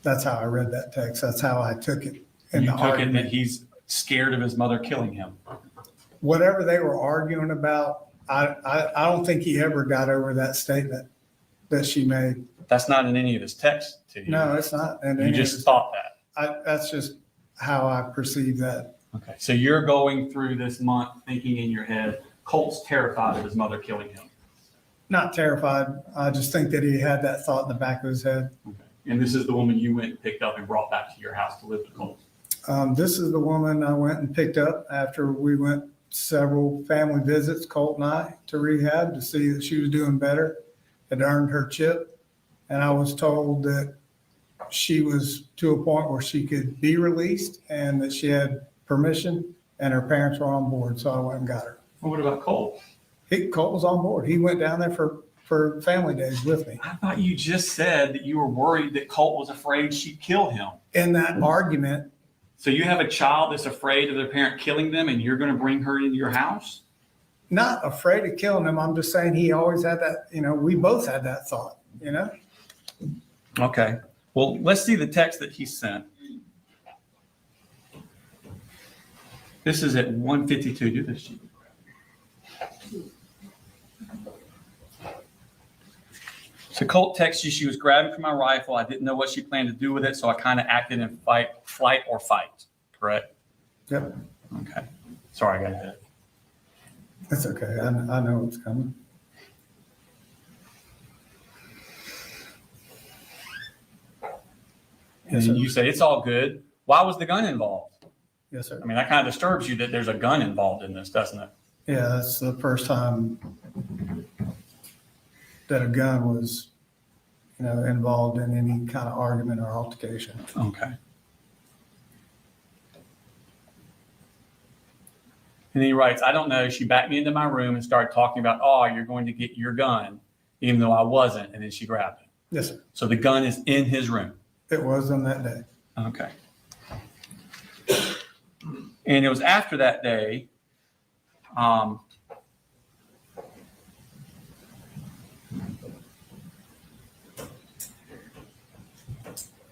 That's how I read that text. That's how I took it. You took it that he's scared of his mother killing him. Whatever they were arguing about, I don't think he ever got over that statement that she made. That's not in any of his texts to you. No, it's not. And you just thought that. That's just how I perceive that. Okay. So you're going through this month thinking in your head, Colt's terrified of his mother killing him. Not terrified. I just think that he had that thought in the back of his head. Okay. And this is the woman you went and picked up and brought back to your house to live with Colt. This is the woman I went and picked up after we went several family visits, Colt and I, to rehab to see that she was doing better, had earned her chip. And I was told that she was to a point where she could be released and that she had permission and her parents were on board. So I went and got her. Well, what about Colt? Colt was on board. He went down there for family days with me. I thought you just said that you were worried that Colt was afraid she'd kill him. In that argument. So you have a child that's afraid of their parent killing them and you're going to bring her into your house? Not afraid of killing him. I'm just saying he always had that, we both had that thought, Okay. Well, let's see the text that he sent. This is at 1:52. Do this, Chief. So Colt texts you, she was grabbing for my rifle. I didn't know what she planned to do with it, so I kind of acted in flight or fight. Correct? Yep. Okay. Sorry, I got ahead. That's okay. I know what's coming. And then you say, it's all good. Why was the gun involved? Yes, sir. I mean, that kind of disturbs you that there's a gun involved in this, doesn't it? Yeah, that's the first time that a gun was, involved in any kind of argument or altercation. Okay. And then he writes, I don't know. She backed me into my room and started talking about, oh, you're going to get your gun, even though I wasn't. And then she grabbed it. Yes, sir. So the gun is in his room. It was on that day. Okay. And it was after that day,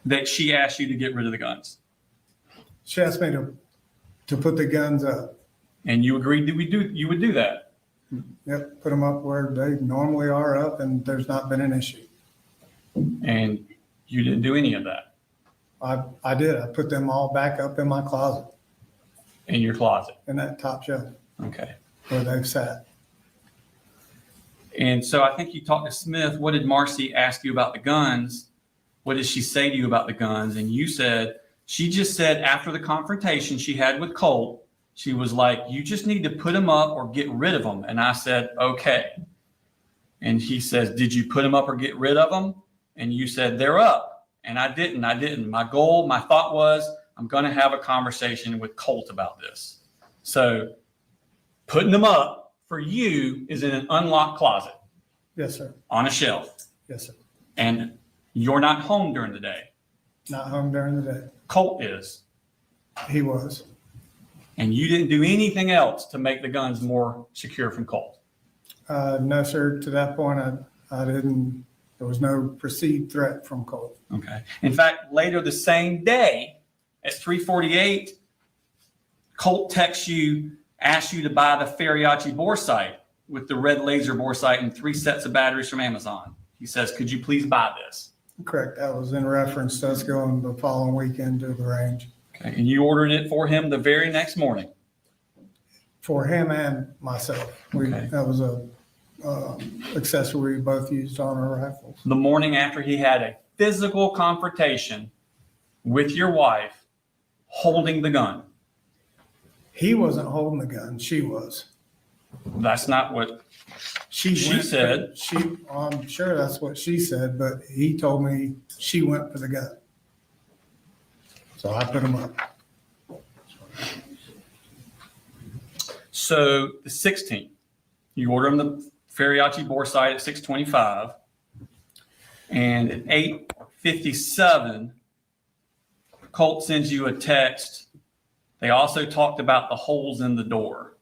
that she asked you to get rid of the guns? She asked me to put the guns up. And you agreed that you would do that? Yep, put them up where they normally are up, and there's not been an issue. And you didn't do any of that? I did. I put them all back up in my closet, In your closet? in that top shelf Okay. where they've sat. And so I think you talked to Smith. What did Marcy ask you about the guns? What did she say to you about the guns? And you said, she just said after the confrontation she had with Colt, she was like, you just need to put them up or get rid of them. And I said, okay. And he says, did you put them up or get rid of them? And you said, they're up. And I didn't. My thought was, I'm going to have a conversation with Colt about this. So putting them up for you is in an unlocked closet. Yes, sir. On a shelf. Yes, sir. And you're not home during the day. Not home during the day. Colt is. He was. And you didn't do anything else to make the guns more secure from Colt? No, sir. To that point, I didn't. There was no perceived threat from Colt. Okay. In fact, later the same day at 3:48, Colt texts you, asks you to buy the Apalachee bore sight with the red laser bore sight and 3 sets of batteries from Amazon. He says, could you please buy this? Correct. That was in reference to us going the following weekend to the range. Okay. And you ordered it for him the very next morning? For him and myself. Okay. That was a accessory we both used on our rifles. The morning after he had a physical confrontation with your wife holding the gun? He wasn't holding the gun. She was. That's not what She said. I'm sure that's what she said, but he told me she went for the gun. So I put him up. So the 16th, you order him the Apalachee bore sight at 6:25, and at 8:57, Colt sends you a text. They also talked about the holes in the door,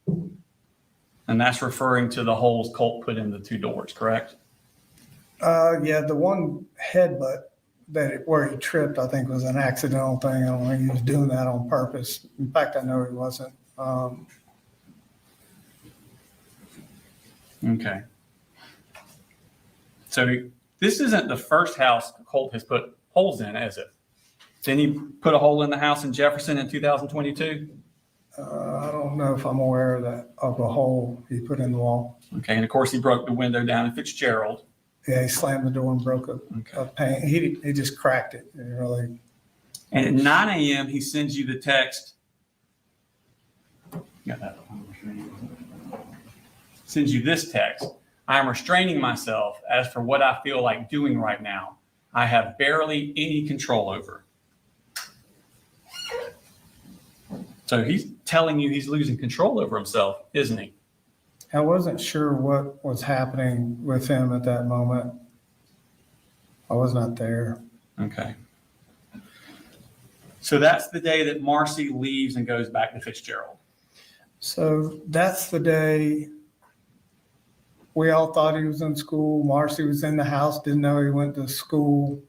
and that's referring to the holes Colt put in the 2 doors, correct? Yeah, the one headbutt where he tripped, I think was an accidental thing. I don't think he was doing that on purpose. In fact, I know he wasn't. Okay. So this isn't the first house Colt has put holes in, is it? Didn't he put a hole in the house in Jefferson in 2022? I don't know if I'm aware of that, of a hole he put in the wall. Okay. And of course, he broke the window down in Fitzgerald. Yeah, he slammed the door and broke a pane. He just cracked it. Really. And at 9 a.m., he sends you the text. Got that? Sends you this text. I am restraining myself as for what I feel like doing right now. I have barely any control over. So he's telling you he's losing control over himself, isn't he? I wasn't sure what was happening with him at that moment. I was not there. Okay. So that's the day that Marcy leaves and goes back to Fitzgerald. So that's the day we all thought he was in school. Marcy was in the house, didn't know he went to school.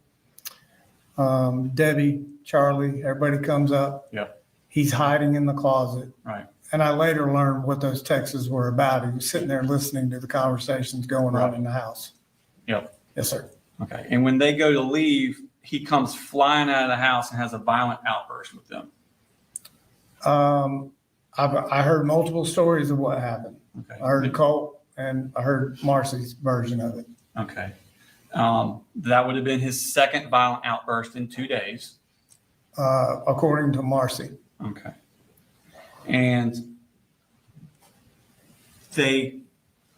Debbie, Charlie, everybody comes up. Yep. He's hiding in the closet. Right. And I later learned what those texts were about. He was sitting there listening to the conversations going on in the house. Yep. Yes, sir. Okay. And when they go to leave, he comes flying out of the house and has a violent outburst with them. I heard multiple stories of what happened. Okay. I heard Colt and I heard Marcy's version of it. Okay. That would have been his second violent outburst in 2 days. According to Marcy. Okay. And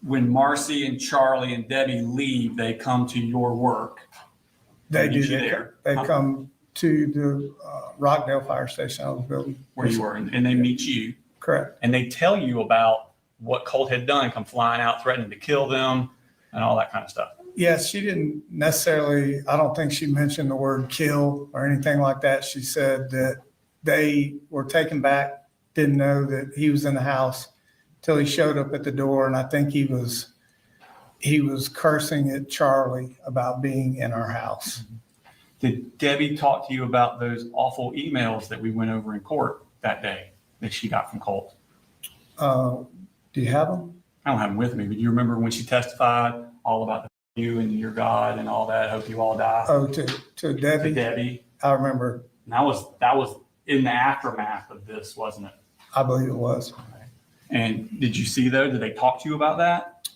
when Marcy and Charlie and Debbie leave, they come to your work. They do. There. They come to the Rockdale Fire Station I was building. Where you were, and they meet you. Correct. And they tell you about what Colt had done, come flying out, threatening to kill them, and all that kind of stuff. Yes, she didn't necessarily, I don't think she mentioned the word kill or anything like that. She said that they were taken back, didn't know that he was in the house till he showed up at the door. And I think he was cursing at Charlie about being in our house. Did Debbie talk to you about those awful emails that we went over in court that day that she got from Colt? Do you have them? I don't have them with me, but you remember when she testified all about you and your God and all that? Hope you all die. Oh, to Debbie? To Debbie. I remember. And that was in the aftermath of this, wasn't it? I believe it was. And did you see though? Did they talk to you about that?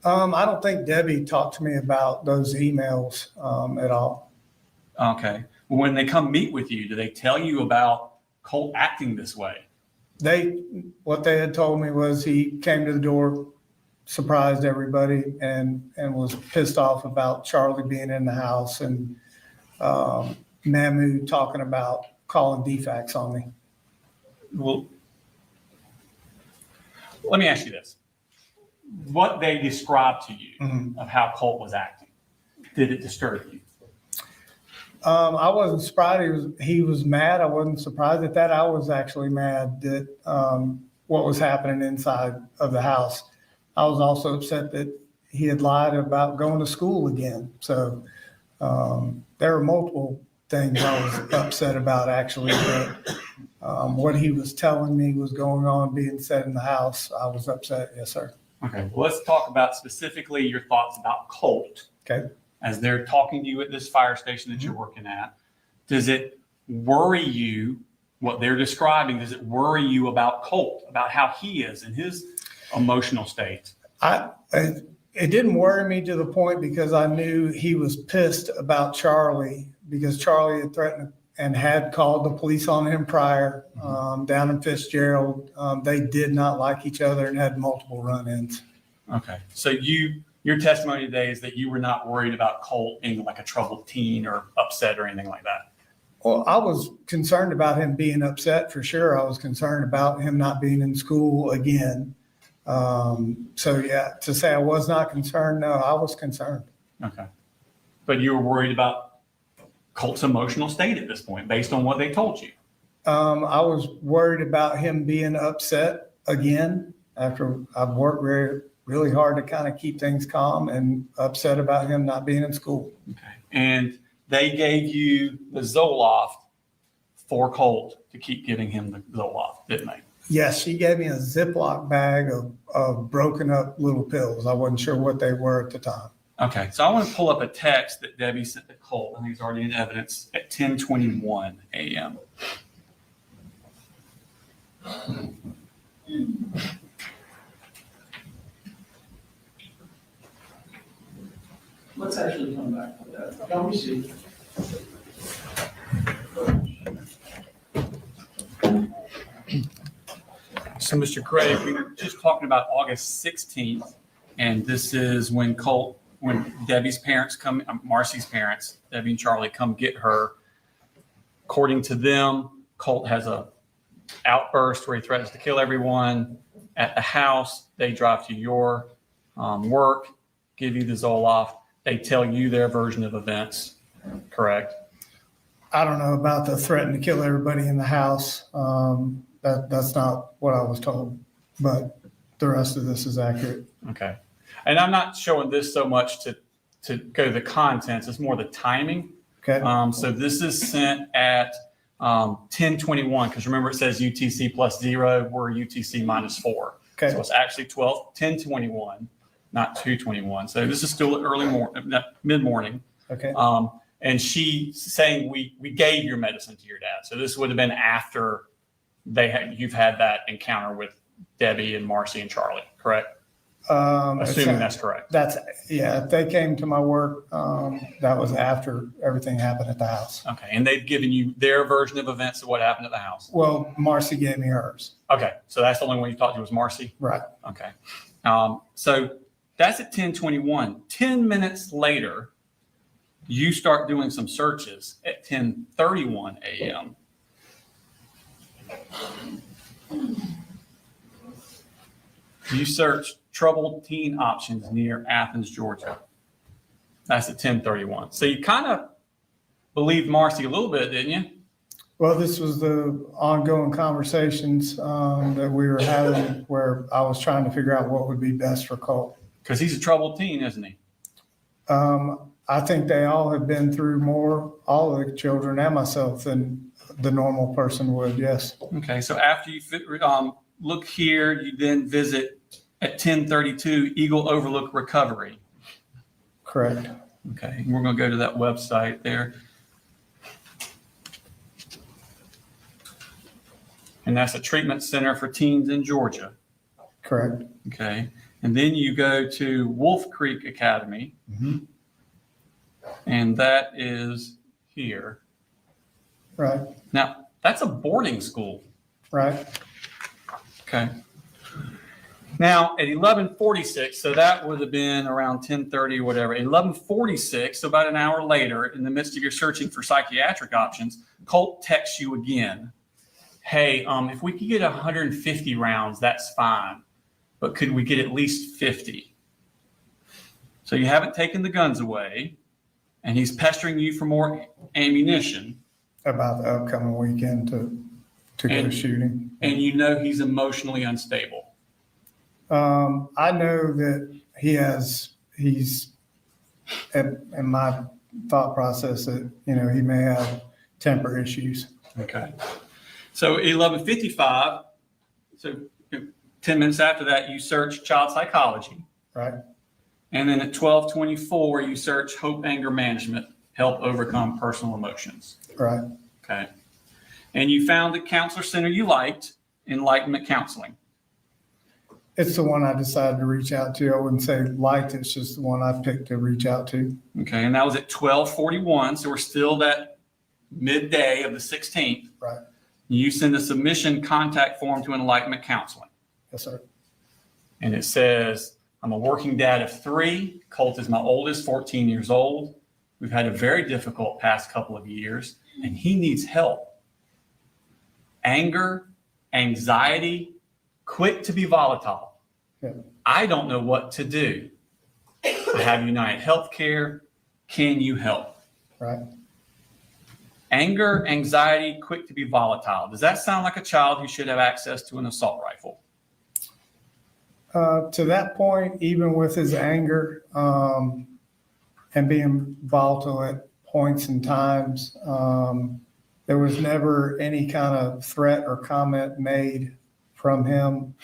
I don't think Debbie talked to me about those emails at all. Okay. Well, when they come meet with you, do they tell you about Colt acting this way? What they had told me was he came to the door, surprised everybody, and was pissed off about Charlie being in the house, and Mamu talking about calling defax on me. Well, let me ask you this. What they described to you of how Colt was acting, did it disturb you? I wasn't surprised he was mad. I wasn't surprised at that. I was actually mad that what was happening inside of the house. I was also upset that he had lied about going to school again. So there were multiple things I was upset about, actually. But what he was telling me was going on, being said in the house, I was upset. Yes, sir. Okay. Well, let's talk about specifically your thoughts about Colt. Okay. As they're talking to you at this fire station that you're working at, does it worry you, what they're describing, does it worry you about Colt, about how he is in his emotional state? It didn't worry me to the point because I knew he was pissed about Charlie, because Charlie had threatened and had called the police on him prior down in Fitzgerald. They did not like each other and had multiple run-ins. Okay. So your testimony today is that you were not worried about Colt being like a troubled teen or upset or anything like that. Well, I was concerned about him being upset for sure. I was concerned about him not being in school again. So yeah, to say I was not concerned, no, I was concerned. Okay. But you were worried about Colt's emotional state at this point, based on what they told you. I was worried about him being upset again after I've worked really hard to kind of keep things calm, and upset about him not being in school. Okay. And they gave you the Zoloft for Colt to keep giving him the Zoloft, didn't they? Yes, she gave me a Ziploc bag of broken up little pills. I wasn't sure what they were at the time. Okay. So I want to pull up a text that Debbie sent to Colt. I think it's already in evidence at 10:21 a.m. Let's actually come back to that. Can we see? So, Mr. Gray, we were just talking about August 16th, and this is when Debbie's parents come, Marcy's parents, Debbie and Charlie, come get her. According to them, Colt has a outburst where he threatens to kill everyone. At the house, they drive to your work, give you the Zoloft. They tell you their version of events, correct? I don't know about the threat to kill everybody in the house. That's not what I was told, but the rest of this is accurate. Okay. And I'm not showing this so much to go to the contents. It's more the timing. Okay. So this is sent at 10:21, because remember it says UTC +0, we're UTC -4. Okay. So it's actually 10:21, not 2:21. So this is still mid-morning. Okay. And she's saying we gave your medicine to your dad. So this would have been after you've had that encounter with Debbie and Marcy and Charlie, correct? Assuming that's correct. If they came to my work, that was after everything happened at the house. Okay. And they've given you their version of events of what happened at the house. Well, Marcy gave me hers. Okay. So that's the only one you talked to was Marcy? Right. Okay. So that's at 10:21. 10 minutes later, you start doing some searches at 10:31 a.m. You search troubled teen options near Athens, Georgia. That's at 10:31. So you kind of believed Marcy a little bit, didn't you? Well, this was the ongoing conversations that we were having where I was trying to figure out what would be best for Colt. Because he's a troubled teen, isn't he? I think they all have been through more, all of the children and myself, than the normal person would, yes. Okay, so after you look here, you then visit at 1032 Eagle Overlook Recovery. Correct. Okay, we're going to go to that website there. And that's a treatment center for teens in Georgia. Correct. Okay, and then you go to Wolf Creek Academy. Mhm. And that is here. Right. Now, that's a boarding school. Right. Okay. Now, at 11:46, so that would have been around 10:30 or whatever. At 11:46, so about an hour later, in the midst of your searching for psychiatric options, Colt texts you again. Hey, if we could get 150 rounds, that's fine. But could we get at least 50? So you haven't taken the guns away, and he's pestering you for more ammunition. About the upcoming weekend to go shooting. And you know he's emotionally unstable. I know that he's in my thought process that, he may have temper issues. Okay. So 11:55, so 10 minutes after that, you search child psychology. Right. And then at 12:24, you search hope, anger management, help overcome personal emotions. Right. Okay. And you found the counselor center you liked, Enlightenment Counseling. It's the one I decided to reach out to. I wouldn't say liked, it's just the one I picked to reach out to. Okay. And that was at 12:41. So we're still that midday of the 16th. Right. You send a submission contact form to Enlightenment Counseling. Yes, sir. And it says, I'm a working dad of 3. Colt is my oldest, 14 years old. We've had a very difficult past couple of years, and he needs help. Anger, anxiety, quick to be volatile. Yeah. I don't know what to do. I have United Healthcare. Can you help? Right. Anger, anxiety, quick to be volatile. Does that sound like a child who should have access to an assault rifle? To that point, even with his anger and being volatile at points and times, there was never any kind of threat or comment made from him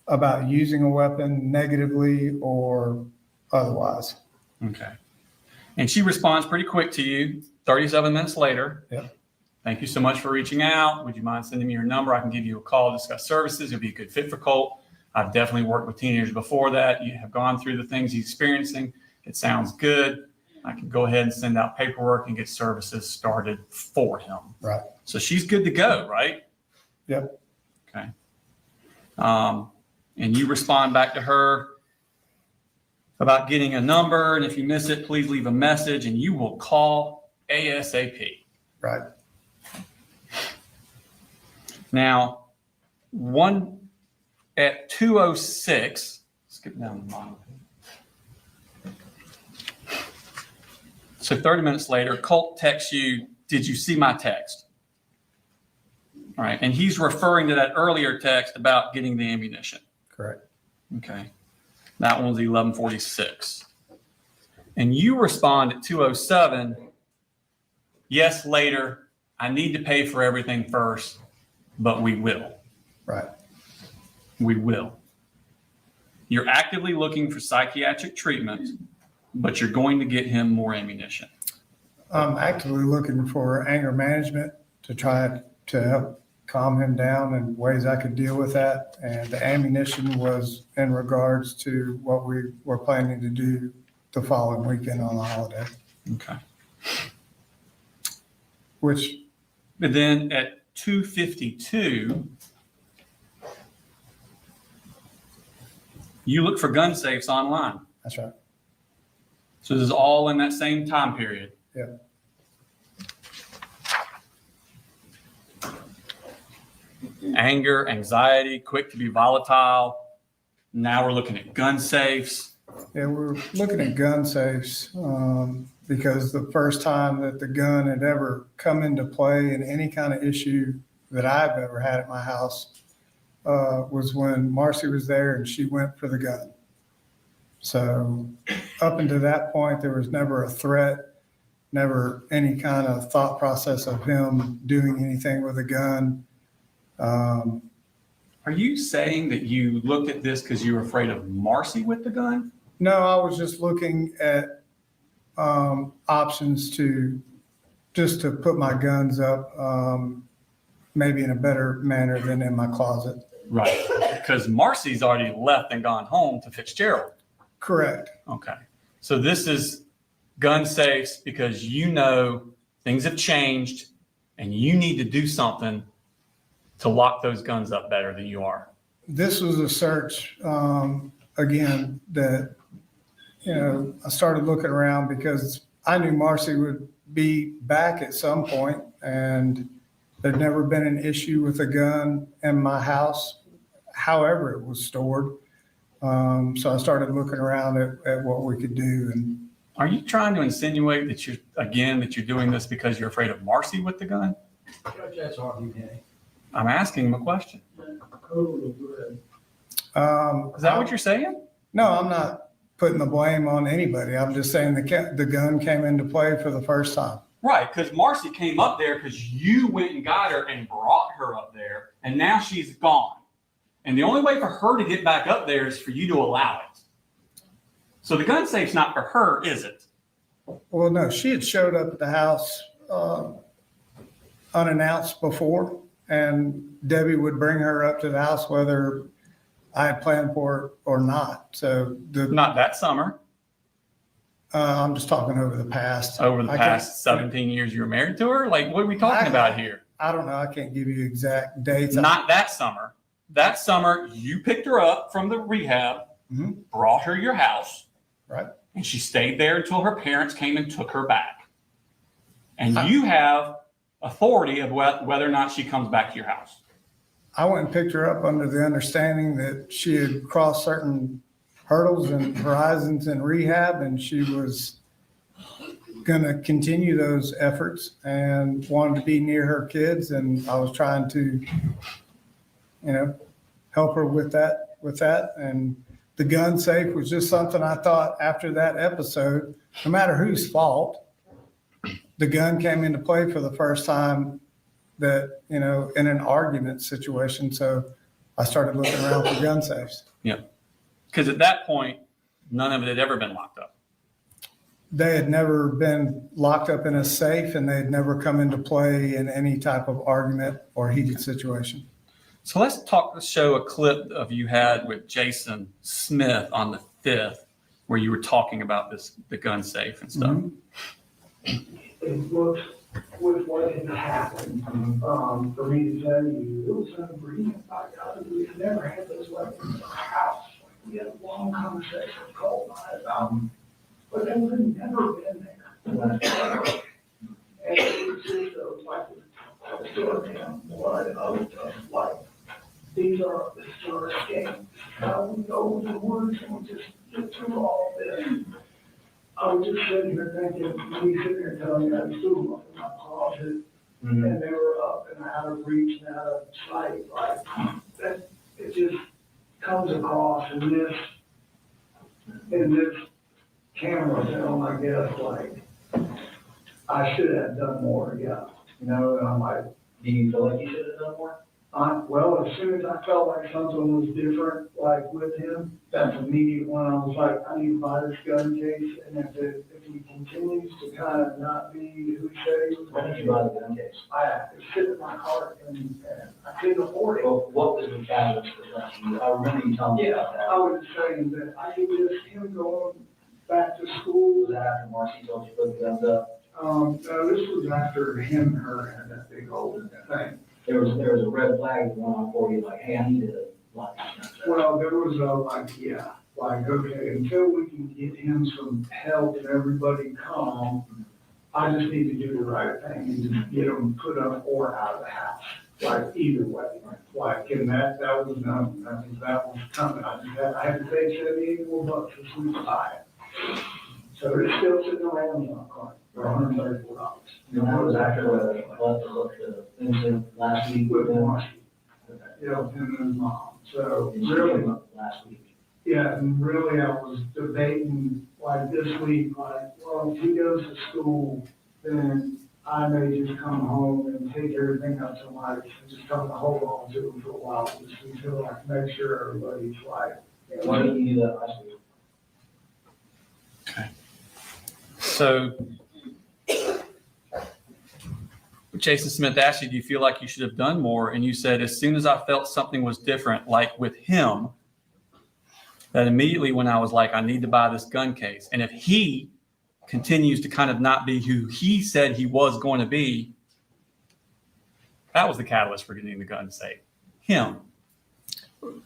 about using a weapon negatively or otherwise. Okay. And she responds pretty quick to you, 37 minutes later. Yep. Thank you so much for reaching out. Would you mind sending me your number? I can give you a call, discuss services. You'll be a good fit for Colt. I've definitely worked with teenagers before that. You have gone through the things he's experiencing. It sounds good. I can go ahead and send out paperwork and get services started for him. Right. So she's good to go, right? Yep. Okay. And you respond back to her about getting a number. And if you miss it, please leave a message and you will call ASAP. Right. Now, at 2:06, skip down the bottom. So 30 minutes later, Colt texts you, did you see my text? All right. And he's referring to that earlier text about getting the ammunition. Correct. Okay. That one's 11:46. And you respond at 2:07, yes, later. I need to pay for everything first, but we will. Right. We will. You're actively looking for psychiatric treatment, but you're going to get him more ammunition. I'm actively looking for anger management to try to help calm him down in ways I could deal with that. And the ammunition was in regards to what we were planning to do the following weekend on the holiday. Okay. But then at 2:52, you look for gun safes online. That's right. So this is all in that same time period. Yeah. Anger, anxiety, quick to be volatile. Now we're looking at gun safes. Yeah, we're looking at gun safes because the first time that the gun had ever come into play in any kind of issue that I've ever had at my house was when Marcy was there and she went for the gun. So up until that point, there was never a threat, never any kind of thought process of him doing anything with a gun. Are you saying that you looked at this because you were afraid of Marcy with the gun? No, I was just looking at options to put my guns up, maybe in a better manner than in my closet. Right, because Marcy's already left and gone home to Fitzgerald. Correct. Okay, so this is gun safes because you know things have changed and you need to do something to lock those guns up better than you are. This was a search, again, that, I started looking around because I knew Marcy would be back at some point, and there'd never been an issue with a gun in my house, however it was stored. So I started looking around at what we could do. And are you trying to insinuate that you're doing this because you're afraid of Marcy with the gun? Judge, that's RDA. I'm asking him a question. Totally good. Is that what you're saying? No, I'm not putting the blame on anybody. I'm just saying the gun came into play for the first time. Right, because Marcy came up there because you went and got her and brought her up there, and now she's gone. And the only way for her to get back up there is for you to allow it. So the gun safe's not for her, is it? Well, no, she had showed up at the house unannounced before, and Debbie would bring her up to the house whether I had planned for it or not. So Not that summer. I'm just talking over the past. Over the past 17 years you were married to her? Like, what are we talking about here? I don't know. I can't give you exact dates. Not that summer. That summer, you picked her up from the rehab, brought her to your house. Right. And she stayed there until her parents came and took her back. And you have authority of whether or not she comes back to your house. I went and picked her up under the understanding that she had crossed certain hurdles and horizons in rehab, and she was going to continue those efforts and wanted to be near her kids. And I was trying to, help her with that. And the gun safe was just something I thought after that episode, no matter whose fault, the gun came into play for the first time that, in an argument situation. So I started looking around for gun safes. Yeah. Because at that point, none of it had ever been locked up. They had never been locked up in a safe, and they had never come into play in any type of argument or heated situation. So let's show a clip of you had with Jason Smith on the 5th, where you were talking about the gun safe and stuff. It looks with what had happened, for me to tell you, it was an agreement by God. We've never had those weapons in our house. We had a long conversation with Colt about them, but they would have never been there. And it was just like a story of blood of life. These are historic games. Now we go the woods and we just get through all this. I was just sitting here thinking, me sitting here telling you I threw them up in my closet, and they were up and out of reach and out of sight. Like that, it just comes across in this camera film, I guess, like I should have done more, yeah. And I'm like, Do you feel like you should have done more? Well, as soon as I felt like something was different, like with him, that's immediate when I was like, I need to buy this gun case. And if he continues to kind of not be who he said he was Why going did to you buy the gun case? it sit in my heart and I couldn't afford it. Well, what was the catalyst for that? I remember you telling me about that. I was saying that I could just him going back to school. Was that after Marcy told you to put the guns up? No, this was after him and her had that big old thing. There was a red flag going on for you, like, hey, I need to lock these guns up. Well, there was okay, until we can get him some help and everybody calm, I just need to do the right thing and just get him put up or out of the house. Like either way, and that was known, that was coming. I had to pay $78 more for sweet pie. So it's still sitting around in my car for $134. And that was after the incident last week With Marcy. Yeah, him and his mom. So And she really, came up last week. yeah, Yeah, and really I was debating like this week, like, well, if he goes to school, then I may just come home and take everything up to Mike and just tell him to hold on to him for a while, just until I can make sure everybody's right. Yeah, why don't you do that last week? Okay. So Jason Smith asked you, do you feel like you should have done more? And you said, as soon as I felt something was different, like with him, that immediately when I was like, I need to buy this gun case. And if he continues to kind of not be who he said he was going to be, that was the catalyst for getting the gun safe. Him.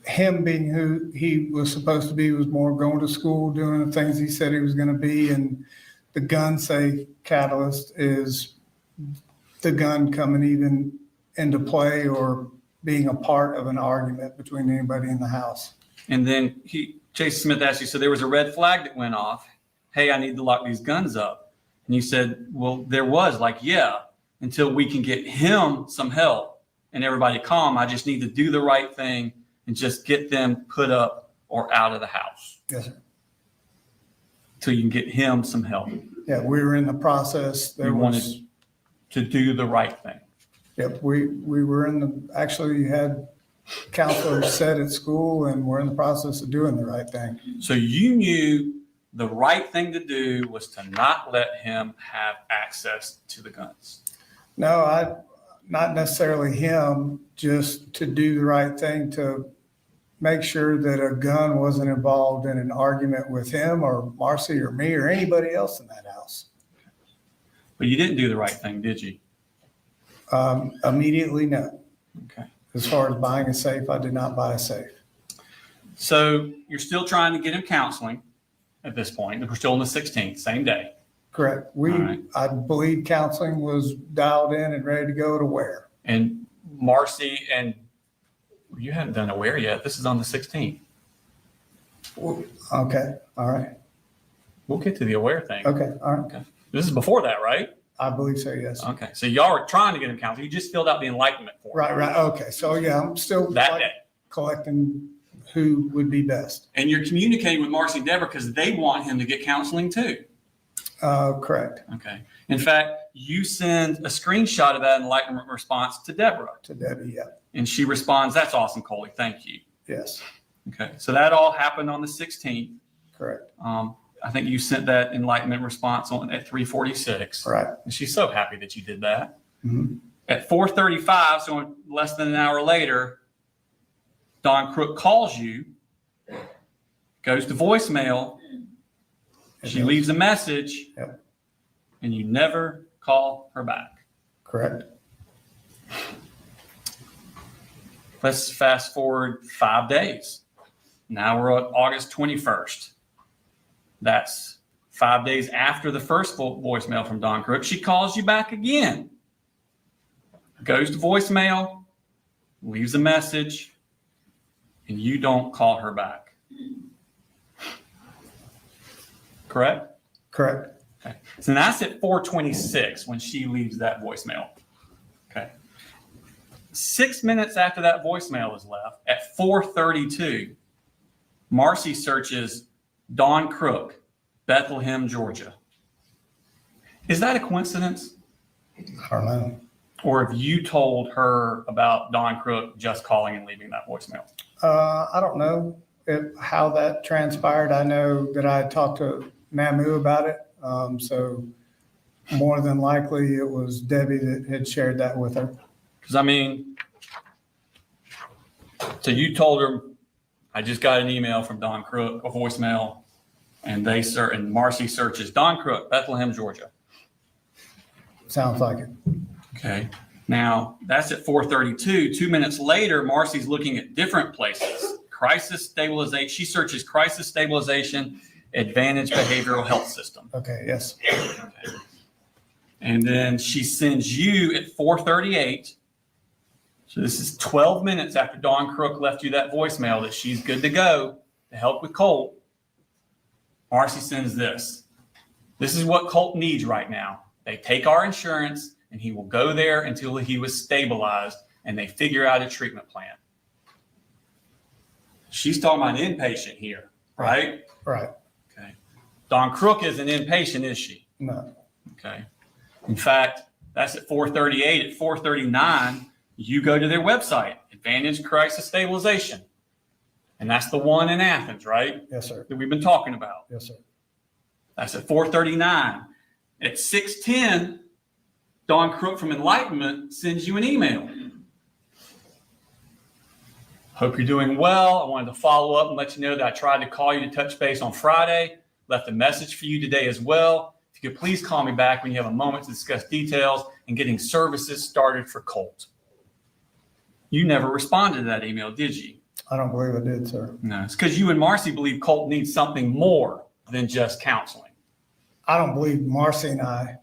Him being who he was supposed to be was more going to school, doing the things he said he was going to be. And the gun safe catalyst is the gun coming even into play or being a part of an argument between anybody in the house. And then Jason Smith asked you, so there was a red flag that went off. Hey, I need to lock these guns up. And you said, well, there was, like, yeah, until we can get him some help and everybody calm. I just need to do the right thing and just get them put up or out of the house. Yes, sir. Till you can get him some help. Yeah, we were in the process. You wanted to do the right thing. Yep, we were actually had counselors set at school, and we're in the process of doing the right thing. So you knew the right thing to do was to not let him have access to the guns. No, not necessarily him, just to do the right thing to make sure that a gun wasn't involved in an argument with him or Marcy or me or anybody else in that house. But you didn't do the right thing, did you? Immediately, no. Okay. As far as buying a safe, I did not buy a safe. So you're still trying to get him counseling at this point. We're still on the 16th, same day. Correct. All right. I believe counseling was dialed in and ready to go to where? And Marcy, and you haven't done Aware yet. This is on the 16th. Okay. All right. We'll get to the Aware thing. Okay. All right. Okay. This is before that, right? I believe so, yes. Okay. So y'all are trying to get him counseling. You just filled out the enlightenment form. Right. Okay. So, yeah, I'm still That day. collecting who would be best. And you're communicating with Marcy and Deborah because they want him to get counseling too. Correct. Okay. In fact, you send a screenshot of that enlightenment response to Deborah. To Debbie, yeah. And she responds, that's awesome, Coley. Thank you. Yes. Okay. So that all happened on the 16th. Correct. I think you sent that enlightenment response at 3:46. Right. And she's so happy that you did that. Mm-hmm. At 4:35, so less than an hour later, Don Crook calls you, goes to voicemail. She leaves a message, Yep. and you never call her back. Correct. Let's fast forward 5 days. Now we're at August 21st. That's 5 days after the first voicemail from Don Crook. She calls you back again, goes to voicemail, leaves a message, and you don't call her back. Correct? Correct. Okay. So that's at 4:26 when she leaves that voicemail. Okay. 6 minutes after that voicemail is left, at 4:32, Marcy searches Don Crook, Bethlehem, Georgia. Is that a coincidence? I don't know. Or have you told her about Don Crook just calling and leaving that voicemail? I don't know how that transpired. I know that I talked to Mamu about it. So more than likely it was Debbie that had shared that with her. Because so you told her, I just got an email from Don Crook, a voicemail, and and Marcy searches Don Crook, Bethlehem, Georgia. Sounds like it. Okay. Now that's at 4:32. 2 minutes later, Marcy's looking at different places. Crisis stabilization. She searches crisis stabilization, Advantage Behavioral Health System. Okay. Yes. Okay. And then she sends you at 4:38. So this is 12 minutes after Don Crook left you that voicemail that she's good to go to help with Colt. Marcy sends this. This is what Colt needs right now. They take our insurance and he will go there until he was stabilized and they figure out a treatment plan. She's talking about an inpatient here. right? Right. Okay. Dawn Crook isn't inpatient, is she? No. Okay. In fact, that's at 4:38. At 4:39, you go to their website, Advantage Crisis Stabilization. And that's the one in Athens, right? Yes, sir. That we've been talking about. Yes, sir. That's at 4:39. At 6:10, Dawn Crook from Enlightenment sends you an email. Hope you're doing well. I wanted to follow up and let you know that I tried to call you to touch base on Friday. Left a message for you today as well. If you could please call me back when you have a moment to discuss details and getting services started for Colt. You never responded to that email, did you? I don't believe I did, sir. No, it's because you and Marcy believe Colt needs something more than just counseling. I don't believe Marcy and I.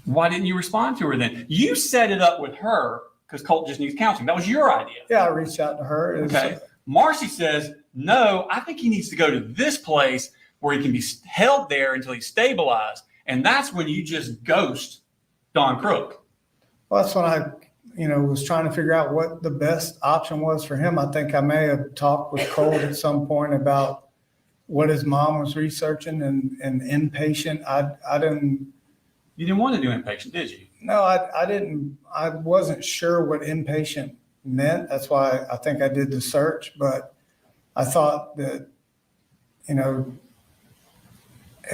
Why didn't you respond to her then? You set it up with her because Colt just needs counseling. That was your idea. Yeah, I reached out to her. Okay. Marcy says, no, I think he needs to go to this place where he can be held there until he's stabilized. And that's when you just ghost Dawn Crook. Well, that's when I, was trying to figure out what the best option was for him. I think I may have talked with Colt at some point about what his mom was researching and inpatient. I didn't. You didn't want to do inpatient, did you? No, I didn't. I wasn't sure what inpatient meant. That's why I think I did the search. But I thought that, it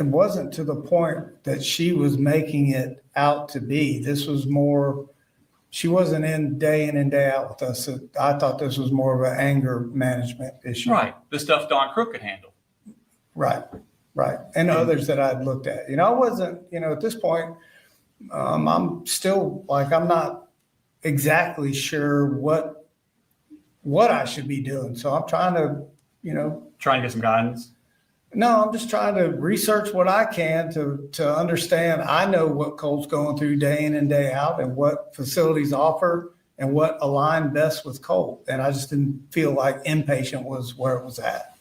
wasn't to the point that she was making it out to be. This was more, she wasn't in and day out with us. I thought this was more of an anger management issue. Right. The stuff Dawn Crook could handle. Right. And others that I'd looked at. I wasn't, at this point, I'm still I'm not exactly sure what I should be doing. So I'm trying to, Trying to get some guidance. No, I'm just trying to research what I can to understand. I know what Colt's going through day in and day out and what facilities offer and what aligned best with Colt. And I just didn't feel like inpatient was where it was at.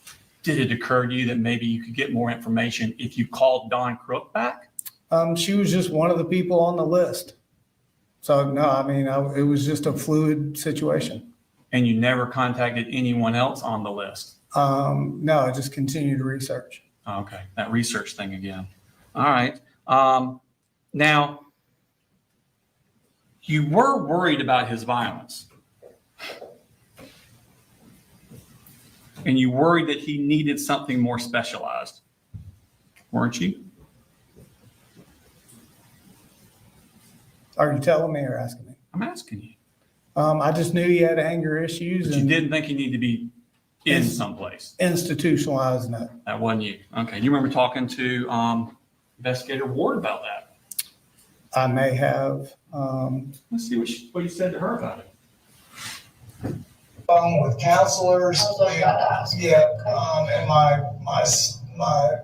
Did it occur to you that maybe you could get more information if you called Dawn Crook back? She was just one of the people on the list. So, no, it was just a fluid situation. And you never contacted anyone else on the list? No, I just continued to research. Okay, that research thing again. All right. Now, you were worried about his violence. And you worried that he needed something more specialized, weren't you? Are you telling me or asking me? I'm asking you. I just knew he had anger issues. But you didn't think he needed to be in someplace. Institutionalized, no. That wasn't you. Okay. You remember talking to Investigator Ward about that? I may have. Let's see what you said to her about it. With counselors. I was just about to ask. Yeah, and my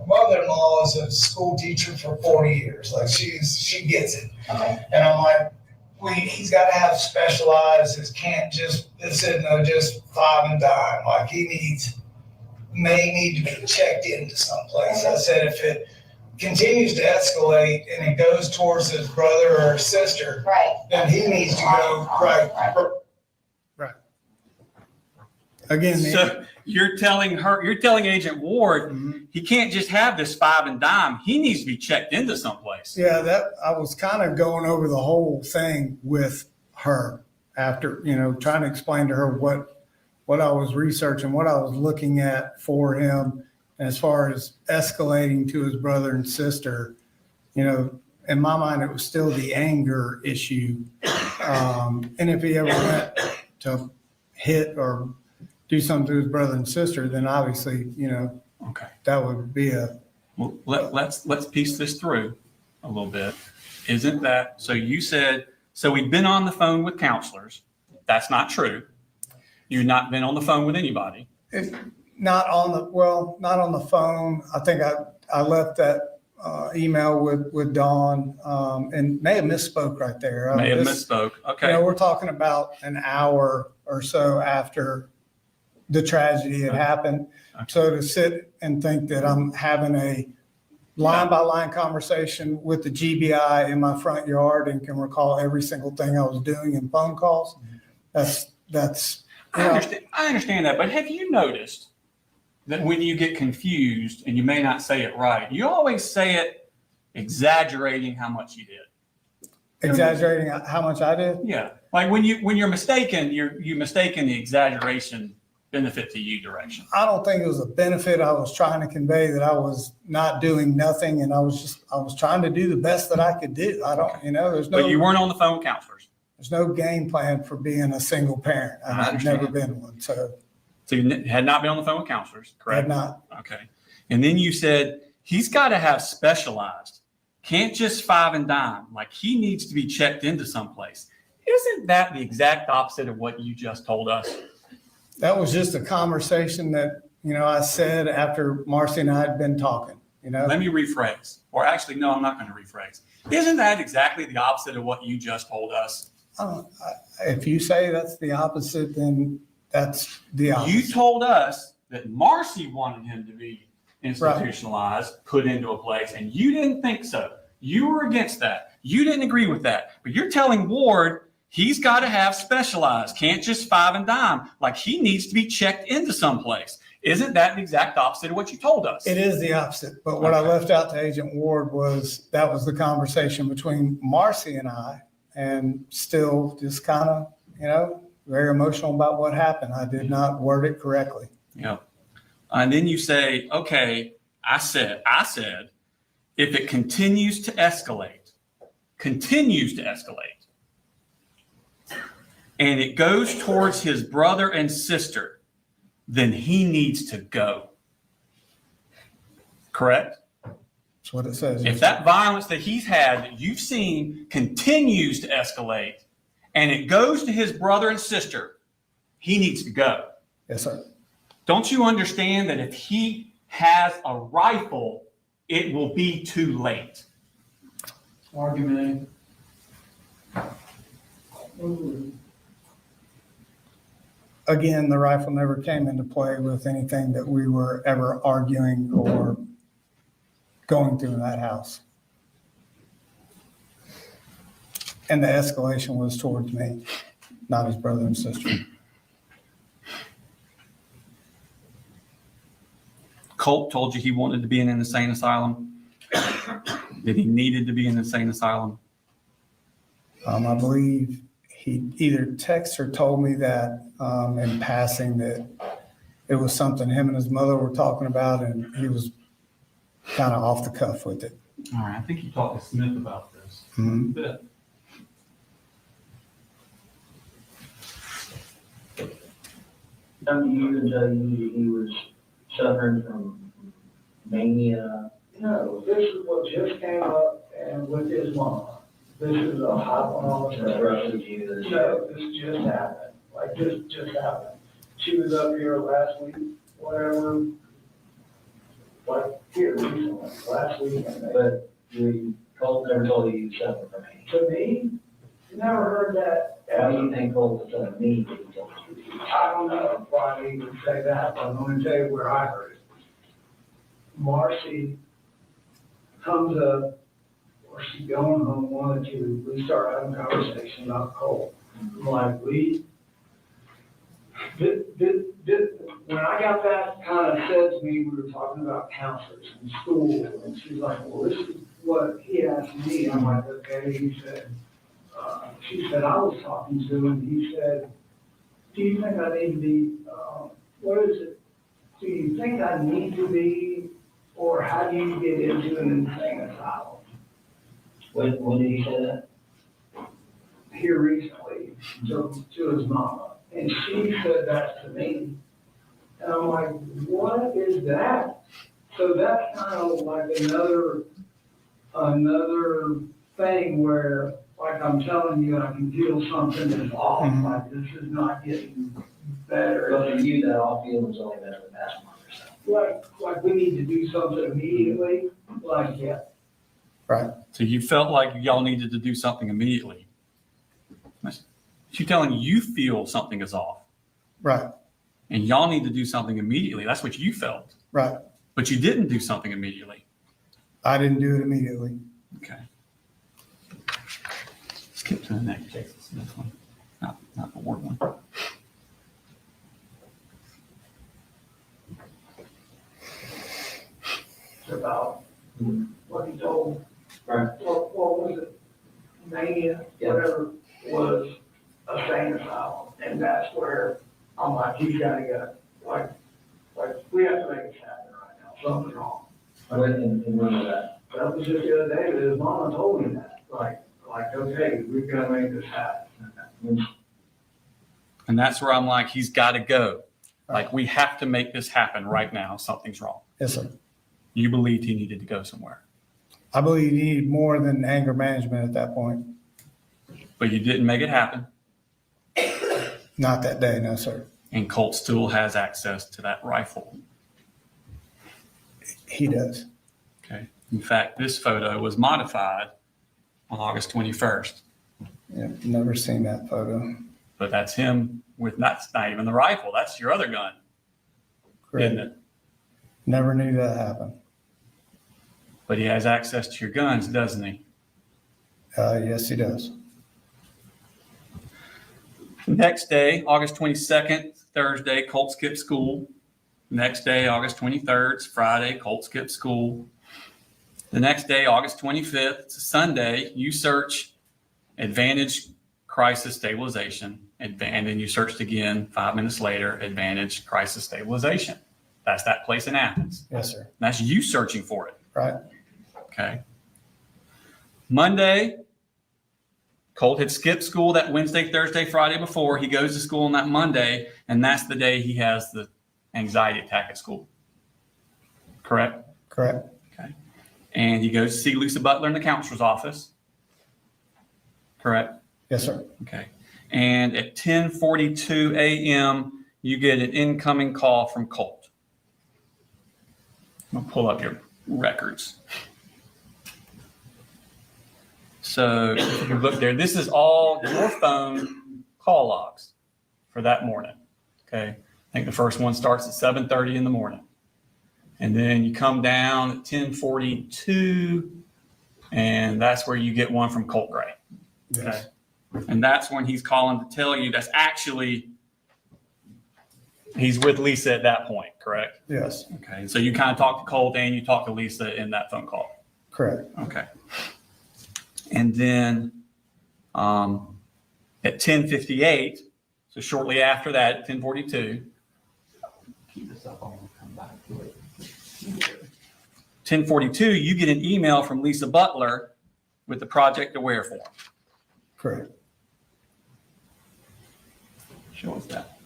mother-in-law is a school teacher for 40 years. Like she gets it. Okay. And I'm like, he's got to have specialized. It can't just, this isn't just five and dime. Like may need to be checked into someplace. I said, if it continues to escalate and it goes towards his brother or sister, Right. then he needs to go right. Again, So you're telling Agent Ward, he can't just have this five and dime. He needs to be checked into someplace. yeah, I was kind of going over the whole thing with her after, trying to explain to her what I was researching, what I was looking at for him. And as far as escalating to his brother and sister, in my mind, it was still the anger issue. And if he ever went to hit or do something to his brother and sister, then obviously, Okay. that would be Well, let's piece this through a little bit. Isn't that, so you said, so we've been on the phone with counselors. That's not true. You've not been on the phone with anybody. not on the phone. I think I left that email with Dawn and may have misspoke right there. May have misspoke. Okay. We're talking about an hour or so after the tragedy had happened. Okay. So to sit and think that I'm having a line-by-line conversation with the GBI in my front yard and can recall every single thing I was doing in phone calls, that's I understand that, but have you noticed that when you get confused and you may not say it right, you always say it exaggerating how much you did. Exaggerating how much I did? Yeah. Like when you're mistaken, you mistaken the exaggeration benefit to you direction. I don't think it was a benefit. I was trying to convey that I was not doing nothing, and I was trying to do the best that I could do. I don't, there's no. But you weren't on the phone with counselors. There's no game plan for being a single parent. I've never been one. So you had not been on the phone with counselors, correct? Had not. Okay. And then you said he's got to have specialized, can't just five and dime. Like he needs to be checked into someplace. Isn't that the exact opposite of what you just told us? That was just a conversation that, I said after Marcy and I had been talking, Let me rephrase. Or actually, no, I'm not going to rephrase. Isn't that exactly the opposite of what you just told us? If you say that's the opposite, then that's the opposite. You told us that Marcy wanted him to be institutionalized, put into a place, and you didn't think so. You were against that. You didn't agree with that. But you're telling Ward he's got to have specialized, can't just five and dime. Like he needs to be checked into someplace. Isn't that the exact opposite of what you told us? It is the opposite. But what I left out to Agent Ward was that was the conversation between Marcy and I, and still just kind of, very emotional about what happened. I did not word it correctly. Yeah. And then you say, okay, I said, if it continues to escalate, and it goes towards his brother and sister, then he needs to go. Correct? That's what it says. If that violence that he's had, that you've seen, continues to escalate, and it goes to his brother and sister, he needs to go. Yes, sir. Don't you understand that if he has a rifle, it will be too late? Argument. Again, the rifle never came into play with anything that we were ever arguing or going through in that house. And the escalation was towards me, not his brother and sister. Colt told you he wanted to be in an insane asylum, that he needed to be in an insane asylum. I believe he either texted or told me that in passing that it was something him and his mother were talking about, and he was kind of off the cuff with it. All right, I think you talked to Smith about this. Mm-hmm. Even though he was suffering from mania. No, this is what just came up and with his mom. This is a hot You. No, this just happened. Like this just happened. She was up here last week, whatever. Like here recently, last week. But Colt never told you suffer from mania. To me, never heard that. Why do you think Colt was telling me that he told you? I don't know why he would say that, but I'm going to tell you where I heard it. Marcy comes up, or she's going home, one or two, we start having a conversation about Colt. I'm like, when I got that kind of said to me, we were talking about counselors in school, and she's like, well, this is what he asked me. I'm like, okay, he said, she said, I was talking to him, he said, do you think I need to be, what is it? Do you think I need to be, or how do you get into an insane asylum? When did he say that? Here recently, to his mama. And she said that to me. And I'm like, what is that? So that's kind of like another thing where, like I'm telling you, I can feel something is off, like this is not getting better. But for you, that all feelings only been for the past month or so. Like we need to do something immediately, like, yeah. Right. So you felt like y'all needed to do something immediately. She's telling you feel something is off. Right. And y'all need to do something immediately. That's what you felt. Right. But you didn't do something immediately. I didn't do it immediately. Okay. Skip to the next case. This one. Not the word one. about what he told, Right. what was it? Mania, Yeah. whatever, was a sane asylum. And that's where I'm like, he's gotta go. Like, we have to make it happen right now. Something's wrong. I went and remember that. That was just the other day, that his mama told me that. Like, okay, we've gotta make this happen. And that's where I'm like, he's got to go. Like, we have to make this happen right now. Something's wrong. Yes, sir. You believed he needed to go somewhere, I believe you need more than anger management at that point. but you didn't make it happen. Not that day, no, sir. And Colt still has access to that rifle. He does. Okay. In fact, this photo was modified on August 21st, Yeah, never seen that photo. but that's him with that's not even the rifle. That's your other gun, Correct. isn't it? Never knew that happened. But he has access to your guns, doesn't he? Yes, he does. Next day, August 22nd, Thursday, Colt skipped school. Next day, August 23rd, it's Friday, Colt skipped school. The next day, August 25th, it's a Sunday, you search Advantage Crisis Stabilization, and then you searched again 5 minutes later, Advantage Crisis Stabilization. That's that place in Athens. Yes, sir. That's you searching for it. Right. Okay. Monday, Colt had skipped school that Wednesday, Thursday, Friday before. He goes to school on that Monday, and that's the day he has the anxiety attack at school. Correct? Correct. Okay. And he goes to see Lisa Butler in the counselor's office. Correct? Yes, sir. Okay. And at 10:42 a.m., you get an incoming call from Colt. I'm going to pull up your records. So if you look there, this is all your phone call logs for that morning. Okay. I think the first one starts at 7:30 in the morning. And then you come down at 10:42, and that's where you get one from Colt Gray. Okay. Yes. And that's when he's calling to tell you that's actually, he's with Lisa at that point, correct? Yes. Okay. So you kind of talk to Colt and you talk to Lisa in that phone call. Correct. Okay. And then at 10:58, so shortly after that, at 10:42, keep this up, I'm going to come back to it. 10:42, you get an email from Lisa Butler with the Project Aware form. Correct. Show us that.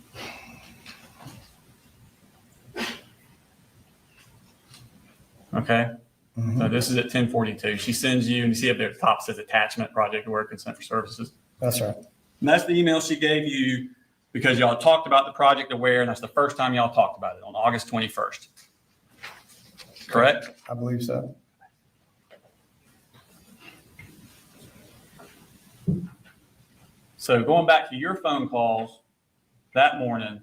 Okay. Mhm. So this is at 10:42. She sends you, and you see up there at the top says attachment, Project Aware, consent for services. That's right. And that's the email she gave you because y'all talked about the Project Aware, and that's the first time y'all talked about it on August 21st. Correct? I believe so. So going back to your phone calls that morning,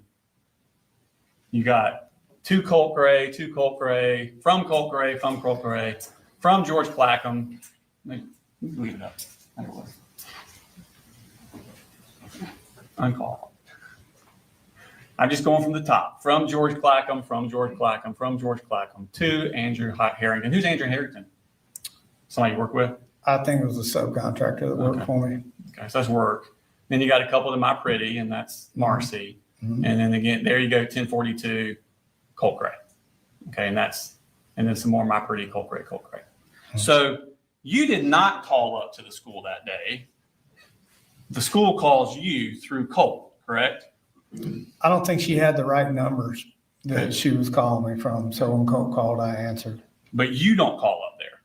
you got two Colt Gray, from Colt Gray, from George Clackham. Let me leave it up. There it was. Uncalled. I'm just going from the top. From George Clackham, to Andrew Harrington. Who's Andrew Harrington? Somebody you work with? I think it was a subcontractor that worked Okay. for me. Okay, so that's work. Then you got a couple to My Pretty, and that's Marcy. Mhm. And then again, there you go, 10:42, Colt Gray. Okay, and then some more My Pretty, Colt Gray. So you did not call up to the school that day. The school calls you through Colt, correct? I don't think she had the right numbers that Okay. she was calling me from. So when Colt called, I answered. But you don't call up there.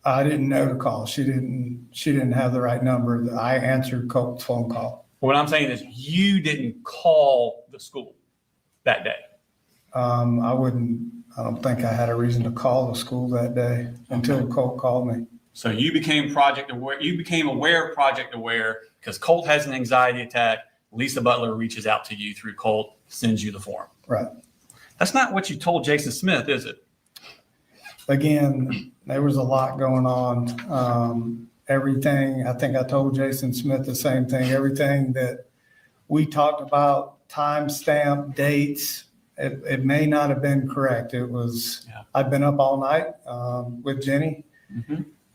I didn't know to call. She didn't have the right number. I answered Colt's phone call. What I'm saying is you didn't call the school that day. I don't think I had a reason to call the school that day until Colt called me. So you became Project Aware. You became aware of Project Aware because Colt has an anxiety attack. Lisa Butler reaches out to you through Colt, sends you the form. Right. That's not what you told Jason Smith, is it? Again, there was a lot going on. Everything, I think I told Jason Smith the same thing. Everything that we talked about, timestamp, dates, it may not have been correct. It was, Yeah. I'd been up all night with Jenni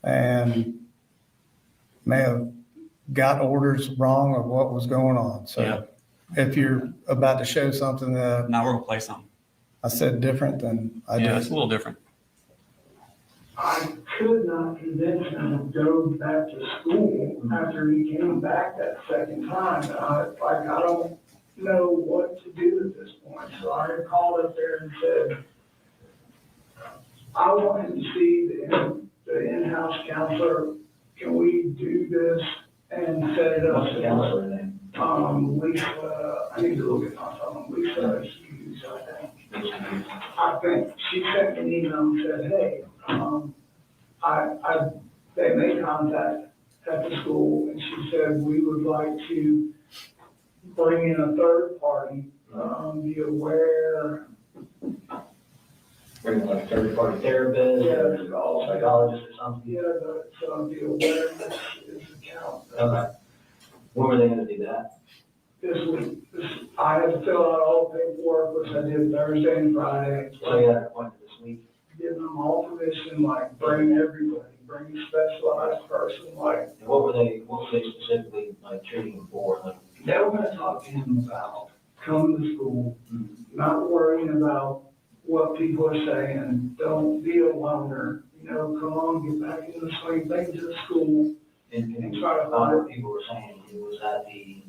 and may have got orders wrong of what was going on. So Yeah. if you're about to show something that Now we're gonna play something. I said different than I Yeah, did. it's a little different. I could not convince him to go back to school after he came back that second time. And I don't know what to do at this point. So I called up there and said, I want him to see the in-house counselor. Can we do this and set it up? What's the counselor name? Lisa, I need to look at my phone. Lisa Hughes, I think. She sent me an email and said, hey, they made contact at the school, and she said, we would like to bring in a third party, be aware. Bring like a third-party therapist or psychologist or something? Yeah, the awareness is account. Okay. When were they gonna do that? This week, I had to fill out all the paperwork, which I did Thursday and Friday. So you had an appointment this week? Giving them all permission, like, bring everybody, bring a specialized person, like, And what were they specifically like treating him for? Like, they were gonna talk to him about coming to school, not worrying about what people are saying, don't be a loner, come on, get back in the swing, take it to the school. and try to find what people were saying, it was that the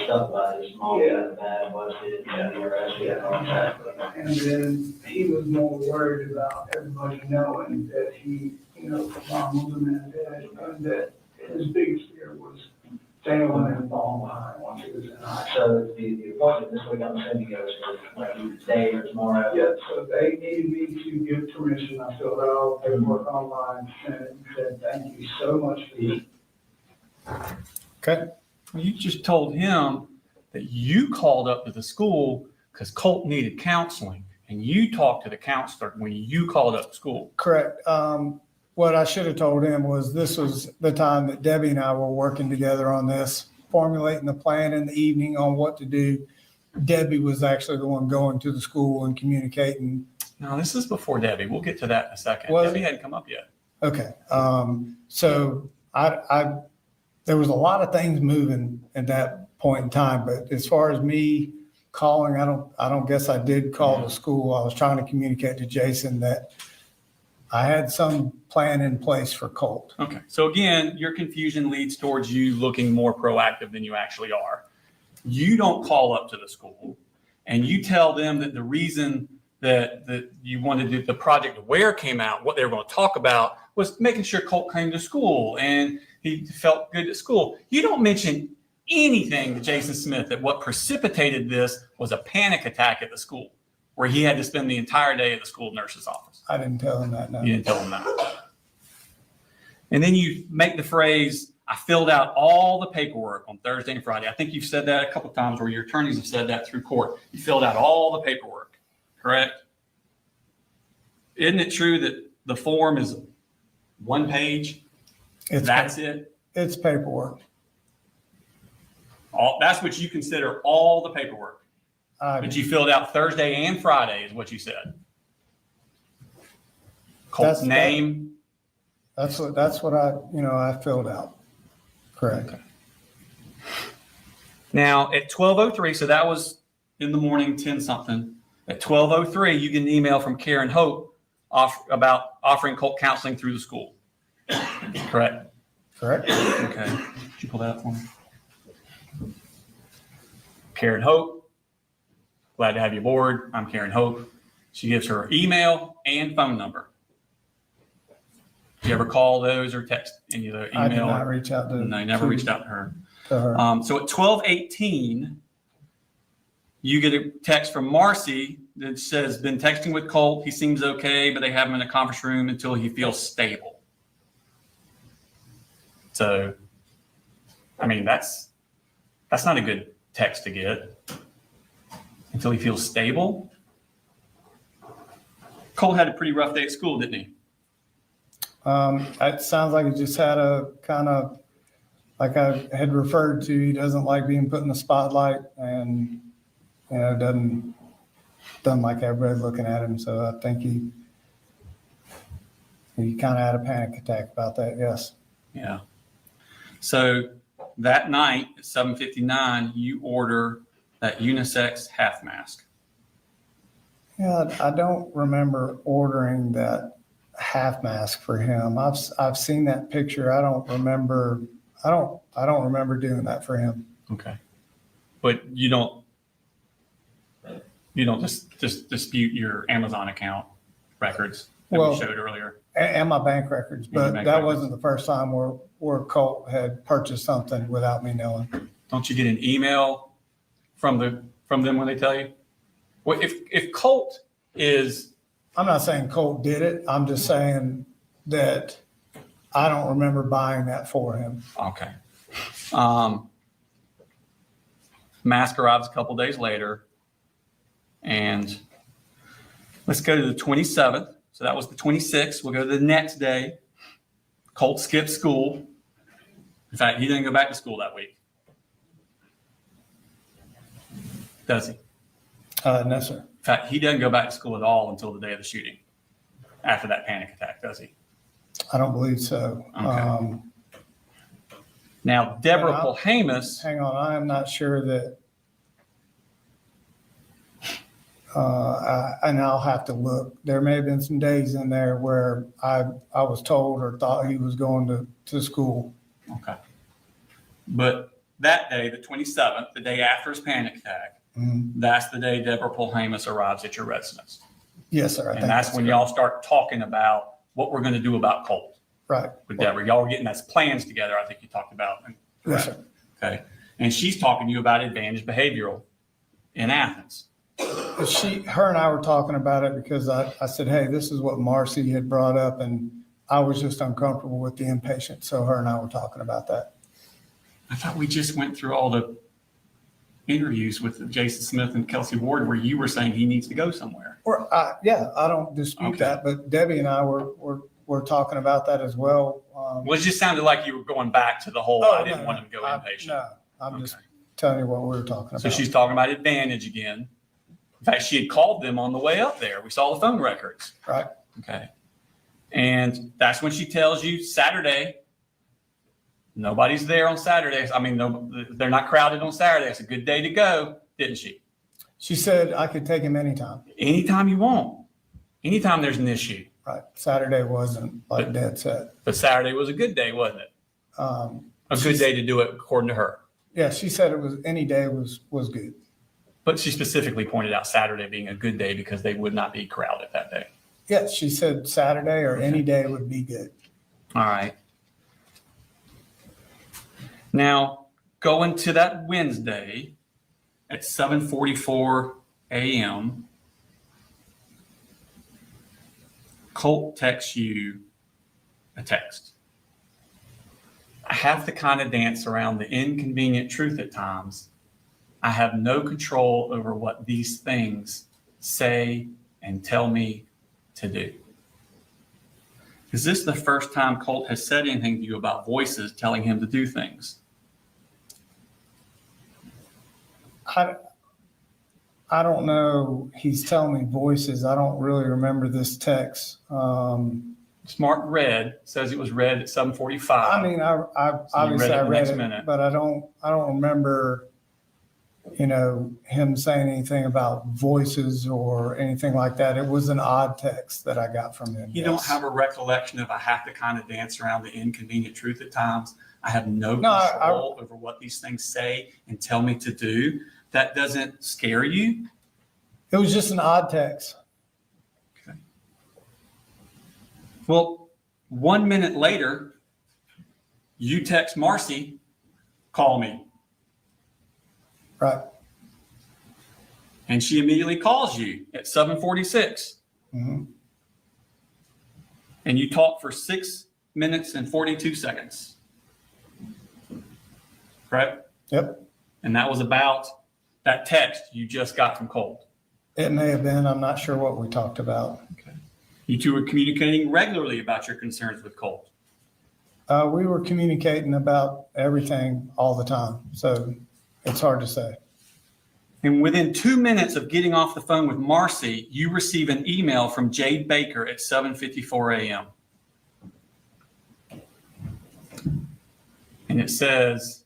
stuff about his mom got bad, was it, and the arrested and all that. And then he was more worried about everybody knowing that he, mom was a man dead, and that his biggest fear was failing and falling behind once he was in high school. So the appointment this week, I'm assuming goes for like either today or tomorrow? Yeah, so they needed me to give permission, I filled out all the paperwork online, and said, thank you so much for this. Okay. You just told him that you called up to the school because Colt needed counseling, and you talked to the counselor when you called up to school. Correct. What I should have told him was this was the time that Debbie and I were working together on this, formulating the plan in the evening on what to do. Debbie was actually the one going to the school and communicating. No, this is before Debbie. We'll get to that in a second. Was Debbie it? hadn't come up yet. Okay. So there was a lot of things moving at that point in time, but as far as me calling, I don't guess I did call the school. I was trying to communicate to Jason that I had some plan in place for Colt. Okay. So again, your confusion leads towards you looking more proactive than you actually are. You don't call up to the school and you tell them that the reason that you wanted to, the Project Aware came out, what they were going to talk about was making sure Colt came to school and he felt good at school. You don't mention anything to Jason Smith that what precipitated this was a panic attack at the school where he had to spend the entire day at the school nurse's office. I didn't tell him that. No. You didn't tell him that. And then you make the phrase, I filled out all the paperwork on Thursday and Friday. I think you've said that a couple of times where your attorneys have said that through court. You filled out all the paperwork, correct? Isn't it true that the form is one page? That's it? It's paperwork. That's what you consider all the paperwork. But you filled out Thursday and Friday is what you said. Colt's name. That's what I filled out. Correct. Okay. Now at 12:03, so that was in the morning, 10 something. At 12:03, you get an email from Karen Hope about offering Colt counseling through the school. Correct? Correct. Okay. Could you pull that up for me? Karen Hope. Glad to have you aboard. I'm Karen Hope. She gives her email and phone number. Did you ever call those or text any of the email? I did not reach out to her. No, never reached out to her. To her. So at 12:18, you get a text from Marcy that says, been texting with Colt. He seems okay, but they have him in a conference room until he feels stable. So, I mean, that's not a good text to get. Until he feels stable. Colt had a pretty rough day at school, didn't he? It sounds like he just had a kind of, like I had referred to, he doesn't like being put in the spotlight and, doesn't done like everybody looking at him. So I think he kind of had a panic attack about that. Yes. Yeah. So that night at 7:59, you order that unisex half mask. Yeah, I don't remember ordering that half mask for him. I've seen that picture. I don't remember doing that for him. Okay. But you don't just dispute your Amazon account records that we showed earlier. And my bank records, but bank that records. wasn't the first time where Colt had purchased something without me knowing. Don't you get an email from them when they tell you? Well, if Colt is, I'm not saying Colt did it. I'm just saying that I don't remember buying that for him. okay. Mask arrives a couple days later, and let's go to the 27th. So that was the 26th. We'll go to the next day. Colt skipped school. In fact, he didn't go back to school that week. Does he? No, sir. In fact, he doesn't go back to school at all until the day of the shooting, after that panic attack, does he? I don't believe so. Okay. Now, Deborah Polhamus. Hang on, I am not sure that. And I'll have to look. There may have been some days in there where I was told or thought he was going to school. Okay. But that day, the 27th, the day after his panic attack, that's the day Deborah Polhamus arrives at your residence. Yes, sir. And that's when y'all start talking about what we're going to do about Colt. Right. With Deborah. Y'all were getting those plans together, I think you talked about. Yes, sir. Okay. And she's talking to you about advantage behavioral in Athens. Her and I were talking about it because I said, hey, this is what Marcy had brought up, and I was just uncomfortable with the inpatient. So her and I were talking about that. I thought we just went through all the interviews with Jason Smith and Kelsey Ward where you were saying he needs to go somewhere. Yeah, I don't dispute that, but Debbie and I were talking about that as well. Well, it just sounded like you were going back to the whole, I didn't want him to go inpatient. No, I'm just telling you what we were talking about. So she's talking about advantage again. In fact, she had called them on the way up there. We saw the phone records. Right. Okay. And that's when she tells you Saturday, nobody's there on Saturdays. I mean, they're not crowded on Saturday. It's a good day to go, didn't she? She said I could take him anytime. Anytime you want. Anytime there's an issue. Right. Saturday wasn't like Dad said. But Saturday was a good day, wasn't it? A good day to do it, according to her. Yeah, she said it was any day was good. But she specifically pointed out Saturday being a good day because they would not be crowded that day. Yes, she said Saturday or any day would be good. All right. Now, going to that Wednesday at 7:44 a.m., Colt texts you a text. I have to kind of dance around the inconvenient truth at times. I have no control over what these things say and tell me to do. Is this the first time Colt has said anything to you about voices telling him to do things? I don't know. He's telling me voices. I don't really remember this text. It's marked red. Says it was read at 7:45. I mean, I obviously I read it, but I don't remember, him saying anything about voices or anything like that. It was an odd text that I got from him. You don't have a recollection of I have to kind of dance around the inconvenient truth at times. I have no control over what these things say and tell me to do. That doesn't scare you? It was just an odd text. Okay. Well, 1 minute later, you text Marcy, call me. Right. And she immediately calls you at 7:46. Mm-hmm. And you talk for 6 minutes and 42 seconds. Correct? Yep. And that was about that text you just got from Colt. It may have been. I'm not sure what we talked about. Okay. You two were communicating regularly about your concerns with Colt. We were communicating about everything all the time. So it's hard to say. And within 2 minutes of getting off the phone with Marcy, you receive an email from Jade Baker at 7:54 a.m. And it says,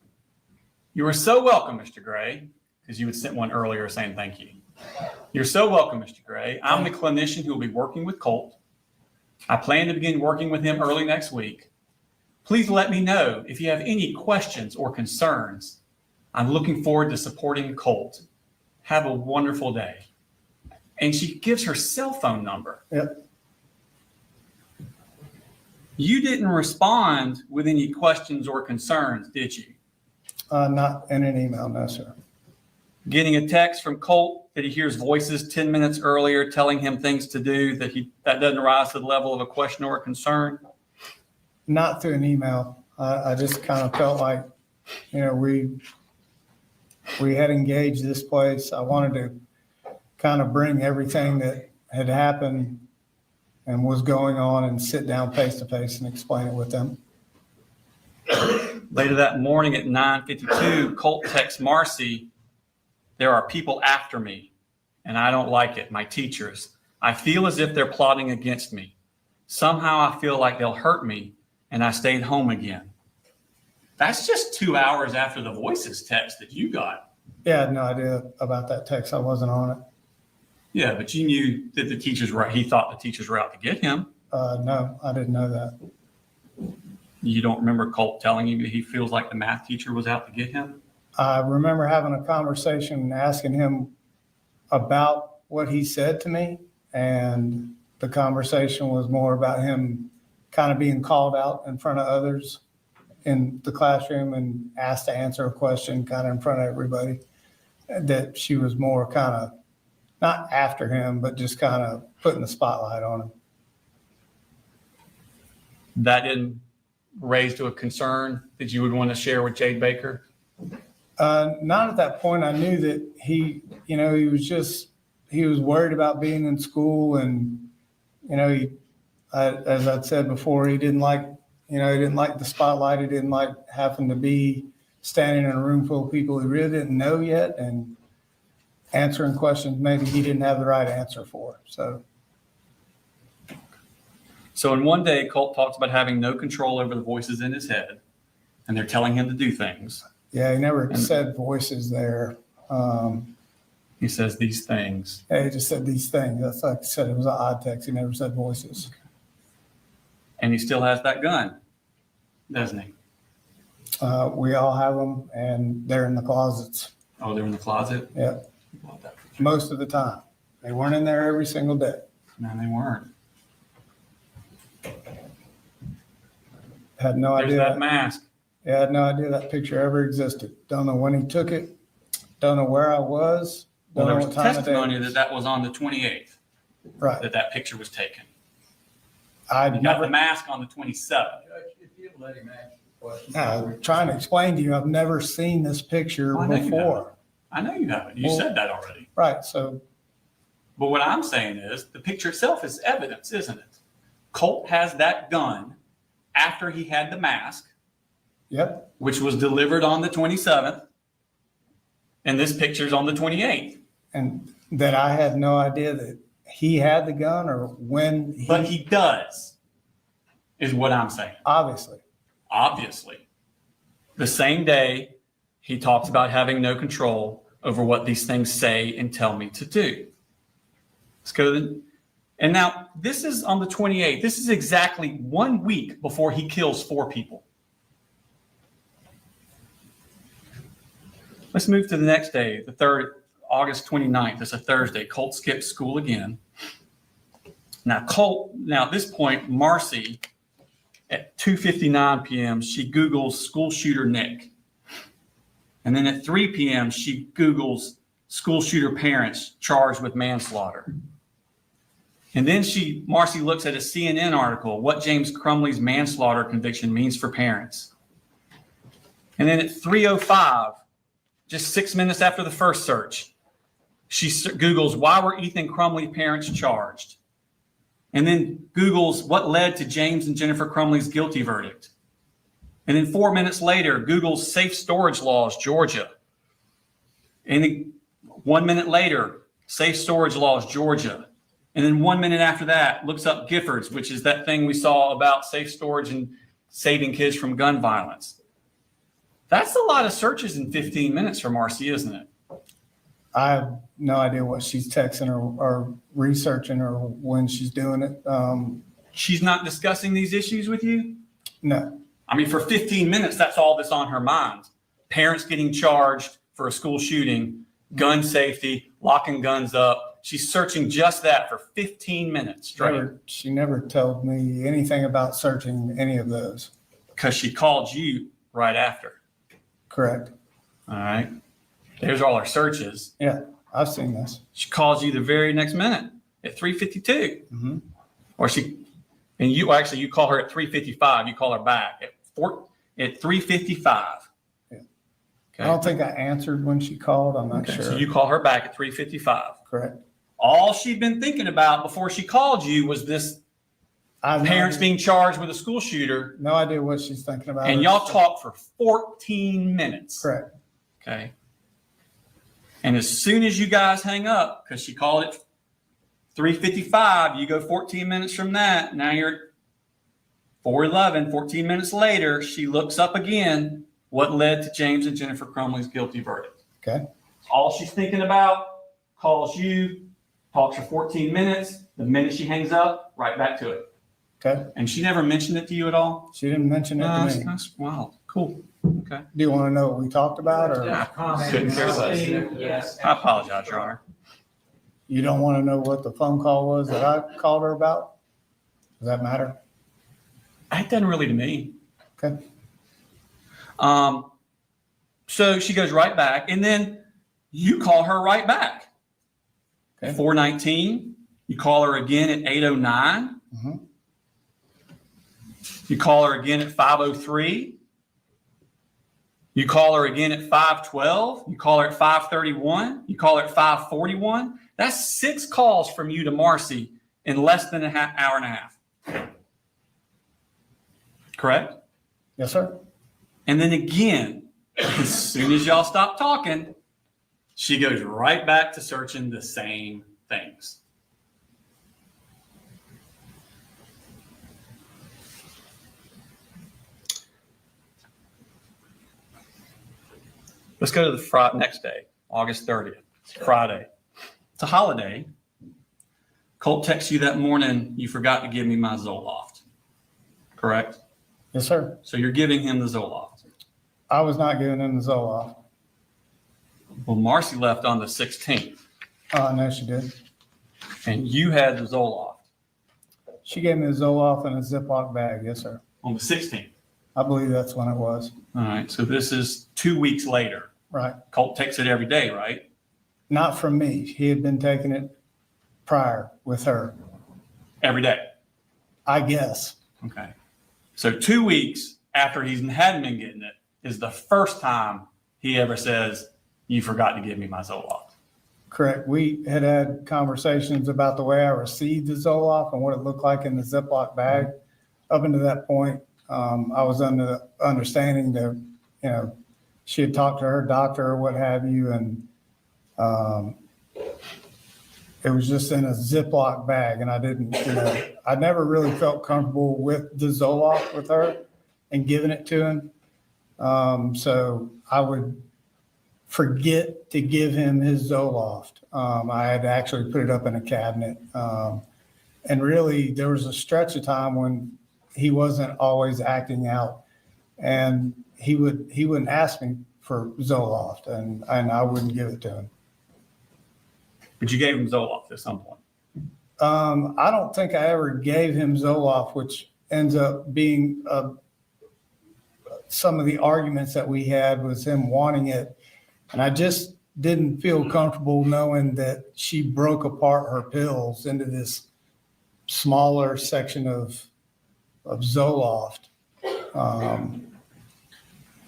"You are so welcome, Mr. Gray," because you had sent one earlier saying thank you. "You're so welcome, Mr. Gray. I'm the clinician who will be working with Colt. I plan to begin working with him early next week. Please let me know if you have any questions or concerns. I'm looking forward to supporting Colt. Have a wonderful day." And she gives her cell phone number. Yep. You didn't respond with any questions or concerns, did you? Not in an email, no, sir. Getting a text from Colt that he hears voices 10 minutes earlier telling him things to do that doesn't rise to the level of a question or a concern? Not through an email. I just kind of felt like, we had engaged this place. I wanted to kind of bring everything that had happened and was going on and sit down face to face and explain it with them. Later that morning at 9:52, Colt texts Marcy, "There are people after me, and I don't like it, my teachers. I feel as if they're plotting against me. Somehow I feel like they'll hurt me, and I stayed home again." That's just 2 hours after the voices text that you got. Yeah, I had no idea about that text. I wasn't on it. Yeah, but you knew that he thought the teachers were out to get him. No, I didn't know that. You don't remember Colt telling you that he feels like the math teacher was out to get him? I remember having a conversation and asking him about what he said to me. And the conversation was more about him kind of being called out in front of others in the classroom and asked to answer a question kind of in front of everybody. That she was more kind of not after him, but just kind of putting the spotlight on him. That didn't raise to a concern that you would want to share with Jade Baker? Not at that point. I knew that he was worried about being in school, and as I'd said before, he didn't like the spotlight. He didn't like having to be standing in a room full of people he really didn't know yet and answering questions maybe he didn't have the right answer for. So in one day, Colt talks about having no control over the voices in his head, and they're telling him to do things. Yeah, he never said voices there. He says these things. Yeah, he just said these things. That's like I said, it was an odd text. He never said voices. And he still has that gun, doesn't he? We all have them, and they're in the closets. Oh, they're in the closet? Yeah. Most of the time. They weren't in there every single day. No, they weren't. Had no idea. There's that mask. Yeah, I had no idea that picture ever existed. Don't know when he took it. Don't know where I was. Well, Don't there know was what time of day. testimony that was on the 28th. Right. That picture was taken. I'd You got never. the mask on the 27th. If you let him ask the question. I'm trying to explain to you, I've never seen this picture I know you before. I know you haven't. You Well- said that already. Right. So But what I'm saying is the picture itself is evidence, isn't it? Colt has that gun after he had the mask, yep. which was delivered on the 27th. And this picture's on the 28th. And that I had no idea that he had the gun or when But he does, is what I'm saying. obviously. Obviously. The same day he talks about having no control over what these things say and tell me to do. Let's go to the, and now this is on the 28th. This is exactly 1 week before he kills 4 people. Let's move to the next day, the 3rd, August 29th. It's a Thursday. Colt skips school again. Now at this point, Marcy, at 2:59 p.m., she Googles school shooter Nick. And then at 3 p.m., she Googles school shooter parents charged with manslaughter. And then Marcy looks at a CNN article, what James Crumley's manslaughter conviction means for parents. And then at 3:05, just 6 minutes after the first search, she Googles, why were Ethan Crumley parents charged? And then Googles what led to James and Jennifer Crumley's guilty verdict. And then 4 minutes later, Google's safe storage laws, Georgia. And 1 minute later, safe storage laws, Georgia. And then 1 minute after that, looks up Giffords, which is that thing we saw about safe storage and saving kids from gun violence. That's a lot of searches in 15 minutes for Marcy, isn't it? I have no idea what she's texting or researching or when she's doing it. She's not discussing these issues with you? No. I mean, for 15 minutes, that's all that's on her mind. Parents getting charged for a school shooting, gun safety, locking guns up. She's searching just that for 15 minutes straight. She never told me anything about searching any of those. Because she called you right after. Correct. All right. There's all her searches. Yeah, I've seen this. She calls you the very next minute at 3:52. Mm-hmm. Or you call her at 3:55. You call her back at 3:55. Yeah. Okay. I don't think I answered when she called. I'm not sure. So you call her back at 3:55. Correct. All she'd been thinking about before she called you was this parents being charged with a school shooter. No idea what she's thinking about. And y'all talked for 14 minutes. Correct. Okay. And as soon as you guys hang up, because she called it 3:55, you go 14 minutes from that. Now you're at 4:11, 14 minutes later, she looks up again what led to James and Jennifer Crumley's guilty verdict. Okay. All she's thinking about, calls you, talks for 14 minutes. The minute she hangs up, right back to it. Okay. And she never mentioned it to you at all? She didn't mention it to me. That's wow. Cool. Okay. Do you want to know what we talked about, or Couldn't care less. Yes. I apologize, Your Honor. you don't want to know what the phone call was that I called her about? Does that matter? It doesn't really to me. Okay. So she goes right back, and then you call her right back. Okay. 4:19. You call her again at 8:09. Mm-hmm. You call her again at 5:03. You call her again at 5:12. You call her at 5:31. You call her at 5:41. That's 6 calls from you to Marcy in less than an hour and a half. Correct? Yes, sir. And then again, as soon as y'all stop talking, she goes right back to searching the same things. Let's go to the next day, August 30th. It's Friday. It's a holiday. Colt texts you that morning, you forgot to give me my Zoloft. Correct? Yes, sir. So you're giving him the Zoloft. I was not giving him the Zoloft. Well, Marcy left on the 16th, No, she did. and you had the Zoloft She gave me the Zoloft in a Ziploc bag. Yes, sir. on the 16th. I believe that's when it was. All right, so this is 2 weeks later. Right. Colt takes it every day, right? Not from me. He had been taking it prior with her, Every day. I guess. Okay. So 2 weeks after he hadn't been getting it is the first time he ever says, you forgot to give me my Zoloft. Correct. We had conversations about the way I received the Zoloft and what it looked like in the Ziploc bag. Up until that point, I was under the understanding that, she had talked to her doctor or what have you, and it was just in a Ziploc bag, and I didn't, I never really felt comfortable with the Zoloft with her and giving it to him. So I would forget to give him his Zoloft. I had actually put it up in a cabinet. And really, there was a stretch of time when he wasn't always acting out, and he wouldn't ask me for Zoloft, and I wouldn't give it to him. But you gave him Zoloft at some point. I don't think I ever gave him Zoloft, which ends up being some of the arguments that we had was him wanting it. And I just didn't feel comfortable knowing that she broke apart her pills into this smaller section of Zoloft.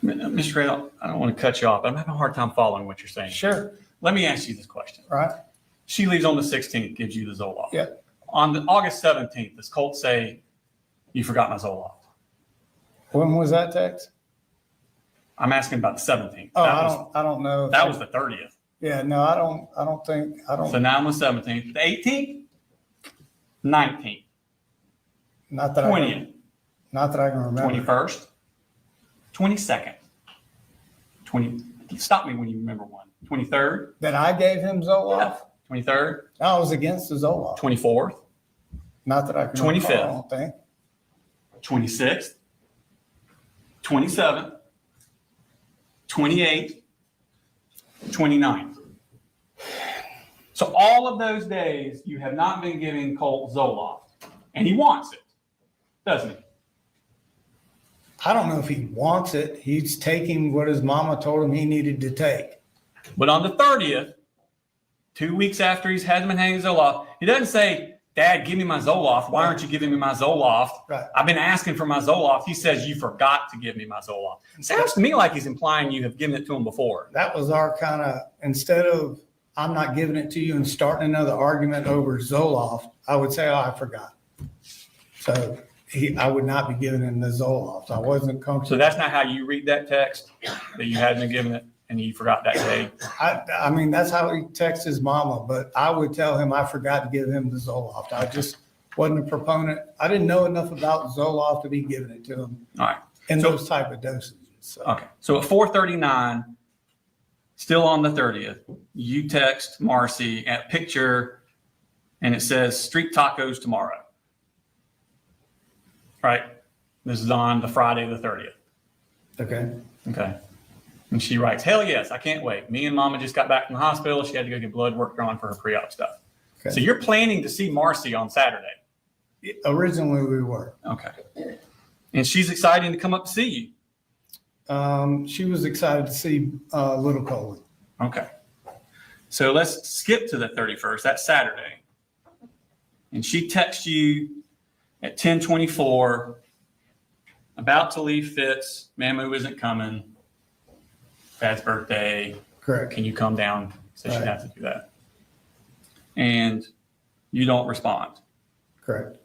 Mr. Gray, I don't want to cut you off, but I'm having a hard time following what you're saying. Sure. Let me ask you this question. Right. She leaves on the 16th, gives you the Zoloft. Yeah. On the August 17th, does Colt say, you forgot my Zoloft? When was that text? I'm asking about the 17th. Oh, I don't know. That was the 30th. Yeah, no, I don't think. So 9 was 17th. The 18th, 19th, Not that 20th, not that I can remember. 21st, 22nd, 20. Stop me when you remember one. 23rd. That I gave him Zoloft? 23rd. I was against the Zoloft. 24th. Not that I can 25th. recall, I don't think. 26th. 27th. 28th. 29th. So all of those days, you have not been giving Colt Zoloft. And he wants it, doesn't he? I don't know if he wants it. He's taking what his mama told him he needed to take. But on the 30th, 2 weeks after he's had been hanging Zoloft, he doesn't say, Dad, give me my Zoloft. Why aren't you giving me my Zoloft? Right. I've been asking for my Zoloft. He says, you forgot to give me my Zoloft. Sounds to me like he's implying you have given it to him before. That was our kind of, instead of I'm not giving it to you and starting another argument over Zoloft, I would say, oh, I forgot. So I would not be giving him the Zoloft. I wasn't comfortable. So that's not how you read that text, that you hadn't been given it and you forgot that day? I mean, that's how he texts his mama, but I would tell him I forgot to give him the Zoloft. I just wasn't a proponent. I didn't know enough about Zoloft to be giving it to him All right. in those type of dosages. So. Okay. So at 4:39, still on the 30th, you text Marcy a picture and it says street tacos tomorrow. Right? This is on the Friday the 30th. Okay. Okay. And she writes, hell yes, I can't wait. Me and Mama just got back from the hospital. She had to go get blood work drawn for her pre-op stuff. Okay. So you're planning to see Marcy on Saturday. Originally we were. Okay. And she's excited to come up to see you. She was excited to see little Colin. Okay. So let's skip to the 31st. That's Saturday. And she texts you at 10:24, about to leave Fitz. Mamu isn't coming. Dad's birthday. Correct. Can you come down? So she'd Right. have to do that. And you don't respond. Correct.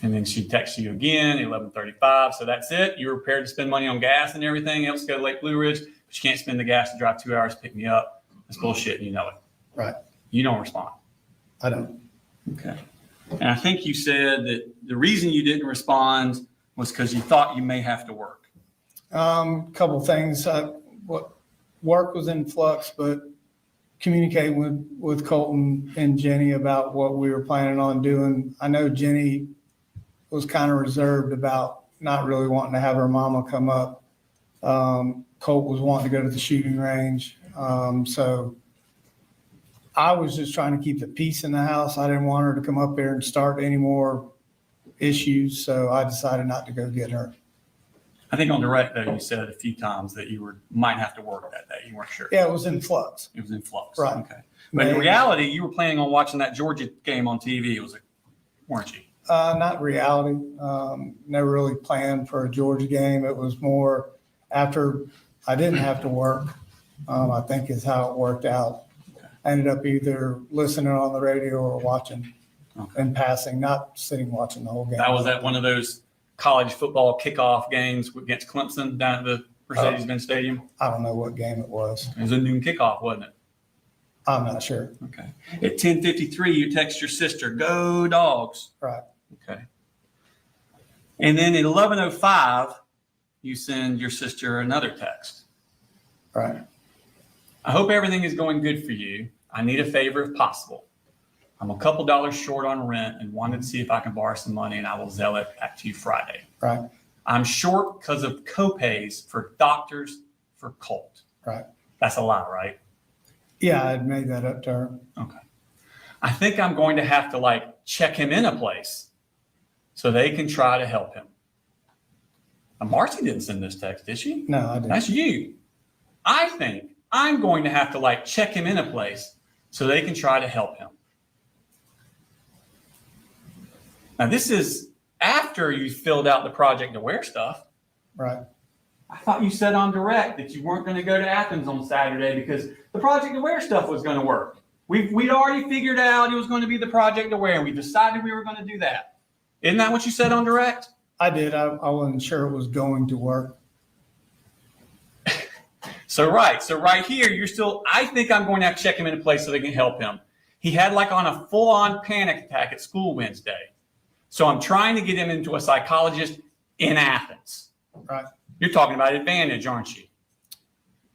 And then she texts you again, 11:35. So that's it. You're prepared to spend money on gas and everything else to go to Lake Blue Ridge, but you can't spend the gas to drive 2 hours to pick me up. That's bullshit. And you know it. Right. You don't respond. I don't. Okay. And I think you said that the reason you didn't respond was because you thought you may have to work. Couple things. What work was in flux, but communicating with Colton and Jenni about what we were planning on doing. I know Jenni was kind of reserved about not really wanting to have her mama come up. Colt was wanting to go to the shooting range. So I was just trying to keep the peace in the house. I didn't want her to come up there and start any more issues. So I decided not to go get her. I think on direct, though, you said a few times that you might have to work that day. You weren't sure. Yeah, it was in flux. It was in flux. Right. Okay. But in reality, you were planning on watching that Georgia game on TV, weren't you? Not reality. Never really planned for a Georgia game. It was more after I didn't have to work, I think is how it worked out. I ended up either listening on the radio or watching and passing, not sitting watching the whole game. That was at one of those college football kickoff games against Clemson down at the Mercedes-Benz Stadium. I don't know what game it was. It was a noon kickoff, wasn't it? I'm not sure. Okay. At 10:53, you text your sister, "Go Dogs." Right. Okay. And then at 11:05, you send your sister another text. Right. I hope everything is going good for you. I need a favor if possible. I'm a couple dollars short on rent and wanted to see if I can borrow some money, and I will zell it back to you Friday. Right. I'm short because of copays for doctors for Colt. Right. That's a lie, right? Yeah, I had made that up to her. Okay. I think I'm going to have to check him in a place so they can try to help him. Now, Marcy didn't send this text, did she? No, I didn't. That's you. I think I'm going to have to check him in a place so they can try to help him. Now, this is after you filled out the Project Aware stuff. Right. I thought you said on direct that you weren't going to go to Athens on Saturday because the Project Aware stuff was going to work. We'd already figured out it was going to be the Project Aware, and we decided we were going to do that. Isn't that what you said on direct? I did. I wasn't sure it was going to work. So right here, you're still, I think I'm going to have to check him in a place so they can help him. He had like on a full-on panic attack at school Wednesday. So I'm trying to get him into a psychologist in Athens. Right. You're talking about advantage, aren't you?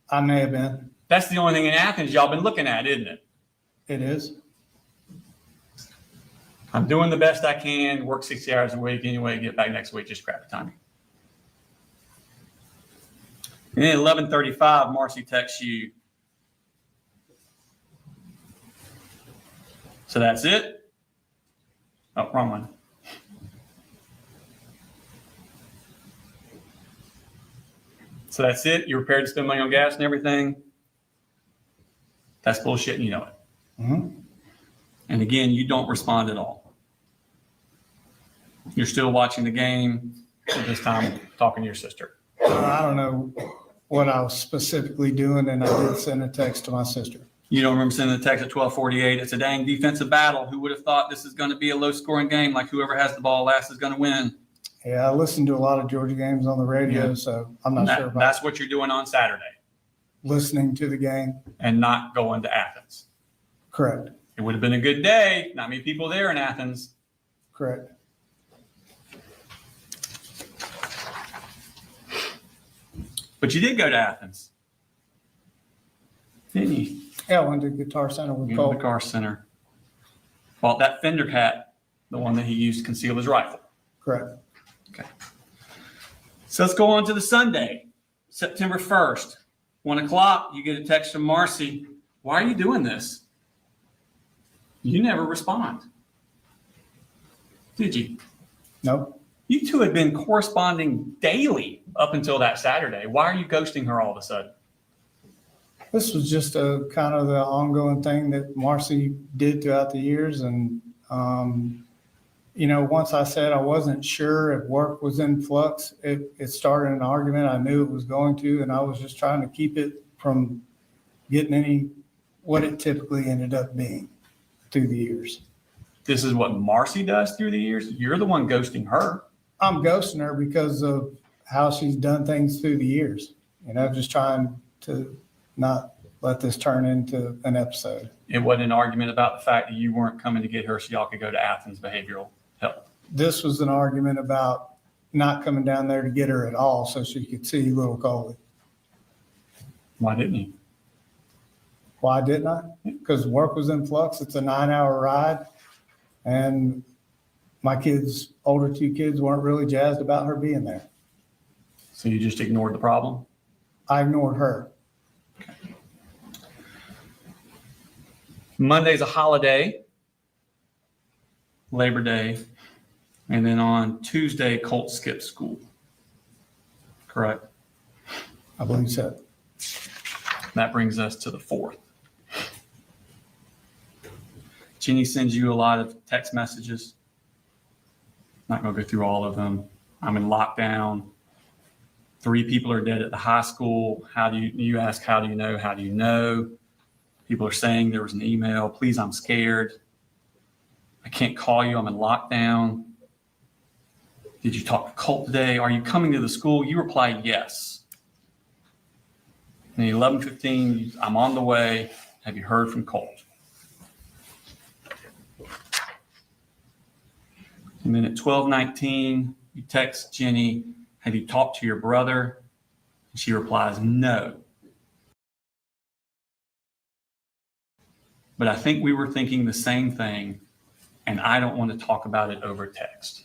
I may have been. That's the only thing in Athens y'all been looking at, isn't it? It is. I'm doing the best I can, work 60 hours a week. Anyway, get back next week, just crappy timing. And then 11:35, Marcy texts you. So that's it. Oh, wrong one. So that's it. You're prepared to spend money on gas and everything. That's bullshit and you know it. Mm-hmm. And again, you don't respond at all. You're still watching the game, at this time talking to your sister. I don't know what I was specifically doing, and I did send a text to my sister. You don't remember sending the text at 12:48. It's a dang defensive battle. Who would have thought this is going to be a low-scoring game? Like whoever has the ball last is going to win. Yeah, I listened to a lot of Georgia games on the radio, so I'm not sure about That's what you're doing on Saturday. Listening to the game. And not going to Athens. Correct. It would have been a good day. Not many people there in Athens. Correct. But you did go to Athens, didn't you? Yeah, I went to the Guitar Center with You went to Colt. the Guitar Center. Bought that Fender hat, the one that he used to conceal his rifle. Correct. Okay. So let's go on to the Sunday, September 1st, 1 o'clock. You get a text from Marcy. Why are you doing this? You never respond. Did you? Nope. You two had been corresponding daily up until that Saturday. Why are you ghosting her all of a sudden? This was just a kind of the ongoing thing that Marcy did throughout the years. And, once I said I wasn't sure if work was in flux, it started an argument. I knew it was going to, and I was just trying to keep it from getting what it typically ended up being through the years. This is what Marcy does through the years? You're the one ghosting her. I'm ghosting her because of how she's done things through the years. Just trying to not let this turn into an episode. It wasn't an argument about the fact that you weren't coming to get her so y'all could go to Athens behavioral help. This was an argument about not coming down there to get her at all so she could see little Coley. Why didn't you? Why didn't I? Because work was in flux. It's a 9-hour ride. And my kids, older two kids, weren't really jazzed about her being there. So you just ignored the problem? I ignored her. Okay. Monday's a holiday, Labor Day, and then on Tuesday, Colt skipped school. Correct? I believe so. That brings us to the 4th. Jenni sends you a lot of text messages. Not going to go through all of them. I'm in lockdown. 3 people are dead at the high school. You ask, how do you know? How do you know? People are saying there was an email. Please, I'm scared. I can't call you. I'm in lockdown. Did you talk to Colt today? Are you coming to the school? You reply, yes. And at 11:15, I'm on the way. Have you heard from Colt? And then at 12:19, you text Jenni, have you talked to your brother? And she replies, no. But I think we were thinking the same thing, and I don't want to talk about it over text.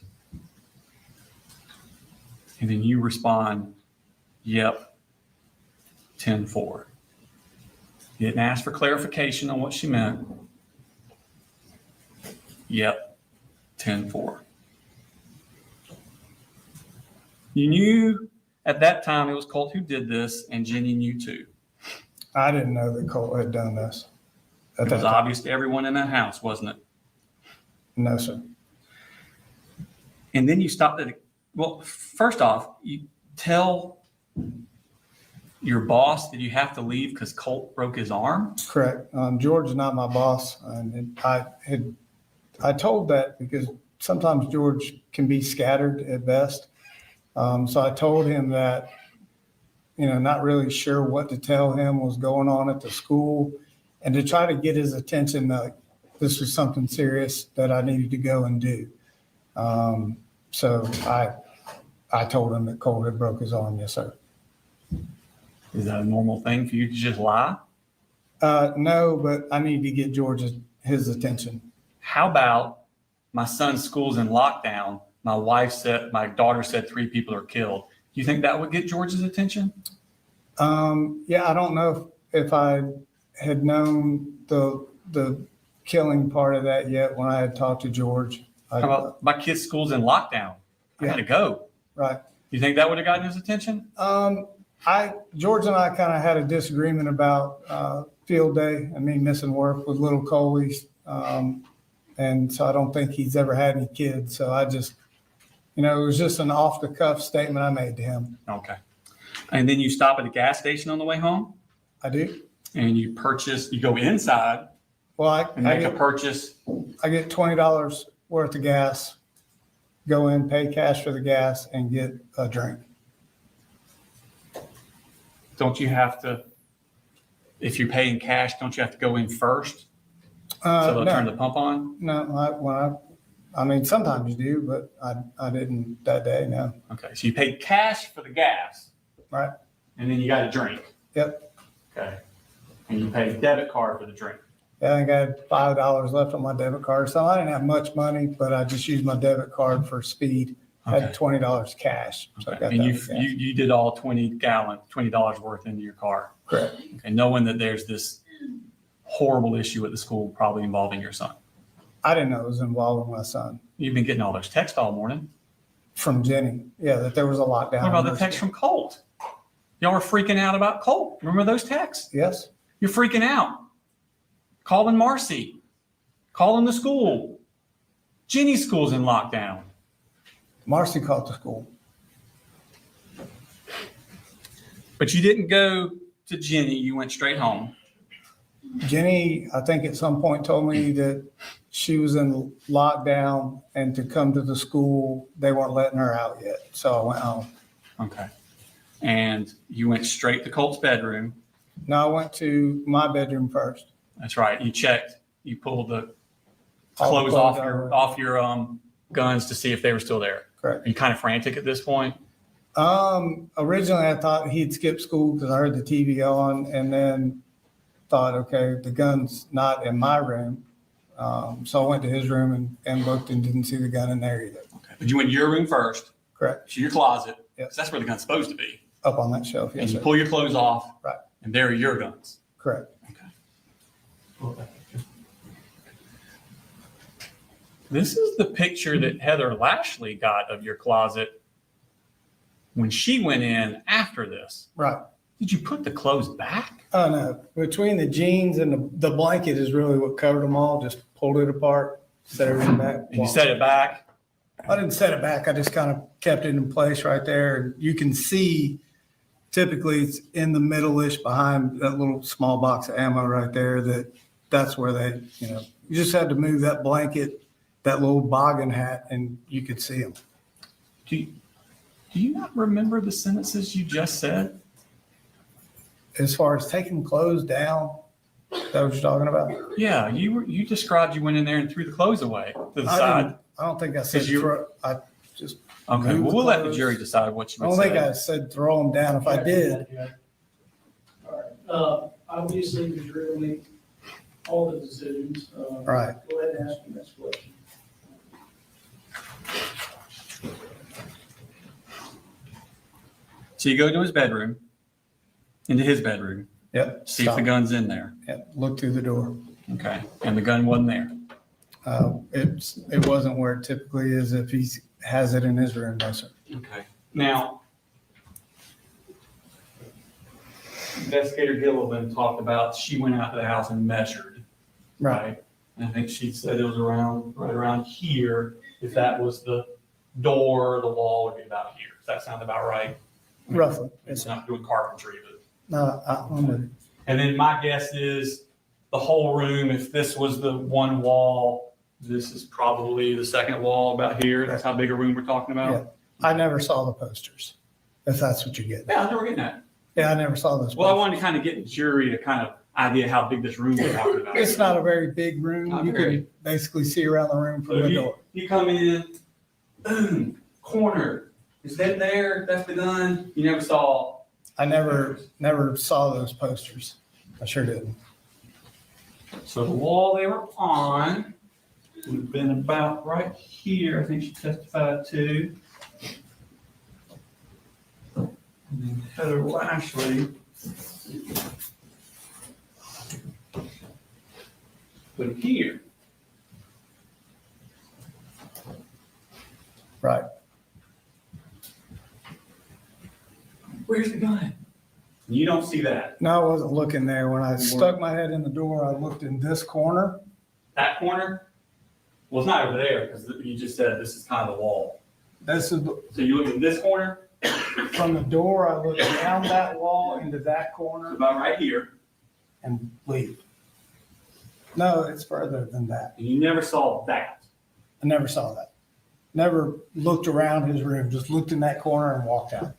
And then you respond, yep, 10-4. You didn't ask for clarification on what she meant. Yep, 10-4. You knew at that time it was Colt who did this, and Jenni knew too. I didn't know that Colt had done this. It was obvious to everyone in that house, wasn't it? No, sir. And then you stopped at, well, first off, you tell your boss that you have to leave because Colt broke his arm? Correct. George is not my boss. And I told that because sometimes George can be scattered at best. So I told him that not really sure what to tell him was going on at the school, and to try to get his attention that this was something serious that I needed to go and do. So I told him that Colt had broke his arm. Yes, sir. Is that a normal thing for you to just lie? No, but I need to get his attention. How about my son's school's in lockdown? My daughter said 3 people are killed. Do you think that would get George's attention? Yeah, I don't know if I had known the killing part of that yet when I had talked to George. How about my kid's school's in lockdown? I gotta go. Right. You think that would have gotten his attention? George and I kind of had a disagreement about field day and me missing work with little Coley's. And so I don't think he's ever had any kids. So I just, it was just an off the cuff statement I made to him. Okay. And then you stop at the gas station on the way home? I do. And you go inside. Well, I make a purchase. I get $20 worth of gas, go in, pay cash for the gas, and get a drink. Don't you have to, if you're paying cash, don't you have to go in first? So they'll turn the pump on? No, sometimes you do, but I didn't that day, no. Okay, so you paid cash for the gas. Right. And then you got a drink. Yep. Okay. And you paid debit card for the drink. Yeah, I think I had $5 left on my debit card. So I didn't have much money, but I just used my debit card for speed. I had $20 cash. So I got and that you did all $20 worth into your car. Correct. Okay, knowing that there's this horrible issue at the school probably involving your son. I didn't know it was involving my son. You've been getting all those texts all morning. From Jenni. Yeah, that there was a lockdown. What about the text from Colt? Y'all were freaking out about Colt. Remember those texts? Yes. You're freaking out. Calling Marcy. Calling the school. Jenni's school's in lockdown. Marcy called the school. But you didn't go to Jenni. You went straight home. Jenni, I think at some point told me that she was in lockdown and to come to the school, they weren't letting her out yet. So I went home. Okay. And you went straight to Colt's bedroom. No, I went to my bedroom first. That's right. You checked. You pulled the All the clothes off your guns to see if they were still there. Correct. Are you kind of frantic at this point? Originally I thought he'd skipped school because I heard the TV on, and then thought, okay, the gun's not in my room. So I went to his room and looked and didn't see the gun in there either. Okay. But you went to your room first. Correct. To your closet. Yes. That's where the gun's supposed to be. Up on that shelf. Yes, And you sir. pull your clothes off. Right. And there are your guns. Correct. Okay. This is the picture that Heather Lashley got of your closet when she went in after this. Right. Did you put the clothes back? Oh, no. Between the jeans and the blanket is really what covered them all. Just pulled it apart, set everything back. And you set it back? I didn't set it back. I just kind of kept it in place right there. And you can see typically it's in the middle-ish behind that little small box of ammo right there. That's where they, you just had to move that blanket, that little boggin hat, and you could see them. Do you not remember the sentences you just said? As far as taking clothes down, is that what you're talking about? Yeah, you described you went in there and threw the clothes away to the side. I don't think I said I just. Okay, moved well, the we'll let the clothes. jury decide what you I would don't say. think I said throw them down. If I did, All right. Obviously, the jury will make all the decisions. Right. Go ahead and ask the next question. So you go to his bedroom, into his bedroom, yep. see if the gun's in there. Yep. Look through the door. Okay, and the gun wasn't there. It wasn't where it typically is if he has it in his room. No, sir. Okay. Now, Investigator Gilliland talked about she went out to the house and measured, right? And I think she said it was right around here. If that was the door, the wall would be about here. Does that sound about right? Roughly. It's not doing carpentry, but. No, I'm with you. And then my guess is the whole room, if this was the one wall, this is probably the second wall about here. That's how big a room we're talking about. Yeah. I never saw the posters, if that's what you're getting. Yeah, that's what we're getting at. Yeah, I never saw this. Well, I wanted to kind of get the jury a kind of idea how big this room we're talking about. It's not a very big room. Not You very. can basically see around the room So from the you, door. you come in, boom, corner. Is that there? That's the gun. You never saw. I never saw those posters. I sure didn't. So the wall they were on would have been about right here. I think she testified to. And then Heather Lashley put it here. Right. Where's the gun? You don't see that. No, I wasn't looking there. When I stuck my head in the door, I looked in this corner. That corner? Well, it's not over there because you just said this is kind of the wall. This is So you look in this corner, from the door. I looked down that wall into that corner about right here, and leave. No, it's further than that. and you never saw that. I never saw that. Never looked around his room. Just looked in that corner and walked out.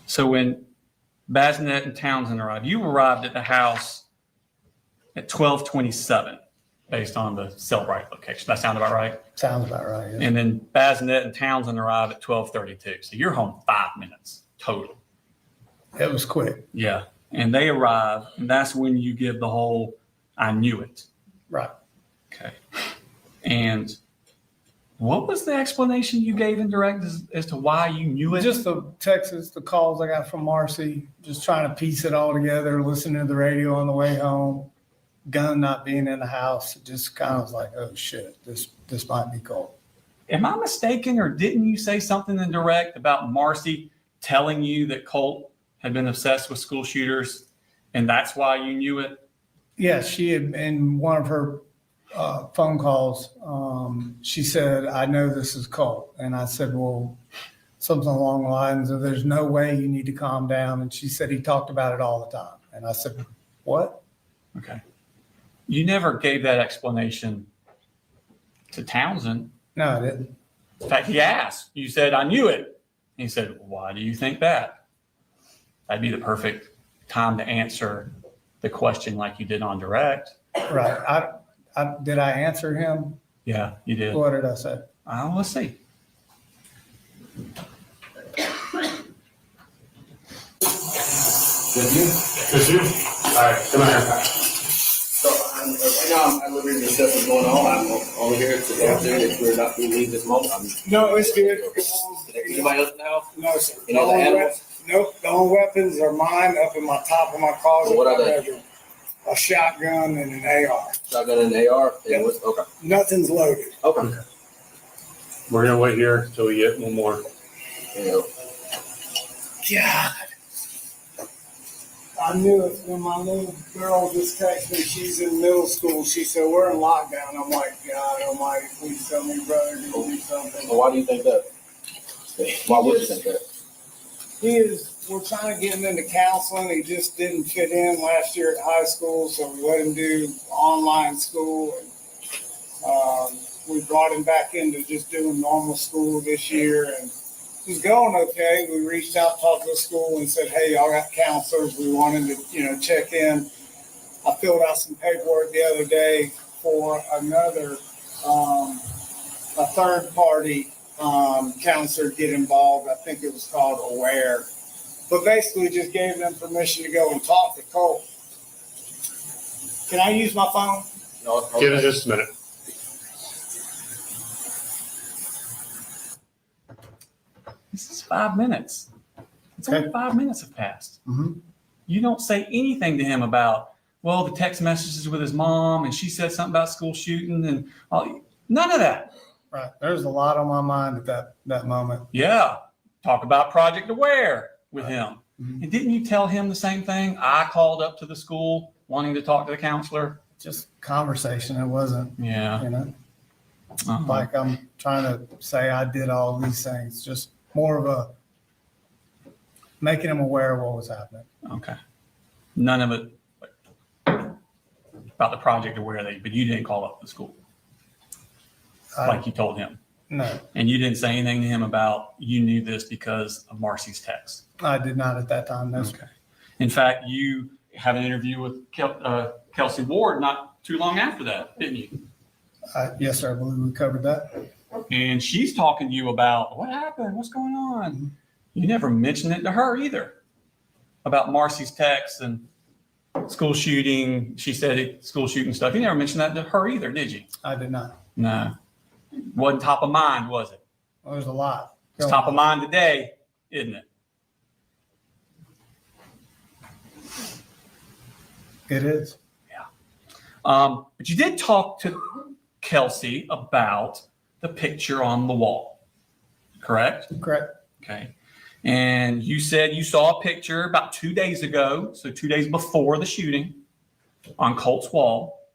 So when Bazinet and Townsend arrived, you arrived at the house at 12:27, based on the Cellbrite location. That sound about right? Sounds about right. Yeah. And then Bazinet and Townsend arrived at 12:32. So you're home 5 minutes total. It was quick. Yeah. And they arrive, and that's when you give the whole, I knew it. Right. Okay. And what was the explanation you gave in direct as to why you knew it? Just the texts, the calls I got from Marcy, just trying to piece it all together, listening to the radio on the way home, gun not being in the house. It just kind of was like, oh shit, this might be Colt. Am I mistaken, or didn't you say something in direct about Marcy telling you that Colt had been obsessed with school shooters and that's why you knew it? Yes, she had, in one of her phone calls, she said, I know this is Colt. And I said, well, something along the lines of, there's no way, you need to calm down. And she said, he talked about it all the time. And I said, what? Okay. You never gave that explanation to Townsend. No, I didn't. In fact, he asked. You said, I knew it. And he said, why do you think that? That'd be the perfect time to answer the question like you did on direct. Right. Did I answer him? Yeah, you did. What did I say? Let's see. Just you? All right, come on here. So right now I'm at liberty to discuss what's going on. I'm only here to if we're not going to leave this moment. No, it's good. Anybody else in the house? No, sir. Any other animals? Nope. The only weapons are mine up in my top of my closet. What are they? A shotgun and an AR. Shotgun and an AR? Yeah. Okay. Nothing's loaded. Okay. We're gonna wait here till we get one more. Yeah. God. I knew it when my little girl just texted me. She's in middle school. She said, we're in lockdown. I'm like, God almighty, please tell me brother to do something. Well, why do you think that? Why would you think that? We're trying to get him into counseling. He just didn't fit in last year at high school, so we let him do online school. And, we brought him back into just doing normal school this year, and he's going okay. We reached out, talked to the school, and said, "Hey, y'all got counselors. We want him to, check in." I filled out some paperwork the other day for another, a third party counselor to get involved. I think it was called Aware. But basically just gave them permission to go and talk to Colt. Can I use my phone? No. Okay. Give it just a minute. This is 5 minutes. It's only 5 minutes have passed. Mm-hmm. You don't say anything to him about, well, the text messages with his mom and she said something about school shooting and all. None of that. Right. There's a lot on my mind at that moment. Yeah. Talk about Project Aware with him. Mm-hmm. And didn't you tell him the same thing? I called up to the school wanting to talk to the counselor. Just conversation. It wasn't, Yeah. you know, like I'm trying to say I did all these things, just more of a making him aware of what was happening. Okay. None of it about the Project Aware thing, but you didn't call up the school like you told him. No, And you didn't say anything to him about you knew this because of Marcy's text. I did not at that time. No. Okay. In fact, you had an interview with Kelsey Ward not too long after that, didn't you? Yes, sir. I believe we covered that. And she's talking to you about what happened, what's going on. You never mentioned it to her either about Marcy's text and school shooting. She said it, school shooting stuff. You never mentioned that to her either, did you? I did not. No. Wasn't top of mind, was it? Well, there's a lot. It's top of mind today, isn't it? It is. Yeah. But you did talk to Kelsey about the picture on the wall, correct? Correct. Okay. And you said you saw a picture about 2 days ago, so 2 days before the shooting on Colt's wall.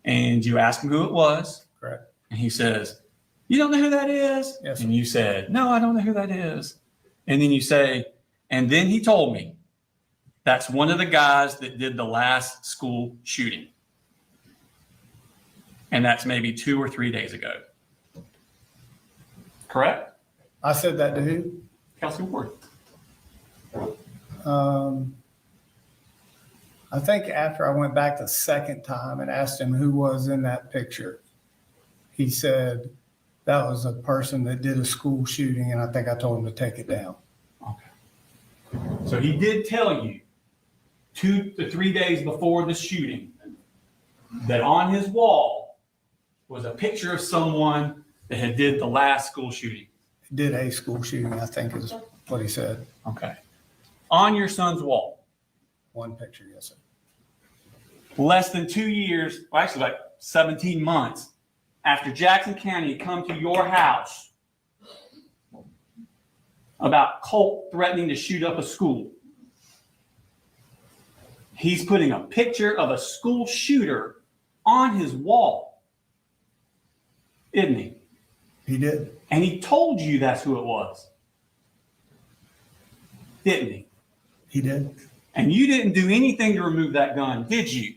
And you asked him who it was. Correct. And he says, you don't know who that is? Yes, sir. And you said, no, I don't know who that is. And then you say, and then he told me that's one of the guys that did the last school shooting. And that's maybe 2 or 3 days ago. Correct? I said that to who? Kelsey Ward. I think after I went back the second time and asked him who was in that picture, he said that was a person that did a school shooting, and I think I told him to take it down. Okay. So he did tell you 2 to 3 days before the shooting that on his wall was a picture of someone that had did the last school shooting. He did a school shooting, I think is what he said. Okay. On your son's wall. One picture, yes, sir. Less than 2 years, well, actually like 17 months after Jackson County had come to your house about Colt threatening to shoot up a school. He's putting a picture of a school shooter on his wall, isn't he? He did. And he told you that's who it was, didn't he? He did. And you didn't do anything to remove that gun, did you?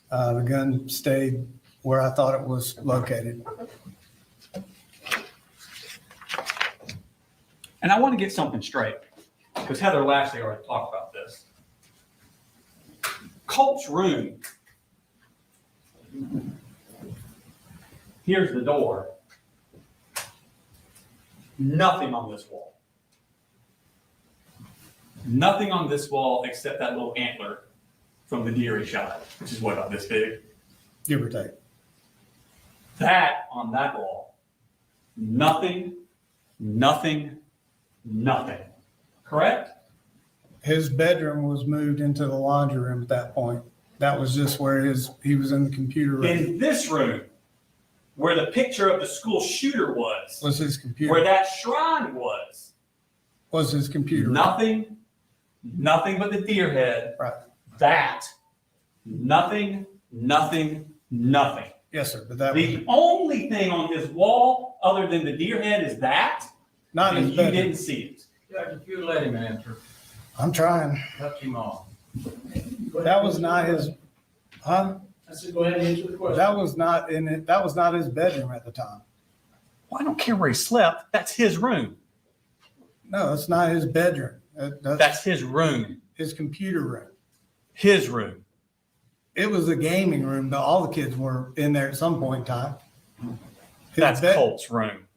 The gun stayed where I thought it was located. And I want to get something straight, because Heather Lashley already talked about this. Colt's room. Here's the door. Nothing on this wall. Nothing on this wall except that little antler from the deer he shot, which is what, about this big? Give or take. That on that wall. Nothing, nothing, nothing. Correct? His bedroom was moved into the laundry room at that point. That was just where he was in the computer room. In this room, where the picture of the school shooter was his computer. where that shrine was his computer room. Nothing but the deer head. Right. That, nothing. Yes, sir. But that The only thing on his wall other than the deer head is that, not and his you bedroom. didn't see it. Judge, if you let him answer, I'm trying. touch him off. That was not his, huh? I said, go ahead and answer the question. That was not in it. That was not his bedroom at the time. Well, I don't care where he slept. That's his room. No, that's not his bedroom. That's his room. His computer room. His room. It was a gaming room, but all the kids were in there at some point in time. That's Colt's room.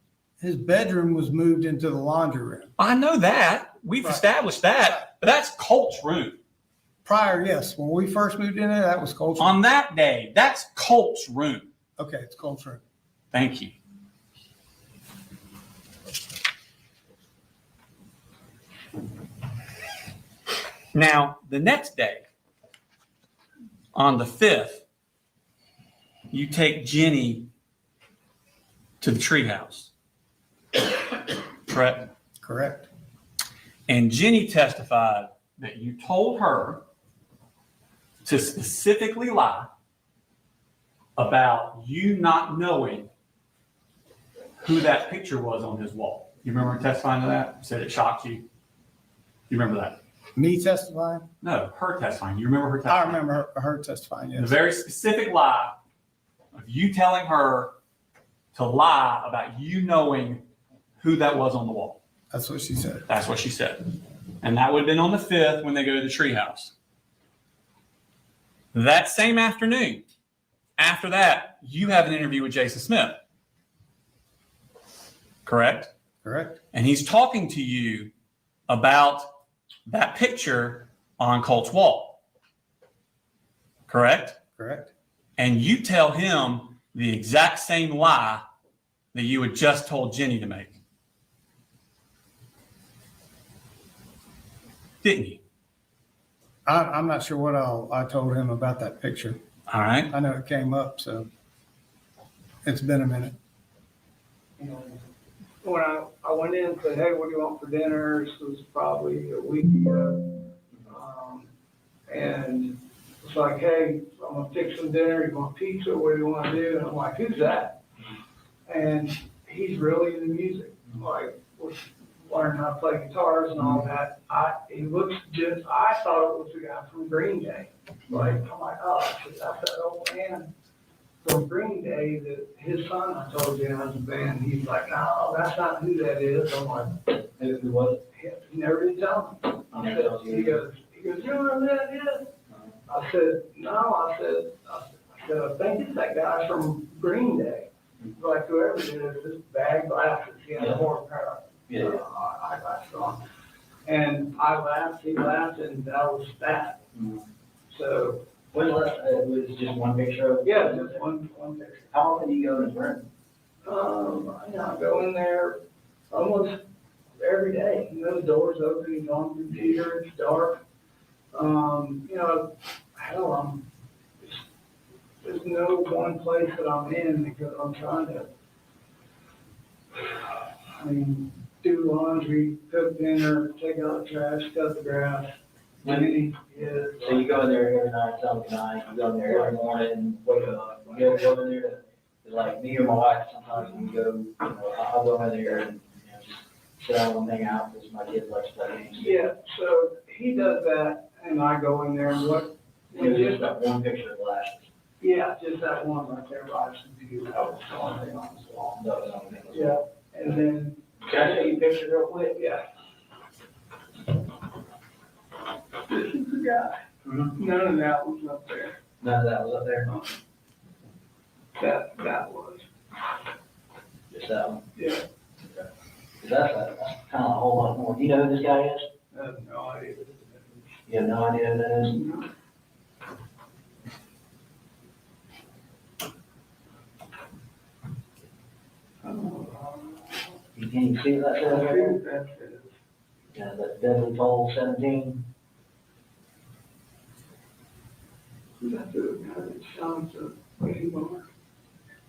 His bedroom was moved into the laundry room. I know that. We've established that. But that's Colt's room. Prior, yes. When we first moved in there, that was Colt's room. On that day, that's Colt's room. Okay, it's Colt's room. Thank you. Now, the next day, on the 5th, you take Jenni to the treehouse. Correct? Correct. And Jenni testified that you told her to specifically lie about you not knowing who that picture was on his wall. You remember her testifying to that? You said it shocked you. You remember that? Me testifying? No, her testifying. You remember her I testifying? remember her testifying, The yes. very specific lie of you telling her to lie about you knowing who that was on the wall. That's what she said. That's what she said. And that would have been on the 5th when they go to the treehouse. That same afternoon, after that, you have an interview with Jason Smith. Correct? Correct. And he's talking to you about that picture on Colt's wall. Correct? Correct. And you tell him the exact same lie that you had just told Jenni to make. Didn't you? I'm not sure what I told him about that picture. All right. I know it came up, so it's been a minute. When I went in and said, hey, what do you want for dinner? This was probably a week ago. And it's like, hey, I'm gonna fix some dinner. You want pizza? What do you want to do? And I'm like, who's that? And he's really into music. Like, was learning how to play guitars and all that. He looks just, I thought it was the guy from Green Day. Like, I'm like, oh, that's that old man from Green Day that his son, I told you, has a band. He's like, no, that's not who that is. I'm like, who was it? He never did tell me. I said, he goes, you know who that is? I said, no. I said, I think it's that guy from Green Day. Like whoever it is, this bag glasses, he had a more pair of eyeglasses on. And I laughed, he laughed, and that was that. So. When last, it was just one picture of? Yeah, just one picture. How often do you go in his room? I go in there almost every day. You know, the door's open, he's on the computer, it's dark. Hell, there's no one place that I'm in because I'm trying to, do laundry, cook dinner, take out the trash, cut the grass. So you go in there every night, Sunday night, you go in there every morning, wake up, you go in there to, like me or my wife, sometimes we go, I'll go in there and, just sit down and hang out because my kids like to play games. Yeah, so he does that and I go in there and look. Just that one picture of glasses. Yeah, just that one right there by the computer. That was the only thing on his wall. That was the only thing. Yeah, and then. Can I show you a picture real quick? Yeah. This is the guy. Mm-hmm. None of that was up there. None of that was up there? That was. Just that one? Yeah. That's kind of a whole lot more. Do you know who this guy is? I have no idea. You have no idea who that is? Can you see that there? Yeah, that Deadly Toll 17. That's the guy that shot the baby bar.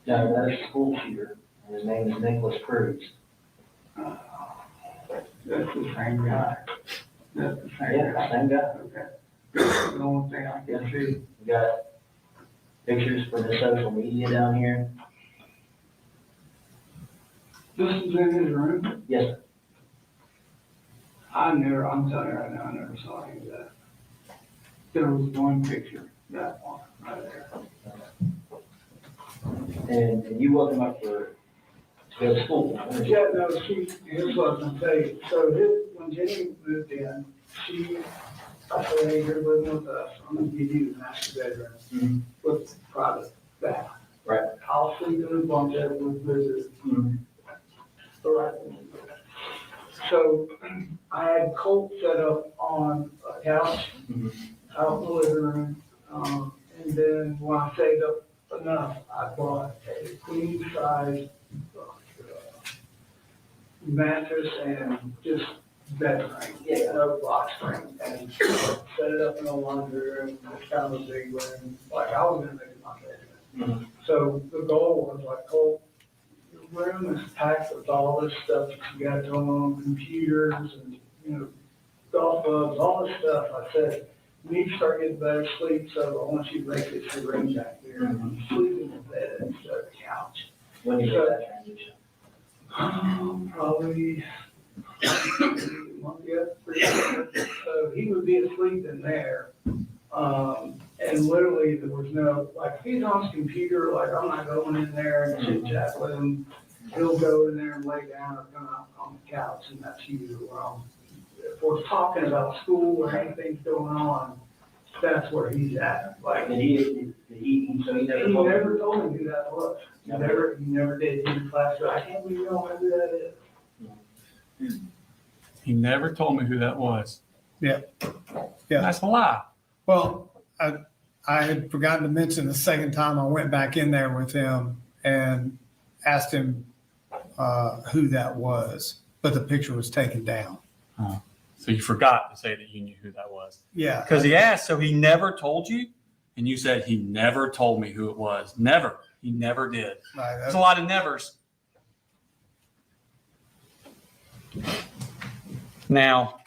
No, that's a school shooter. His name is Nicholas Cruz. That's the same guy. That's the same Yeah, guy. same guy. Okay. That's the only thing I can see. We got pictures for the social media down here. This is in his room? Yes, sir. I'm telling you right now, I never saw any of that. There was one picture, that one, right there. And you woke him up to go to school. Yeah, no, here's what I was gonna say. So when Jenni moved in, I said, hey, you're living with us. I'm gonna give you the master bedroom with private bath. Right. I'll sleep in the bunk bed with visitors. So I had Colt set up on a couch out in the living room. And then when I saved up enough, I bought a queen size mattress and just bed frame, no box frame, and set it up in a laundry room, it's kind of a big room, like I was gonna make it my bedroom. So the goal was like, Colt, your room is packed with all this stuff that you got going on, computers and, golf clubs, all this stuff. I said, you need to start getting better sleep, so I want you to make this your room back there. And sleep in the bed instead of the couch. When you did that transition? Probably a month yet. So he would be asleep in there. And literally there was no, like, if he's on his computer, like, I'm not going in there and chit chat with him. He'll go in there and lay down or come out on the couch, and that's usually where if we're talking about school or anything's going on, that's where he's at. Like, So he never told me who that was. He never did. He in class, I can't believe you don't know who that is. He never told me who that was. Yeah. Yeah. That's a lie. Well, I had forgotten to mention the second time I went back in there with him and asked him who that was, but the picture was taken down. Oh. So you forgot to say that you knew who that was. Yeah. Because he asked, so he never told you? And you said he never told me who it was. Never. He never did. Right. There's a lot of nevers. Now,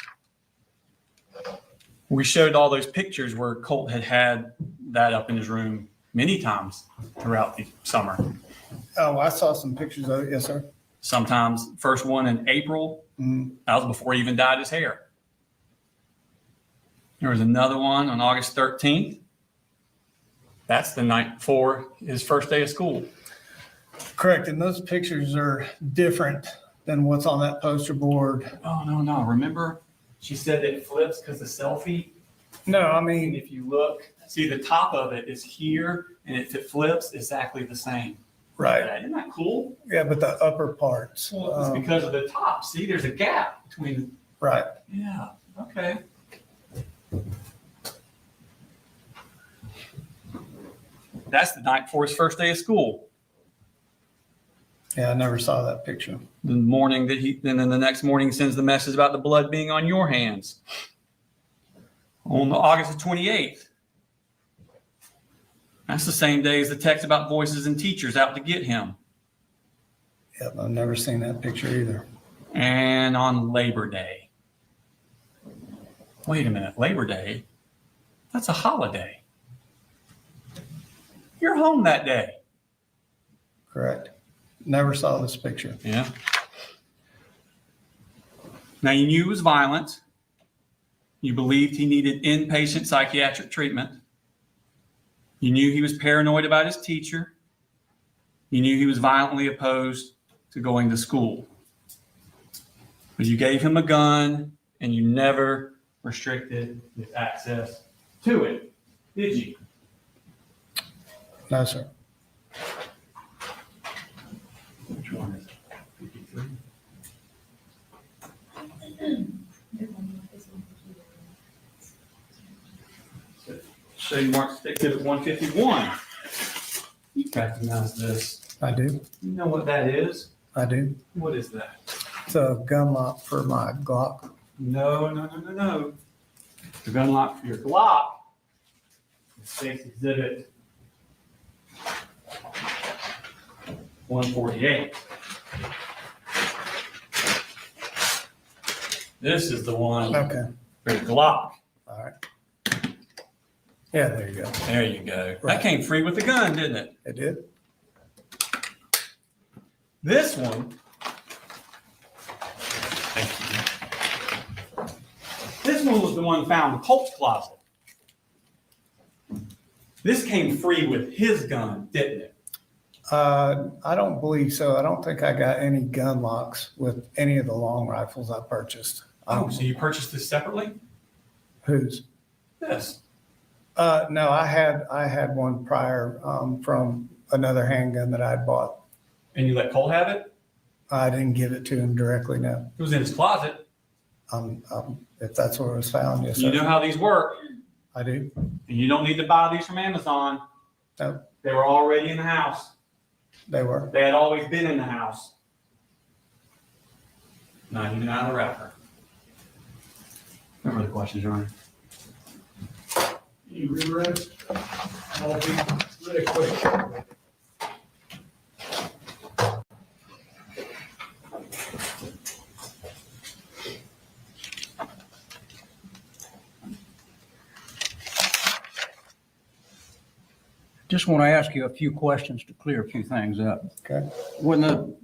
we showed all those pictures where Colt had that up in his room many times throughout the summer. Oh, I saw some pictures of it. Yes, sir. Sometimes, first one in April, that was before he even dyed his hair. There was another one on August 13th. That's the night before his first day of school. Correct. And those pictures are different than what's on that poster board. Oh, no. Remember, she said that it flips because the selfie? No, I And mean, if you look, see the top of it is here, and if it flips, exactly the same. right. Isn't that cool? Yeah, but the upper parts. Well, it's because of the top. See, there's a gap between. Right. Yeah, okay. That's the night before his first day of school. Yeah, I never saw that picture. The morning that and then the next morning sends the message about the blood being on your hands. On August the 28th. That's the same day as the text about voices and teachers out to get him. Yep, I've never seen that picture either. And on Labor Day. Wait a minute, Labor Day? That's a holiday. You're home that day. Correct. Never saw this picture. Yeah. Now, you knew he was violent. You believed he needed inpatient psychiatric treatment. You knew he was paranoid about his teacher. You knew he was violently opposed to going to school. But you gave him a gun, and you never restricted his access to it, did you? No, sir. Which one is it? 53? So you marked exhibit 151. You recognize this. I do. You know what that is? I do. What is that? It's a gun lock for my Glock. No. The gun lock for your Glock is State's exhibit 148. This is the one Okay. for the Glock. All right. Yeah, there you go. There you go. Right. That came free with the gun, didn't it? It did. This one. This one was the one found in Colt's closet. This came free with his gun, didn't it? I don't believe so. I don't think I got any gun locks with any of the long rifles I purchased. Oh, so you purchased this separately? Whose? This. No, I had one prior from another handgun that I'd bought. And you let Colt have it? I didn't give it to him directly, no. It was in his closet. If that's where it was found, yes, You sir. know how these work. I do. And you don't need to buy these from Amazon. No, They were already in the house. they were. They had always been in the house. Not even out of the wrapper. No further questions, Your Honor. Any reruns? I'll be really quick. Just want to ask you a few questions to clear a few things up. Okay. When the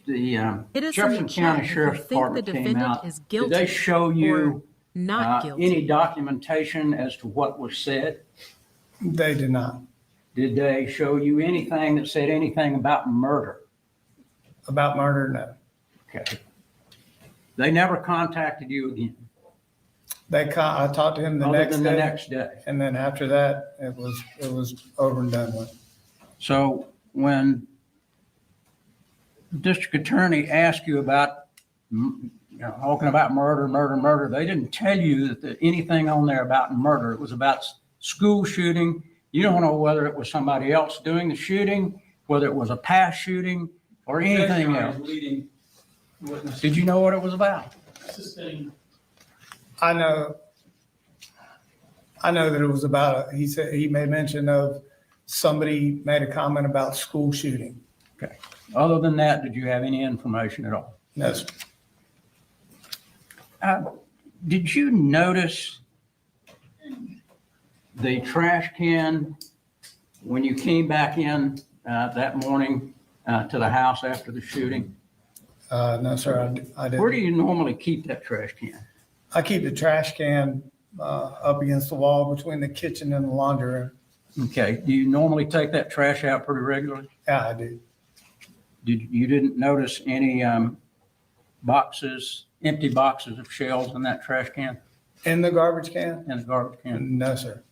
It is in Jefferson the chat County if you Sheriff's think the Department came defendant out, is did guilty they show or you not guilty. any documentation as to what was said? They did not. Did they show you anything that said anything about murder? About murder, no. Okay. They never contacted you again, I talked to him the other next than the day, next day. and then after that, it was over and done with. So when the district attorney asked you about, talking about murder, they didn't tell you that anything on there about murder. It was about school shooting. You don't know whether it was somebody else doing the shooting, whether it was a past shooting or anything else. Leading witness. Did you know what it was about? Sustained. I know that it was about, he said, he made mention of somebody made a comment about school shooting. Okay. Other than that, did you have any information at all? No, sir. Did you notice the trash can when you came back in that morning to the house after the shooting? No, sir, I didn't. Where do you normally keep that trash can? I keep the trash can up against the wall between the kitchen and the laundry room. Okay. Do you normally take that trash out pretty regularly? Yeah, I do. You didn't notice any boxes, empty boxes of shells in that trash can? In the garbage can? In the garbage can? No, sir.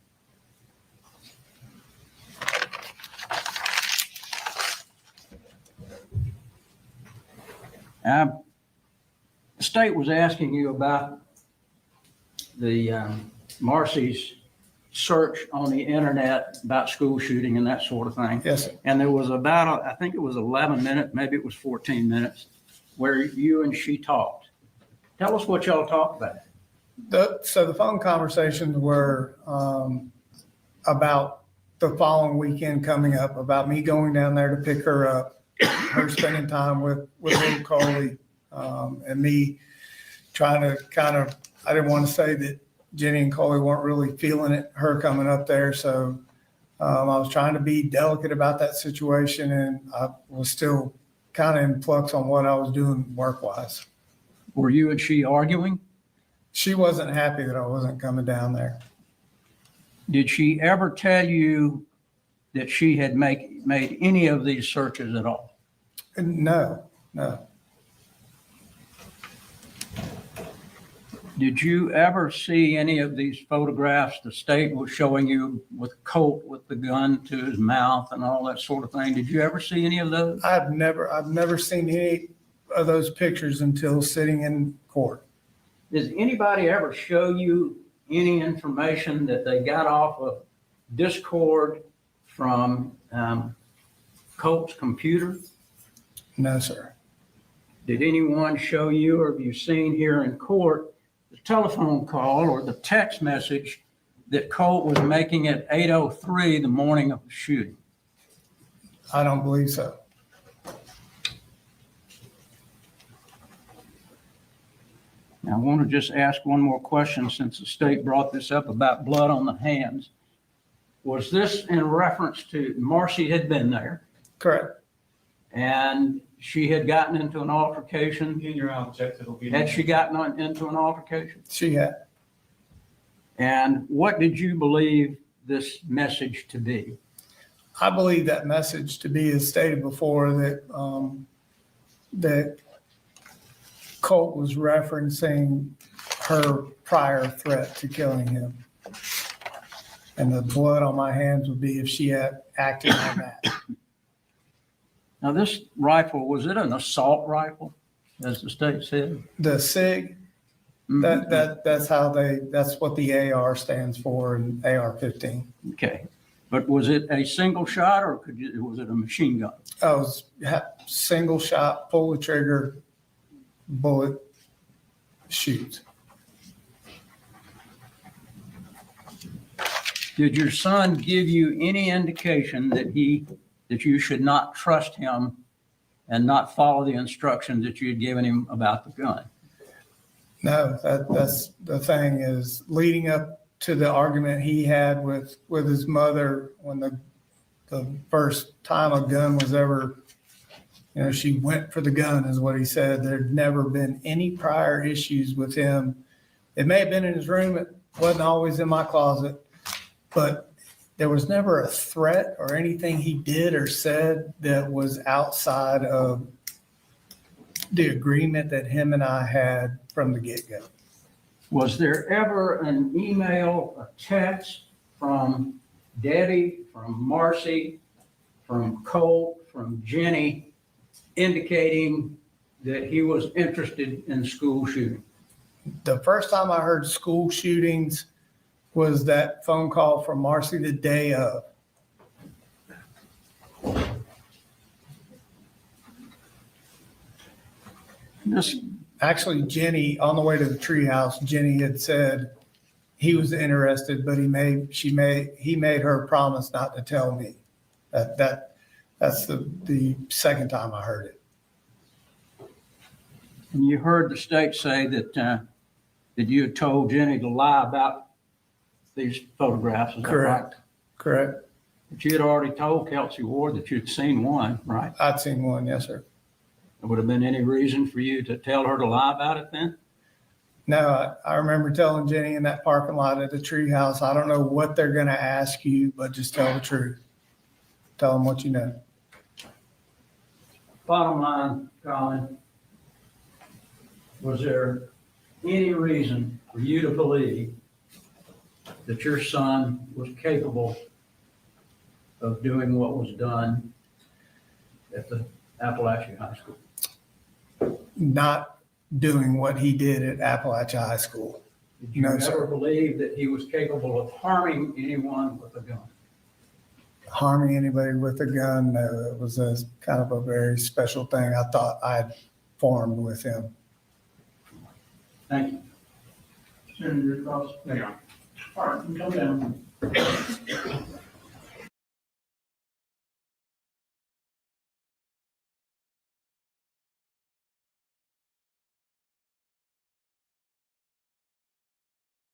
The state was asking you about the Marcy's search on the internet about school shooting and that sort of thing. Yes, sir. And there was about, I think it was 11 minutes, maybe it was 14 minutes, where you and she talked. Tell us what y'all talked about. So the phone conversations were about the following weekend coming up, about me going down there to pick her up, her spending time with little Coley, and me trying to I didn't want to say that Jenni and Coley weren't really feeling it, her coming up there. So I was trying to be delicate about that situation, and I was still kind of in flux on what I was doing work-wise. Were you and she arguing? She wasn't happy that I wasn't coming down there. Did she ever tell you that she had made any of these searches at all? No. Did you ever see any of these photographs the state was showing you with Colt with the gun to his mouth and all that sort of thing? Did you ever see any of those? I've never seen any of those pictures until sitting in court. Does anybody ever show you any information that they got off of Discord from Colt's computer? No, sir. Did anyone show you, or have you seen here in court, the telephone call or the text message that Colt was making at 8:03 the morning of the shooting? I don't believe so. Now, I want to just ask one more question since the state brought this up about blood on the hands. Was this in reference to Marcy had been there Correct. and she had gotten into an altercation? In your object, it'll be. Had she gotten into an altercation? She had. And what did you believe this message to be? I believe that message to be, as stated before, that that Colt was referencing her prior threat to killing him. And the blood on my hands would be if she had acted on that. Now, this rifle, was it an assault rifle, as the state said? The SIG, that's what the AR stands for, and AR-15. Okay. But was it a single shot or was it a machine gun? It was single shot, pull the trigger, bullet, shoot. Did your son give you any indication that you should not trust him and not follow the instructions that you had given him about the gun? No, that's the thing is leading up to the argument he had with his mother when the first time a gun was ever, she went for the gun is what he said. There'd never been any prior issues with him. It may have been in his room. It wasn't always in my closet, but there was never a threat or anything he did or said that was outside of the agreement that him and I had from the get-go. Was there ever an email, a text from Debbie, from Marcy, from Colt, from Jenni, indicating that he was interested in school shooting? The first time I heard school shootings was that phone call from Marcy the day of. Actually, Jenni, on the way to the treehouse, Jenni had said he was interested, but he made her promise not to tell me. That's the second time I heard it. And you heard the state say that you had told Jenni to lie about these photographs. Is that right? Correct. But you had already told Kelsey Ward that you'd seen one, right? I'd seen one, yes, sir. Would have been any reason for you to tell her to lie about it then? No, I remember telling Jenni in that parking lot at the treehouse, I don't know what they're going to ask you, but just tell the truth. Tell them what you know. Bottom line, Colin, was there any reason for you to believe that your son was capable of doing what was done at the Apalachee High School? Not doing what he did at Apalachee High School. Did you ever believe that he was capable of harming anyone with a gun? Harming anybody with a gun, no, it was a kind of a very special thing I thought I had formed with him. Thank you. Senator, your thoughts? Yeah. All right, come down.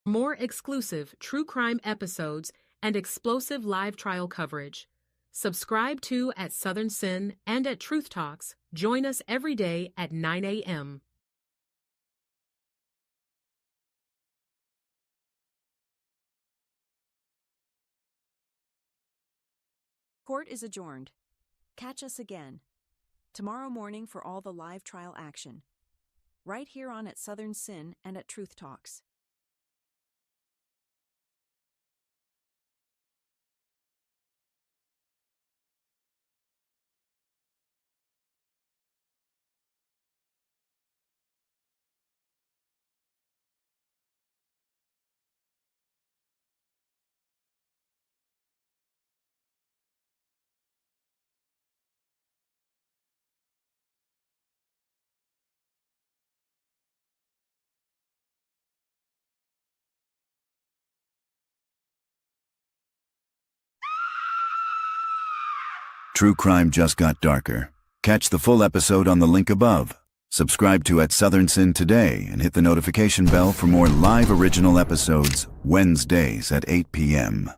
More exclusive true crime episodes and explosive live trial coverage. Subscribe to at Southern Sin and at Truth Talks. Join us every day at 9 a.m. Court is adjourned. Catch us again tomorrow morning for all the live trial action. Right here on at Southern Sin and at Truth Talks. True crime just got darker. Catch the full episode on the link above. Subscribe to at Southern Sin today and hit the notification bell for more live original episodes Wednesdays at 8 p.m.